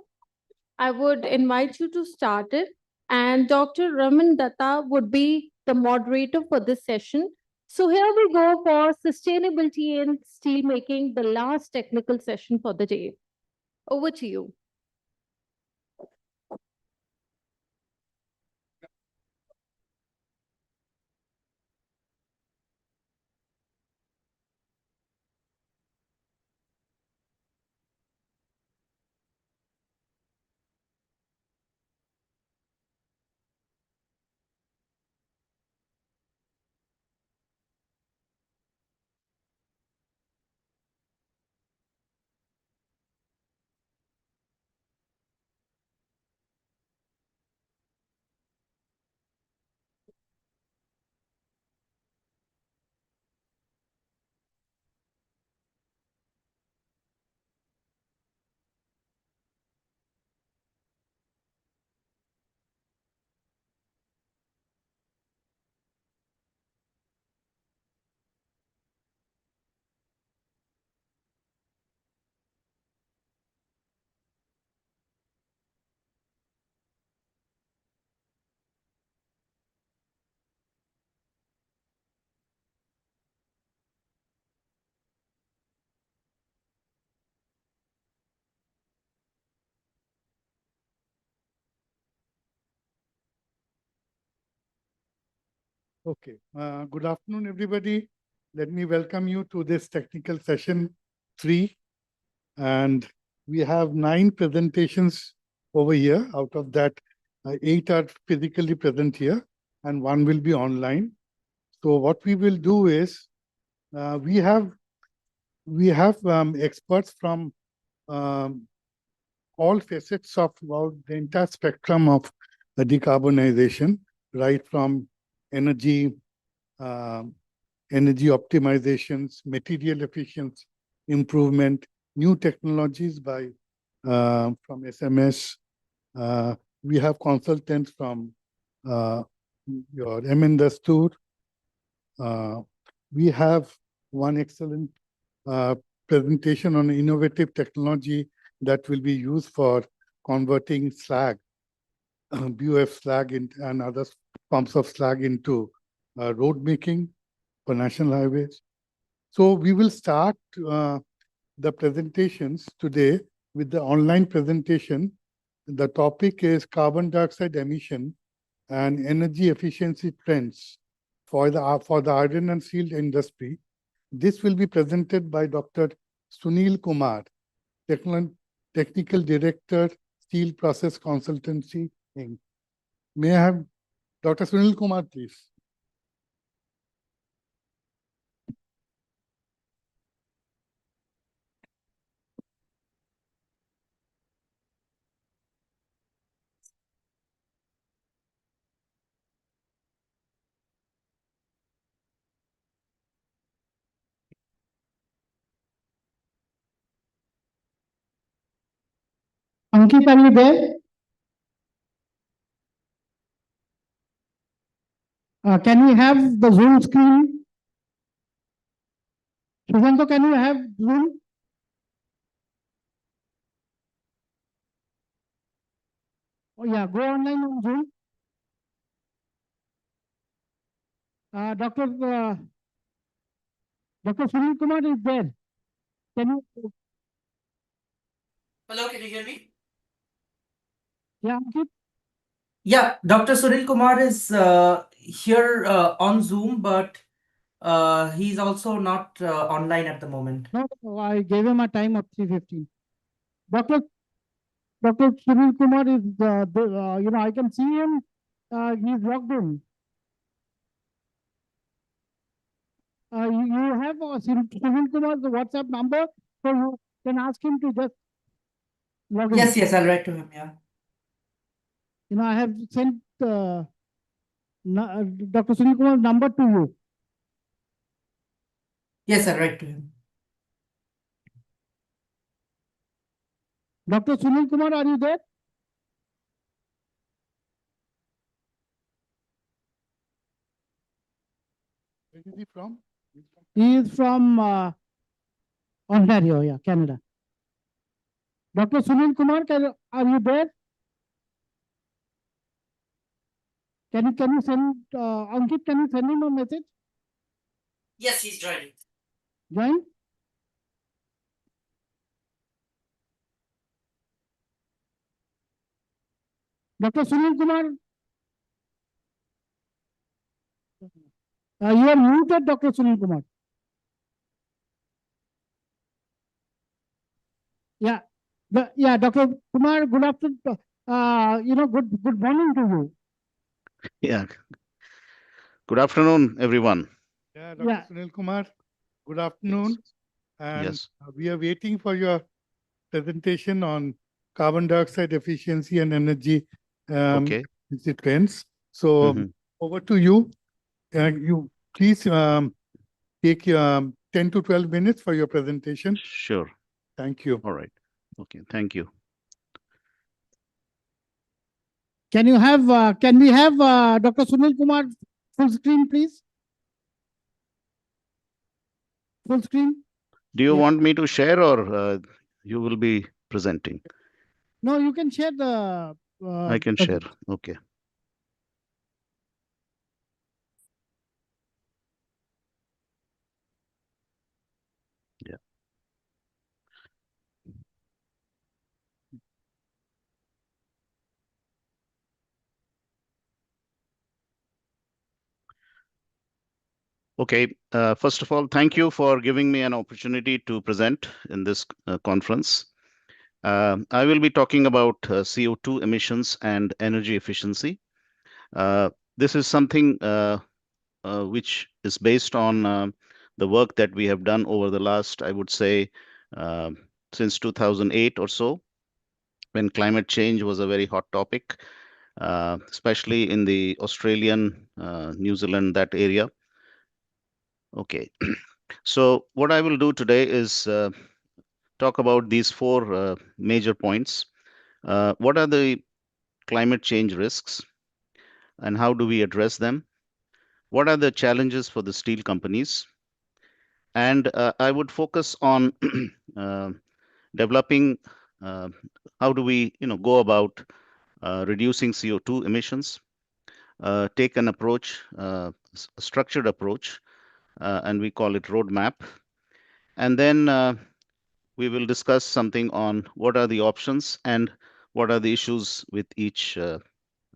I would invite you to start it. And Dr. Raman Datta would be the moderator for this session. So here we go for sustainability in steelmaking, the last technical session for the day. Over to you.
Okay, good afternoon, everybody. Let me welcome you to this technical session 3. And we have 9 presentations over here. Out of that, 8 are physically present here and 1 will be online. So what we will do is, we have experts from all facets of about the entire spectrum of decarbonization, right from energy, energy optimizations, material efficiency improvement, new technologies by from SMS. We have consultants from your M. Dastoor. We have one excellent presentation on innovative technology that will be used for converting slag, BOF slag and other forms of slag into road making for national highways. So we will start the presentations today with the online presentation. The topic is carbon dioxide emission and energy efficiency trends for the iron and steel industry. This will be presented by Dr. Sunil Kumar, Technical Director, Steel Process Consultancy, Inc. May I have Dr. Sunil Kumar, please?
Ankit, are you there? Can we have the Zoom screen? Shubhanto, can you have Zoom? Oh yeah, go online on Zoom. Dr. Sunil Kumar is there. Can you?
Hello, can you hear me?
Yeah, Ankit?
Yeah, Dr. Sunil Kumar is here on Zoom, but he's also not online at the moment.
No, I gave him a time of 3:15. Dr. Sunil Kumar is, I can see him. He's logged in. You have Sunil Kumar's WhatsApp number, so you can ask him to just log in.
Yes, I'll write to him. Yeah.
I have sent Dr. Sunil Kumar's number to you.
Yes, I'll write to him.
Dr. Sunil Kumar, are you there?
Where is he from?
He is from Ontario, yeah, Canada. Dr. Sunil Kumar, are you there? Can you send Ankit? Can you send him a message?
Yes, he's joining.
Join. Dr. Sunil Kumar, you are muted, Dr. Sunil Kumar. Yeah, Dr. Kumar, good afternoon. Good morning to you.
Yeah. Good afternoon, everyone.
Yeah, Dr. Sunil Kumar, good afternoon. And
Yes.
we are waiting for your presentation on carbon dioxide efficiency and energy
Okay.
efficiency trends. So over to you. You please take 10 to 12 minutes for your presentation.
Sure.
Thank you.
All right. Okay. Thank you.
Can we have Dr. Sunil Kumar full screen, please? Full screen?
Do you want me to share or you will be presenting?
No, you can share the.
I can share. Okay. Yeah. Okay, first of all, thank you for giving me an opportunity to present in this conference. I will be talking about CO2 emissions and energy efficiency. This is something which is based on the work that we have done over the last, I would say, uh, since 2008 or so, when climate change was a very hot topic, especially in the Australian, New Zealand, that area. Okay, so what I will do today is talk about these four major points. What are the climate change risks and how do we address them? What are the challenges for the steel companies? And I would focus on uh, developing how do we go about reducing CO2 emissions, take an approach, a structured approach, and we call it roadmap. And then we will discuss something on what are the options and what are the issues with each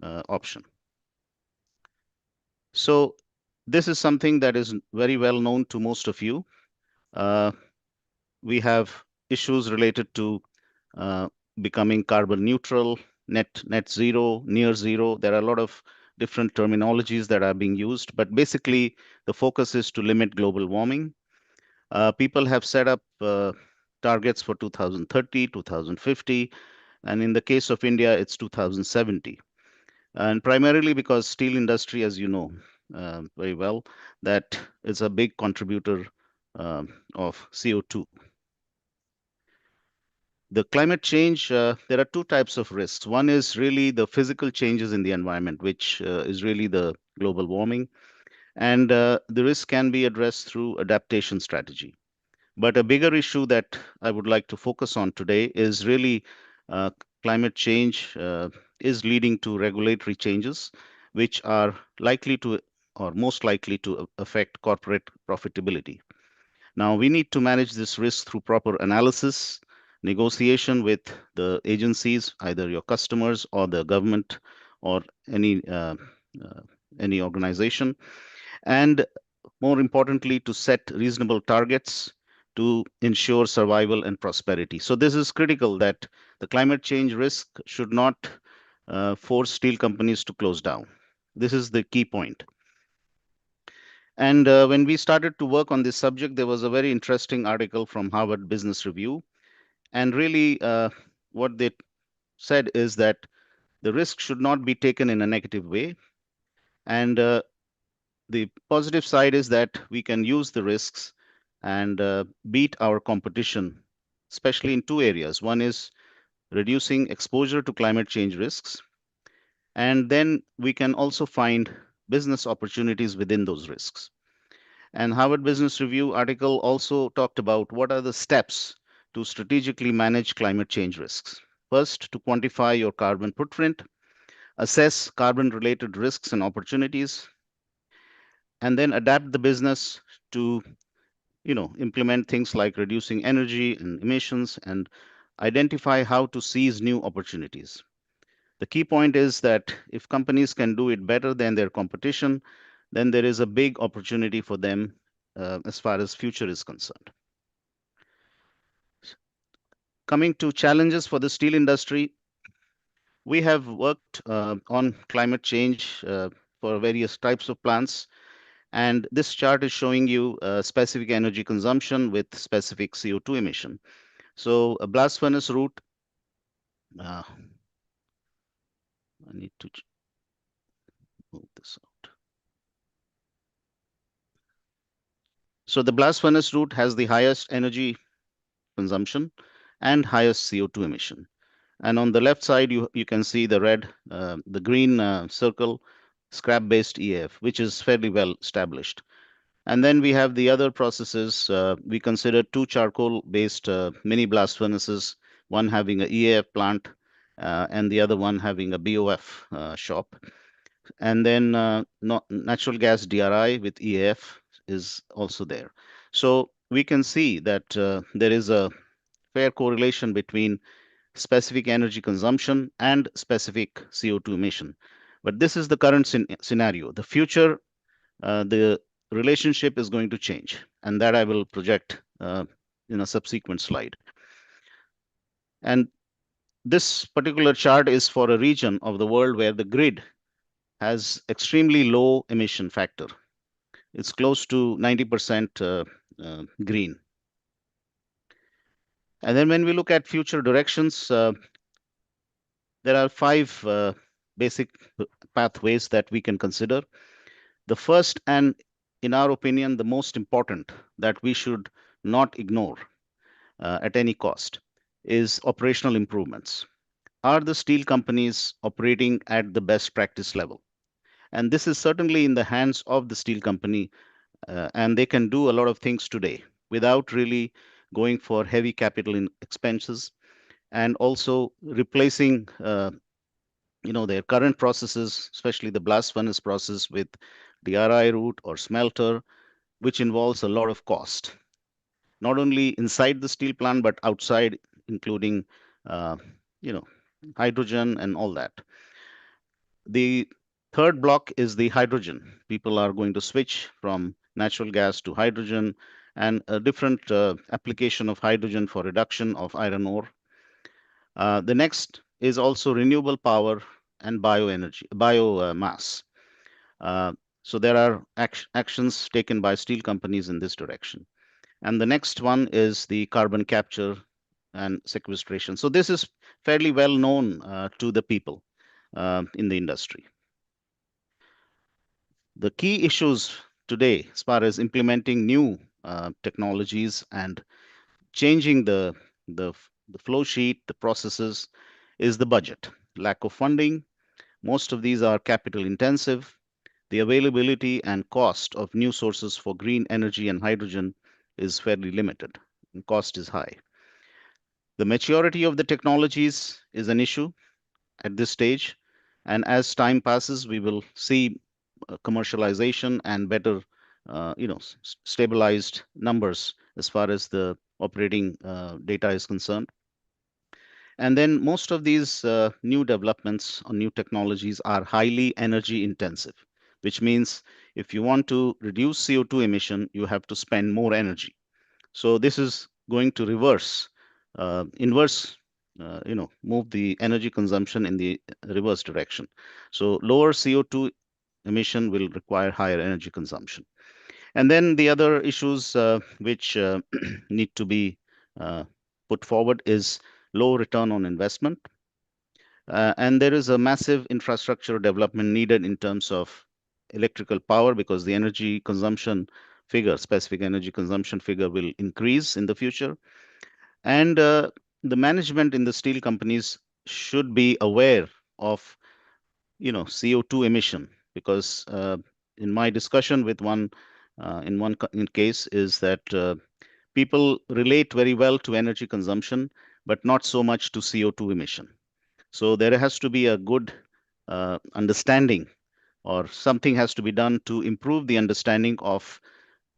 option. So this is something that is very well known to most of you. We have issues related to becoming carbon neutral, net zero, near zero. There are a lot of different terminologies that are being used, but basically the focus is to limit global warming. People have set up targets for 2030, 2050, and in the case of India, it's 2070. And primarily because steel industry, as you know very well, that is a big contributor of CO2. The climate change, there are two types of risks. One is really the physical changes in the environment, which is really the global warming. And the risk can be addressed through adaptation strategy. But a bigger issue that I would like to focus on today is really uh, climate change is leading to regulatory changes, which are likely to or most likely to affect corporate profitability. Now, we need to manage this risk through proper analysis, negotiation with the agencies, either your customers or the government or any organization, and more importantly, to set reasonable targets to ensure survival and prosperity. So this is critical that the climate change risk should not force steel companies to close down. This is the key point. And when we started to work on this subject, there was a very interesting article from Harvard Business Review. And really, what they said is that the risk should not be taken in a negative way. And the positive side is that we can use the risks and beat our competition, especially in two areas. One is reducing exposure to climate change risks. And then we can also find business opportunities within those risks. And Harvard Business Review article also talked about what are the steps to strategically manage climate change risks. First, to quantify your carbon footprint, assess carbon-related risks and opportunities, and then adapt the business to implement things like reducing energy and emissions and identify how to seize new opportunities. The key point is that if companies can do it better than their competition, then there is a big opportunity for them as far as future is concerned. Coming to challenges for the steel industry, we have worked on climate change for various types of plants. And this chart is showing you specific energy consumption with specific CO2 emission. So a blast furnace route, I need to move this out. So the blast furnace route has the highest energy consumption and highest CO2 emission. And on the left side, you can see the green circle, scrap-based EAF, which is fairly well established. And then we have the other processes. We consider two charcoal-based mini blast furnaces, one having an EAF plant and the other one having a BOF shop. And then natural gas DRI with EAF is also there. So we can see that there is a fair correlation between specific energy consumption and specific CO2 emission. But this is the current scenario. The future, the relationship is going to change, and that I will project in a subsequent slide. And this particular chart is for a region of the world where the grid has extremely low emission factor. It's close to 90% green. And then when we look at future directions, there are 5 basic pathways that we can consider. The first, and in our opinion, the most important that we should not ignore at any cost, is operational improvements. Are the steel companies operating at the best practice level? And this is certainly in the hands of the steel company, and they can do a lot of things today without really going for heavy capital expenses, and also replacing their current processes, especially the blast furnace process, with DRI route or smelter, which involves a lot of cost, not only inside the steel plant but outside, including hydrogen and all that. The third block is the hydrogen. People are going to switch from natural gas to hydrogen, and a different application of hydrogen for reduction of iron ore. The next is also renewable power and bioenergy, biomass. So there are actions taken by steel companies in this direction. And the next one is the carbon capture and sequestration. So this is fairly well known to the people in the industry. The key issues today, as far as implementing new technologies and changing the flow sheet, the processes, is the budget. Lack of funding. Most of these are capital intensive. The availability and cost of new sources for green energy and hydrogen is fairly limited, and cost is high. The maturity of the technologies is an issue at this stage, and as time passes, we will see commercialization and better, stabilized numbers as far as the operating data is concerned. And then most of these new developments or new technologies are highly energy intensive, which means if you want to reduce CO2 emission, you have to spend more energy. So this is going to move the energy consumption in the reverse direction. So lower CO2 emission will require higher energy consumption. And then the other issues which need to be put forward is low return on investment. And there is a massive infrastructure development needed in terms of electrical power, because the energy consumption figure, specific energy consumption figure, will increase in the future. And the management in the steel companies should be aware of CO2 emission, because in my discussion with one case is that people relate very well to energy consumption, but not so much to CO2 emission. So there has to be a good understanding, or something has to be done to improve the understanding of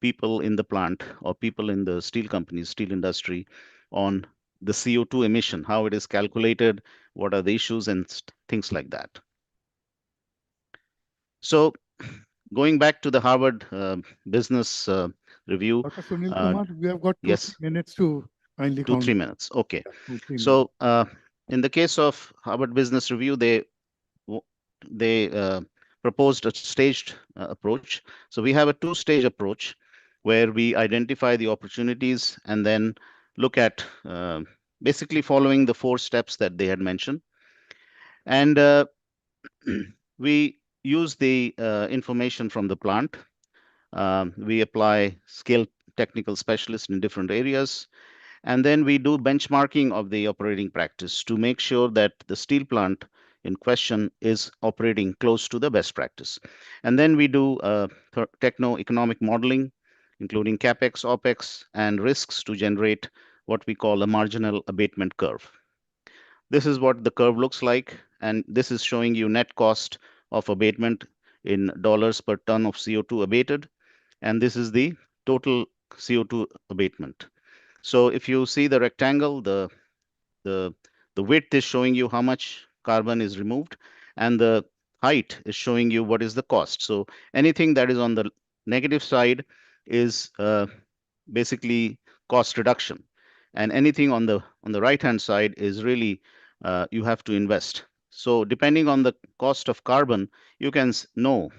people in the plant or people in the steel companies, steel industry, on the CO2 emission, how it is calculated, what are the issues, and things like that. So going back to the Harvard Business Review.
Dr. Sunil Kumar, we have got 2
yes,
minutes to kindly
2-3 minutes. Okay.
2-3
So in the case of Harvard Business Review, they proposed a staged approach. So we have a 2-stage approach where we identify the opportunities and then look at basically following the 4 steps that they had mentioned. And we use the information from the plant. We apply skilled technical specialists in different areas. And then we do benchmarking of the operating practice to make sure that the steel plant in question is operating close to the best practice. And then we do techno-economic modeling, including CapEx, OpEx, and risks to generate what we call a marginal abatement curve. This is what the curve looks like, and this is showing you net cost of abatement in dollars per ton of CO2 abated, and this is the total CO2 abatement. So if you see the rectangle, the width is showing you how much carbon is removed, and the height is showing you what is the cost. So anything that is on the negative side is basically cost reduction. And anything on the right-hand side is really you have to invest. So depending on the cost of carbon, you can know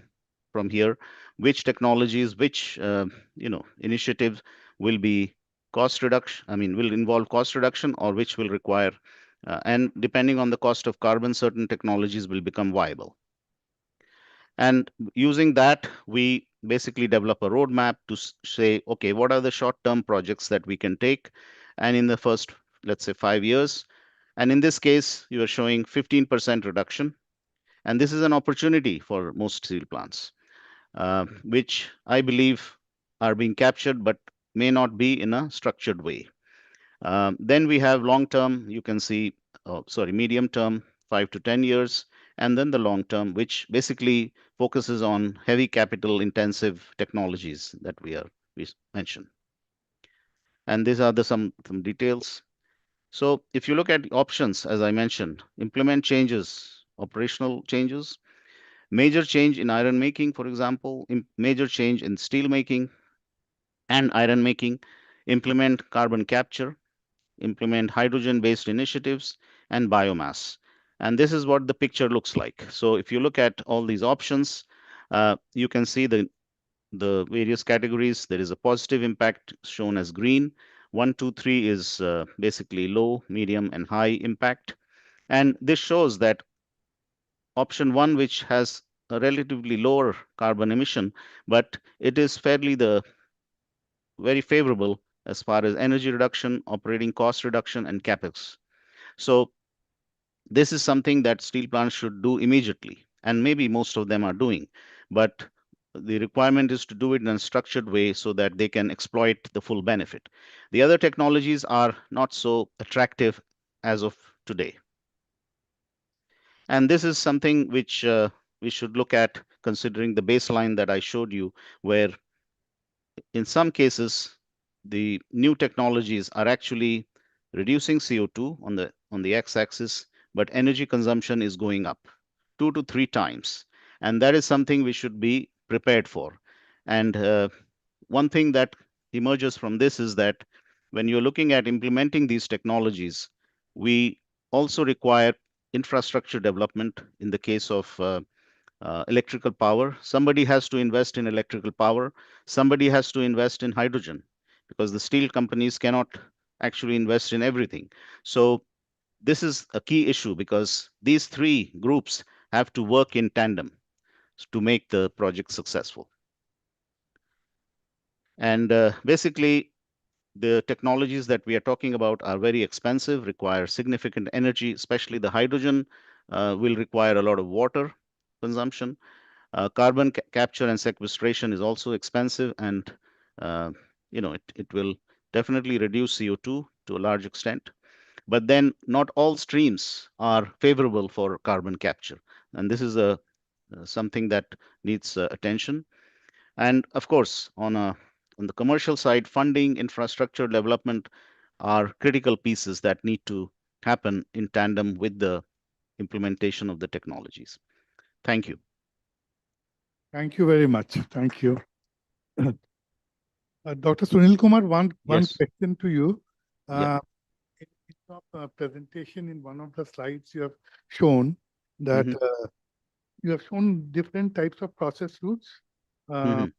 from here which technologies, which initiatives will be cost reduction, will involve cost reduction, or which will require, and depending on the cost of carbon, certain technologies will become viable. And using that, we basically develop a roadmap to say, okay, what are the short-term projects that we can take? And in the first, let's say, 5 years, and in this case, you are showing 15% reduction. And this is an opportunity for most steel plants, which I believe are being captured, but may not be in a structured way. Then we have long term, you can see, medium term, 5 to 10 years, and then the long term, which basically focuses on heavy capital intensive technologies that we mentioned. And these are some details. So if you look at options, as I mentioned, implement changes, operational changes, major change in iron making, for example, major change in steel making and iron making, implement carbon capture, implement hydrogen-based initiatives, and biomass. And this is what the picture looks like. So if you look at all these options, you can see the various categories. There is a positive impact shown as green. 1, 2, 3 is basically low, medium, and high impact. And this shows that option 1, which has a relatively lower carbon emission, but it is very favorable as far as energy reduction, operating cost reduction, and capex. So this is something that steel plants should do immediately, and maybe most of them are doing, but the requirement is to do it in a structured way so that they can exploit the full benefit. The other technologies are not so attractive as of today. And this is something which we should look at, considering the baseline that I showed you, where in some cases, the new technologies are actually reducing CO2 on the x-axis, but energy consumption is going up 2 to 3 times. And that is something we should be prepared for. And one thing that emerges from this is that when you're looking at implementing these technologies, we also require infrastructure development. In the case of electrical power, somebody has to invest in electrical power, somebody has to invest in hydrogen, because the steel companies cannot actually invest in everything. So this is a key issue, because these three groups have to work in tandem to make the project successful. And basically, the technologies that we are talking about are very expensive, require significant energy, especially the hydrogen will require a lot of water consumption. Carbon capture and sequestration is also expensive, and it will definitely reduce CO2 to a large extent. But then not all streams are favorable for carbon capture, and this is something that needs attention. And of course, on the commercial side, funding, infrastructure development are critical pieces that need to happen in tandem with the implementation of the technologies. Thank you.
Thank you very much. Thank you. Dr. Sunil Kumar, one
Yes.
question to you.
Yeah.
In your presentation, in one of the slides, you have shown that you have shown different types of process routes with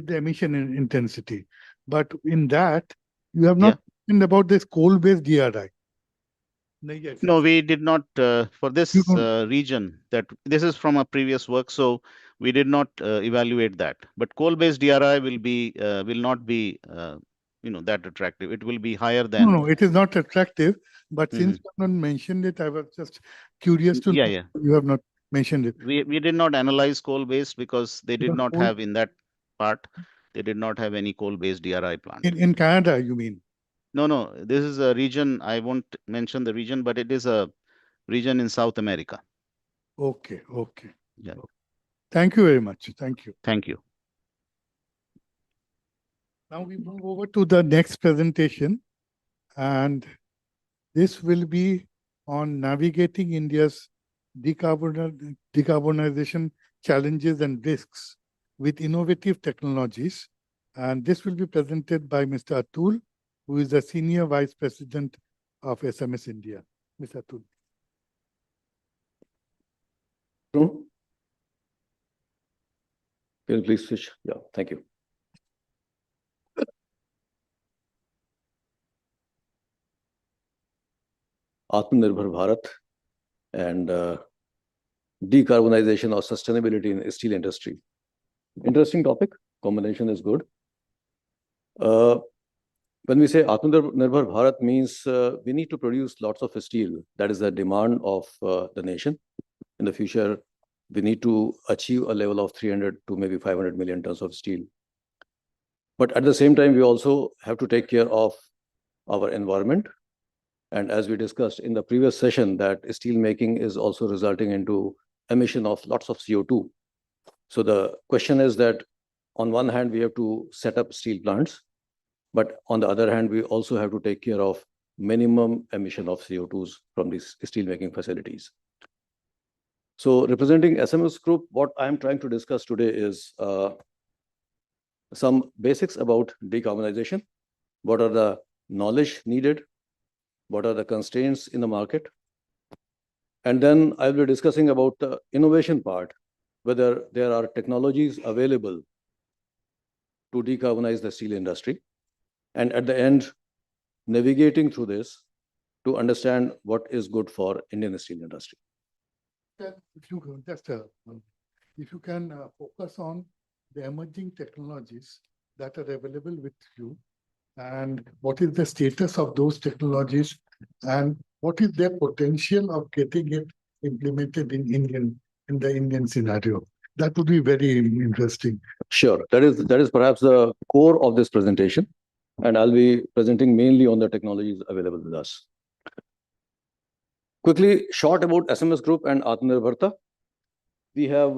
the emission intensity. But in that, you have not mentioned about this coal-based DRI.
No, we did not for this region. That this is from a previous work, so we did not evaluate that. But coal-based DRI will not be that attractive. It will be higher than.
No, it is not attractive. But since you have not mentioned it, I was just curious to know. You have not mentioned it.
We did not analyze coal-based because they did not have in that part. They did not have any coal-based DRI plant.
In Canada, you mean?
No. This is a region. I won't mention the region, but it is a region in South America.
Okay.
Yeah.
Thank you very much. Thank you.
Thank you.
Now we move over to the next presentation, and this will be on navigating India's decarbonization challenges and risks with innovative technologies. And this will be presented by Mr. Atul, who is the Senior Vice President of SMS India. Mr. Atul.
Can you please switch? Yeah, thank you. Atmanirbhar Bharat and decarbonization or sustainability in steel industry. Interesting topic. Combination is good. When we say Atmanirbhar Bharat means we need to produce lots of steel. That is the demand of the nation. In the future, we need to achieve a level of 300 to maybe 500 million tons of steel. But at the same time, we also have to take care of our environment. And as we discussed in the previous session, that steel making is also resulting into emission of lots of CO2. So the question is that on one hand, we have to set up steel plants, but on the other hand, we also have to take care of minimum emission of CO2s from these steel making facilities. So representing SMS Group, what I'm trying to discuss today is some basics about decarbonization. What are the knowledge needed? What are the constraints in the market? And then I'll be discussing about the innovation part, whether there are technologies available to decarbonize the steel industry. And at the end, navigating through this to understand what is good for Indian steel industry.
If you can focus on the emerging technologies that are available with you, and what is the status of those technologies, and what is their potential of getting it implemented in the Indian scenario. That would be very interesting.
Sure, that is perhaps the core of this presentation, and I'll be presenting mainly on the technologies available with us. Quickly, short about SMS Group and Atmanirbharta. We have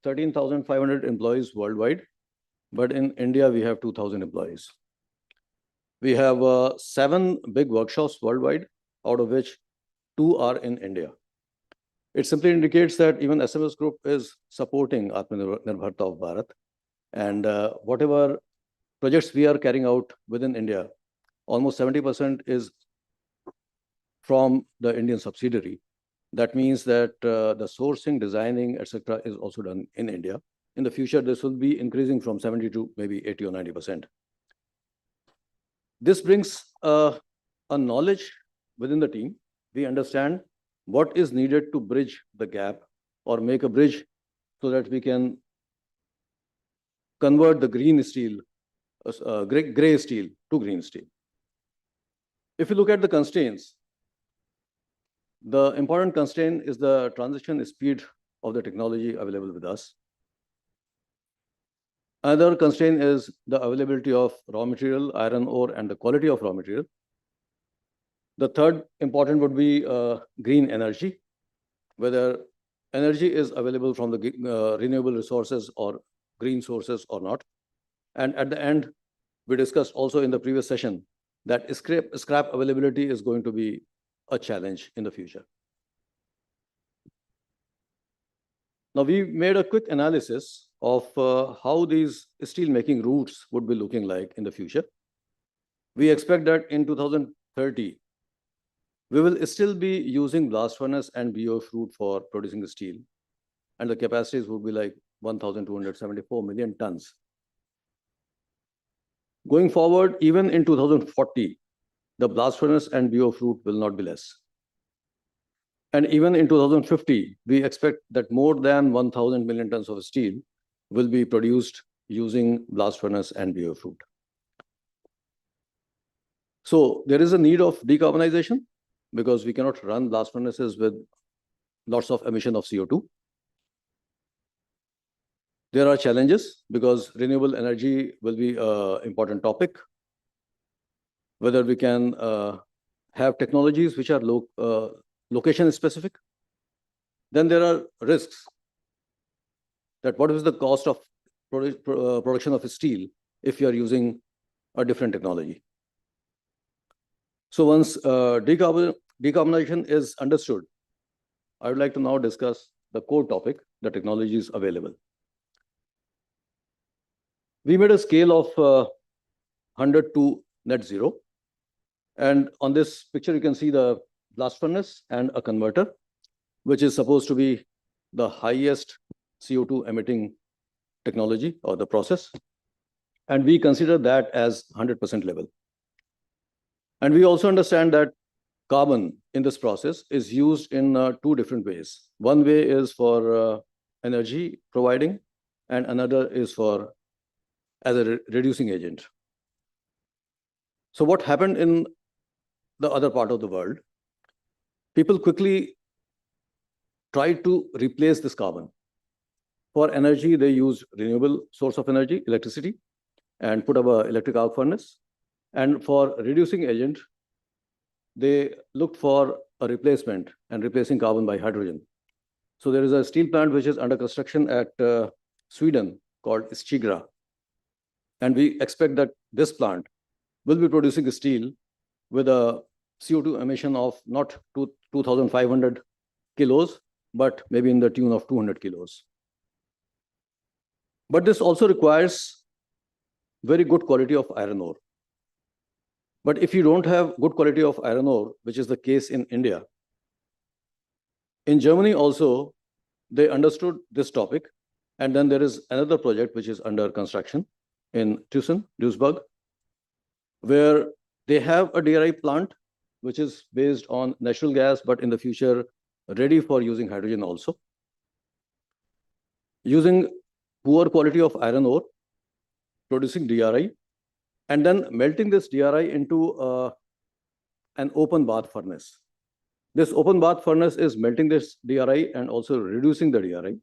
13,500 employees worldwide, but in India, we have 2,000 employees. We have 7 big workshops worldwide, out of which 2 are in India. It simply indicates that even SMS Group is supporting Atmanirbharta of Bharat. And whatever projects we are carrying out within India, almost 70% is from the Indian subsidiary. That means that the sourcing, designing, etc., is also done in India. In the future, this will be increasing from 70 to maybe 80 or 90%. This brings a knowledge within the team. We understand what is needed to bridge the gap or make a bridge so that we can convert the green steel, gray steel to green steel. If you look at the constraints, the important constraint is the transition speed of the technology available with us. Another constraint is the availability of raw material, iron ore, and the quality of raw material. The third important would be green energy, whether energy is available from the renewable resources or green sources or not. And at the end, we discussed also in the previous session that scrap availability is going to be a challenge in the future. Now, we made a quick analysis of how these steel making routes would be looking like in the future. We expect that in 2030, we will still be using blast furnace and BOF route for producing the steel, and the capacities would be like 1,274 million tons. Going forward, even in 2040, the blast furnace and BOF route will not be less. And even in 2050, we expect that more than 1,000 million tons of steel will be produced using blast furnace and BOF route. So there is a need of decarbonization because we cannot run blast furnaces with lots of emission of CO2. There are challenges because renewable energy will be an important topic. Whether we can have technologies which are location specific. Then there are risks that what is the cost of production of steel if you are using a different technology. So once decarbonization is understood, I would like to now discuss the core topic, the technologies available. We made a scale of 100 to net zero. And on this picture, you can see the blast furnace and a converter, which is supposed to be the highest CO2 emitting technology or the process. And we consider that as 100% level. And we also understand that carbon in this process is used in two different ways. One way is for energy providing, and another is for as a reducing agent. So what happened in the other part of the world? People quickly tried to replace this carbon. For energy, they used renewable source of energy, electricity, and put up an electric arc furnace. And for reducing agent, they looked for a replacement and replacing carbon by hydrogen. So there is a steel plant which is under construction at Sweden called Stigra. And we expect that this plant will be producing steel with a CO2 emission of not 2,500 kilos, but maybe in the tune of 200 kilos. But this also requires very good quality of iron ore. But if you don't have good quality of iron ore, which is the case in India, in Germany also, they understood this topic. And then there is another project which is under construction in Duisburg, where they have a DRI plant, which is based on natural gas, but in the future, ready for using hydrogen also. Using poor quality of iron ore, producing DRI, and then melting this DRI into an open bath furnace. This open bath furnace is melting this DRI and also reducing the DRI.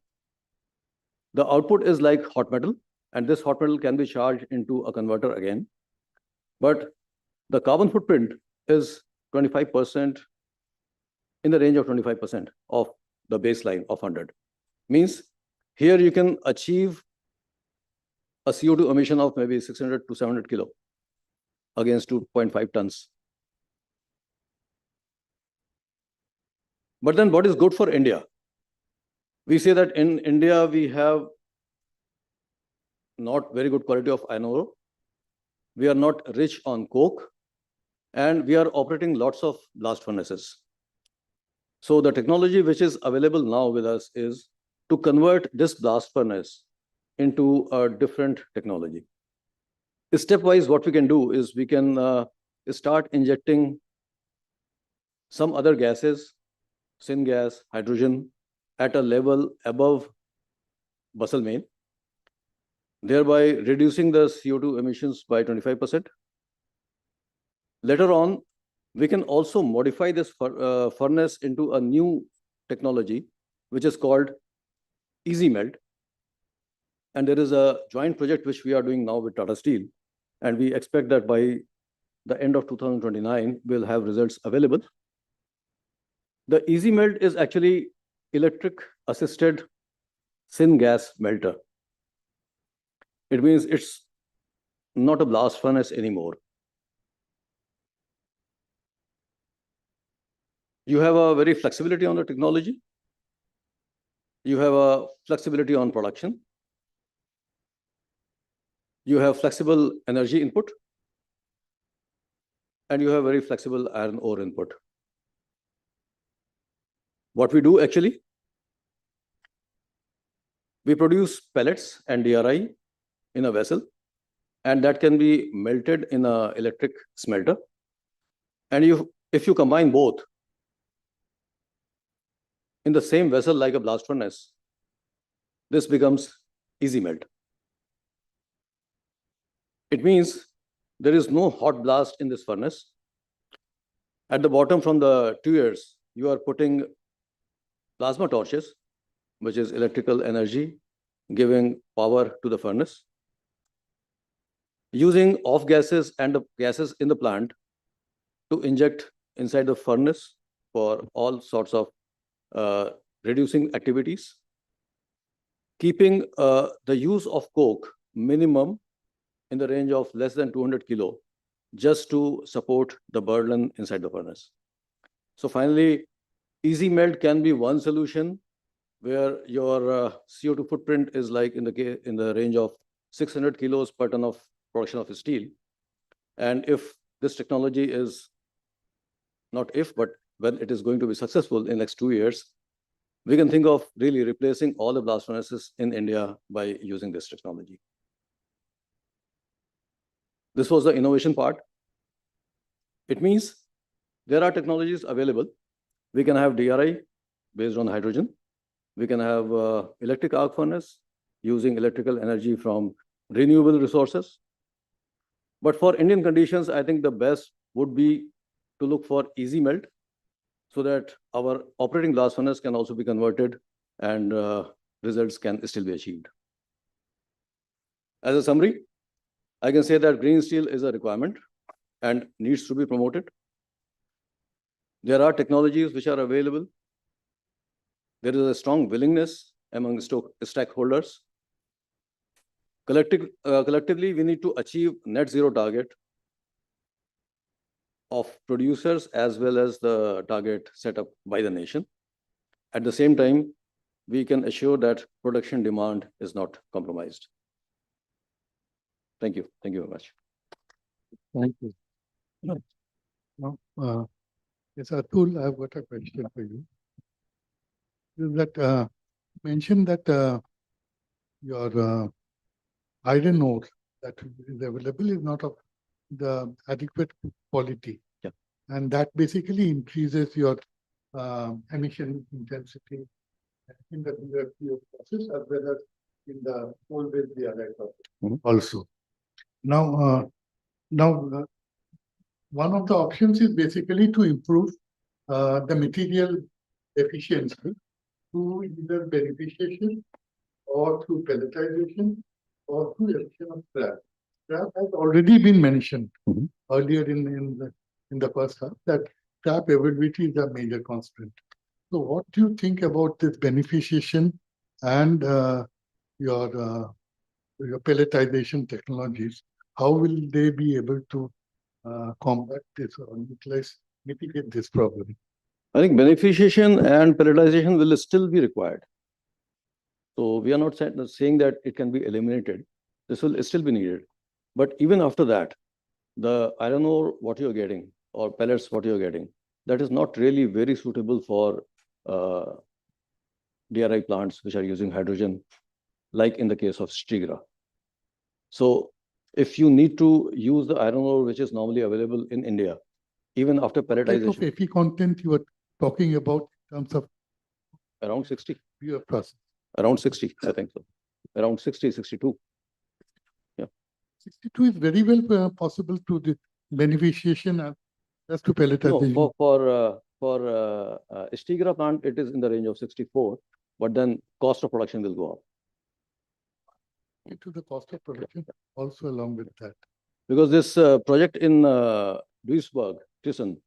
The output is like hot metal, and this hot metal can be charged into a converter again. But the carbon footprint is 25%, in the range of 25% of the baseline of 100. Means here you can achieve a CO2 emission of maybe 600 to 700 kilo against 2.5 tons. But then what is good for India? We say that in India, we have not very good quality of iron ore. We are not rich on coke, and we are operating lots of blast furnaces. So the technology which is available now with us is to convert this blast furnace into a different technology. Stepwise, what we can do is we can start injecting some other gases, syngas, hydrogen, at a level above basal main, thereby reducing the CO2 emissions by 25%. Later on, we can also modify this furnace into a new technology, which is called easy melt. And there is a joint project which we are doing now with Tata Steel. And we expect that by the end of 2029, we'll have results available. The easy melt is actually electric assisted syngas melter. It means it's not a blast furnace anymore. You have a very flexibility on the technology. You have a flexibility on production. You have flexible energy input. And you have very flexible iron ore input. What we do actually, we produce pellets and DRI in a vessel, and that can be melted in an electric smelter. And if you combine both in the same vessel like a blast furnace, this becomes easy melt. It means there is no hot blast in this furnace. At the bottom from the tuyers, you are putting plasma torches, which is electrical energy giving power to the furnace. Using off gases and the gases in the plant to inject inside the furnace for all sorts of reducing activities. Keeping the use of coke minimum in the range of less than 200 kilo, just to support the burden inside the furnace. So finally, easy melt can be one solution where your CO2 footprint is like in the range of 600 kilos per ton of production of steel. And if this technology is, not if, but when it is going to be successful in next 2 years, we can think of really replacing all the blast furnaces in India by using this technology. This was the innovation part. It means there are technologies available. We can have DRI based on hydrogen. We can have electric arc furnace using electrical energy from renewable resources. But for Indian conditions, I think the best would be to look for easy melt so that our operating blast furnace can also be converted and results can still be achieved. As a summary, I can say that green steel is a requirement and needs to be promoted. There are technologies which are available. There is a strong willingness among stakeholders. Collectively, we need to achieve net zero target of producers as well as the target set up by the nation. At the same time, we can assure that production demand is not compromised. Thank you. Thank you very much.
Thank you. Now, yes, Atul, I've got a question for you. Is that mentioned that your iron ore that is available is not of the adequate quality.
Yeah.
And that basically increases your emission intensity in the BFPO process as well as in the coal-based DRI process also. Now, one of the options is basically to improve the material efficiency through either beneficiation or through pelletization or through emission of scrap. Scrap has already been mentioned earlier in the first half that scrap availability is a major constraint. So what do you think about this beneficiation and your pelletization technologies? How will they be able to combat this or mitigate this problem?
I think beneficiation and pelletization will still be required. So we are not saying that it can be eliminated. This will still be needed. But even after that, the iron ore, what you're getting, or pellets, what you're getting, that is not really very suitable for DRI plants which are using hydrogen, like in the case of Stigra. So if you need to use the iron ore which is normally available in India, even after pelletization.
What type of Fe content you are talking about in terms of?
Around 60.
Your process.
Around 60, I think so. Around 60, 62. Yeah.
62 is very well possible to the beneficiation as to pelletization.
No, for Stigra plant, it is in the range of 64, but then cost of production will go up.
To the cost of production also along with that.
Because this project in Duisburg, Thyssen,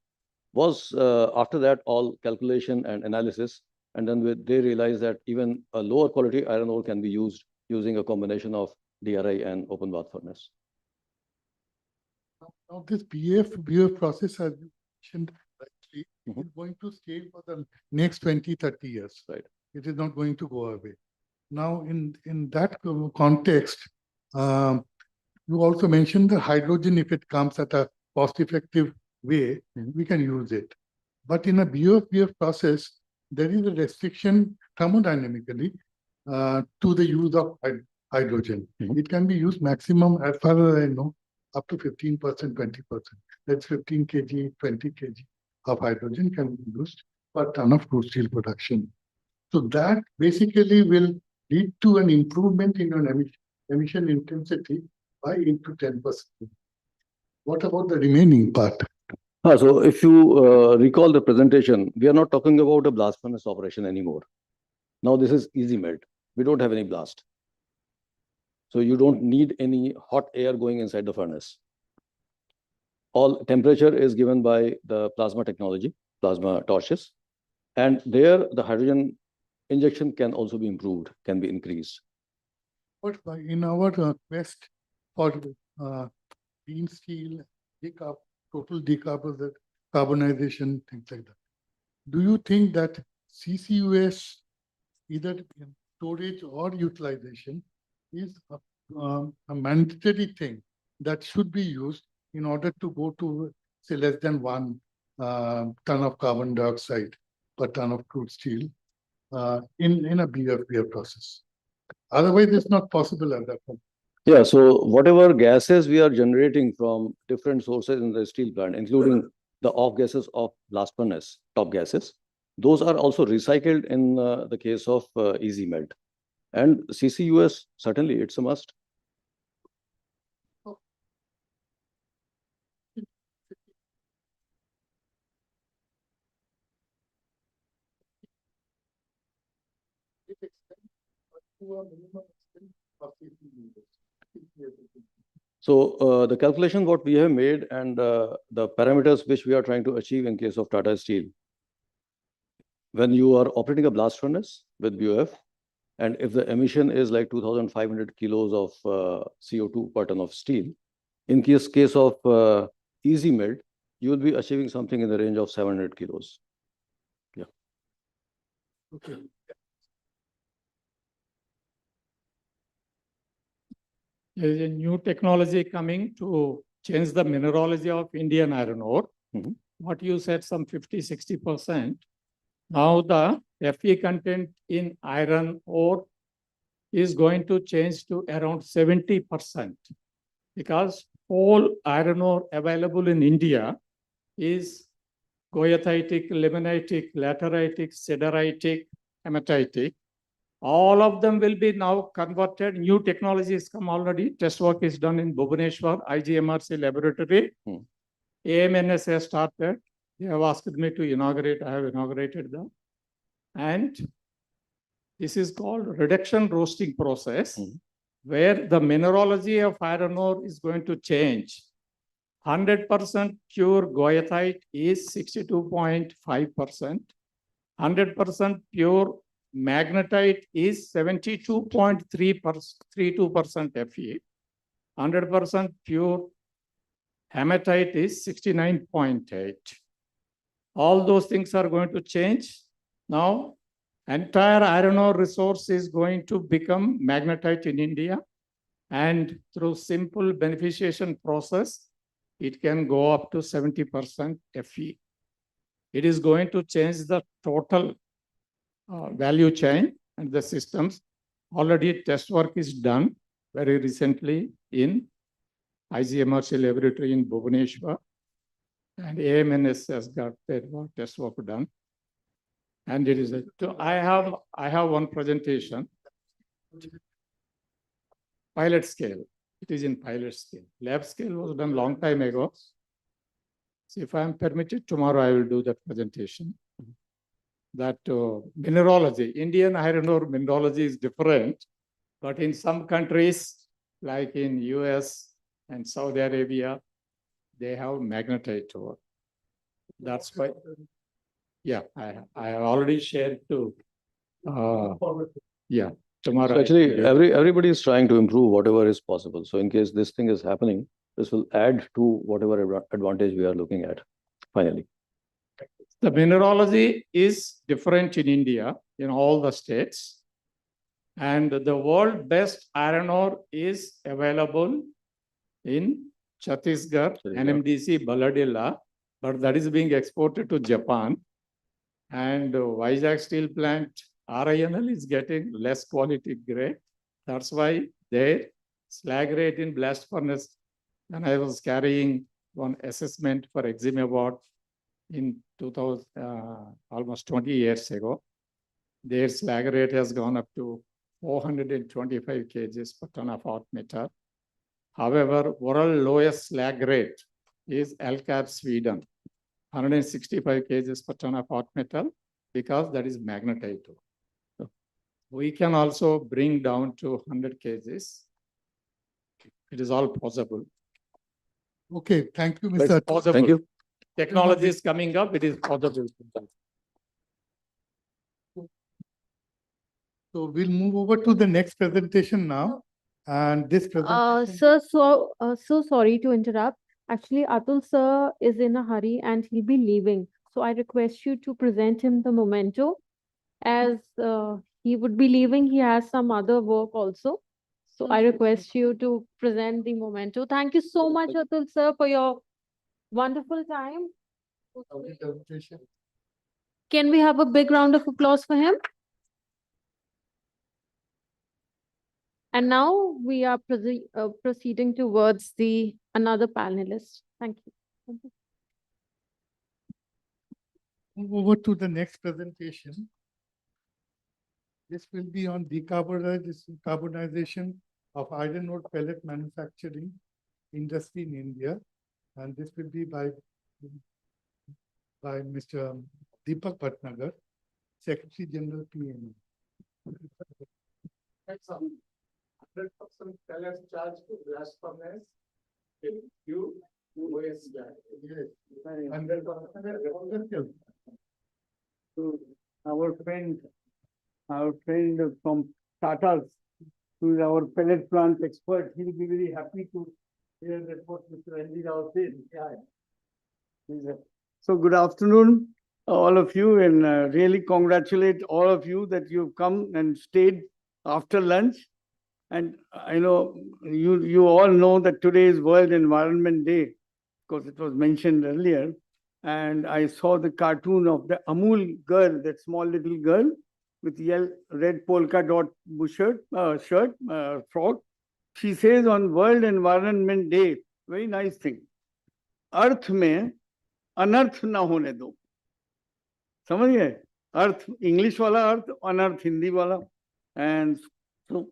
was after that all calculation and analysis, and then they realized that even a lower quality iron ore can be used using a combination of DRI and open bath furnace.
Now this BF process, as you mentioned rightly, is going to stay for the next 20, 30 years.
Right.
It is not going to go away. Now, in that context, you also mentioned the hydrogen, if it comes at a cost-effective way, we can use it. But in a BF process, there is a restriction thermodynamically to the use of hydrogen. It can be used maximum, as far as I know, up to 15%, 20%. That's 15 kg, 20 kg of hydrogen can be used per ton of crude steel production. So that basically will lead to an improvement in your emission intensity by 8 to 10%. What about the remaining part?
So if you recall the presentation, we are not talking about a blast furnace operation anymore. Now this is easy melt. We don't have any blast. So you don't need any hot air going inside the furnace. All temperature is given by the plasma technology, plasma torches. And there the hydrogen injection can also be improved, can be increased.
But in our quest for green steel, total decarbonization, things like that, do you think that CCUS, either in storage or utilization, is a mandatory thing that should be used in order to go to, say, less than 1 ton of carbon dioxide per ton of crude steel in a BFBF process. Otherwise, it's not possible at that point.
Yeah, so whatever gases we are generating from different sources in the steel plant, including the off gases of blast furnace, top gases, those are also recycled in the case of easy melt. And CCUS, certainly, it's a must. So the calculation what we have made and the parameters which we are trying to achieve in case of Tata Steel, when you are operating a blast furnace with BOF, and if the emission is like 2,500 kilos of CO2 per ton of steel, in case of easy melt, you will be achieving something in the range of 700 kilos. Yeah.
Okay.
There is a new technology coming to change the mineralogy of Indian iron ore. What you said, some 50–60%. Now the Fe content in iron ore is going to change to around 70%, because all iron ore available in India is goethitic, limonitic, lateritic, sideritic, hematitic. All of them will be now converted. New technologies come already. Test work is done in Bhubaneswar, IGMRC laboratory. AMNS has started. They have asked me to inaugurate. I have inaugurated them. And this is called reduction roasting process, where the mineralogy of iron ore is going to change. 100% pure goethite is 62.5%. 100% pure magnetite is 72.32% Fe. 100% pure hematite is 69.8. All those things are going to change. Now, entire iron ore resource is going to become magnetite in India. And through simple beneficiation process, it can go up to 70% Fe. It is going to change the total value chain and the systems. Already test work is done very recently in IGMRC laboratory in Bhubaneswar, and AMNS has got their test work done. And it is I have one presentation. Pilot scale. It is in pilot scale. Lab scale was done long time ago. So if I am permitted, tomorrow I will do that presentation. That mineralogy, Indian iron ore mineralogy is different, but in some countries, like in US and Saudi Arabia, they have magnetite ore. That's why, yeah, I have already shared to, yeah, tomorrow.
So actually, everybody is trying to improve whatever is possible. So in case this thing is happening, this will add to whatever advantage we are looking at finally.
The mineralogy is different in India, in all the states. And the world best iron ore is available in Chhattisgarh, NMDC, Baladilla, but that is being exported to Japan. And Vizag steel plant, RINL, is getting less quality grade. That's why their slag rate in blast furnace, when I was carrying one assessment for Exim Award in 2000, almost 20 years ago, their slag rate has gone up to 425 kgs per ton of hot metal. However, world lowest slag rate is LCAP Sweden, 165 kgs per ton of hot metal, because that is magnetite. We can also bring down to 100 kgs. It is all possible.
Okay, thank you,
It's
Mr.
possible.
Thank you.
Technology is coming up, it is possible.
So we'll move over to the next presentation now. And this presentation.
Sir, so sorry to interrupt. Actually, Atul sir is in a hurry and he'll be leaving. So I request you to present him the memento, as he would be leaving. He has some other work also. So I request you to present the memento. Thank you so much, Atul sir, for your wonderful time. Can we have a big round of applause for him? And now we are proceeding towards the another panelist. Thank you.
Move over to the next presentation. This will be on decarbonization of iron ore pellet manufacturing industry in India. And this will be by Mr. Deepak Bhatnagar, Secretary General PME.
That's 100% pellet charge to blast furnace. You waste that.
Yes. 100%.
To our friend from Tata's, who is our pellet plant expert, he'll be very happy to hear that what Mr. Andy Rao said. So good afternoon, all of you, and really congratulate all of you that you've come and stayed after lunch. And I know you all know that today is World Environment Day, because it was mentioned earlier. And I saw the cartoon of the Amul girl, that small little girl with red polka dot frock. She says on World Environment Day, very nice thing, अर्थ में अनर्थ ना होने दो. समझ गए? अर्थ English वाला अर्थ, अनर्थ हिंदी वाला. And so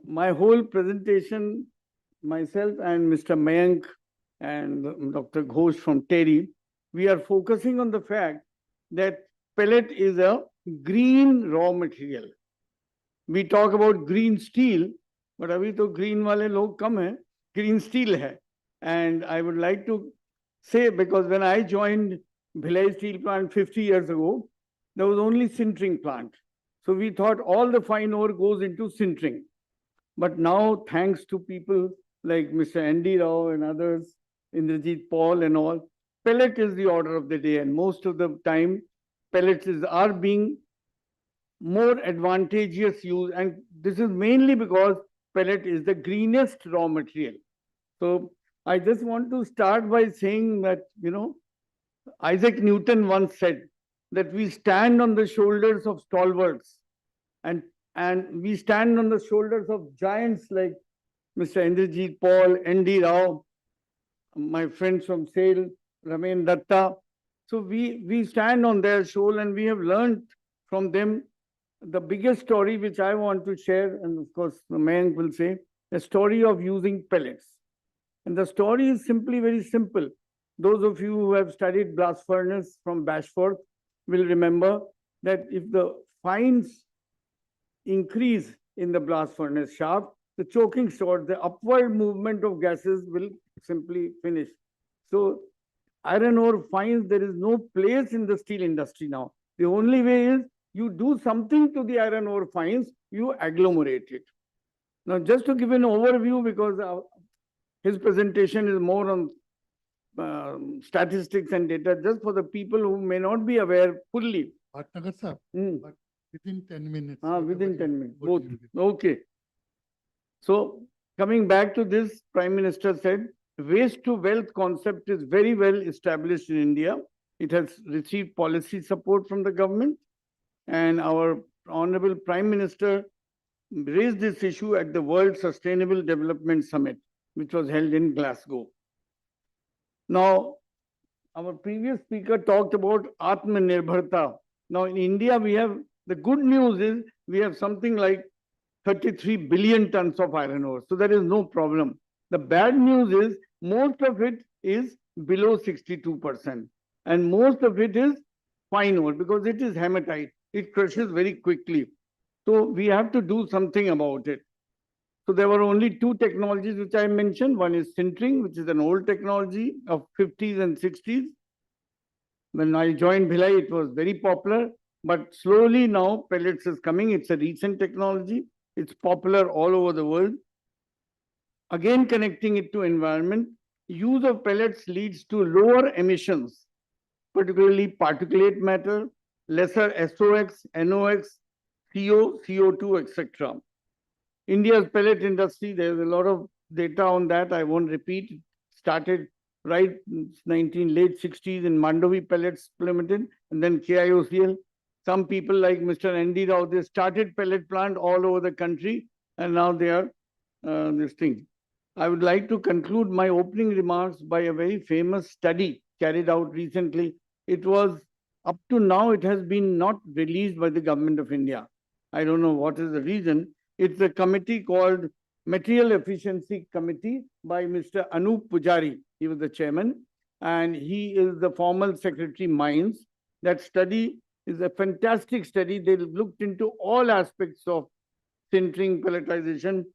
my whole presentation, myself and Mr. Mayank and Dr. Ghosh from TERI, we are focusing on the fact that pellet is a green raw material. We talk about green steel, but abhi to green wale log kam hai, green steel hai. And I would like to say, because when I joined Bhilai Steel Plant 50 years ago, there was only sintering plant. So we thought all the fine ore goes into sintering. But now, thanks to people like Mr. Andy Rao and others, Indrajit Paul and all, pellet is the order of the day. And most of the time, pellets are being more advantageous use. And this is mainly because pellet is the greenest raw material. So I just want to start by saying that, Isaac Newton once said that we stand on the shoulders of stalwarts, and we stand on the shoulders of giants like Mr. Indrajit Paul, Andy Rao, my friends from SAIL, Ramen Datta. So we stand on their shoulder, and we have learned from them. The biggest story which I want to share, and of course the man will say, the story of using pellets. And the story is simply very simple. Those of you who have studied blast furnace from Bashforth will remember that if the fines increase in the blast furnace shaft, the choking short, the upward movement of gases will simply finish. So iron ore fines, there is no place in the steel industry now. The only way is you do something to the iron ore fines, you agglomerate it. Now, just to give an overview, because his presentation is more on statistics and data, just for the people who may not be aware fully.
Bhatnagar sir, but within 10 minutes.
Within 10 minutes, both. Okay. So coming back to this, Prime Minister said, waste to wealth concept is very well established in India. It has received policy support from the government, and our Honorable Prime Minister raised this issue at the World Sustainable Development Summit, which was held in Glasgow. Now, our previous speaker talked about Atmanirbharta. Now, in India, we have, the good news is we have something like 33 billion tons of iron ore. So there is no problem. The bad news is most of it is below 62%. And most of it is fine ore because it is hematite. It crushes very quickly. So we have to do something about it. So there were only two technologies which I mentioned. One is sintering, which is an old technology of 50s and 60s. When I joined Bhilai, it was very popular. But slowly now, pellets is coming. It's a recent technology. It's popular all over the world. Again, connecting it to environment, use of pellets leads to lower emissions, particularly particulate matter, lesser SOx, NOx, CO, CO2, etc. India's pellet industry, there's a lot of data on that. I won't repeat. It started right late 60s in Mandovi Pellets Limited, and then KIOCL. Some people like Mr. N.D. Rao, they started pellet plant all over the country, and now they are this thing. I would like to conclude my opening remarks by a very famous study carried out recently. It was, up to now, it has been not released by the government of India. I don't know what is the reason. It's a committee called Material Efficiency Committee by Mr. Anup Pujari. He was the chairman, and he is the formal secretary Mines. That study is a fantastic study. They looked into all aspects of sintering, pelletization.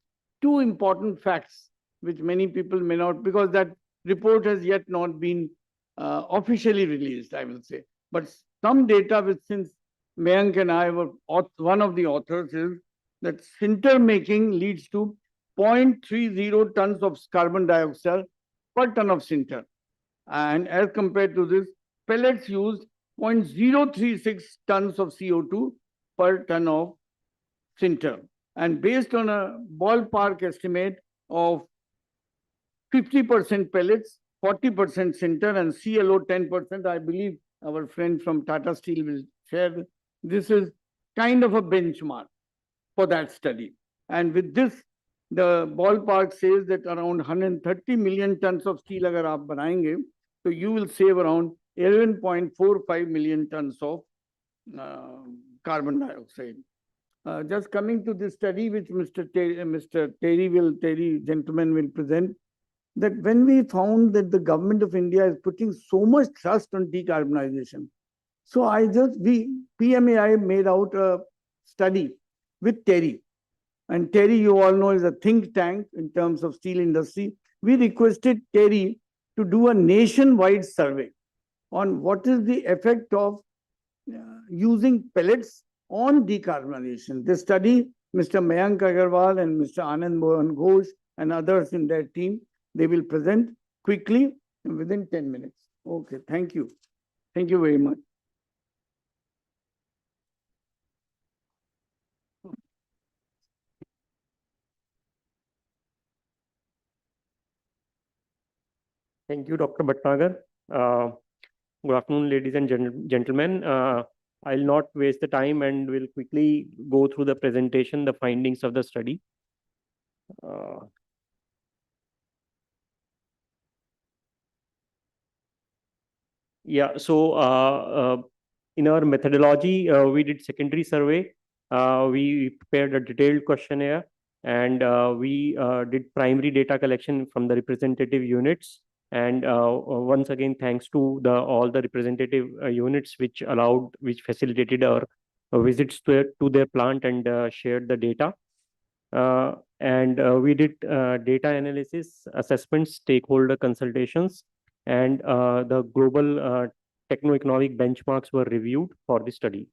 Two important facts which many people may not, because that report has yet not been officially released, I will say. But some data which, since Mayank and I were one of the authors, is that sinter making leads to 0.30 tons of carbon dioxide per ton of sinter. And as compared to this, pellets used 0.036 tons of CO2 per ton of sinter. And based on a ballpark estimate of 50% pellets, 40% sinter, and CLO 10%, I believe our friend from Tata Steel will share. This is kind of a benchmark for that study. And with this, the ballpark says that around 130 million tons of steel agar aap banayenge, so you will save around 11.45 million tons of carbon dioxide. Just coming to this study, which Terry gentleman will present, that when we found that the government of India is putting so much trust on decarbonization, so PMAI made out a study with Terry. And Terry, you all know, is a think tank in terms of steel industry. We requested Terry to do a nationwide survey on what is the effect of using pellets on decarbonization. This study, Mr. Mayank Agarwal and Mr. Anand Mohan Ghosh and others in their team, they will present quickly and within 10 minutes. Okay, thank you. Thank you very much.
Thank you, Dr. Bhatnagar. Good afternoon, ladies and gentlemen. I'll not waste the time and will quickly go through the presentation, the findings of the study. Yeah, so in our methodology, we did secondary survey. We prepared a detailed questionnaire, and we did primary data collection from the representative units. And once again, thanks to all the representative units which facilitated our visits to their plant and shared the data. And we did data analysis, assessments, stakeholder consultations, and the global techno-economic benchmarks were reviewed for the study.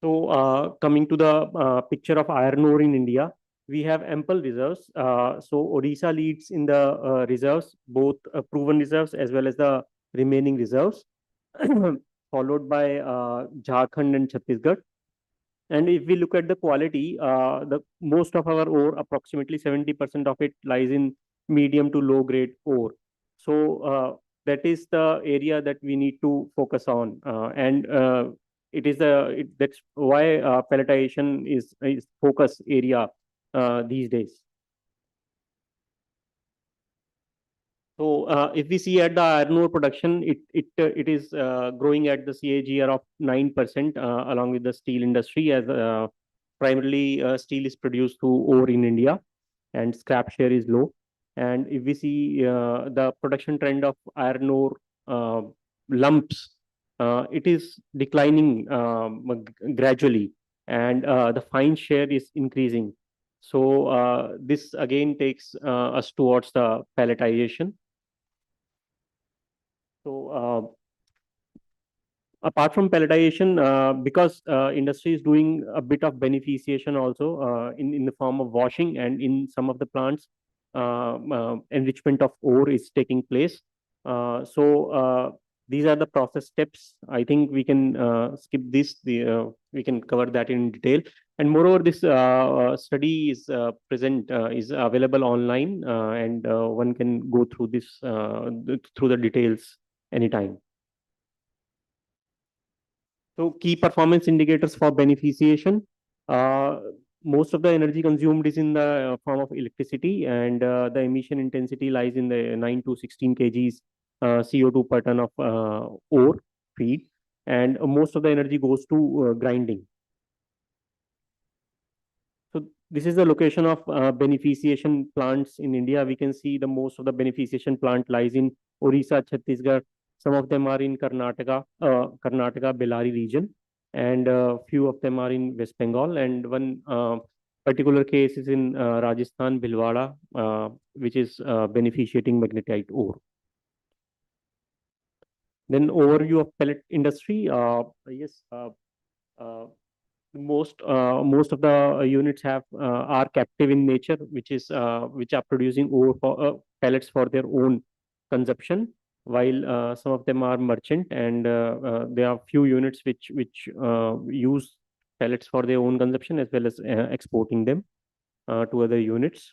So coming to the picture of iron ore in India, we have ample reserves. So Odisha leads in the reserves, both proven reserves as well as the remaining reserves, followed by Jharkhand and Chhattisgarh. And if we look at the quality, the most of our ore, approximately 70% of it, lies in medium to low grade ore. So that is the area that we need to focus on, and that's why pelletization is focus area these days. So if we see at the iron ore production, it is growing at the CAGR of 9% along with the steel industry, as primarily steel is produced through ore in India and scrap share is low. And if we see the production trend of iron ore lumps, it is declining gradually, and the fine share is increasing. So this again takes us towards the pelletization. So apart from pelletization, because industry is doing a bit of beneficiation also in the form of washing, and in some of the plants, enrichment of ore is taking place. So these are the process steps. I think we can skip this. We can cover that in detail. And moreover, this study is is available online, and one can go through this through the details anytime. So key performance indicators for beneficiation. Most of the energy consumed is in the form of electricity, and the emission intensity lies in the 9 to 16 kgs CO2 per ton of ore feed, and most of the energy goes to grinding. So this is the location of beneficiation plants in India. We can see the most of the beneficiation plant lies in Orissa, Chhattisgarh. Some of them are in Karnataka, Bellary region, and few of them are in West Bengal. And one particular case is in Rajasthan, Bhilwara, which is beneficiating magnetite ore. Then overview of pellet industry. Yes. Most of the units are captive in nature, which are producing ore for pellets for their own consumption, while some of them are merchant, and there are few units which use pellets for their own consumption as well as exporting them to other units.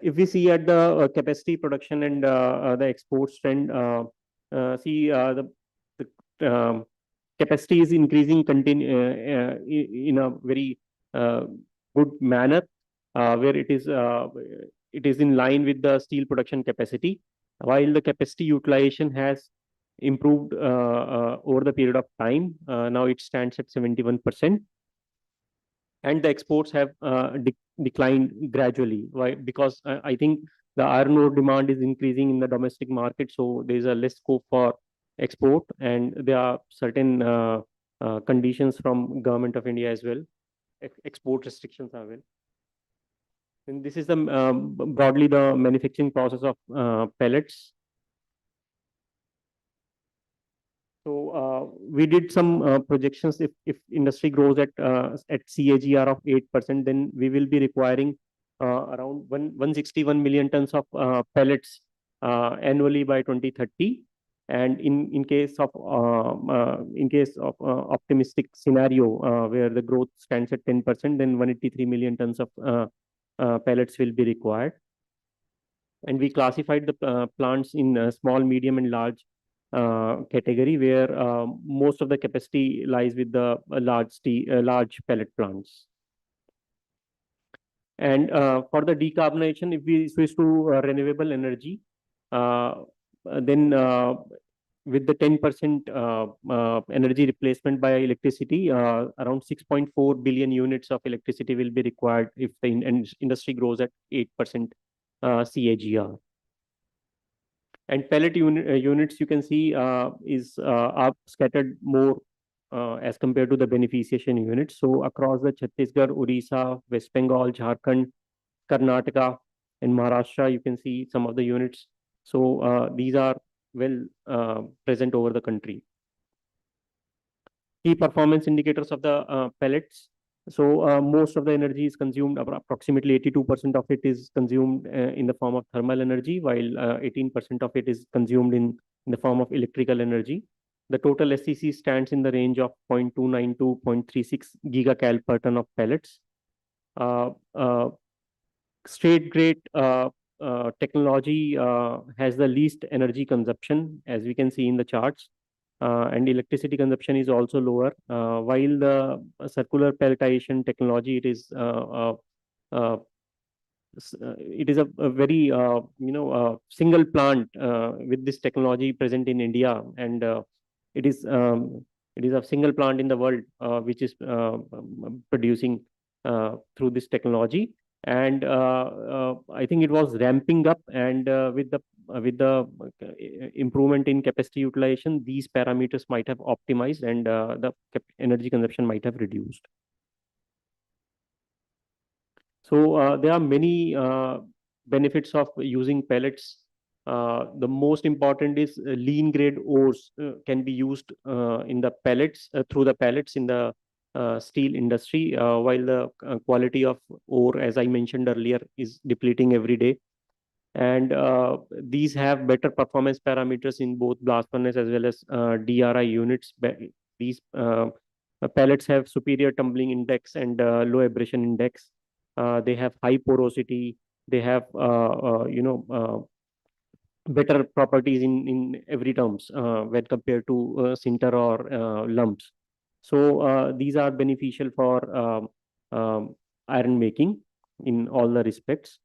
If we see at the capacity production and the exports trend, the capacity is increasing in a very good manner, where it is in line with the steel production capacity, while the capacity utilization has improved over the period of time. Now it stands at 71%. And the exports have declined gradually. Why? Because I think the iron ore demand is increasing in the domestic market, so there is a less scope for export, and there are certain conditions from Government of India as well. Export restrictions are well. And this is the broadly the manufacturing process of pellets. So we did some projections. If industry grows at CAGR of 8%, then we will be requiring around 161 million tons of pellets annually by 2030. And in case of optimistic scenario where the growth stands at 10%, then 183 million tons of pellets will be required. And we classified the plants in small, medium, and large category, where most of the capacity lies with the large pellet plants. And for the decarbonization, if we switch to renewable energy, then with the 10% energy replacement by electricity, around 6.4 billion units of electricity will be required if the industry grows at 8% CAGR. And pellet units, you can see, are scattered more as compared to the beneficiation units. So across the Chhattisgarh, Orissa, West Bengal, Jharkhand, Karnataka, and Maharashtra, you can see some of the units. So these are well present over the country. Key performance indicators of the pellets. So most of the energy is consumed, approximately 82% of it is consumed in the form of thermal energy, while 18% of it is consumed in the form of electrical energy. The total SCC stands in the range of 0.29 to 0.36 gigacal per ton of pellets. Straight grade technology has the least energy consumption, as we can see in the charts. And electricity consumption is also lower, while the circular pelletization technology, it is a very single plant with this technology present in India, and it is a single plant in the world which is producing through this technology. And I think it was ramping up, and with the improvement in capacity utilization, these parameters might have optimized, and the energy consumption might have reduced. So there are many benefits of using pellets. The most important is lean grade ores can be used in the pellets through the pellets in the steel industry, while the quality of ore, as I mentioned earlier, is depleting every day. And these have better performance parameters in both blast furnace as well as DRI units. These pellets have superior tumbling index and low abrasion index. They have high porosity. They have better properties in every terms when compared to sinter or lumps. So these are beneficial for iron making in all the respects.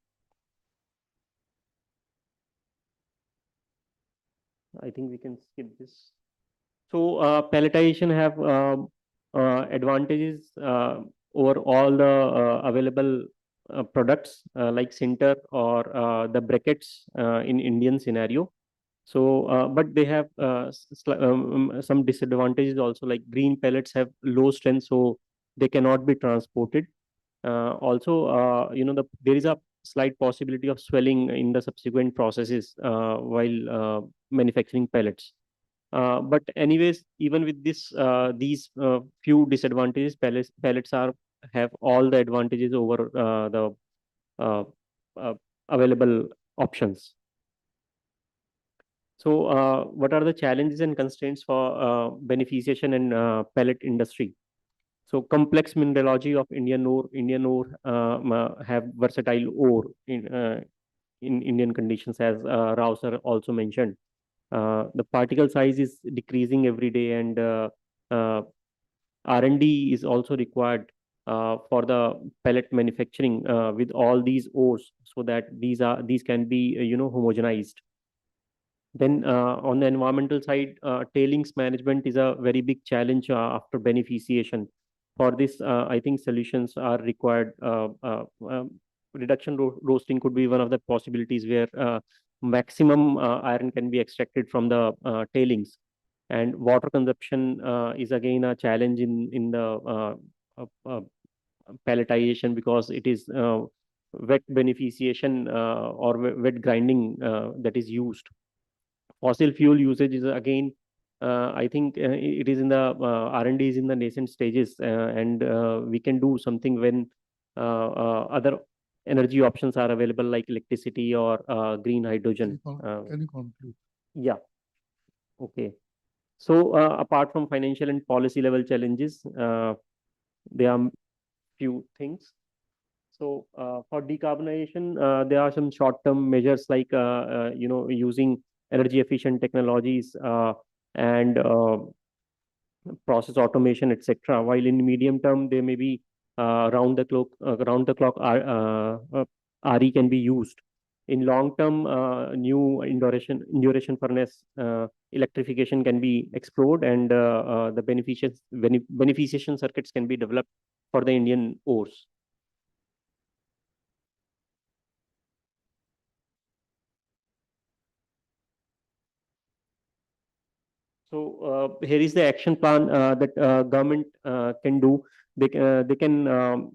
I think we can skip this. So pelletization have advantages over all the available products like sinter or the brackets in Indian scenario. So, but they have some disadvantages also, like green pellets have low strength, so they cannot be transported. Also, there is a slight possibility of swelling in the subsequent processes while manufacturing pellets. But anyways, even with these few disadvantages, pellets have all the advantages over the available options. So, what are the challenges and constraints for beneficiation and pellet industry? So, complex mineralogy of Indian ore have versatile ore in Indian conditions, as Rao sir also mentioned. The particle size is decreasing every day, and R&D is also required for the pellet manufacturing with all these ores, so that these can be homogenized. Then on the environmental side, tailings management is a very big challenge after beneficiation. For this, I think solutions are required. Reduction roasting could be one of the possibilities where maximum iron can be extracted from the tailings. And water consumption is again a challenge in the pelletization, because it is wet beneficiation or wet grinding that is used. Fossil fuel usage is again, I think it is in the R&D is in the nascent stages, and we can do something when other energy options are available, like electricity or green hydrogen.
Can you conclude?
Yeah. Okay. So apart from financial and policy level challenges, there are few things. So for decarbonization, there are some short-term measures like using energy efficient technologies and process automation, etc. While in medium term, there may be round the clock RE can be used. In long term, new induration furnace electrification can be explored, and the beneficiation circuits can be developed for the Indian ores. So here is the action plan that government can do. They can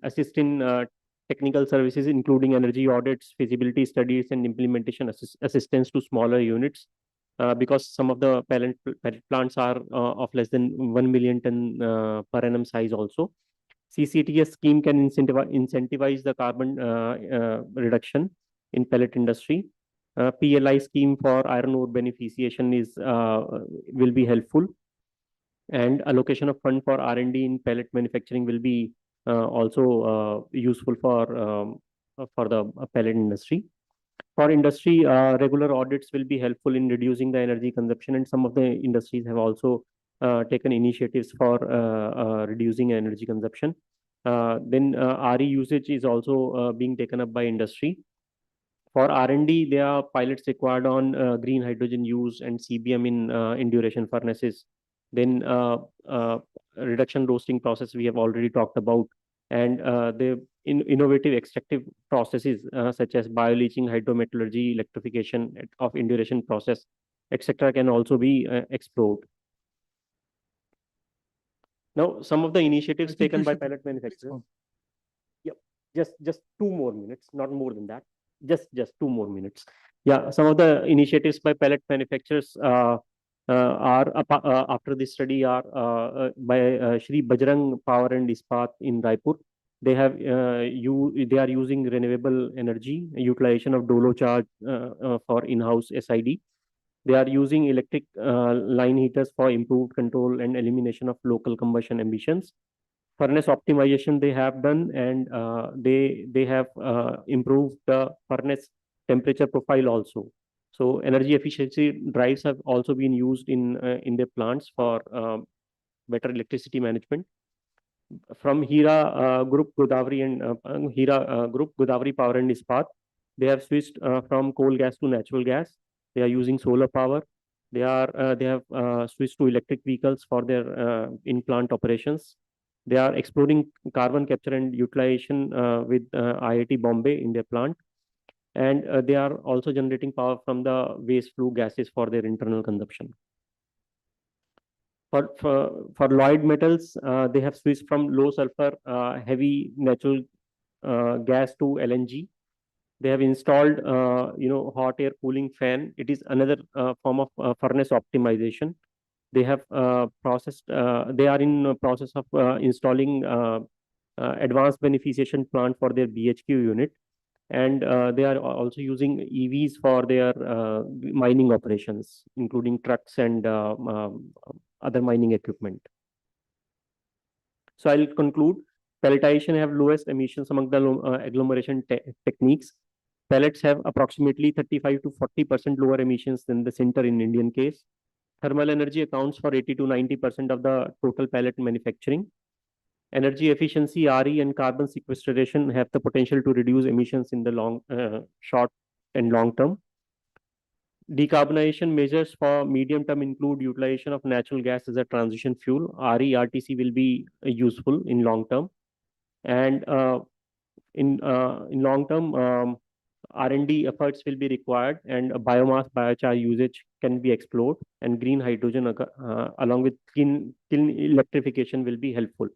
assist in technical services, including energy audits, feasibility studies, and implementation assistance to smaller units, because some of the pellet plants are of less than 1 million ton per annum size also. CCTS scheme can incentivize the carbon reduction in pellet industry. PLI scheme for iron ore beneficiation will be helpful, and allocation of fund for R&D in pellet manufacturing will be also useful for the pellet industry. For industry, regular audits will be helpful in reducing the energy consumption, and some of the industries have also taken initiatives for reducing energy consumption. Then RE usage is also being taken up by industry. For R&D, there are pilots required on green hydrogen use and CBM in induration furnaces. Then reduction roasting process we have already talked about, and the innovative extractive processes such as bioleaching, hydrometallurgy, electrification of induration process, etc., can also be explored. Now, some of the initiatives taken by pellet manufacturers. Yep, just 2 more minutes, not more than that. Just 2 more minutes. Yeah, some of the initiatives by pellet manufacturers are after this study are by Shri Bajrang Power and Ispat in Raipur. They they are using renewable energy, utilization of Dolo charge for in-house SID. They are using electric line heaters for improved control and elimination of local combustion emissions. Furnace optimization they have done, and they have improved the furnace temperature profile also. So energy efficiency drives have also been used in their plants for better electricity management. From Hira Group Godavari and Hira Group Godavari Power and Ispat, they have switched from coal gas to natural gas. They are using solar power. They have switched to electric vehicles for their in-plant operations. They are exploring carbon capture and utilization with IIT Bombay in their plant. And they are also generating power from the waste flue gases for their internal consumption. For Lloyd Metals, they have switched from low sulfur heavy natural gas to LNG. They have installed hot air cooling fan. It is another form of furnace optimization. They have they are in process of installing advanced beneficiation plant for their BHQ unit, and they are also using EVs for their mining operations, including trucks and other mining equipment. So I'll conclude. Pelletization have lowest emissions among the agglomeration techniques. Pellets have approximately 35 to 40% lower emissions than the sinter in Indian case. Thermal energy accounts for 80 to 90% of the total pellet manufacturing. Energy efficiency, RE, and carbon sequestration have the potential to reduce emissions in the short and long term. Decarbonization measures for medium term include utilization of natural gas as a transition fuel. RE, RTC will be useful in long term. And in long term, R&D efforts will be required, and biomass biochar usage can be explored, and green hydrogen along with clean electrification will be helpful.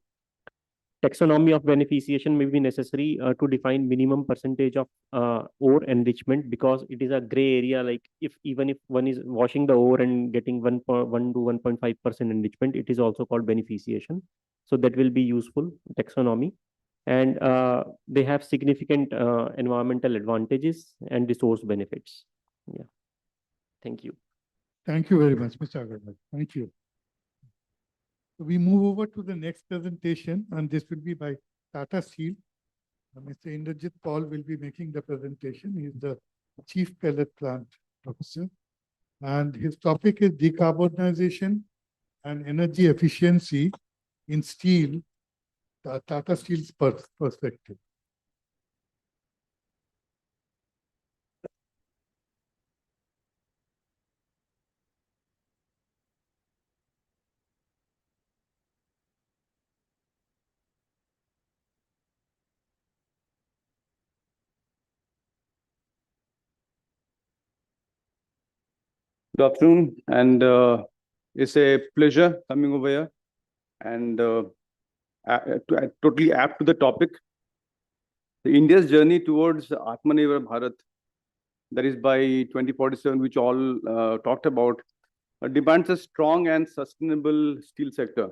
Taxonomy of beneficiation may be necessary to define minimum percentage of ore enrichment, because it is a gray area. Like even if one is washing the ore and getting 1 to 1.5% enrichment, it is also called beneficiation. So that will be useful, taxonomy. And they have significant environmental advantages and resource benefits. Yeah. Thank you.
Thank you very much, Mr. Agarwal. Thank you. We move over to the next presentation, and this will be by Tata Steel. Mr. Indrajit Paul will be making the presentation. He is the Chief Pellet Plant Officer, and his topic is decarbonization and energy efficiency in steel, Tata Steel's perspective.
Good afternoon, and it's a pleasure coming over here, and totally apt to the topic. India's journey towards Atmanirbhar Bharat, that is by 2047, which all talked about, demands a strong and sustainable steel sector.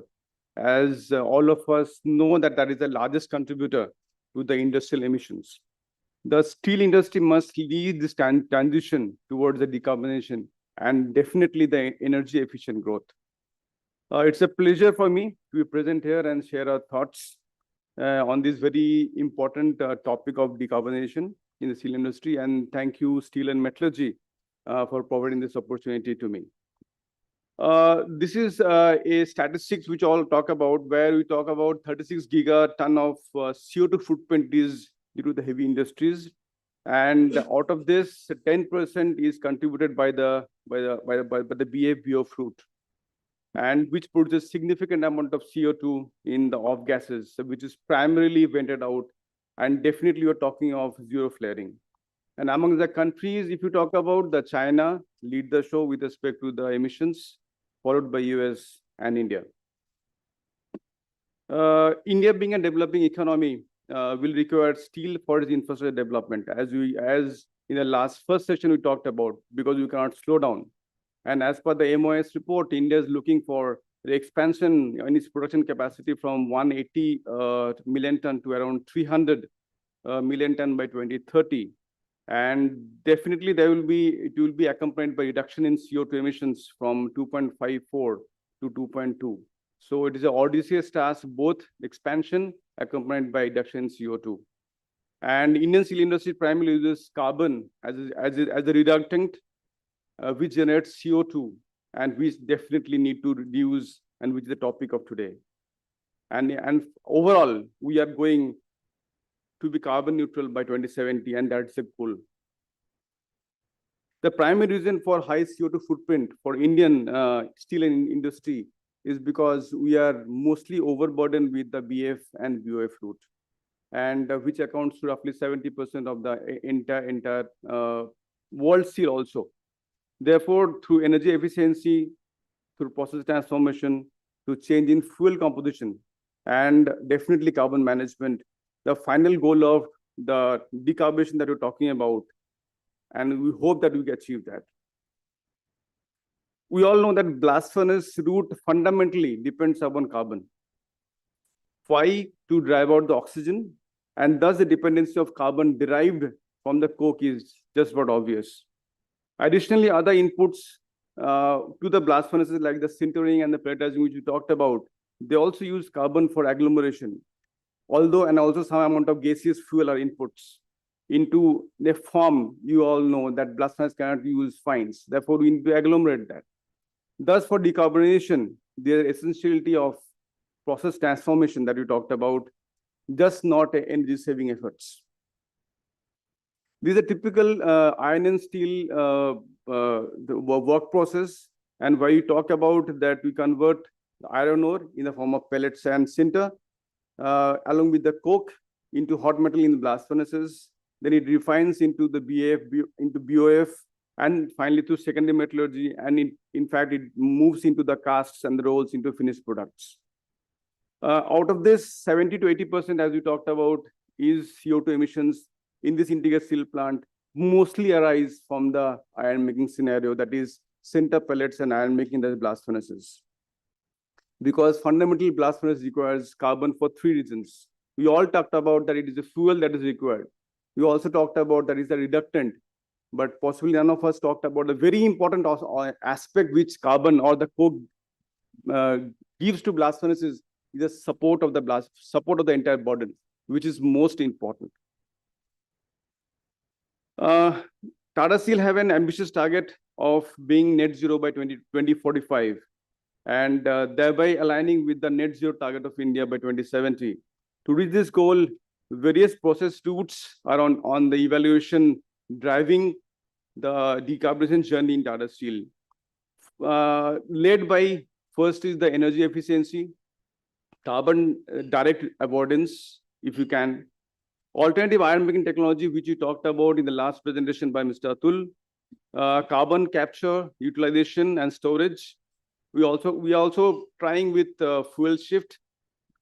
As all of us know that is the largest contributor to the industrial emissions. The steel industry must lead this transition towards the decarbonization and definitely the energy efficient growth. It's a pleasure for me to be present here and share our thoughts on this very important topic of decarbonization in the steel industry. And thank you, Steel and Metallurgy, for providing this opportunity to me. This is a statistics which all talk about, where we talk about 36 gigaton of CO2 footprint is due to the heavy industries. And out of this, 10% is contributed by the BF fruit, and which produces significant amount of CO2 in the off gases, which is primarily vented out, and definitely you're talking of zero flaring. And among the countries, if you talk about, the China lead the show with respect to the emissions, followed by US and India. India being a developing economy will require steel for its infrastructure development, as in the first session we talked about, because we cannot slow down. And as per the MOS report, India is looking for the expansion in its production capacity from 180 million ton to around 300 million ton by 2030. And definitely it will be accompanied by reduction in CO2 emissions from 2.54 to 2.2. So it is an audacious task, both expansion accompanied by reduction in CO2. And Indian steel industry primarily uses carbon as a reductant, which generates CO2, and which definitely need to reduce, and which is the topic of today. And overall, we are going to be carbon neutral by 2070, and that's the goal. The primary reason for high CO2 footprint for Indian steel industry is because we are mostly overburdened with the BF and BOF route, and which accounts to roughly 70% of the entire world steel also. Therefore, through energy efficiency, through process transformation, to change in fuel composition, and definitely carbon management, the final goal of the decarbonization that we're talking about, and we hope that we can achieve that. We all know that blast furnace route fundamentally depends upon carbon. Why? To drive out the oxygen, and thus the dependency of carbon derived from the coke is just about obvious. Additionally, other inputs to the blast furnaces like the sintering and the pelletizing, which we talked about, they also use carbon for agglomeration. Also some amount of gaseous fuel are inputs into the form. You all know that blast furnace cannot use fines. Therefore, we need to agglomerate that. Thus, for decarbonization, the essentiality of process transformation that we talked about, just not energy saving efforts. These are typical iron and steel the work process, and where you talk about that we convert the iron ore in the form of pellets and sinter, along with the coke into hot metal in the blast furnaces. Then it refines into the into BOF, and finally through secondary metallurgy, and in fact it moves into the casts and the rolls into finished products. Out of this, 70 to 80%, as we talked about, is CO2 emissions in this integrated steel plant, mostly arise from the iron making scenario, that is sinter, pellets, and iron making the blast furnaces. Because fundamentally, blast furnace requires carbon for three reasons. We all talked about that it is a fuel that is required. We also talked about that it's a reductant, but possibly none of us talked about the very important aspect which carbon or the coke gives to blast furnaces is the support of the entire burden, which is most important. Tata Steel have an ambitious target of being net zero by 2045, and thereby aligning with the net zero target of India by 2070. To reach this goal, various process routes are on the evaluation, driving the decarbonization journey in Tata Steel. Led by, first is the energy efficiency, carbon direct avoidance, if you can, alternative iron making technology, which you talked about in the last presentation by Mr. Atul, carbon capture, utilization, and storage. We are also trying with fuel shift.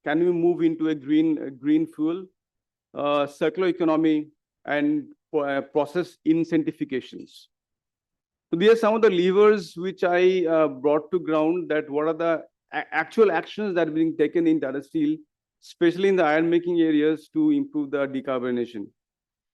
Can we move into a green fuel, circular economy, and process incentivifications? So these are some of the levers which I brought to ground, that what are the actual actions that are being taken in Tata Steel, especially in the iron making areas, to improve the decarbonization.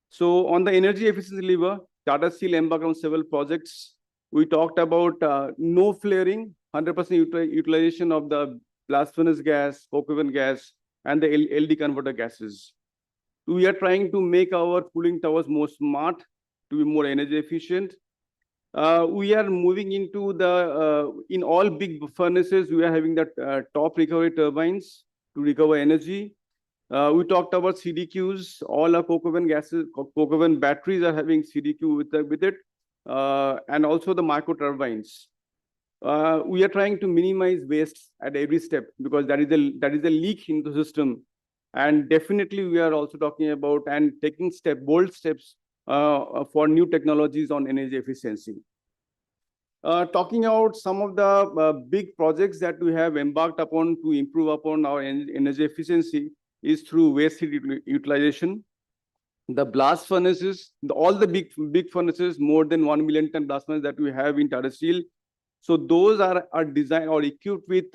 So on the energy efficiency lever, Tata Steel embarked on several projects. We talked about no flaring, 100% utilization of the blast furnace gas, coke oven gas, and the LD converter gases. We are trying to make our cooling towers more smart, to be more energy efficient. We are moving into in all big furnaces, we are having the top recovery turbines to recover energy. We talked about CDQs. All our coke oven gases, coke oven batteries are having CDQ with it, and also the micro turbines. We are trying to minimize waste at every step, because that is a leak in the system. And definitely we are also talking about and taking bold steps for new technologies on energy efficiency. Talking about some of the big projects that we have embarked upon to improve upon our energy efficiency is through waste heat utilization. The blast furnaces, all the big furnaces, more than 1 million ton blast furnaces that we have in Tata Steel, So those are designed or equipped with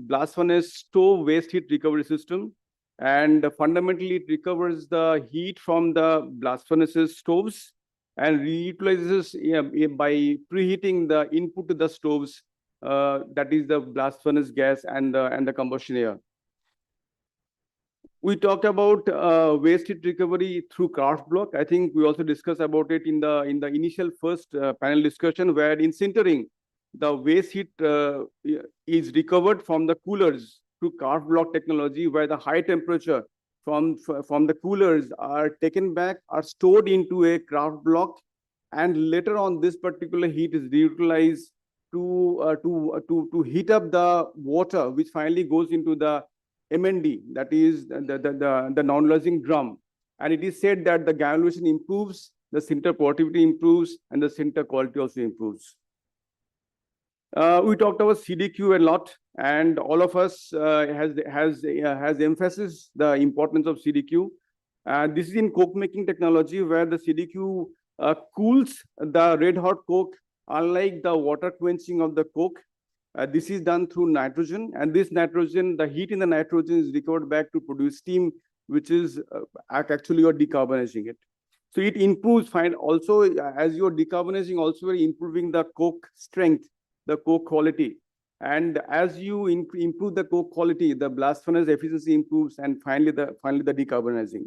blast furnace stove waste heat recovery system. And fundamentally, it recovers the heat from the blast furnaces stoves and reutilizes by preheating the input to the stoves, that is the blast furnace gas and the combustion air. We talked about waste heat recovery through kraft block. I think we also discussed about it in the initial first panel discussion, where in sintering, the waste heat is recovered from the coolers through kraft block technology, where the high temperature from the coolers are taken back, are stored into a kraft block, and later on this particular heat is reutilized to heat up the water, which finally goes into the MND, that is the non-lodging drum. And it is said that the granulation improves, the sinter productivity improves, and the sinter quality also improves. We talked about CDQ a lot, and all of us has emphasis the importance of CDQ. This is in coke making technology, where the CDQ cools the red hot coke, unlike the water quenching of the coke. This is done through nitrogen, and this nitrogen, the heat in the nitrogen is recovered back to produce steam, which is actually you're decarbonizing it. So it improves, also as you're decarbonizing, also you're improving the coke strength, the coke quality. And as you improve the coke quality, the blast furnace efficiency improves, and finally the decarbonizing.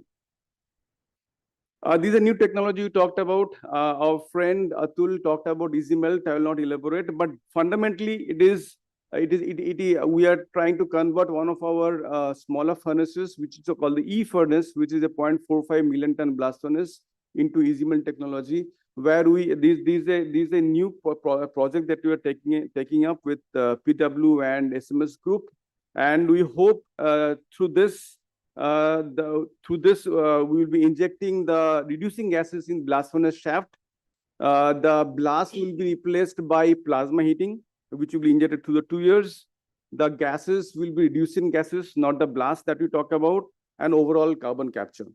These are new technology you talked about. Our friend Atul talked about easy melt. I will not elaborate, but fundamentally we are trying to convert one of our smaller furnaces, which is called the E furnace, which is a 0.45 million ton blast furnace, into easy melt technology, where these a new project that we are taking up with PW and SMS Group, and we hope through this we will be injecting the reducing gases in blast furnace shaft. The blast will be replaced by plasma heating, which will be injected through the 2 years. The gases will be reducing gases, not the blast that we talk about, and overall carbon capture.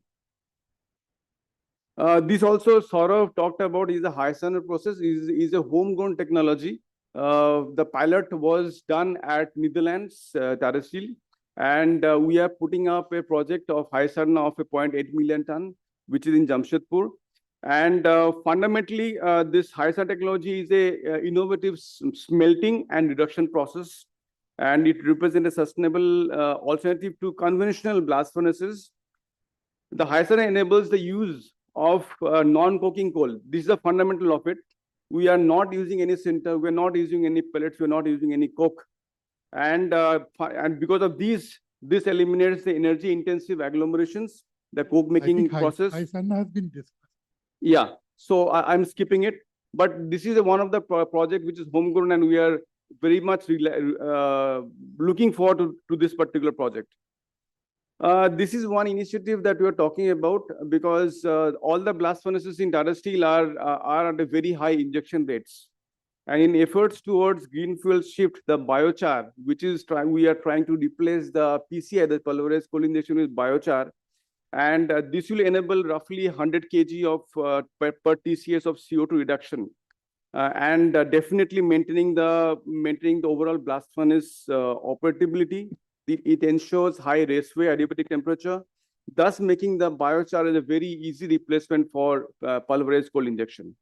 This also Saurav talked about is a high standard process, is a homegrown technology. The pilot was done at Netherlands, Tata Steel. And we are putting up a project of high standard of a 0.8 million ton, which is in Jamshedpur. And fundamentally, this high standard technology is a innovative smelting and reduction process, and it represents a sustainable alternative to conventional blast furnaces. The high standard enables the use of non-coking coal. This is the fundamental of it. We are not using any sinter, we're not using any pellets, we're not using any coke. And because of this eliminates the energy intensive agglomerations, the coke making process.
High standard has been discussed.
Yeah, so I'm skipping it, but this is one of the project which is homegrown, and we are very much looking forward to this particular project. This is one initiative that we are talking about, because all the blast furnaces in Tata Steel are at a very high injection rates. And in efforts towards green fuel shift, the biochar, which is we are trying to replace the PCI, the pulverized coal injection, with biochar. And this will enable roughly 100 kg of per TCS of CO2 reduction, and definitely maintaining the overall blast furnace operability. It ensures high raceway adiabatic temperature, thus making the biochar as a very easy replacement for pulverized coal injection.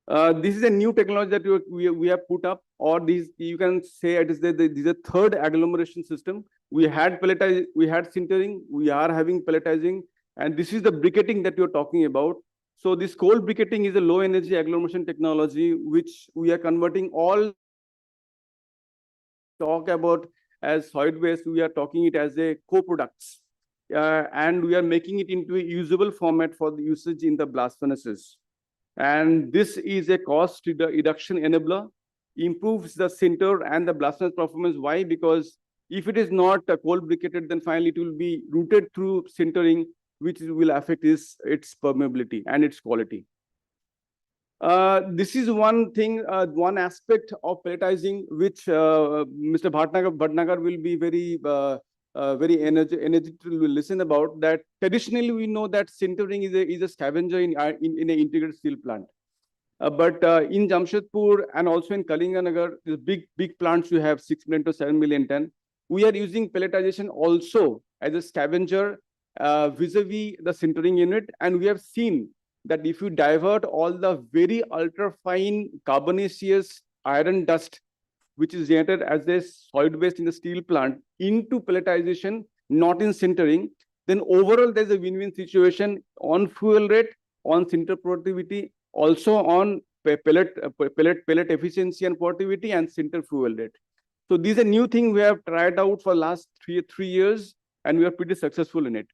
This is a new technology that we have put up, or you can say it is the third agglomeration system. We had sintering, we are having pelletizing, and this is the briquetting that you're talking about. So this coal briquetting is a low energy agglomeration technology, which we are converting all talk about as solid waste. We are talking it as a co-products, and we are making it into a usable format for the usage in the blast furnaces. And this is a cost reduction enabler, improves the sinter and the blast furnace performance. Why? Because if it is not coal briquetted, then finally it will be routed through sintering, which will affect its permeability and its quality. This is one thing, one aspect of pelletizing, which Mr. Bhatnagar will be very energetic to listen about. That traditionally we know that sintering is a scavenger in an integrated steel plant. But in Jamshedpur and also in Kalinganagar, the big plants you have 6 million to 7 million ton. We are using pelletization also as a scavenger vis-a-vis the sintering unit, and we have seen that if you divert all the very ultra fine carbonaceous iron dust which is generated as a solid waste in the steel plant into pelletization, not in sintering, then overall there's a win-win situation on fuel rate, on sinter productivity, also on pellet efficiency and productivity and sinter fuel rate. So these are new things we have tried out for last three years, and we are pretty successful in it.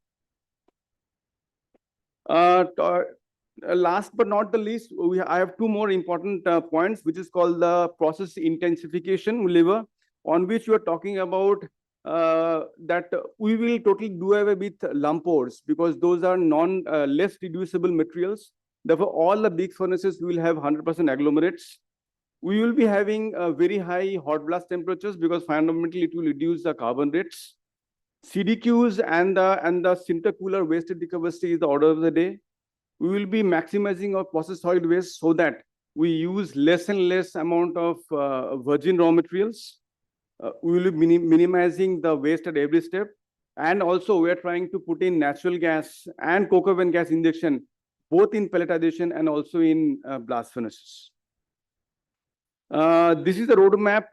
Last but not the least, I have two more important points, which is called the process intensification lever, on which you are talking about that we will totally do away with lumpors because those are less reducible materials. Therefore, all the big furnaces will have 100% agglomerates. We will be having very high hot blast temperatures because fundamentally it will reduce the carbon rates. CDQs and the sinter-cooler waste recovery is the order of the day. We will be maximizing our process solid waste so that we use less and less amount of virgin raw materials. We will be minimizing the waste at every step. And also we are trying to put in natural gas and coke oven gas injection, both in pelletization and also in blast furnaces. This is the roadmap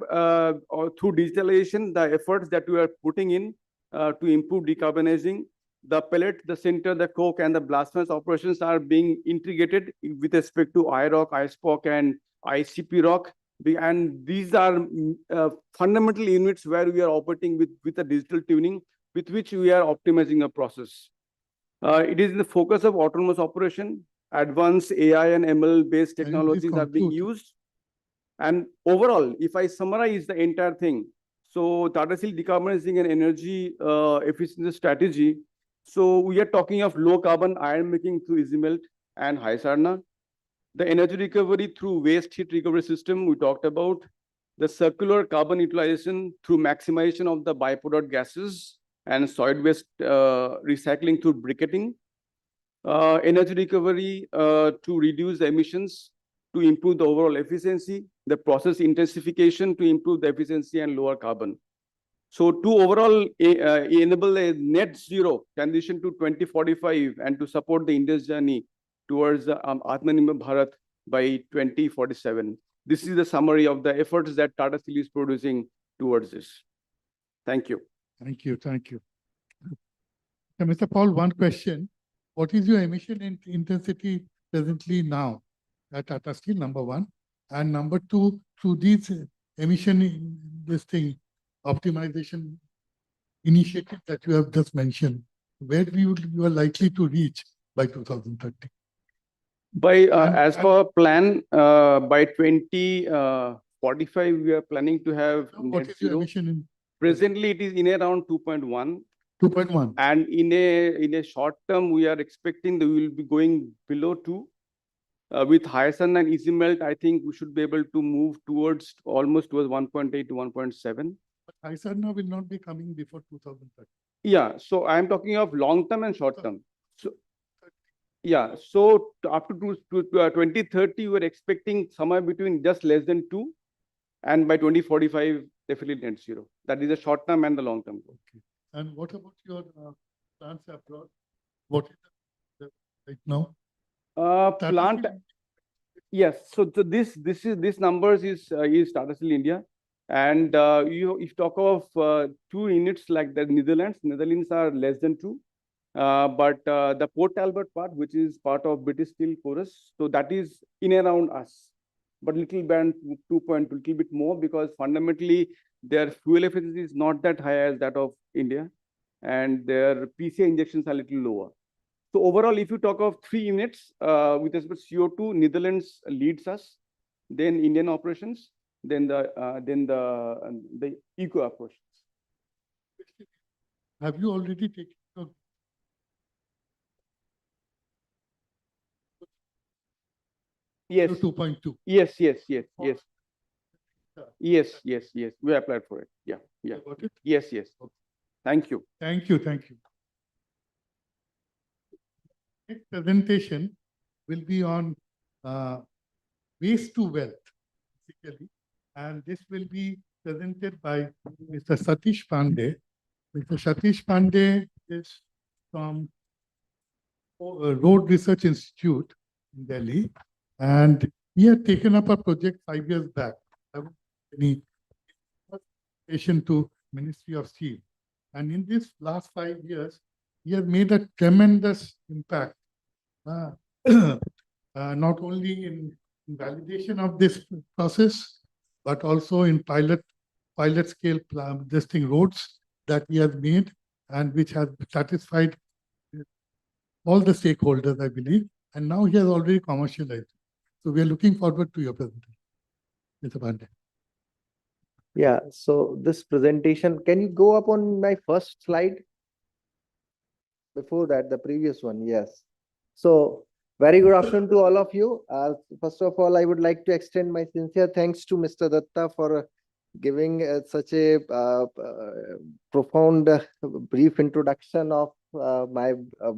through digitalization, the efforts that we are putting in to improve decarbonizing. The pellet, the sinter, the coke, and the blast furnace operations are being integrated with respect to IROC, ISPOC, and ICP rock. And these are fundamental units where we are operating with a digital tuning with which we are optimizing the process. It is in the focus of autonomous operation. Advanced AI and ML-based technologies are being used. And overall, if I summarize the entire thing, so Tata Steel decarbonizing and energy efficiency strategy. So we are talking of low carbon iron making through easy melt and high sarna. The energy recovery through waste heat recovery system we talked about. The circular carbon utilization through maximization of the byproduct gases and solid waste recycling through briquetting. Energy recovery to reduce the emissions to improve the overall efficiency. The process intensification to improve the efficiency and lower carbon. So to overall enable a net zero transition to 2045 and to support the India's journey towards Atmanirbhar Bharat by 2047. This is the summary of the efforts that Tata Steel is producing towards this. Thank you.
Thank you. Thank you. Mr. Paul, one question. What is your emission intensity presently now at Tata Steel, number one? And number two, through these optimization initiative that you have just mentioned, where you are likely to reach by 2030?
By as per plan, by 2045, we are planning to have
what is your emission?
Presently, it is in around 2.1.
2.1.
And in a short term, we are expecting that we will be going below 2. With high sun and easy melt, I think we should be able to move almost towards 1.8 to 1.7.
But high sarna will not be coming before 2030.
Yeah, so I am talking of long term and short term. So yeah, so up to 2030, we are expecting somewhere between just less than 2, and by 2045, definitely net zero. That is the short term and the long term.
Okay. And what about your plants abroad? What is the right now?
Plant. Yes. So this numbers is Tata Steel India, and if you talk of 2 units like the Netherlands are less than 2, but the Port Talbot part, which is part of British Steel Chorus, so that is in and around us, but little bit more because fundamentally their fuel efficiency is not that high as that of India, and their PCI injections are little lower. So overall, if you talk of 3 units with respect to CO2, Netherlands leads us, then Indian operations, then the eco operations.
Have you already taken?
Yes.
2.2.
Yes. We applied for it. Yeah.
Got it?
Yes. Okay. Thank you.
Thank you. Next presentation will be on waste to wealth, basically. And this will be presented by Mr. Satish Pandey. Mr. Satish Pandey is from Road Research Institute in Delhi, and he had taken up a project 5 years back. Any presentation to Ministry of Steel, and in this last 5 years, he has made a tremendous impact, not only in validation of this process, but also in pilot scale testing roads that he has made, and which has satisfied all the stakeholders, I believe, and now he has already commercialized. So we are looking forward to your presentation, Mr. Pandey.
Yeah, so this presentation, can you go up on my first slide? Before that, the previous one, yes. So very good afternoon to all of you. First of all, I would like to extend my sincere thanks to Mr. Datta for giving such a profound brief introduction of my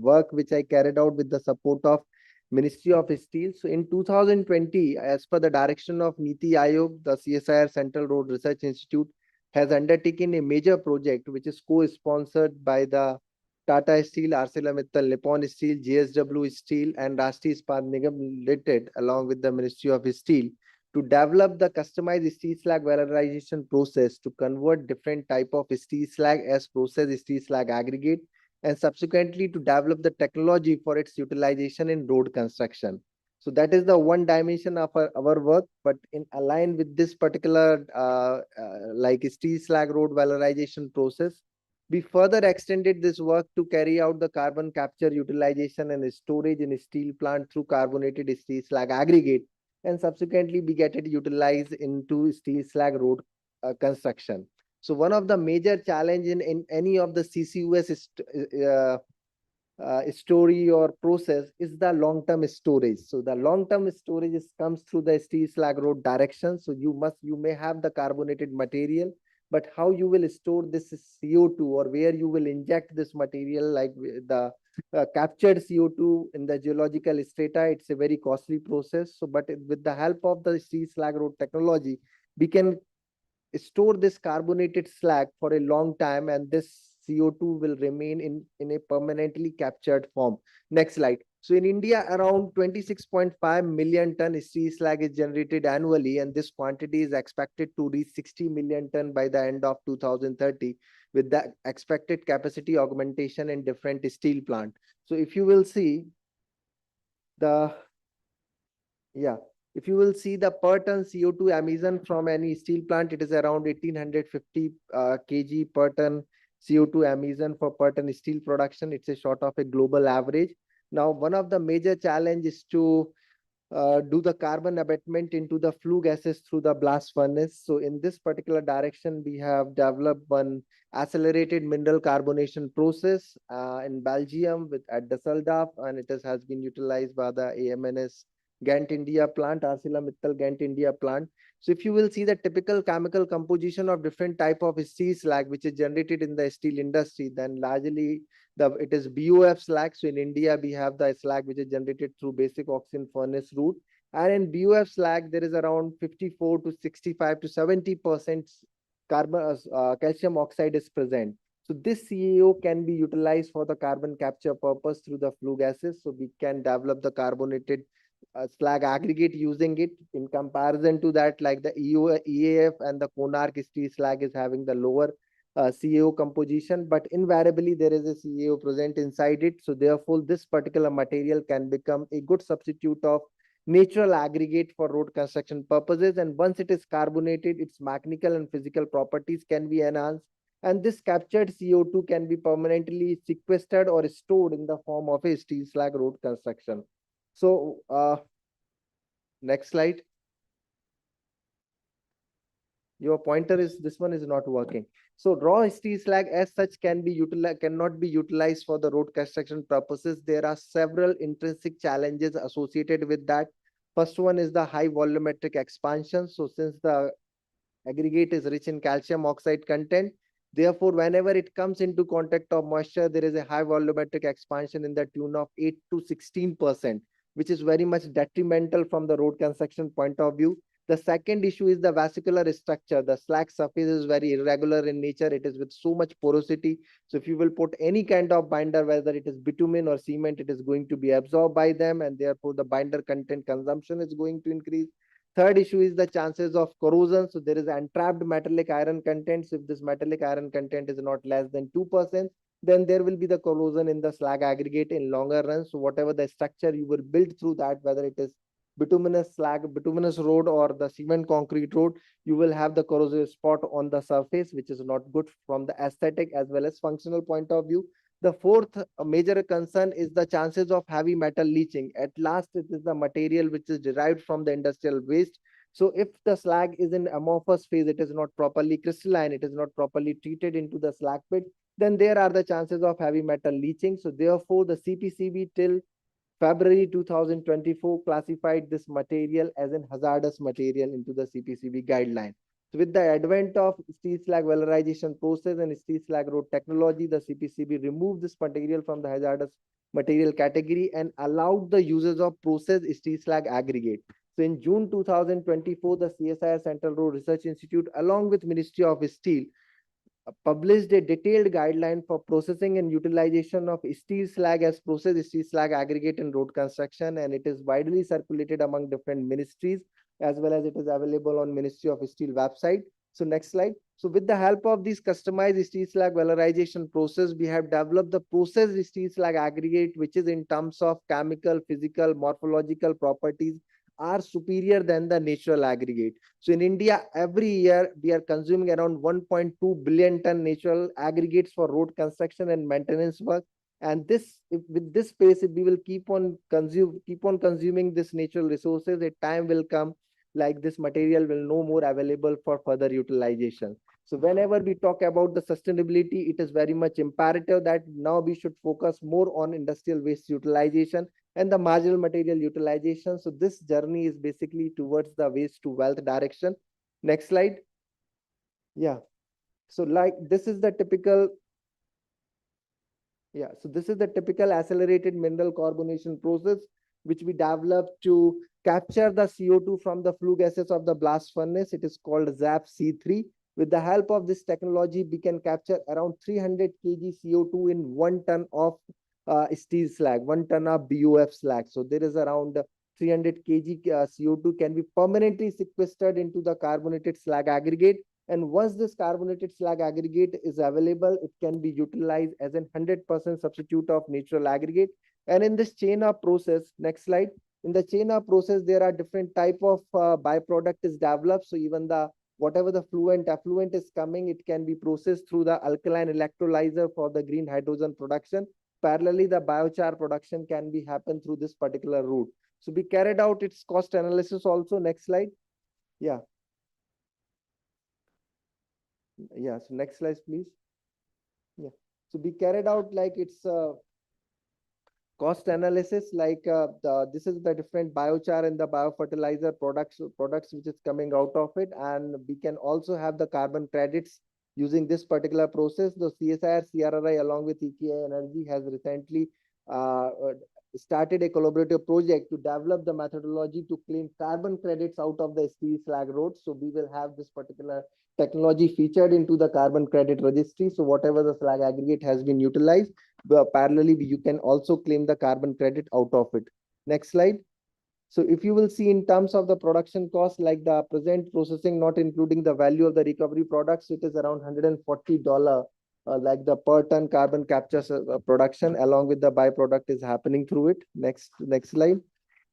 work, which I carried out with the support of Ministry of Steel. So in 2020, as per the direction of Niti Aayog, the CSIR Central Road Research Institute has undertaken a major project, which is co-sponsored by the Tata Steel, ArcelorMittal, Nippon Steel, JSW Steel, and Rashtriya Ispat Nigam Limited, along with the Ministry of Steel, to develop the customized steel slag valorization process to convert different type of steel slag as processed steel slag aggregate, and subsequently to develop the technology for its utilization in road construction. So that is the one dimension of our work, but in align with this particular like steel slag road valorization process, we further extended this work to carry out the carbon capture, utilization, and storage in a steel plant through carbonated steel slag aggregate, and subsequently we get it utilized into steel slag road construction. So one of the major challenge in any of the CCUS story or process is the long-term storage. So the long-term storage comes through the steel slag road direction. So you may have the carbonated material, but how you will store this CO2 or where you will inject this material, like the captured CO2 in the geological strata, it's a very costly process. So, but with the help of the steel slag road technology, we can store this carbonated slag for a long time, and this CO2 will remain in a permanently captured form. Next slide. So in India, around 26.5 million ton steel slag is generated annually, and this quantity is expected to reach 60 million ton by the end of 2030, with the expected capacity augmentation in different steel plant. So if you will see if you will see the per ton CO2 emission from any steel plant, it is around 1850 kg per ton CO2 emission for per ton steel production. It's a short of a global average. Now, one of the major challenges is to do the carbon abatement into the flue gases through the blast furnace. So in this particular direction, we have developed one accelerated mineral carbonation process in Belgium at Düsseldorf, and it has been utilized by the AMNS Ghent India plant, ArcelorMittal Ghent India plant. So if you will see the typical chemical composition of different type of steel slag which is generated in the steel industry, then largely it is BOF slag. So in India, we have the slag which is generated through basic oxygen furnace route. And in BOF slag, there is around 54 to 65 to 70% calcium oxide is present. So this CaO can be utilized for the carbon capture purpose through the flue gases. So we can develop the carbonated slag aggregate using it. In comparison to that, like the EAF and the Konark steel slag is having the lower CaO composition, but invariably there is a CaO present inside it. So therefore, this particular material can become a good substitute of natural aggregate for road construction purposes. And once it is carbonated, its mechanical and physical properties can be enhanced. And this captured CO2 can be permanently sequestered or stored in the form of a steel slag road construction. So next slide. Your pointer is, this one is not working. So raw steel slag as such cannot be utilized for the road construction purposes. There are several intrinsic challenges associated with that. First one is the high volumetric expansion. So since the aggregate is rich in calcium oxide content, therefore, whenever it comes into contact of moisture, there is a high volumetric expansion in the tune of 8 to 16%. which is very much detrimental from the road construction point of view. The second issue is the vascular structure. The slag surface is very irregular in nature. It is with so much porosity. So if you will put any kind of binder, whether it is bitumen or cement, it is going to be absorbed by them, and therefore the binder content consumption is going to increase. Third issue is the chances of corrosion. So there is entrapped metallic iron content. So if this metallic iron content is not less than 2%, then there will be the corrosion in the slag aggregate in longer run. So whatever the structure you will build through that, whether it is bituminous slag, bituminous road or the cement concrete road, you will have the corrosive spot on the surface, which is not good from the aesthetic as well as functional point of view. The fourth major concern is the chances of heavy metal leaching. At last, it is the material which is derived from the industrial waste. So if the slag is in amorphous phase, it is not properly crystalline, it is not properly treated into the slag pit, then there are the chances of heavy metal leaching. So therefore, the CPCB till February 2024 classified this material as an hazardous material into the CPCB guideline. So with the advent of steel slag valorization process and steel slag road technology, the CPCB removed this material from the hazardous material category and allowed the users of processed steel slag aggregate. So in June 2024, the CSIR Central Road Research Institute, along with Ministry of Steel, published a detailed guideline for processing and utilization of steel slag as processed steel slag aggregate in road construction, and it is widely circulated among different ministries, as well as it is available on Ministry of Steel website. So next slide. So with the help of this customized steel slag valorization process, we have developed the processed steel slag aggregate, which is in terms of chemical, physical, morphological properties are superior than the natural aggregate. So in India, every year we are consuming around 1.2 billion ton natural aggregates for road construction and maintenance work. And this, with this pace, if we will keep on consuming this natural resources, a time will come like this material will no more available for further utilization. So whenever we talk about the sustainability, it is very much imperative that now we should focus more on industrial waste utilization and the marginal material utilization. So this journey is basically towards the waste to wealth direction. Next slide. Yeah. So like this is the typical, so this is the typical accelerated mineral carbonation process, which we developed to capture the CO2 from the flue gases of the blast furnace. It is called ZAP-C3. With the help of this technology, we can capture around 300 kg CO2 in 1 ton of steel slag, 1 ton of BOF slag. So there is around 300 kg CO2 can be permanently sequestered into the carbonated slag aggregate. And once this carbonated slag aggregate is available, it can be utilized as a 100% substitute of natural aggregate. And in this chain of process, next slide, in the chain of process, there are different type of byproduct is developed. So even the whatever the fluent effluent is coming, it can be processed through the alkaline electrolyzer for the green hydrogen production. Parallelly, the biochar production can be happen through this particular route. So we carried out its cost analysis also. Next slide. Yeah. Yeah. So next slide, please. Yeah. So we carried out like its cost analysis, like this is the different biochar and the biofertilizer products which is coming out of it, and we can also have the carbon credits using this particular process. The CSIR CRRI along with EKI Energy has recently started a collaborative project to develop the methodology to claim carbon credits out of the steel slag roads. So we will have this particular technology featured into the carbon credit registry. So whatever the slag aggregate has been utilized, parallelly you can also claim the carbon credit out of it. Next slide. So if you will see in terms of the production cost, like the present processing, not including the value of the recovery products, it is around $140 like the per ton carbon capture production along with the byproduct is happening through it. Next slide.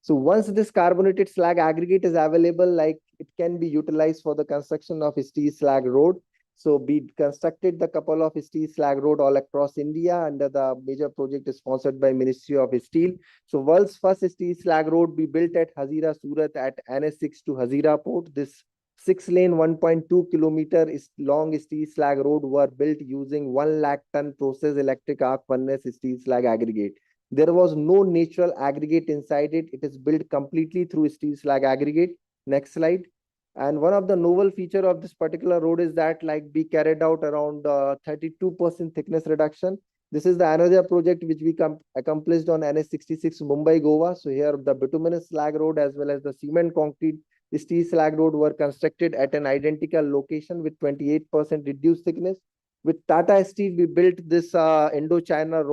So once this carbonated slag aggregate is available, like it can be utilized for the construction of steel slag road. So we constructed the couple of steel slag road all across India under the major project sponsored by Ministry of Steel. So world's first steel slag road we built at Hazira, Surat at NS6 to Hazira port. This 6-lane, 1.2 kilometer long steel slag road were built using 1 lakh ton process electric arc furnace steel slag aggregate. There was no natural aggregate inside it. It is built completely through steel slag aggregate. Next slide. And one of the novel feature of this particular road is that like we carried out around 32% thickness reduction. This is the another project which we accomplished on NS66 Mumbai Goa. So here the bituminous slag road as well as the cement concrete steel slag road were constructed at an identical location with 28% reduced thickness. With Tata Steel, we built this Indo-China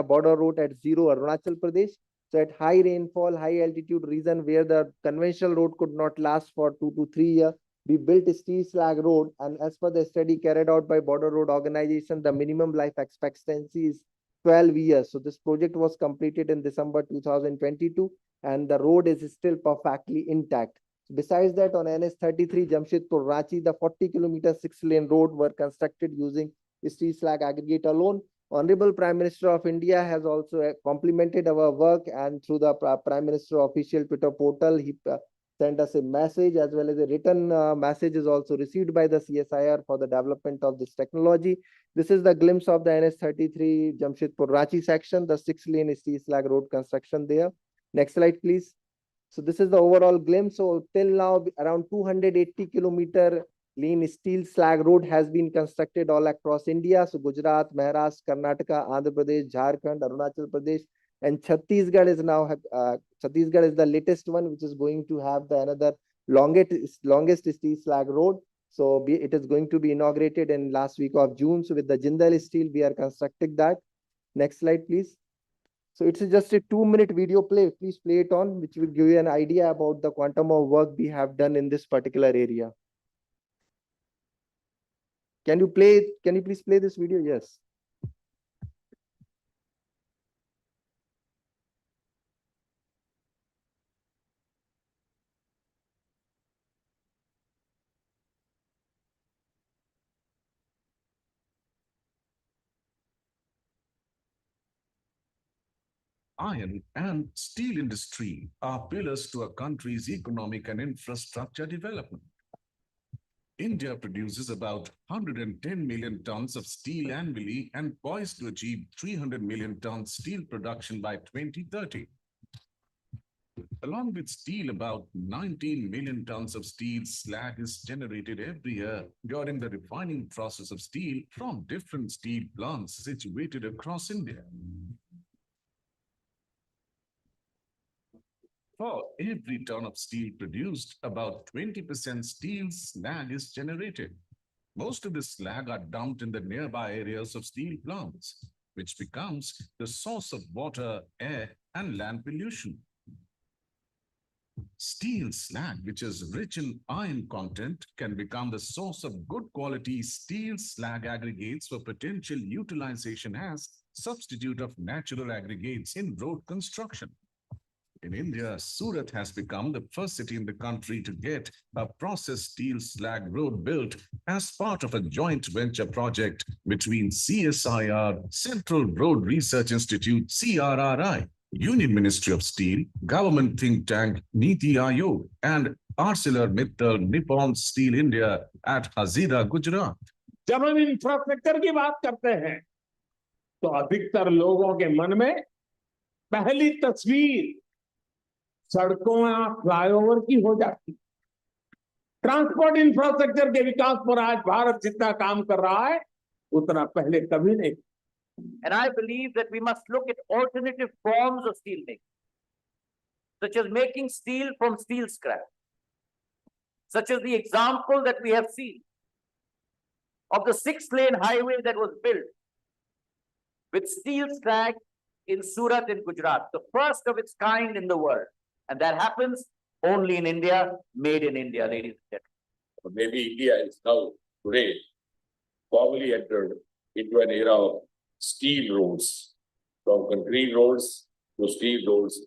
border road at zero Arunachal Pradesh. So at high rainfall, high altitude region where the conventional road could not last for 2 to 3 years, we built a steel slag road, and as per the study carried out by Border Road Organization, the minimum life expectancy is 12 years. So this project was completed in December 2022, and the road is still perfectly intact. Besides that, on NS33 Jamshedpur Ranchi, the 40-kilometer 6-lane road were constructed using steel slag aggregate alone. Honorable Prime Minister of India has also complimented our work, and through the Prime Minister official Twitter portal, he sent us a message as well as a written message is also received by the CSIR for the development of this technology. This is the glimpse of the NS33 Jamshedpur Ranchi section, the 6-lane steel slag road construction there. Next slide, please. So this is the overall glimpse. So till now, around 280 kilometer lean steel slag road has been constructed all across India. So Gujarat, Maharashtra, Karnataka, Andhra Pradesh, Jharkhand, Arunachal Pradesh, and Chhattisgarh is now Chhattisgarh is the latest one, which is going to have the another longest steel slag road. So it is going to be inaugurated in last week of June. So with the Jindal Steel, we are constructing that. Next slide, please. So it's just a 2-minute video play. Please play it on, which will give you an idea about the quantum of work we have done in this particular area. Can you please play this video? Yes.
Iron and steel industry are pillars to a country's economic and infrastructure development. India produces about 110 million tons of steel annually and poised to achieve 300 million tons steel production by 2030. Along with steel, about 19 million tons of steel slag is generated every year during the refining process of steel from different steel plants situated across India. For every ton of steel produced, about 20% steel slag is generated. Most of the slag are dumped in the nearby areas of steel plants, which becomes the source of water, air, and land pollution. Steel slag, which is rich in iron content, can become the source of good quality steel slag aggregates for potential utilization as substitute of natural aggregates in road construction. In India, Surat has become the first city in the country to get a processed steel slag road built as part of a joint venture project between CSIR, Central Road Research Institute, CRRI, Union Ministry of Steel, Government Think Tank, Niti Aayog, and ArcelorMittal Nippon Steel India at Hazira, Gujarat.
जब हम infrastructure की बात करते हैं तो अधिकतर लोगों के मन में पहली तस्वीर सड़कों या फ्लाईओवर की हो जाती। ट्रांसपोर्ट इंफ्रास्ट्रक्चर के विकास पर आज भारत जितना काम कर रहा है उतना पहले कभी नहीं।
And I believe that we must look at alternative forms of steel making, such as making steel from steel scrap, such as the example that we have seen of the 6-lane highway that was built with steel slag in Surat in Gujarat, the first of its kind in the world. And that happens only in India, made in India, ladies and gentlemen.
Maybe India is now today formally entered into an era of steel roads, from concrete roads to steel roads.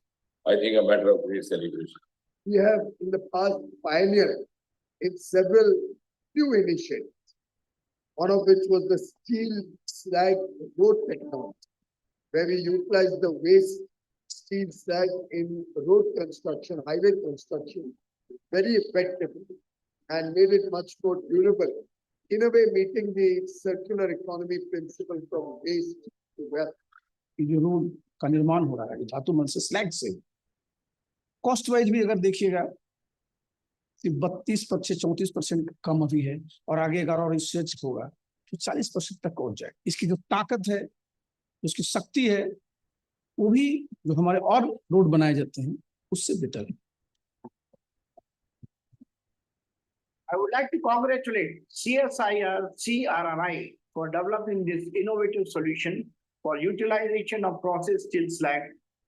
I think a matter of great celebration.
We have in the past pioneered in several new initiatives, one of which was the steel slag road technology, where we utilized the waste steel slag in road construction, highway construction, very effectively, and made it much more durable, in a way meeting the circular economy principle from waste to wealth.
जो road का निर्माण हो रहा है धातु मन से slag से कॉस्ट वाइज भी अगर देखिएगा 32% 34% कम अभी है और आगे अगर और रिसर्च होगा तो 40% तक पहुंच जाए। इसकी जो ताकत है उसकी शक्ति है वो भी जो हमारे और रोड बनाए जाते हैं उससे बेटर है।
I would like to congratulate CRRI for developing this innovative solution for utilization of processed steel slag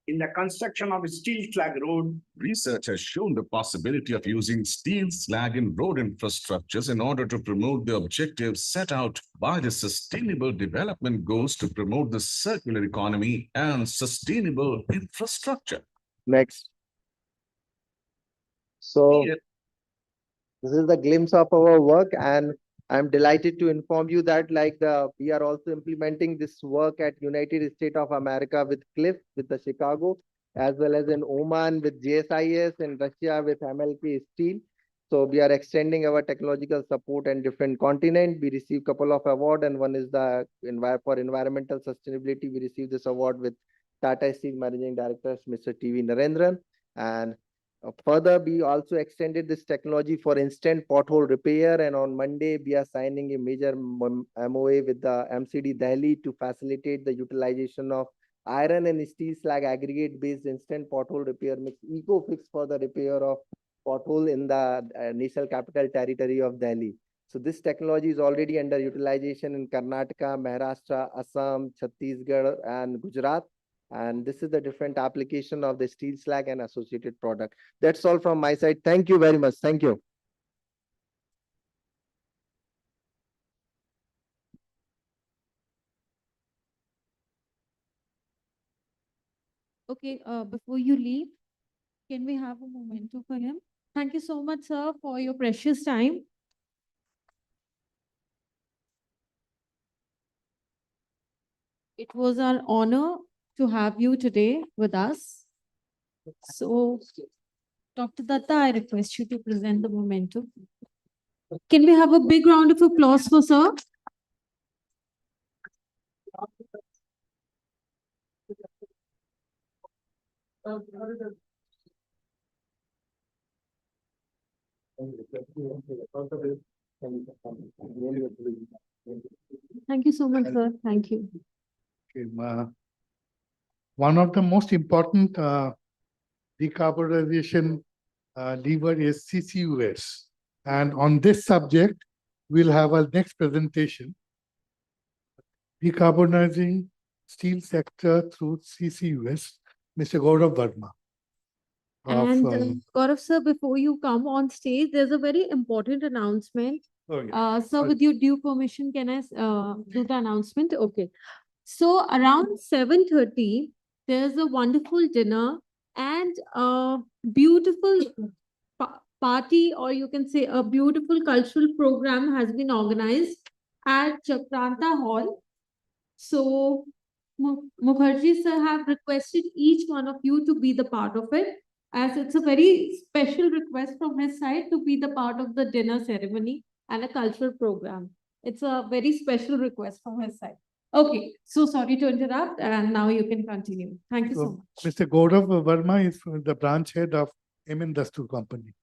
in the construction of a steel slag road.
Research has shown the possibility of using steel slag in road infrastructures in order to promote the objectives set out by the Sustainable Development Goals to promote the circular economy and sustainable infrastructure.
Next. So this is the glimpse of our work, and I'm delighted to inform you that we are also implementing this work at United States of America with Cliff, with the Chicago, as well as in Oman with JSIS, and Russia with MLK Steel. So we are extending our technological support in different continents. We received a couple of awards, and one is the for environmental sustainability. We received this award with Tata Steel Managing Director, Mr. TV Narendran. And further, we also extended this technology for instant pothole repair. And on Monday, we are signing a major MOA with the MCD Delhi to facilitate the utilization of iron and steel slag aggregate based instant pothole repair mix EcoFix for the repair of pothole in the national capital territory of Delhi. So this technology is already under utilization in Karnataka, Maharashtra, Assam, Chhattisgarh, and Gujarat. And this is the different application of the steel slag and associated product. That's all from my side. Thank you very much. Thank you.
Okay, before you leave, can we have a memento for him? Thank you so much, sir, for your precious time. It was our honor to have you today with us. So, Dr. Datta, I request you to present the memento. Can we have a big round of applause for sir? Thank you so much, sir. Thank you.
Okay, one of the most important decarbonization lever is CCUS. And on this subject, we'll have our next presentation, Decarbonizing Steel Sector through CCUS, Mr. Gaurav Verma.
And Gaurav sir, before you come on stage, there's a very important announcement. Sir, with your due permission, can I do the announcement? Okay. So around 7:30, there's a wonderful dinner and a beautiful party, or you can say a beautiful cultural program has been organized at Chakranta Hall. So Mukherjee sir have requested each one of you to be the part of it, as it's a very special request from his side to be the part of the dinner ceremony and a cultural program. It's a very special request from his side. Okay, so sorry to interrupt, and now you can continue. Thank you so much.
Mr. Gaurav Verma is the branch head of M.N. Dastu Company.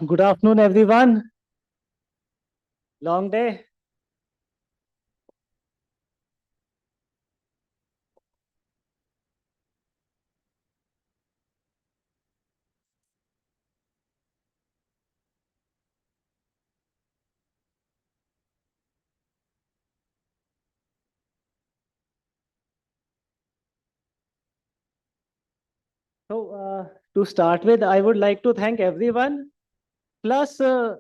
Good afternoon, everyone. Long day. So to start with, I would like to thank everyone, plus CO2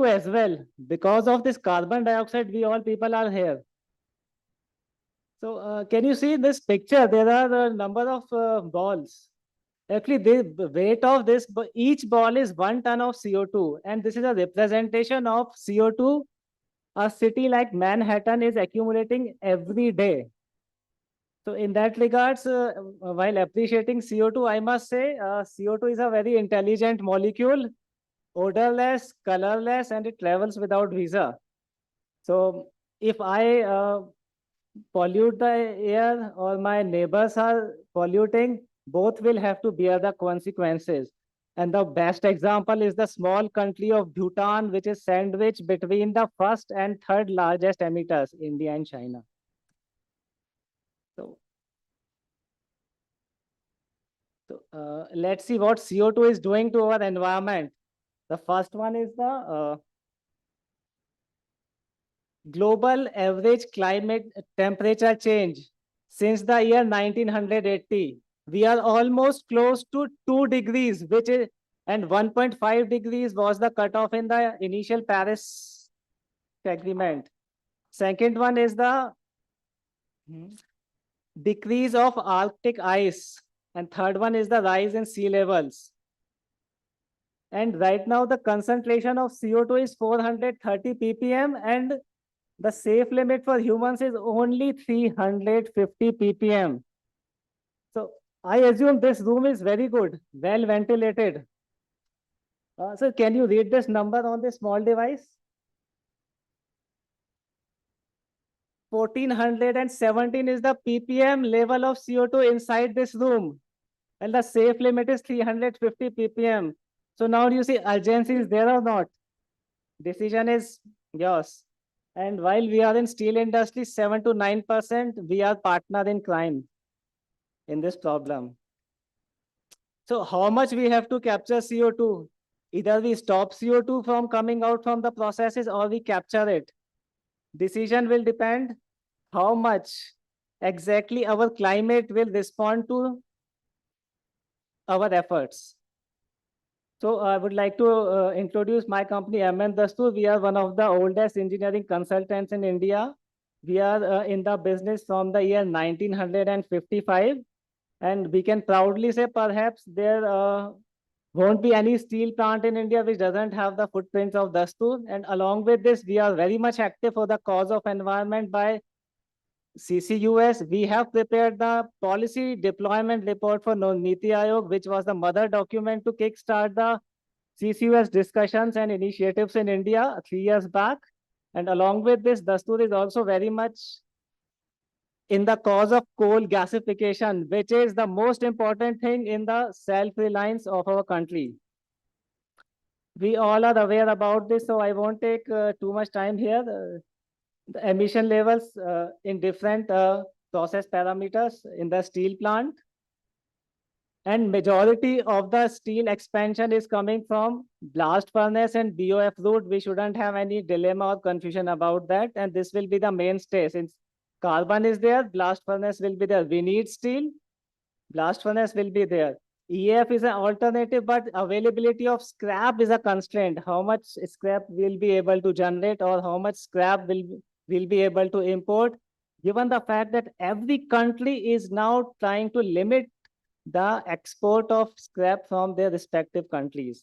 as well. Because of this carbon dioxide, we all people are here. So can you see this picture? There are a number of balls. Actually, the weight of this, each ball is 1 ton of CO2. And this is a representation of CO2 a city like Manhattan is accumulating every day. So in that regards, while appreciating CO2, I must say CO2 is a very intelligent molecule, odorless, colorless, and it travels without visa. So if I pollute the air or my neighbors are polluting, both will have to bear the consequences. And the best example is the small country of Bhutan, which is sandwiched between the first and third largest emitters, India and China. So, let's see what CO2 is doing to our environment. The first one is the global average climate temperature change since the year 1980. We are almost close to 2 degrees, which is, and 1.5 degrees was the cutoff in the initial Paris agreement. Second one is the decrease of Arctic ice. And third one is the rise in sea levels. And right now the concentration of CO2 is 430 ppm, and the safe limit for humans is only 350 ppm. So I assume this room is very good, well ventilated. So can you read this number on this small device? 1417 is the ppm level of CO2 inside this room, and the safe limit is 350 ppm. So now do you see urgency is there or not? Decision is yours. And while we are in steel industry, 7 to 9%, we are partner in crime in this problem. So how much we have to capture CO2? Either we stop CO2 from coming out from the processes or we capture it. Decision will depend how much exactly our climate will respond to our efforts. So I would like to introduce my company, Atmanirbhar. We are one of the oldest engineering consultants in India. We are in the business from the year 1955. And we can proudly say perhaps there won't be any steel plant in India which doesn't have the footprints of Dastur. And along with this, we are very much active for the cause of environment by CCUS. We have prepared the policy deployment report for Niti Aayog, which was the mother document to kickstart the CCUS discussions and initiatives in India 3 years back. And along with this, Dastur is also very much in the cause of coal gasification, which is the most important thing in the self-reliance of our country. We all are aware about this, so I won't take too much time here. The emission levels in different process parameters in the steel plant. And majority of the steel expansion is coming from blast furnace and BOF route. We shouldn't have any dilemma or confusion about that. And this will be the mainstay. Since carbon is there, blast furnace will be there. We need steel, blast furnace will be there. EAF is an alternative, but availability of scrap is a constraint. How much scrap we'll be able to generate or how much scrap we'll be able to import, given the fact that every country is now trying to limit the export of scrap from their respective countries.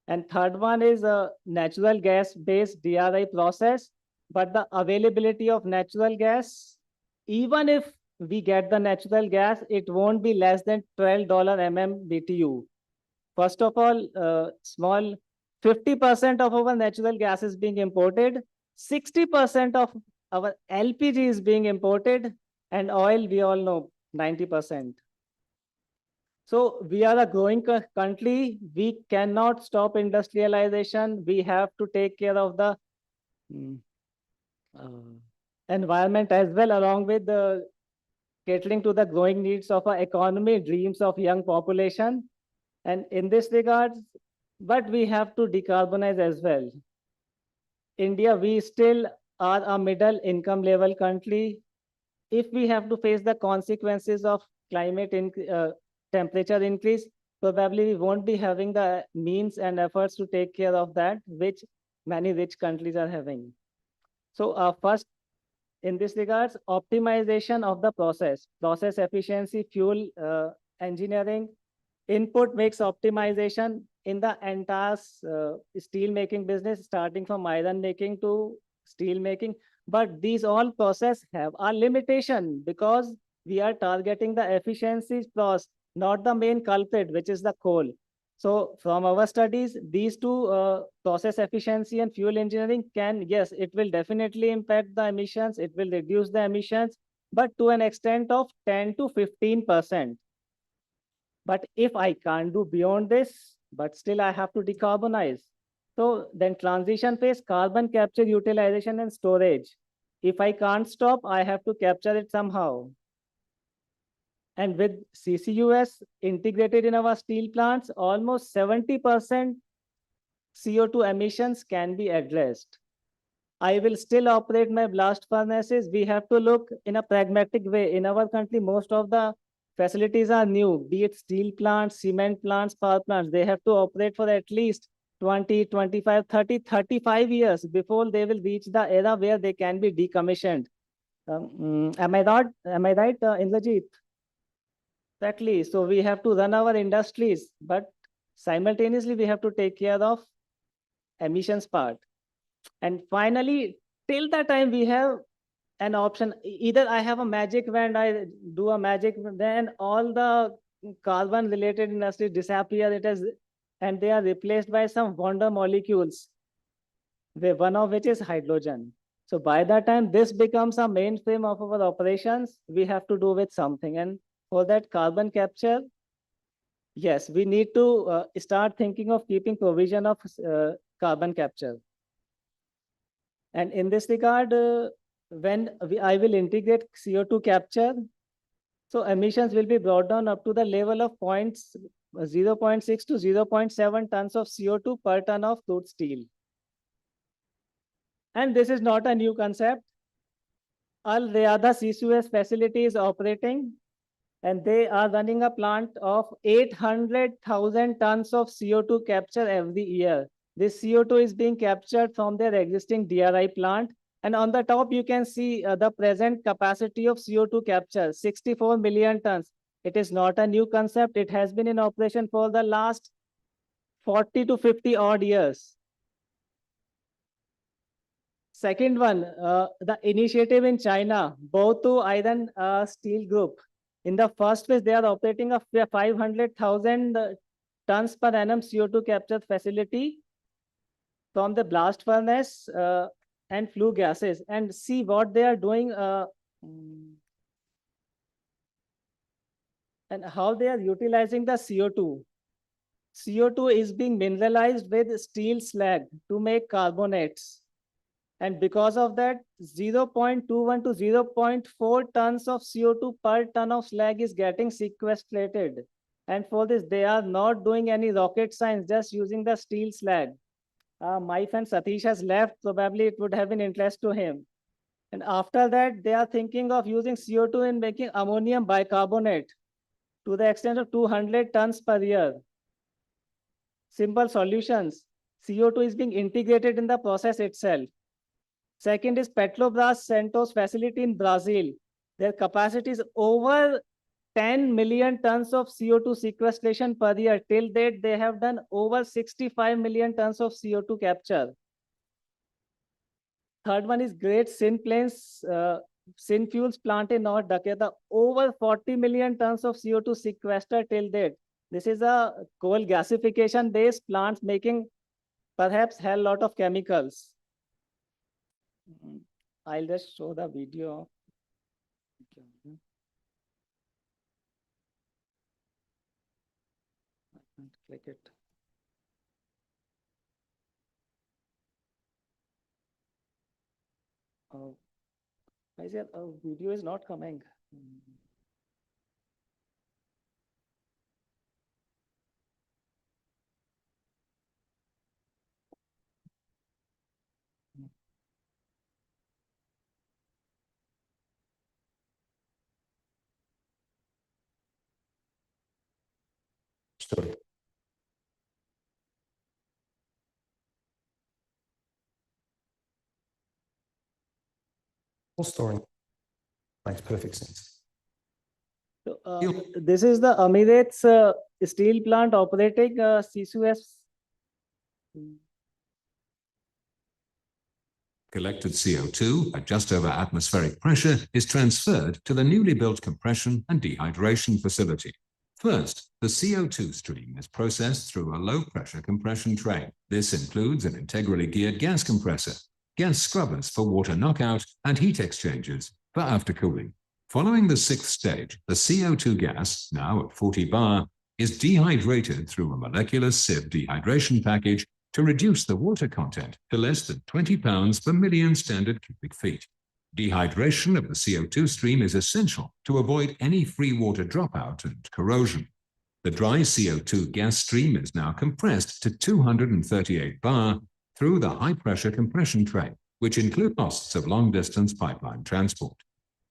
And third one is a natural gas-based DRI process, but the availability of natural gas, even if we get the natural gas, it won't be less than $12 MMBTU. First of all, small 50% of our natural gas is being imported, 60% of our LPG is being imported, and oil, we all know, 90%. So we are a growing country. We cannot stop industrialization. We have to take care of the environment as well, along with the catering to the growing needs of our economy, dreams of young population. And in this regard, but we have to decarbonize as well. India, we still are a middle income level country. If we have to face the consequences of climate temperature increase, probably we won't be having the means and efforts to take care of that, which many rich countries are having. So first, in this regards, optimization of the process efficiency, fuel engineering, input makes optimization in the entire steel making business, starting from iron making to steel making. But these all process have a limitation because we are targeting the efficiency loss, not the main culprit, which is the coal. So from our studies, these two process efficiency and fuel engineering can, yes, it will definitely impact the emissions. It will reduce the emissions, but to an extent of 10 to 15%. But if I can't do beyond this, but still I have to decarbonize. So then transition phase, carbon capture, utilization and storage. If I can't stop, I have to capture it somehow. And with CCUS integrated in our steel plants, almost 70% CO2 emissions can be addressed. I will still operate my blast furnaces. We have to look in a pragmatic way. In our country, most of the facilities are new, be it steel plants, cement plants, power plants. They have to operate for at least 20, 25, 30, 35 years before they will reach the era where they can be decommissioned. Am I right, Indrajit? Exactly. So we have to run our industries, but simultaneously we have to take care of emissions part. And finally, till the time we have an option, either I have a magic wand, I do a magic, then all the carbon related industries disappear, and they are replaced by some wonder molecules, one of which is hydrogen. So by that time, this becomes a mainframe of our operations. We have to do with something. And for that carbon capture, yes, we need to start thinking of keeping provision of carbon capture. And in this regard, I will integrate CO2 capture, so emissions will be brought down up to the level of 0.6 to 0.7 tons of CO2 per ton of crude steel. And this is not a new concept. Al Riyadh CCUS facility is operating, and they are running a plant of 800,000 tons of CO2 capture every year. This CO2 is being captured from their existing DRI plant. And on the top, you can see the present capacity of CO2 capture, 64 million tons. It is not a new concept. It has been in operation for the last 40 to 50 odd years. Second one, the initiative in China, Baotou Iron Steel Group. In the first phase, they are operating a 500,000 tons per annum CO2 capture facility from the blast furnace and flue gases. And see what they are doing and how they are utilizing the CO2. CO2 is being mineralized with steel slag to make carbonates. And because of that, 0.21 to 0.4 tons of CO2 per ton of slag is getting sequestrated. And for this, they are not doing any rocket science, just using the steel slag. My friend Satish has left, probably it would have been interest to him. And after that, they are thinking of using CO2 in making ammonium bicarbonate to the extent of 200 tons per year. Simple solutions. CO2 is being integrated in the process itself. Second is Petrobras Santos facility in Brazil. Their capacity is over 10 million tons of CO2 sequestration per year. Till date, they have done over 65 million tons of CO2 capture. Third one is Great Synfuels plant in North Dakota. Over 40 million tons of CO2 sequestered till date. This is a coal gasification based plants making perhaps hell lot of chemicals. I'll just show the video. I can't click it. I said, video is not coming.
Sorry. Whole story makes perfect sense.
So, this is the Emirates steel plant operating CCUS.
Collected CO2 at just over atmospheric pressure is transferred to the newly built compression and dehydration facility. First, the CO2 stream is processed through a low-pressure compression train. This includes an integrally geared gas compressor, gas scrubbers for water knockout, and heat exchangers for aftercooling. Following the sixth stage, the CO2 gas, now at 40 bar,
is dehydrated through a molecular sieve dehydration package to reduce the water content to less than 20 pounds per million standard cubic feet. Dehydration of the CO2 stream is essential to avoid any free water dropout and corrosion. The dry CO2 gas stream is now compressed to 238 bar through the high-pressure compression tray, which include costs of long-distance pipeline transport.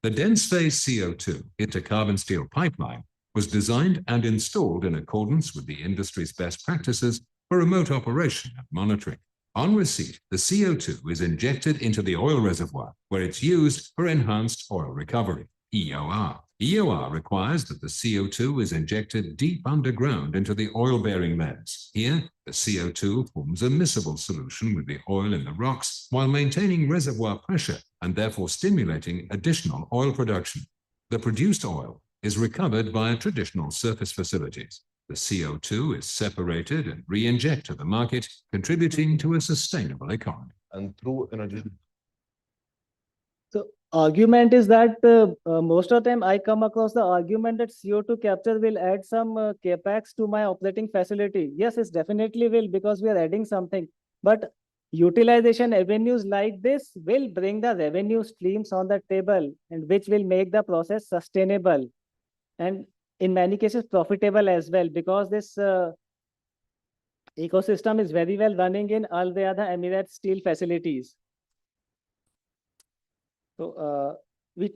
The dense-phase CO2 intercarbon steel pipeline was designed and installed in accordance with the industry's best practices for remote operation and monitoring. On receipt, the CO2 is injected into the oil reservoir, where it's used for enhanced oil recovery, EOR. EOR requires that the CO2 is injected deep underground into the oil-bearing layers. Here, the CO2 forms a miscible solution with the oil in the rocks while maintaining reservoir pressure and therefore stimulating additional oil production. The produced oil is recovered via traditional surface facilities. The CO2 is separated and re-injected to the market, contributing to a sustainable economy.
And through energy.
So argument is that most of the time I come across the argument that CO2 capture will add some capex to my operating facility. Yes, it definitely will, because we are adding something. But utilization avenues like this will bring the revenue streams on the table, and which will make the process sustainable and in many cases profitable as well, because this ecosystem is very well running in all the other Emirates steel facilities. So we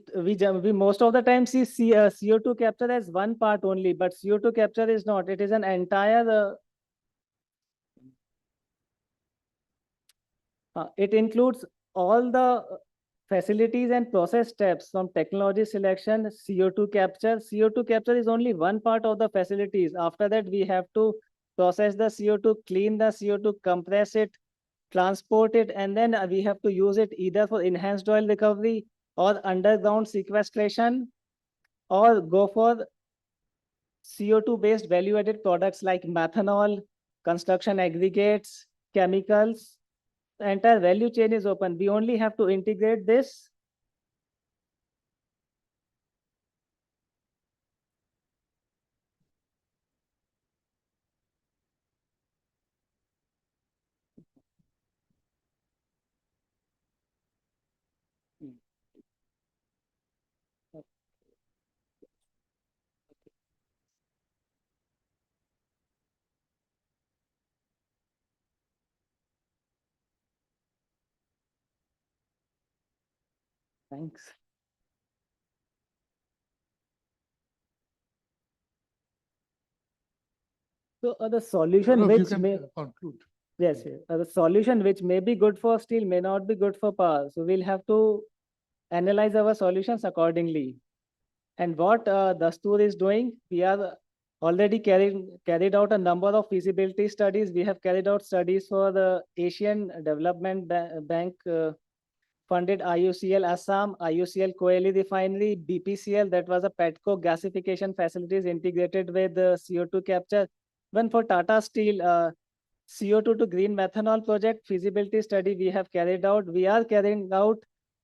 most of the time see CO2 capture as one part only, but CO2 capture is not. It is an entire. It includes all the facilities and process steps from technology selection, CO2 capture. CO2 capture is only one part of the facilities. After that, we have to process the CO2, clean the CO2, compress it, transport it, and then we have to use it either for enhanced oil recovery or underground sequestration, or go for CO2 based value added products like methanol, construction aggregates, chemicals. The entire value chain is open. We only have to integrate this. Thanks. So the solution which may
conclude.
Yes, the solution which may be good for steel may not be good for power. So we'll have to analyze our solutions accordingly. And what Dastur is doing, we are already carried out a number of feasibility studies. We have carried out studies for the Asian Development Bank funded IUCL Assam, IUCL Koeli Refinery, BPCL, that was a petcoke gasification facilities integrated with CO2 capture. One for Tata Steel, CO2 to green methanol project feasibility study we have carried out. We are carrying out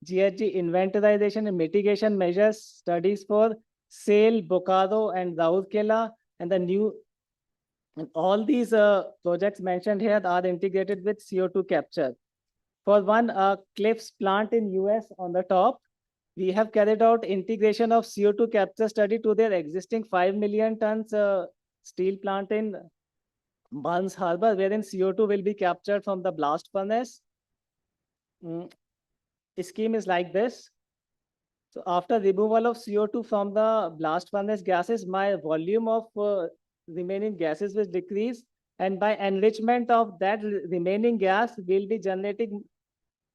GHG inventorization and mitigation measures studies for SAIL, Bokaro, and Raurkela, and the new. And all these projects mentioned here are integrated with CO2 capture. For one, Cliffs plant in US on the top, we have carried out integration of CO2 capture study to their existing 5 million tons steel plant in Barnes Harbor, wherein CO2 will be captured from the blast furnace. Scheme is like this. So after removal of CO2 from the blast furnace gases, my volume of remaining gases will decrease. And by enrichment of that remaining gas, we'll be generating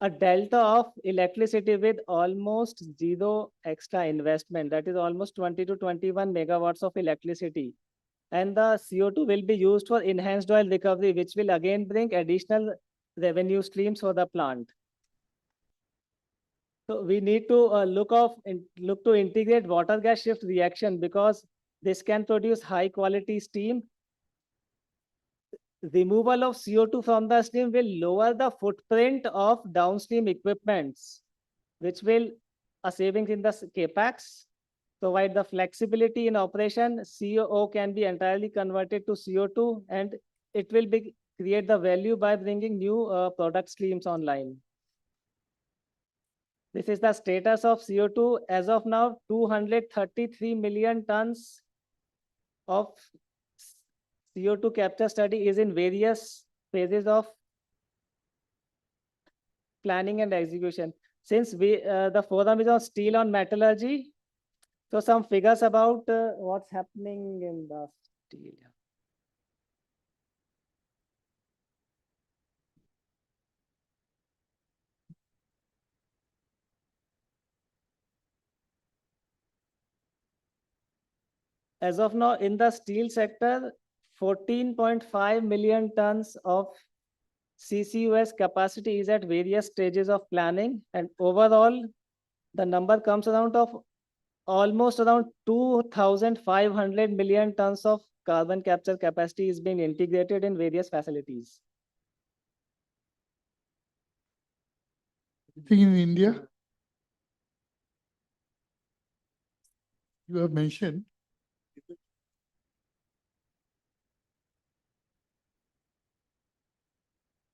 a delta of electricity with almost zero extra investment. That is almost 20 to 21 megawatts of electricity. And the CO2 will be used for enhanced oil recovery, which will again bring additional revenue streams for the plant. So we need to look to integrate water gas shift reaction, because this can produce high quality steam. Removal of CO2 from the steam will lower the footprint of downstream equipments, which will a savings in the capex. provide the flexibility in operation. COO can be entirely converted to CO2, and it will create the value by bringing new product streams online. This is the status of CO2. As of now, 233 million tons of CO2 capture study is in various phases of planning and execution. Since the forum is on steel on metallurgy, so some figures about what's happening in the steel. As of now, in the steel sector, 14.5 million tons of CCUS capacity is at various stages of planning, and overall, the number comes around of almost around 2,500 million tons of carbon capture capacity is being integrated in various facilities.
In India, you have mentioned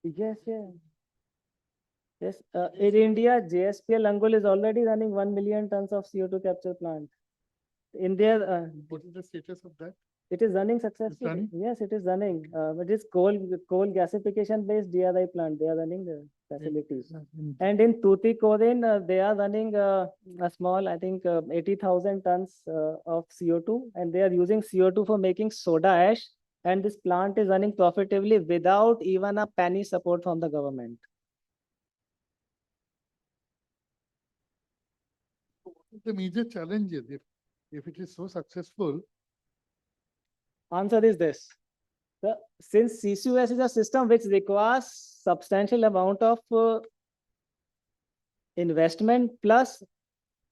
Yes. In India, JSPL Angul is already running 1 million tons of CO2 capture plant. In their,
what is the status of that?
it is running successfully.
running?
Yes, it is running. It is coal gasification based DRI plant. They are running the facilities. And in Tuticorin, they are running a small, I think, 80,000 tons of CO2, and they are using CO2 for making soda ash. And this plant is running profitably without even a penny support from the government.
The major challenge is if it is so successful.
Answer is this. Since CCUS is a system which requires substantial amount of investment plus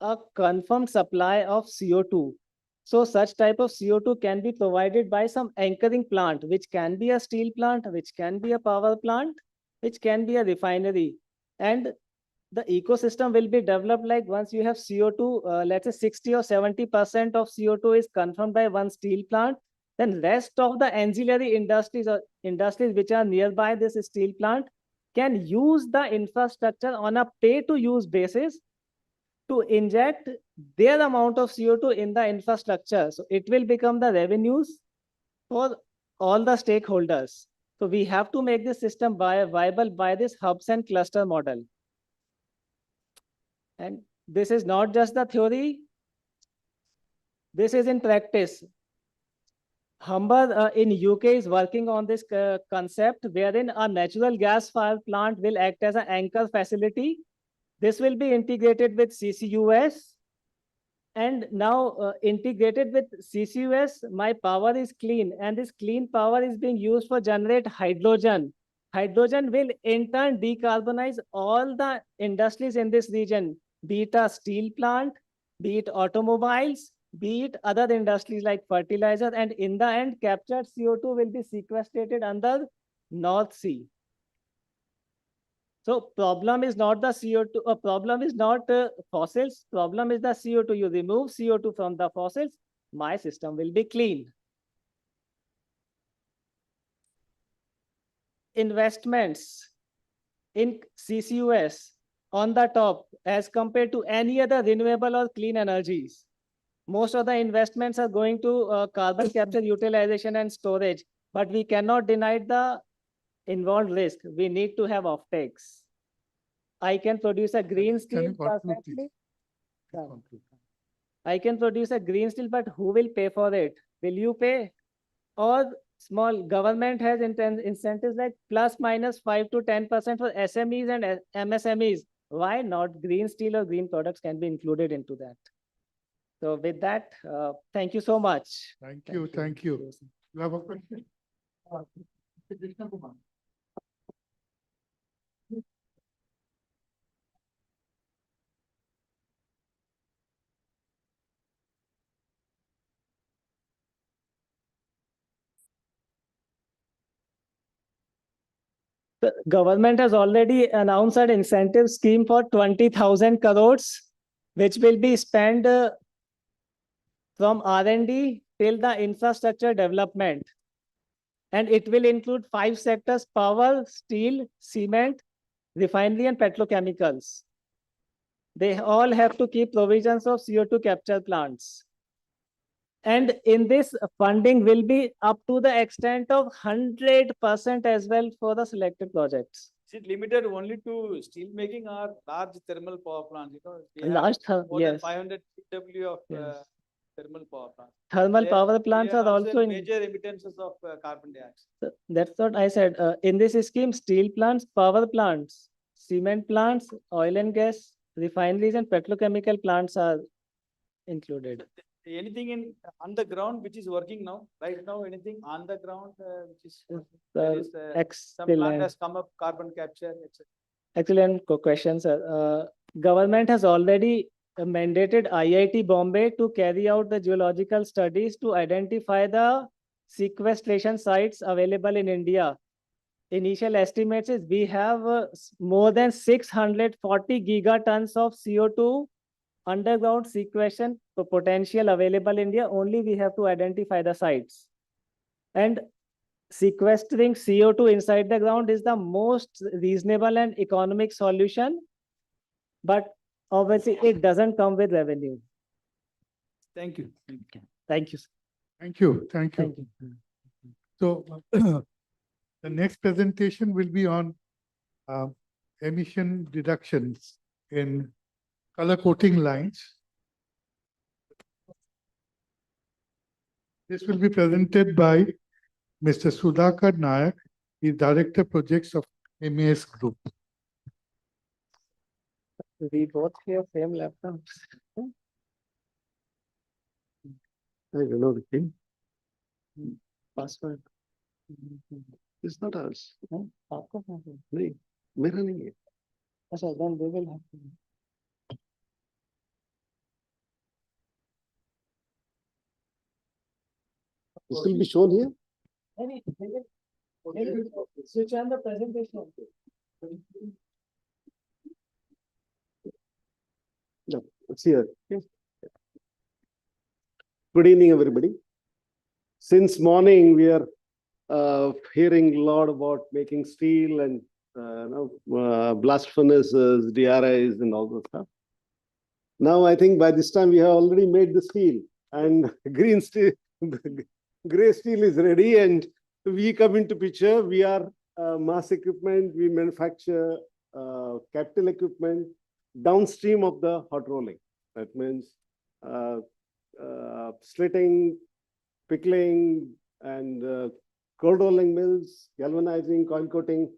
a confirmed supply of CO2. So such type of CO2 can be provided by some anchoring plant, which can be a steel plant, which can be a power plant, which can be a refinery. And the ecosystem will be developed like once you have CO2, let's say 60 or 70% of CO2 is confirmed by one steel plant, then rest of the ancillary industries or industries which are nearby this steel plant can use the infrastructure on a pay-to-use basis to inject their amount of CO2 in the infrastructure. So it will become the revenues for all the stakeholders. So we have to make this system viable by this hubs and cluster model. And this is not just the theory, this is in practice. Humber in UK is working on this concept wherein a natural gas fired plant will act as an anchor facility. This will be integrated with CCUS. And now integrated with CCUS, my power is clean, and this clean power is being used for generate hydrogen. Hydrogen will in turn decarbonize all the industries in this region, be it a steel plant, be it automobiles, be it other industries like fertilizer, and in the end, captured CO2 will be sequestrated under North Sea. So problem is not the CO2, problem is not fossils, problem is the CO2. You remove CO2 from the fossils, my system will be clean. Investments in CCUS on the top as compared to any other renewable or clean energies. Most of the investments are going to carbon capture utilization and storage, but we cannot deny the involved risk. We need to have offtakes. I can produce a green steel perfectly. I can produce a green steel, but who will pay for it? Will you pay? Or small government has incentives like plus minus 5 to 10% for SMEs and MSMEs. Why not green steel or green products can be included into that? So with that, thank you so much.
Thank you. You have a question? Krishna Kumar.
The government has already announced an incentive scheme for 20,000 crores, which will be spent from R&D till the infrastructure development. And it will include 5 sectors: power, steel, cement, refinery, and petrochemicals. They all have to keep provisions of CO2 capture plants. And in this, funding will be up to the extent of 100% as well for the selected projects.
Is it limited only to steel making or large thermal power plants? You know, we have more than
Yes.
500 TW of
Yes.
thermal power plants.
Thermal
They
power plants
they
are also in.
major emittances of carbon dioxide.
So that's what I said. In this scheme, steel plants, power plants, cement plants, oil and gas, refineries, and petrochemical plants are included.
Anything on the ground which is working now? Right now, anything on the ground which is some plant
Excellent.
has come up, carbon capture, etc.
Excellent question, sir. Government has already mandated IIT Bombay to carry out the geological studies to identify the sequestration sites available in India. Initial estimates is we have more than 640 gigatons of CO2 underground sequestration potential available in India. Only we have to identify the sites. And sequestering CO2 inside the ground is the most reasonable and economic solution, but obviously it doesn't come with revenue.
Thank you.
Thank you.
Thank you. Thank you.
Thank you.
So the next presentation will be on emission reductions in color coating lines. This will be presented by Mr. Sudhakar Nayak, the Director Projects of MAS Group.
We both have same laptops.
I don't know the thing.
Password.
It's not ours.
आपको कहाँ से?
नहीं, मेरा नहीं है.
अच्छा, then they will have to.
This will be shown here.
Any, switch on the presentation.
No, it's here. Okay. Good evening, everybody. Since morning, we are hearing a lot about making steel and blast furnaces, DRIs, and all those stuff. Now, I think by this time we have already made the steel, and green steel, gray steel is ready, and we come into picture. We are mass equipment. We manufacture capital equipment downstream of the hot rolling. That means slitting, pickling, and cold rolling mills, galvanizing, coil coating,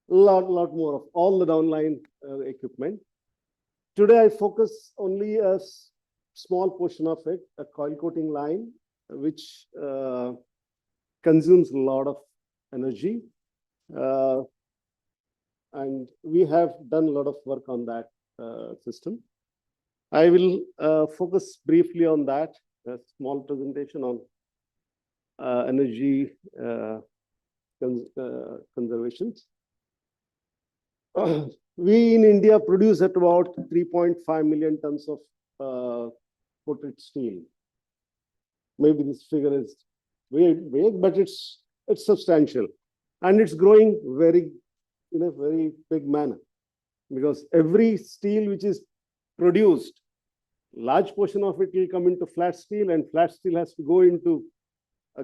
lot more of all the downline equipment. Today, I focus only a small portion of it, a coil coating line, which consumes a lot of energy. And we have done a lot of work on that system. I will focus briefly on that, a small presentation on energy conservations. We in India produce at about 3.5 million tons of coated steel. Maybe this figure is vague, but it's substantial, and it's growing in a very big manner, because every steel which is produced, large portion of it will come into flat steel, and flat steel has to go into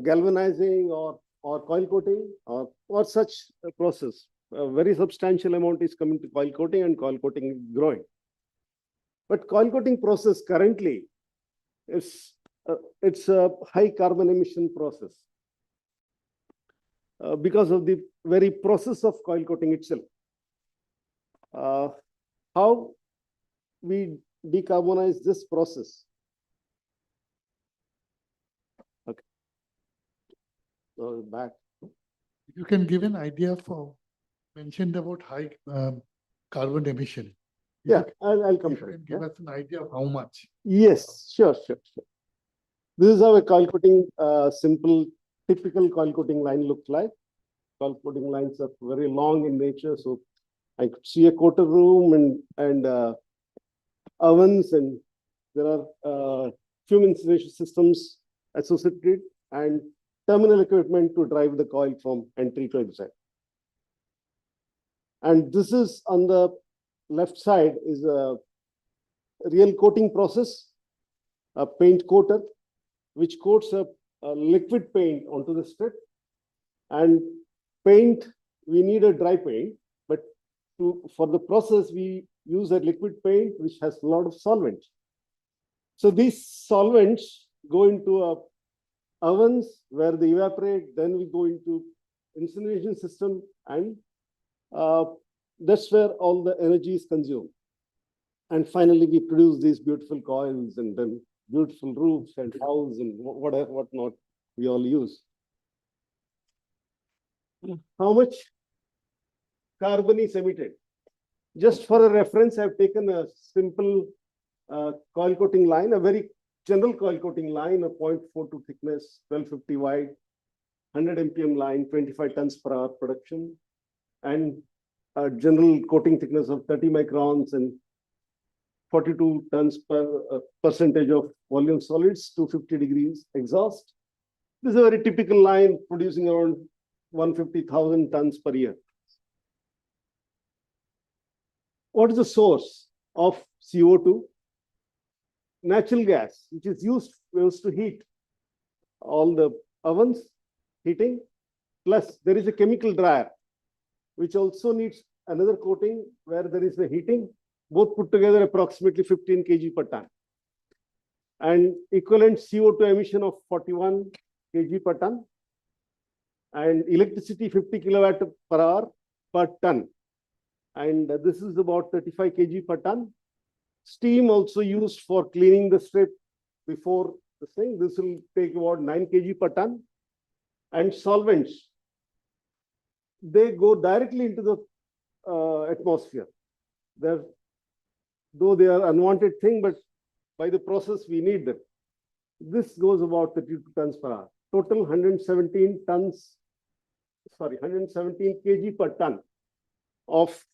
galvanizing or coil coating or such a process. A very substantial amount is coming to coil coating, and coil coating is growing. But coil coating process currently is it's a high carbon emission process because of the very process of coil coating itself. How we decarbonize this process? Okay. So back.
You can give an idea for mentioned about high carbon emission.
Yeah, I'll come to it.
Give us an idea of how much.
Yes, sure. This is how a coil coating, simple, typical coil coating line looks like. Coil coating lines are very long in nature, so I could see a coater room and ovens, and there are fume incineration systems associated, and terminal equipment to drive the coil from entry to exit. And this is on the left side is a real coating process, a paint coater, which coats a liquid paint onto the strip. And paint, we need a dry paint, but for the process, we use a liquid paint which has a lot of solvent. So these solvents go into ovens where they evaporate, then we go into incineration system, and that's where all the energy is consumed. And finally, we produce these beautiful coils and then beautiful roofs and houses and whatnot we all use. How much carbon is emitted? Just for a reference, I've taken a simple coil coating line, a very general coil coating line of 0.42 thickness, 1250 wide, 100 mpm line, 25 tons per hour production, and a general coating thickness of 30 microns and 42 tons per percentage of volume solids, 250 degrees exhaust. This is a very typical line producing around 150,000 tons per year. What is the source of CO2? Natural gas, which is used to heat all the ovens, heating, plus there is a chemical dryer, which also needs another coating where there is the heating, both put together approximately 15 kg per ton. And equivalent CO2 emission of 41 kg per ton, and electricity 50 kilowatt per hour per ton. And this is about 35 kg per ton. Steam also used for cleaning the strip before the thing. This will take about 9 kg per ton. And solvents, they go directly into the atmosphere. Though they are unwanted thing, but by the process we need them. This goes about 32 tons per hour. Total 117 kg per ton of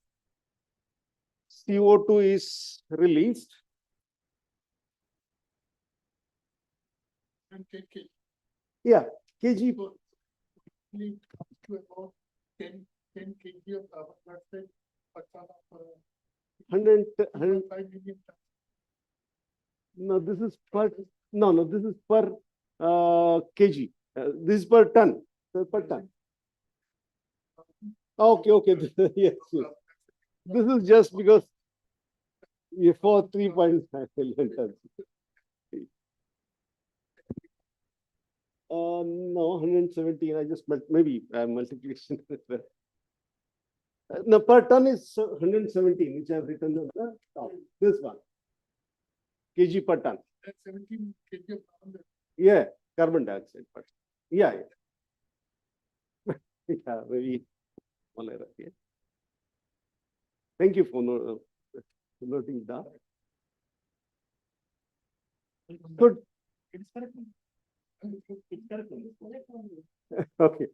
CO2 is released.
And kg.
Yeah, kg.
To about 10 kg of carbon dioxide per ton of
105
million tons.
No, this is per, no, this is per kg. This is per ton. Per ton. Okay. Yes. This is just because for 3.5 million tons. No, 117. I just maybe multiplication. No, per ton is 117, which I have written on the top. This one. Kg per ton.
17 kg of carbon dioxide.
Yeah, carbon dioxide. Yeah. Yeah, maybe one error here. Thank you for noting that. Good.
It's correct. It's correct.
Okay.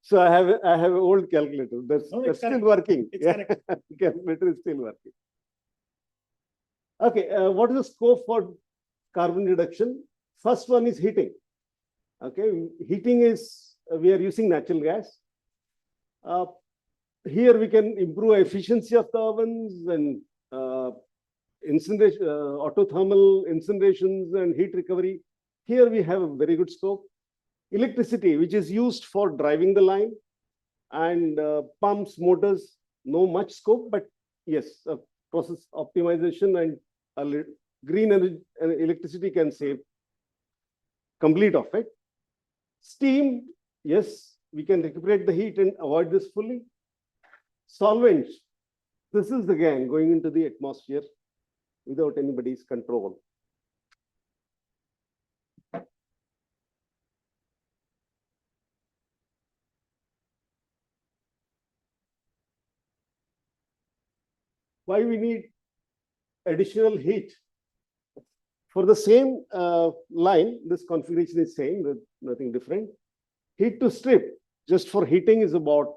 So I have an old calculator. That's still working.
It's correct.
Calculator is still working. Okay. What is the scope for carbon reduction? First one is heating. Okay. Heating is we are using natural gas. Here we can improve efficiency of the ovens and incineration, autothermal incinerations and heat recovery. Here we have a very good scope. Electricity, which is used for driving the line, and pumps, motors, no much scope, but yes, process optimization and green energy and electricity can save complete of it. Steam, yes, we can recuperate the heat and avoid this fully. Solvents, this is again going into the atmosphere without anybody's control. Why we need additional heat? For the same line, this configuration is same, nothing different. Heat to strip, just for heating, is about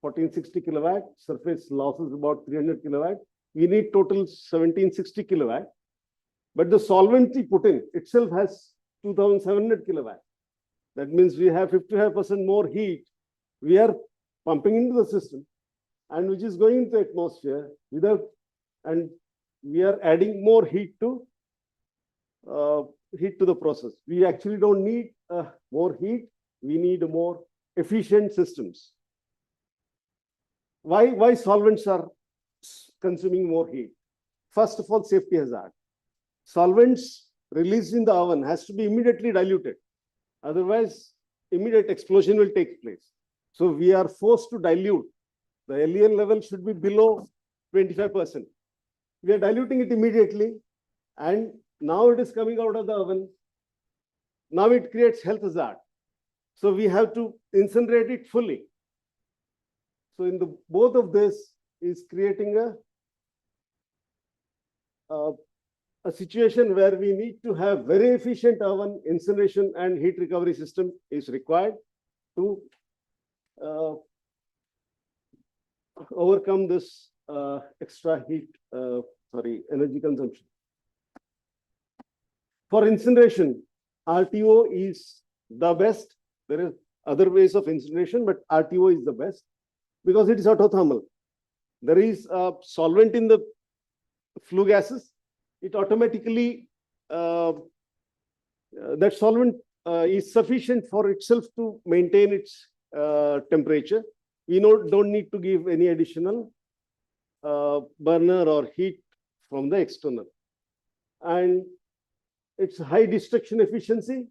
1460 kilowatt. Surface loss is about 300 kilowatt. We need total 1760 kilowatt. But the solvent we put in itself has 2,700 kilowatt. That means we have 55% more heat we are pumping into the system, and which is going into the atmosphere without, and we are adding more heat to the process. We actually don't need more heat. We need more efficient systems. Why solvents are consuming more heat? First of all, safety hazard. Solvents released in the oven has to be immediately diluted. Otherwise, immediate explosion will take place. So we are forced to dilute. The LEN level should be below 25%. We are diluting it immediately, and now it is coming out of the oven. Now it creates health hazard. So we have to incinerate it fully. So in the both of this is creating a situation where we need to have very efficient oven incineration and heat recovery system is required to overcome this extra heat, energy consumption. For incineration, RTO is the best. There is other ways of incineration, but RTO is the best because it is autothermal. There is a solvent in the flue gases. It automatically, that solvent is sufficient for itself to maintain its temperature. We don't need to give any additional burner or heat from the external. And it's high destruction efficiency,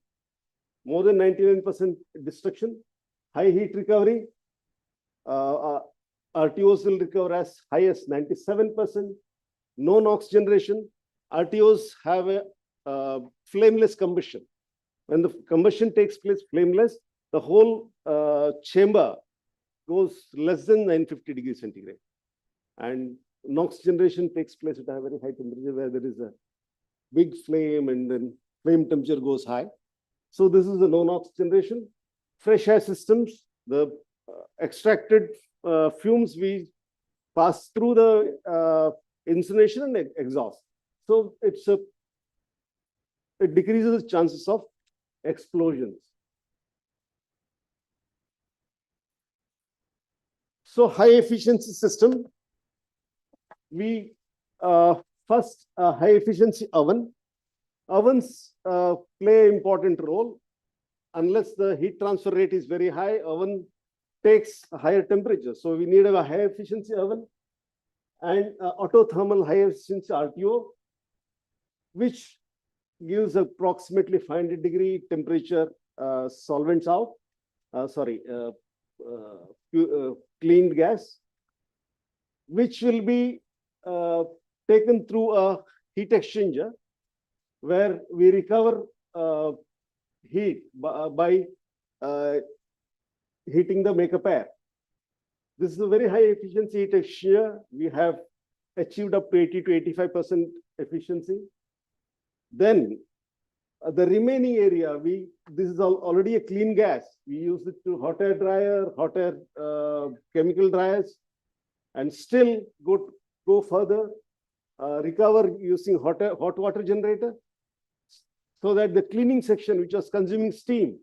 more than 99% destruction, high heat recovery. RTOs will recover as high as 97%, no NOx generation. RTOs have a flameless combustion. When the combustion takes place flameless, the whole chamber goes less than 950 degrees centigrade. And NOx generation takes place at a very high temperature where there is a big flame and then flame temperature goes high. So this is the no NOx generation. Fresh air systems, the extracted fumes we pass through the incineration and exhaust. So it decreases the chances of explosions. So high efficiency system, we first high efficiency oven. Ovens play an important role. Unless the heat transfer rate is very high, oven takes a higher temperature. So we need a high efficiency oven and autothermal high efficiency RTO, which gives approximately 500 degree temperature solvents out, cleaned gas, which will be taken through a heat exchanger where we recover heat by heating the makeup air. This is a very high efficiency heat exchanger. We have achieved up to 80 to 85% efficiency. Then the remaining area, this is already a clean gas. We use it to hot air dryer, hot air chemical dryers, and still go further, recover using hot water generator, so that the cleaning section, which was consuming steam,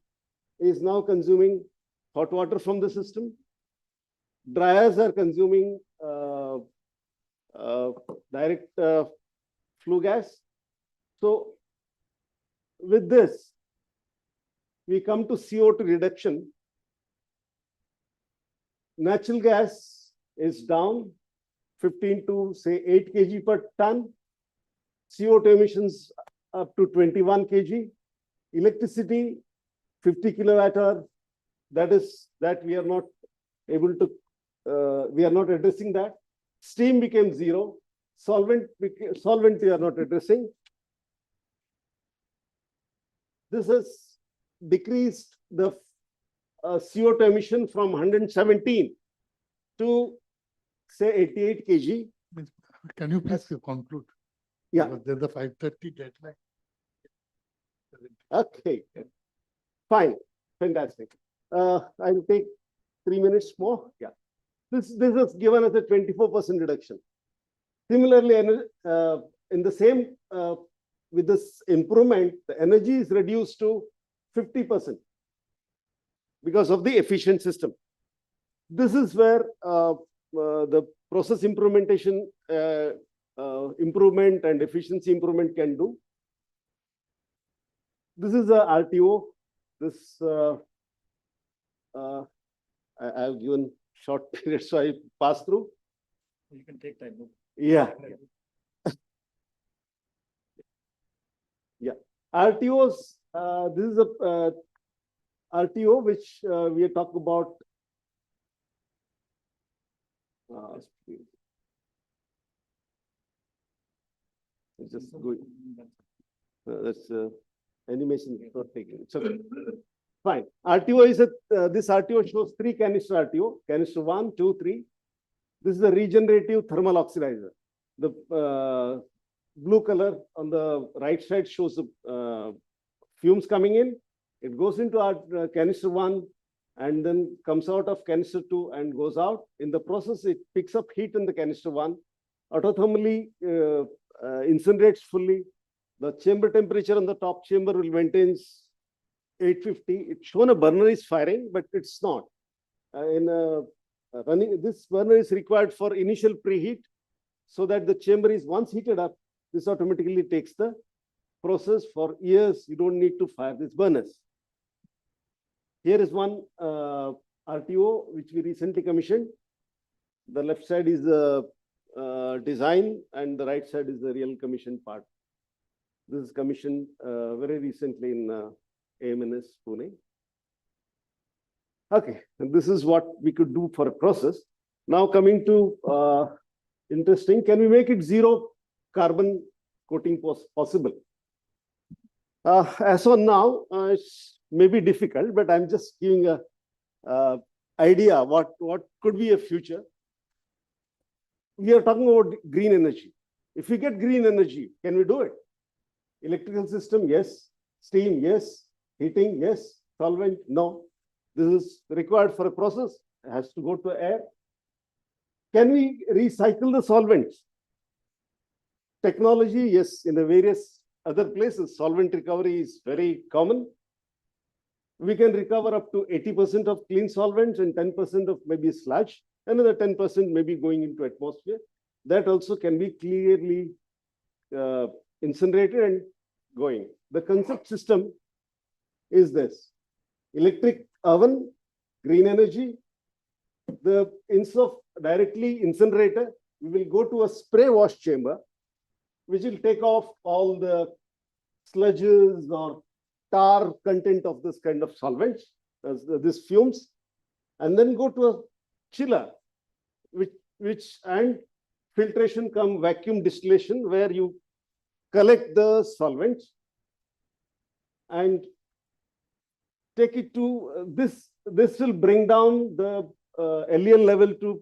is now consuming hot water from the system. Dryers are consuming direct flue gas. So with this, we come to CO2 reduction. Natural gas is down 15 to say 8 kg per ton. CO2 emissions up to 21 kg. Electricity 50 kilowatt hour. That we are not able to. We are not addressing that. Steam became zero. Solvent we are not addressing. This has decreased the CO2 emission from 117 to say 88 kg.
Can you please conclude?
Yeah.
Because there's a 5:30 deadline.
Okay. Fine. Fantastic. I'll take 3 minutes more. Yeah. This has given us a 24% reduction. Similarly, in the same with this improvement, the energy is reduced to 50% because of the efficient system. This is where the process implementation improvement and efficiency improvement can do. This is a RTO. This I've given short period, so I pass through.
You can take time.
Yeah. Yeah. RTOs, this is a RTO which we talk about. It's just good. That's animation is not taking. It's okay. Fine. RTO is a this RTO shows 3 canister RTO. Canister 1, 2, 3. This is a regenerative thermal oxidizer. The blue color on the right side shows the fumes coming in. It goes into our canister 1 and then comes out of canister 2 and goes out. In the process, it picks up heat in the canister 1, autothermally incinerates fully. The chamber temperature on the top chamber will maintain 850. It's shown a burner is firing, but it's not. Running, this burner is required for initial preheat so that the chamber is once heated up, this automatically takes the process for years. You don't need to fire these burners. Here is one RTO which we recently commissioned. The left side is the design and the right side is the real commission part. This is commissioned very recently in AMNS Pune. Okay, and this is what we could do for a process. Now coming to interesting, can we make it zero carbon coating possible? As on now, it's maybe difficult, but I'm just giving a idea what could be a future. We are talking about green energy. If we get green energy, can we do it? Electrical system, yes. Steam, yes. Heating, yes. Solvent, no. This is required for a process. It has to go to air. Can we recycle the solvents? Technology, yes. In the various other places, solvent recovery is very common. We can recover up to 80% of clean solvents and 10% of maybe sludge. Another 10% maybe going into atmosphere. That also can be clearly incinerated and going. The concept system is this: electric oven, green energy. Instead of directly incinerator, we will go to a spray wash chamber, which will take off all the sludges or tar content of this kind of solvents, this fumes, and then go to a chiller, which and filtration come vacuum distillation, where you collect the solvents and take it to this will bring down the LEL level to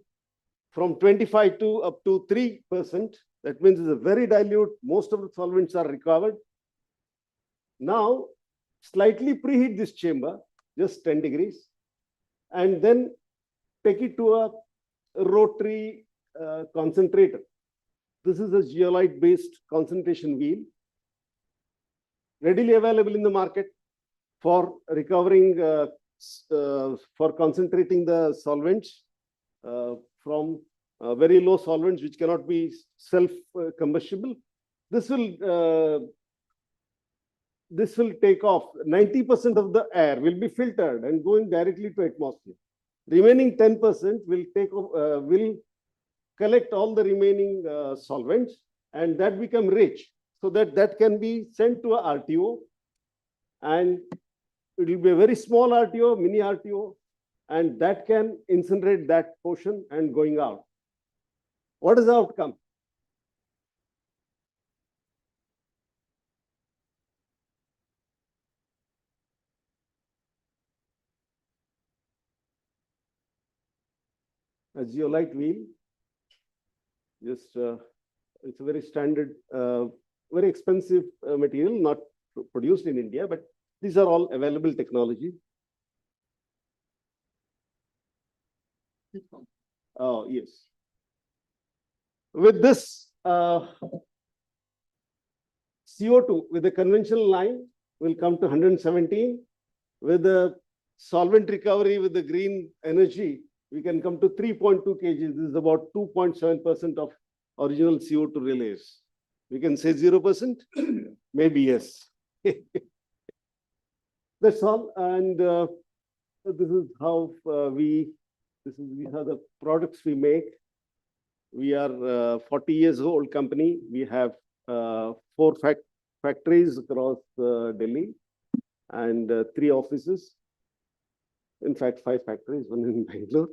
from 25 to up to 3%. That means it's a very dilute. Most of the solvents are recovered. Now, slightly preheat this chamber, just 10 degrees, and then take it to a rotary concentrator. This is a zeolite-based concentration wheel, readily available in the market for recovering, for concentrating the solvents from very low solvents which cannot be self-combustible. This will take off. 90% of the air will be filtered and going directly to atmosphere. Remaining 10% will collect all the remaining solvents, and that become rich, so that can be sent to a RTO, and it will be a very small RTO, mini RTO, and that can incinerate that portion and going out. What is the outcome? A zeolite wheel. Just it's a very standard, very expensive material, not produced in India, but these are all available technologies. Oh, yes. With this CO2 with the conventional line will come to 117. With the solvent recovery with the green energy, we can come to 3.2 kg. This is about 2.7% of original CO2 release. We can say 0%? Maybe yes. That's all. And this is how these are the products we make. We are 40 years old company. We have 4 factories across Delhi and 3 offices. In fact, 5 factories, 1 in Bangalore.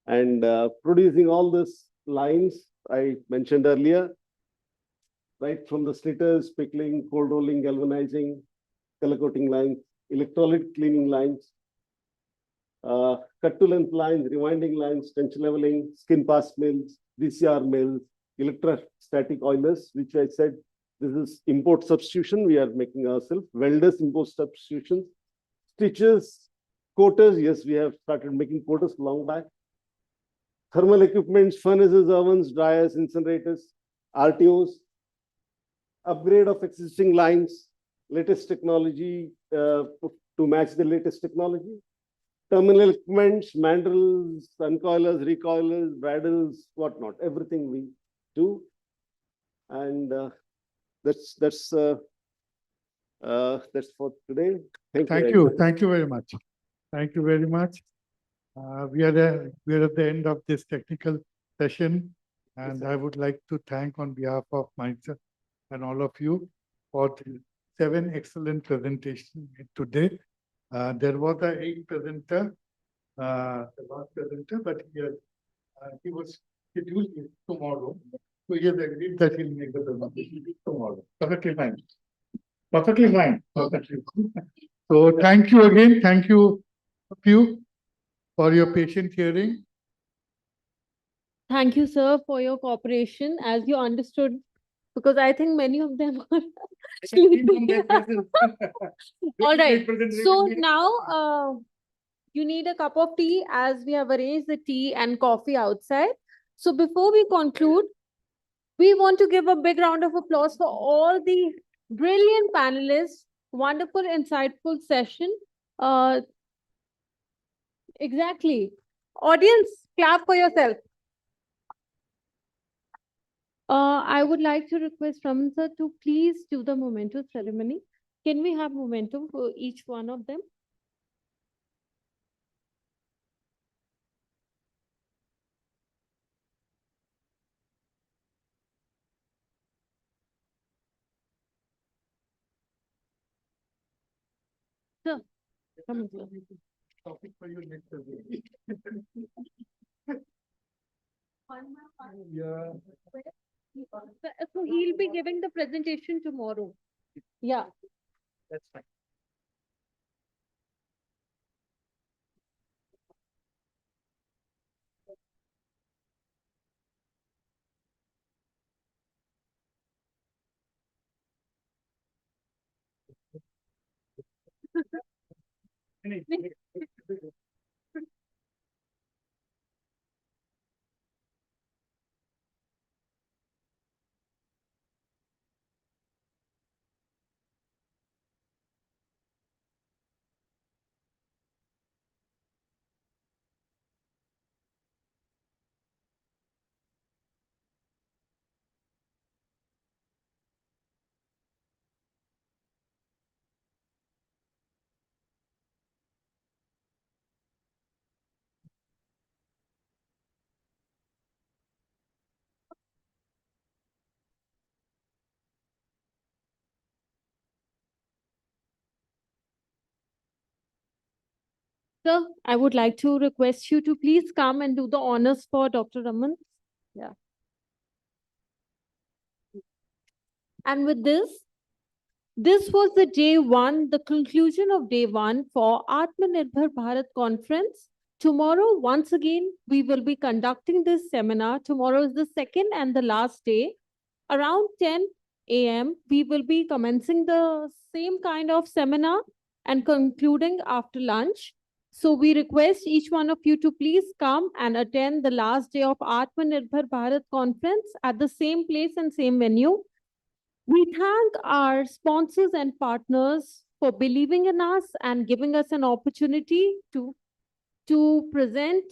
And producing all these lines I mentioned earlier, right from the slitters, pickling, cold rolling, galvanizing, color coating lines, electrolyte cleaning lines, cut to length lines, rewinding lines, tension leveling, skin pass mills, VCR mills, electrostatic oilers, which I said this is import substitution. We are making ourselves. Welders import substitution. Stitches, coaters. Yes, we have started making coaters long back. Thermal equipments, furnaces, ovens, dryers, incinerators, RTOs. Upgrade of existing lines, latest technology to match the latest technology. Terminal equipments, mandrels, uncoilers, recoilers, bridles, whatnot, everything we do. And that's for today.
Thank you. Thank you very much. Thank you very much. We are at the end of this technical session, and I would like to thank on behalf of myself and all of you for the 7 excellent presentations today. There was a 8th presenter, the last presenter, but he was scheduled tomorrow. So he has agreed that he'll make the presentation tomorrow. Perfectly fine. Perfectly fine. Perfectly fine. So thank you again. Thank you for your patient hearing.
Thank you, sir, for your cooperation. As you understood, because I think many of them are sleeping. All right. So now you need a cup of tea, as we have arranged the tea and coffee outside. So before we conclude, we want to give a big round of applause for all the brilliant panelists. Wonderful, insightful session. Exactly. Audience, clap for yourself. I would like to request Raman sir to please do the memento ceremony. Can we have memento for each one of them? Sir, come on.
Topic for you next
Yeah. So he'll be giving the presentation tomorrow. Yeah.
That's fine.
Sir, I would like to request you to please come and do the honors for Dr. Raman. Yeah. And with this was the day 1, the conclusion of day 1 for Atmanirbhar Bharat conference. Tomorrow, once again, we will be conducting this seminar. Tomorrow is the second and the last day. Around 10 a.m., we will be commencing the same kind of seminar and concluding after lunch. So we request each one of you to please come and attend the last day of Atmanirbhar Bharat conference at the same place and same venue. We thank our sponsors and partners for believing in us and giving us an opportunity to present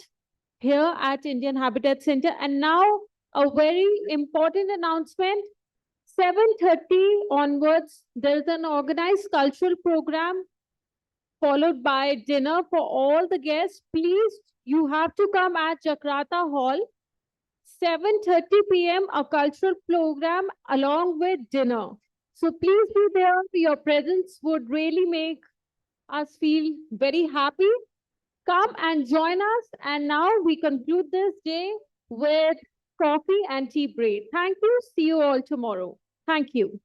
here at Indian Habitat Center. And now a very important announcement. 7:30 onwards, there's an organized cultural program followed by dinner for all the guests. Please, you have to come at Jakarta Hall. 7:30 p.m. a cultural program along with dinner. So please be there. Your presence would really make us feel very happy. Come and join us. And now we conclude this day with coffee and tea break. Thank you. See you all tomorrow. Thank you.